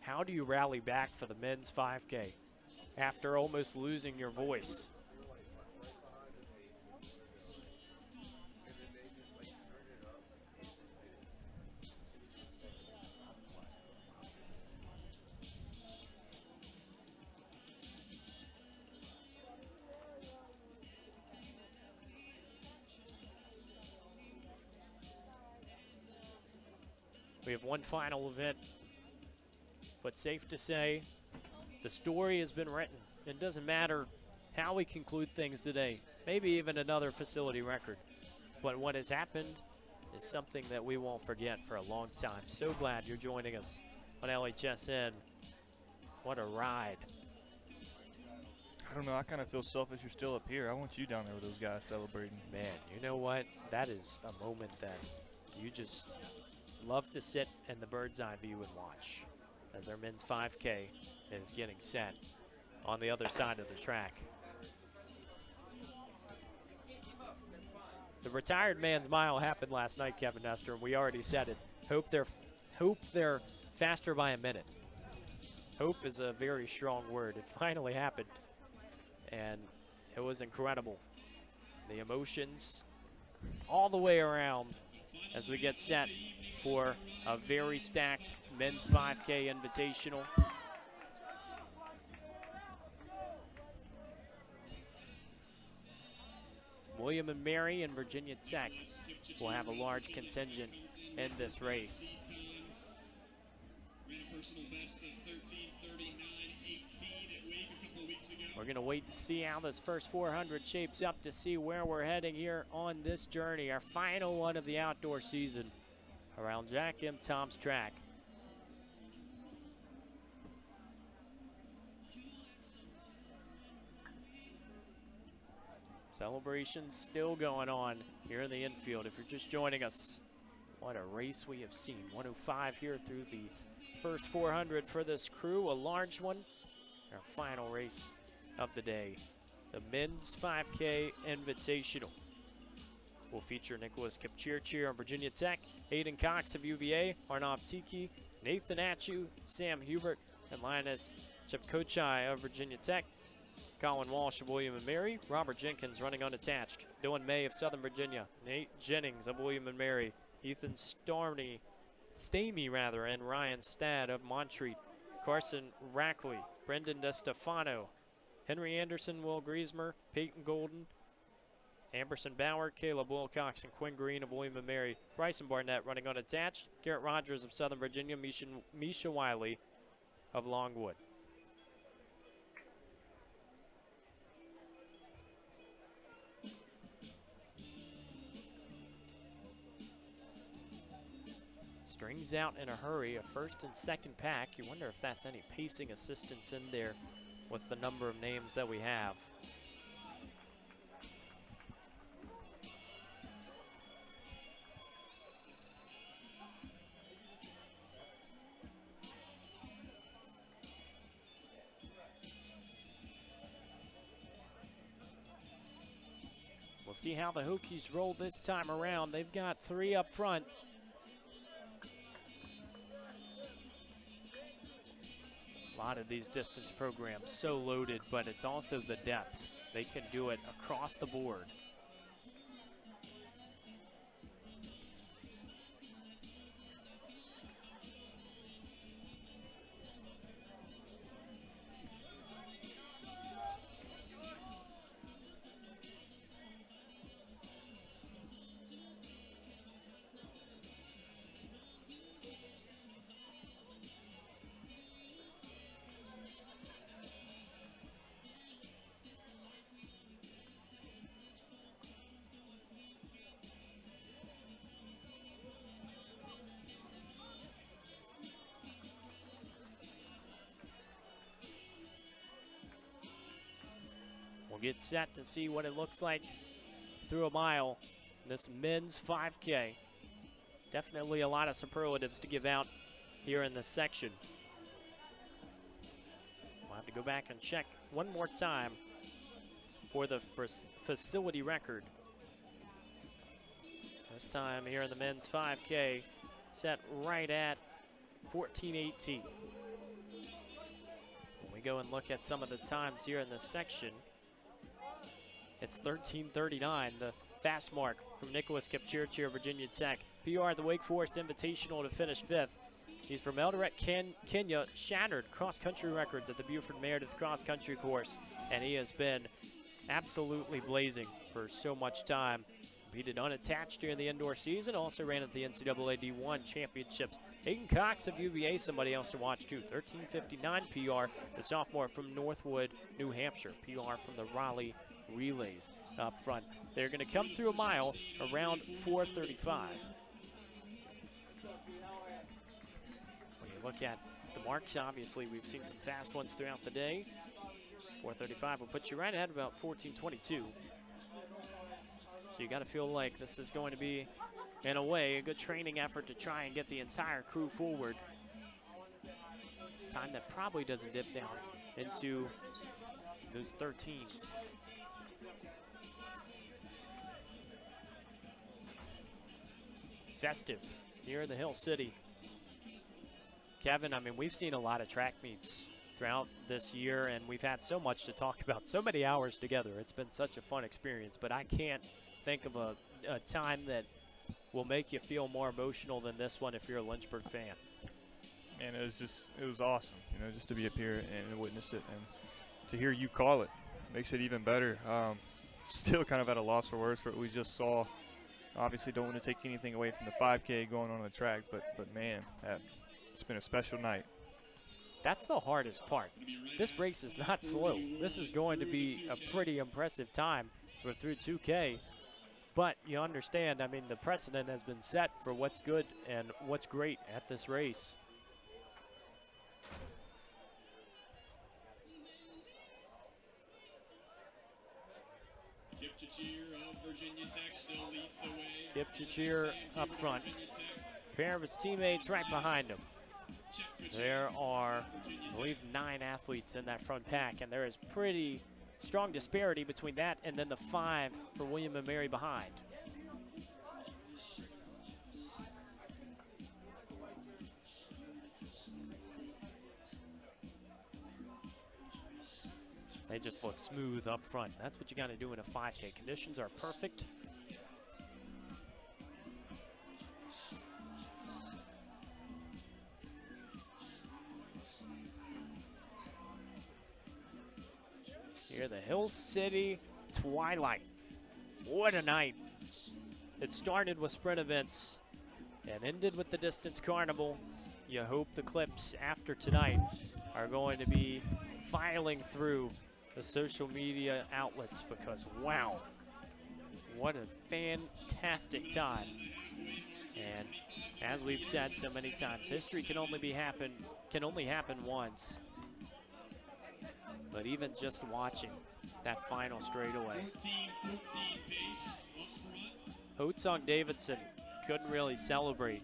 How do you rally back for the men's 5K after almost losing your voice? We have one final event, but safe to say the story has been written. It doesn't matter how we conclude things today, maybe even another facility record. But what has happened is something that we won't forget for a long time. So glad you're joining us on LHSN. What a ride. I don't know. I kind of feel selfish you're still up here. I want you down there with those guys celebrating. Man, you know what? That is a moment that you just love to sit in the bird's eye view and watch as our men's 5K is getting set on the other side of the track. The retired man's mile happened last night, Kevin Nestor, and we already said it. Hope they're faster by a minute. Hope is a very strong word. It finally happened, and it was incredible. The emotions all the way around as we get set for a very stacked men's 5K invitational. William and Mary and Virginia Tech will have a large contingent in this race. We're going to wait and see how this first 400 shapes up to see where we're heading here on this journey, our final one of the outdoor season around Jack M. Tom's track. Celebrations still going on here in the infield. If you're just joining us, what a race we have seen. 105 here through the first 400 for this crew, a large one. Our final race of the day, the men's 5K Invitational. Will feature Nicholas Kipchirchir of Virginia Tech, Hayden Cox of UVA, Arnav Tiki, Nathan Atchu, Sam Hubert, and Linus Chepkochai of Virginia Tech. Colin Walsh of William & Mary, Robert Jenkins running unattached, Dylan May of Southern Virginia, Nate Jennings of William & Mary, Ethan Stamey, and Ryan Stad of Montreat, Carson Rackley, Brendan DeStefano, Henry Anderson, Will Griesmer, Peyton Golden, Amberson Bauer, Caleb Wilcox, and Quinn Green of William & Mary, Bryson Barnett running unattached, Garrett Rogers of Southern Virginia, Misha Wiley of Longwood. Strings out in a hurry, a first and second pack. You wonder if that's any pacing assistance in there with the number of names that we have. We'll see how the Hokies roll this time around. They've got 3 up front. A lot of these distance programs so loaded, but it's also the depth. They can do it across the board. We'll get set to see what it looks like through a mile in this men's 5K. Definitely a lot of superlatives to give out here in this section. We'll have to go back and check one more time for the facility record. This time here in the men's 5K, set right at 14:18. When we go and look at some of the times here in this section, it's 13:39, the fast mark from Nicholas Kipchirchir, Virginia Tech. PR at the Wake Forest Invitational to finish 5th. He's from Eldoret, Kenya, shattered cross-country records at the Buford Meredith cross-country course, and he has been absolutely blazing for so much time. Competed unattached during the indoor season. Also ran at the NCAA D1 championships. Hayden Cox of UVA, somebody else to watch too. 13:59 PR. The sophomore from Northwood, New Hampshire. PR from the Raleigh Relays up front. They're going to come through a mile around 4:35. When you look at the marks, obviously we've seen some fast ones throughout the day. 4:35 will put you right at about 14:22. So you got to feel like this is going to be, in a way, a good training effort to try and get the entire crew forward. Time that probably doesn't dip down into those 13s. Festive here in the Hill City. Kevin, I mean, we've seen a lot of track meets throughout this year, and we've had so much to talk about, so many hours together. It's been such a fun experience, but I can't think of a time that will make you feel more emotional than this one if you're a Lynchburg fan. Man, it was awesome, you know, just to be up here and witness it, and to hear you call it makes it even better. Still kind of at a loss for words for what we just saw. Obviously don't want to take anything away from the 5K going on the track, but man, it's been a special night. That's the hardest part. This race is not slow. This is going to be a pretty impressive time as we're through 2K. But you understand, I mean, the precedent has been set for what's good and what's great at this race. Kipchirchir up front. A pair of his teammates right behind him. There are, I believe, 9 athletes in that front pack, and there is pretty strong disparity between that and then the 5 for William and Mary behind. They just look smooth up front. That's what you got to do in a 5K. Conditions are perfect. Here, the Hill City Twilight. What a night. It started with sprint events and ended with the distance carnival. You hope the clips after tonight are going to be filing through the social media outlets because, wow, what a fantastic time. And as we've said so many times, history can only happen once. But even just watching that final straightaway. Hoatsong Davidson couldn't really celebrate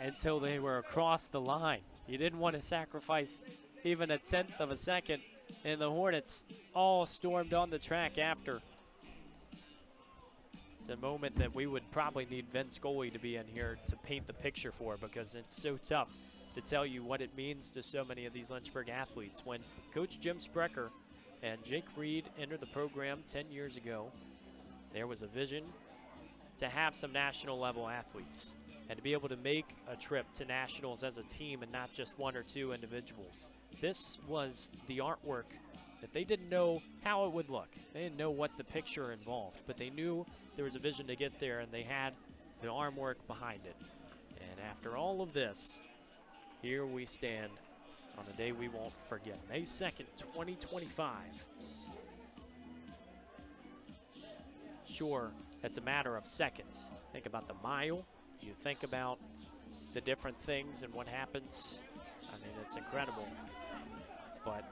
until they were across the line. You didn't want to sacrifice even a 1/10 of a second, and the Hornets all stormed on the track after. It's a moment that we would probably need Vince Scully to be in here to paint the picture for, because it's so tough to tell you what it means to so many of these Lynchburg athletes. When Coach Jim Sprecher and Jake Reed entered the program 10 years ago, there was a vision to have some national level athletes and to be able to make a trip to nationals as a team and not just 1 or 2 individuals. This was the artwork that they didn't know how it would look. They didn't know what the picture involved, but they knew there was a vision to get there, and they had the arm work behind it. And after all of this, here we stand on a day we won't forget. May 2nd, 2025. Sure, it's a matter of seconds. Think about the mile. You think about the different things and what happens. I mean, it's incredible. But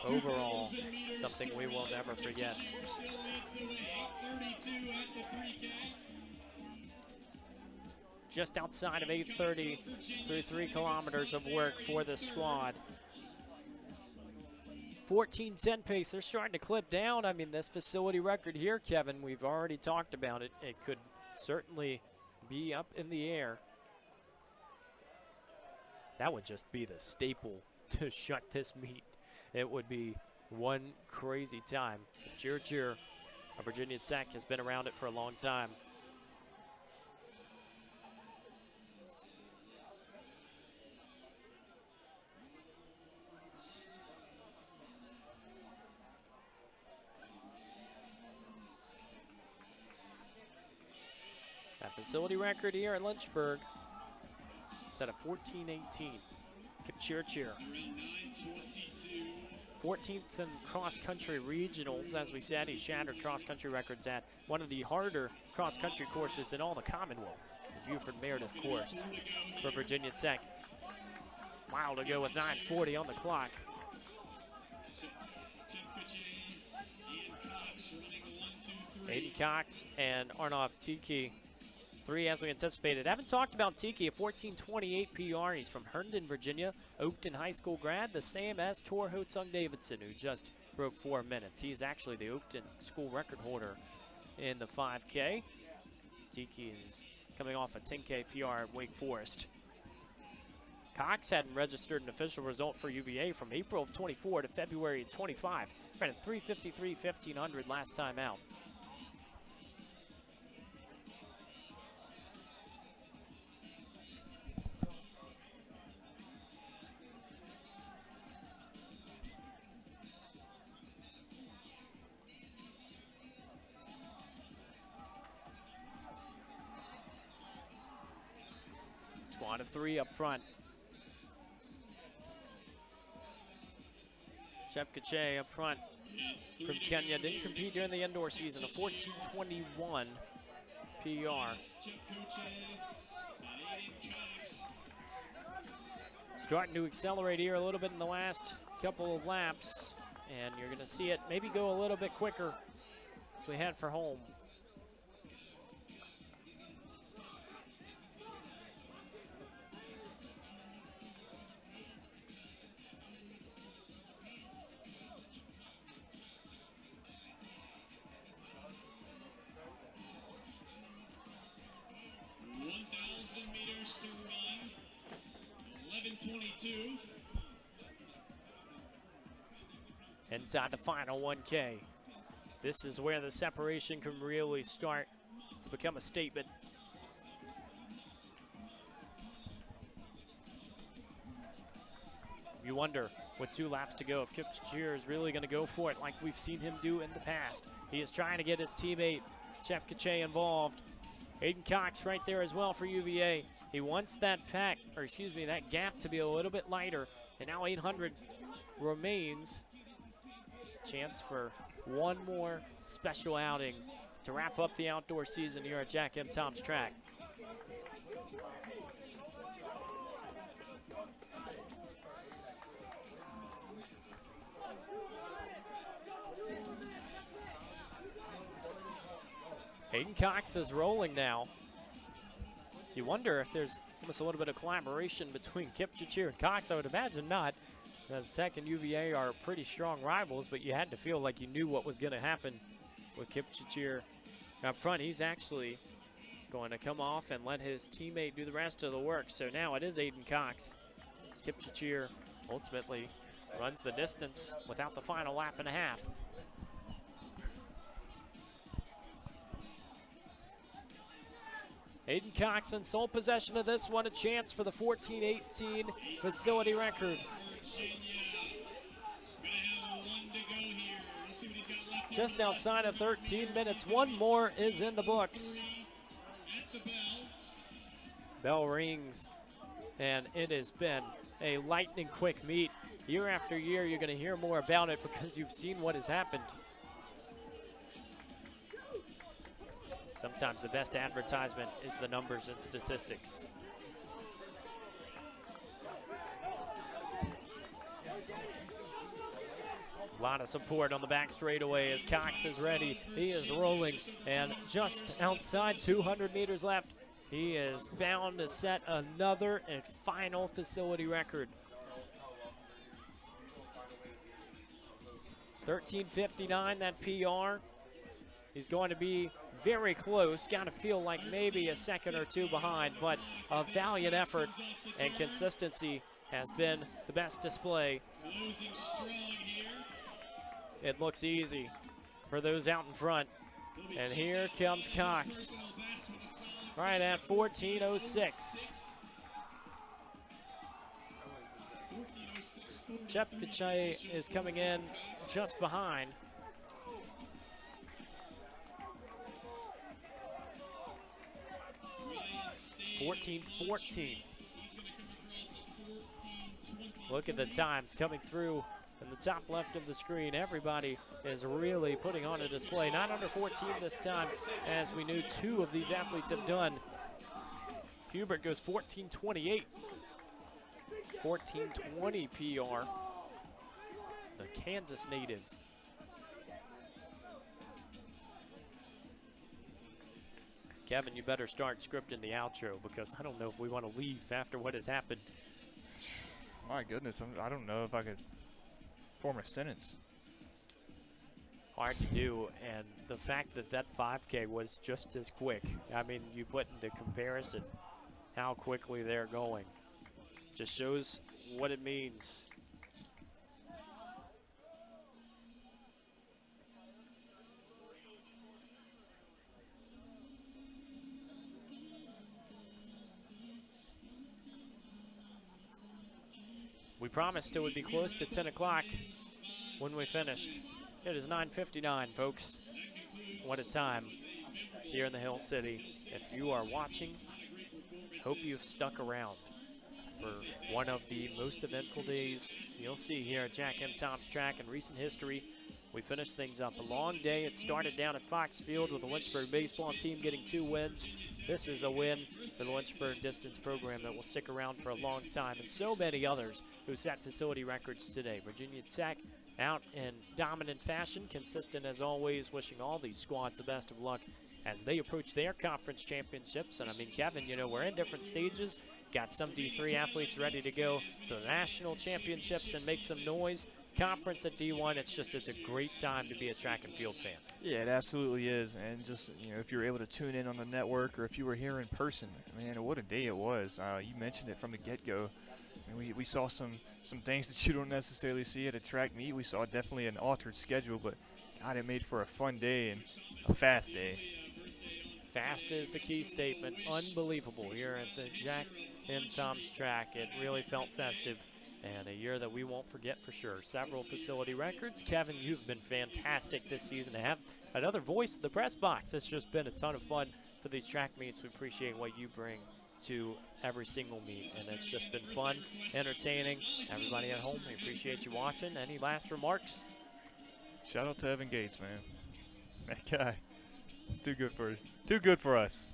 overall, something we will never forget. Just outside of 8:30 through 3 kilometers of work for the squad. 14:10 pace, they're starting to clip down. I mean, this facility record here, Kevin, we've already talked about it. It could certainly be up in the air. That would just be the staple to shut this meet. It would be one crazy time. Cheer, Virginia Tech has been around it for a long time. Facility record here in Lynchburg. Set at 14:18. Kipchirchir. 14th in cross-country regionals. As we said, he shattered cross-country records at one of the harder cross-country courses in all the Commonwealth, the Buford Meredith course for Virginia Tech. Mile to go with 9:40 on the clock. Aiden Cox and Arnav Tiki. 3 as we anticipated. Haven't talked about Tiki, a 14:28 PR. He's from Herndon, Virginia. Oakton High School grad, the same as Tor Ho-Tung Davidson, who just broke 4 minutes. He is actually the Oakton school record holder in the 5K. Tiki is coming off a 10K PR at Wake Forest. Cox hadn't registered an official result for UVA from April of 24 to February 25. Ran at 3:53, 1500 last time out. Squad of 3 up front. Chepkache up front from Kenya. Didn't compete during the indoor season. A 14:21 PR. Starting to accelerate here a little bit in the last couple of laps. And you're going to see it maybe go a little bit quicker as we head for home. Inside the final 1K. This is where the separation can really start to become a statement. You wonder, with 2 laps to go, if Kipchirchir is really going to go for it like we've seen him do in the past. He is trying to get his teammate, Chepkache, involved. Aiden Cox right there as well for UVA. He wants that that gap to be a little bit lighter. And now 800 remains. Chance for one more special outing to wrap up the outdoor season here at Jack M. Tom's track. Aiden Cox is rolling now. You wonder if there's almost a little bit of collaboration between Kipchirchir and Cox. I would imagine not, as Tech and UVA are pretty strong rivals, but you had to feel like you knew what was going to happen with Kipchirchir up front. He's actually going to come off and let his teammate do the rest of the work. So now it is Aiden Cox. Kipchirchir ultimately runs the distance without the final lap and a half. Aiden Cox in sole possession of this one, a chance for the 14:18 facility record. Just outside of 13 minutes, one more is in the books. Bell rings, and it has been a lightning quick meet. Year after year, you're going to hear more about it because you've seen what has happened. Sometimes the best advertisement is the numbers and statistics. A lot of support on the back straightaway as Cox is ready. He is rolling, and just outside 200 meters left, he is bound to set another and final facility record. 13:59, that PR. He's going to be very close. Got to feel like maybe a second or two behind, but a valiant effort and consistency has been the best display. It looks easy for those out in front. And here comes Cox, right at 14:06. Chepkache is coming in just behind. 14-14. Look at the times coming through in the top left of the screen. Everybody is really putting on a display. Not under 14 this time, as we knew 2 of these athletes have done. Hubert goes 14-28. 14-20 PR. The Kansas native. Kevin, you better start scripting the outro, because I don't know if we want to leave after what has happened. My goodness, I don't know if I could form a sentence. Hard to do, and the fact that that 5K was just as quick. I mean, you put into comparison how quickly they're going. Just shows what it means. We promised it would be close to 10 o'clock when we finished. It is 9:59, folks. What a time here in the Hill City. If you are watching, hope you've stuck around for one of the most eventful days you'll see here at Jack M. Tom's track in recent history. We finished things up. A long day. It started down at Fox Field with the Lynchburg baseball team getting 2 wins. This is a win for the Lynchburg distance program that will stick around for a long time, and so many others who set facility records today. Virginia Tech out in dominant fashion, consistent as always, wishing all these squads the best of luck as they approach their conference championships. And I mean, Kevin, you know, we're in different stages. Got some D3 athletes ready to go to the national championships and make some noise. Conference at D1, it's a great time to be a track and field fan. Yeah, it absolutely is. And just, you know, if you're able to tune in on the network, or if you were here in person, man, what a day it was. You mentioned it from the get-go. And we saw some things that you don't necessarily see at a track meet. We saw definitely an altered schedule, but God, it made for a fun day and a fast day. Fast is the key statement. Unbelievable here at the Jack M. Tom's track. It really felt festive, and a year that we won't forget for sure. Several facility records. Kevin, you've been fantastic this season to have another voice in the press box. It's just been a ton of fun for these track meets. We appreciate what you bring to every single meet, and it's just been fun, entertaining. Everybody at home, we appreciate you watching. Any last remarks? Shout out to Evan Gates, man. That guy, it's too good for us. Too good for us.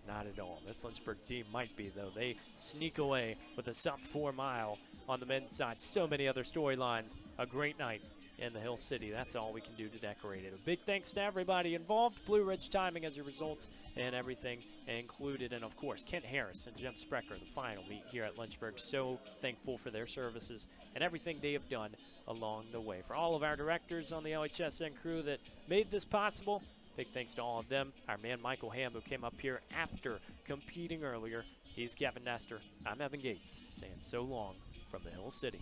Not at all. This Lynchburg team might be, though. They sneak away with a sub-4 mile on the men's side. So many other storylines. A great night in the Hill City. That's all we can do to decorate it. A big thanks to everybody involved. Blue Ridge Timing as a result, and everything included. And, of course, Kent Harris and Jim Sprecher, the final meet here at Lynchburg. So thankful for their services and everything they have done along the way. For all of our directors on the LHSN crew that made this possible, big thanks to all of them. Our man Michael Ham, who came up here after competing earlier. He's Kevin Nestor. I'm Evan Gates, saying so long from the Hill City.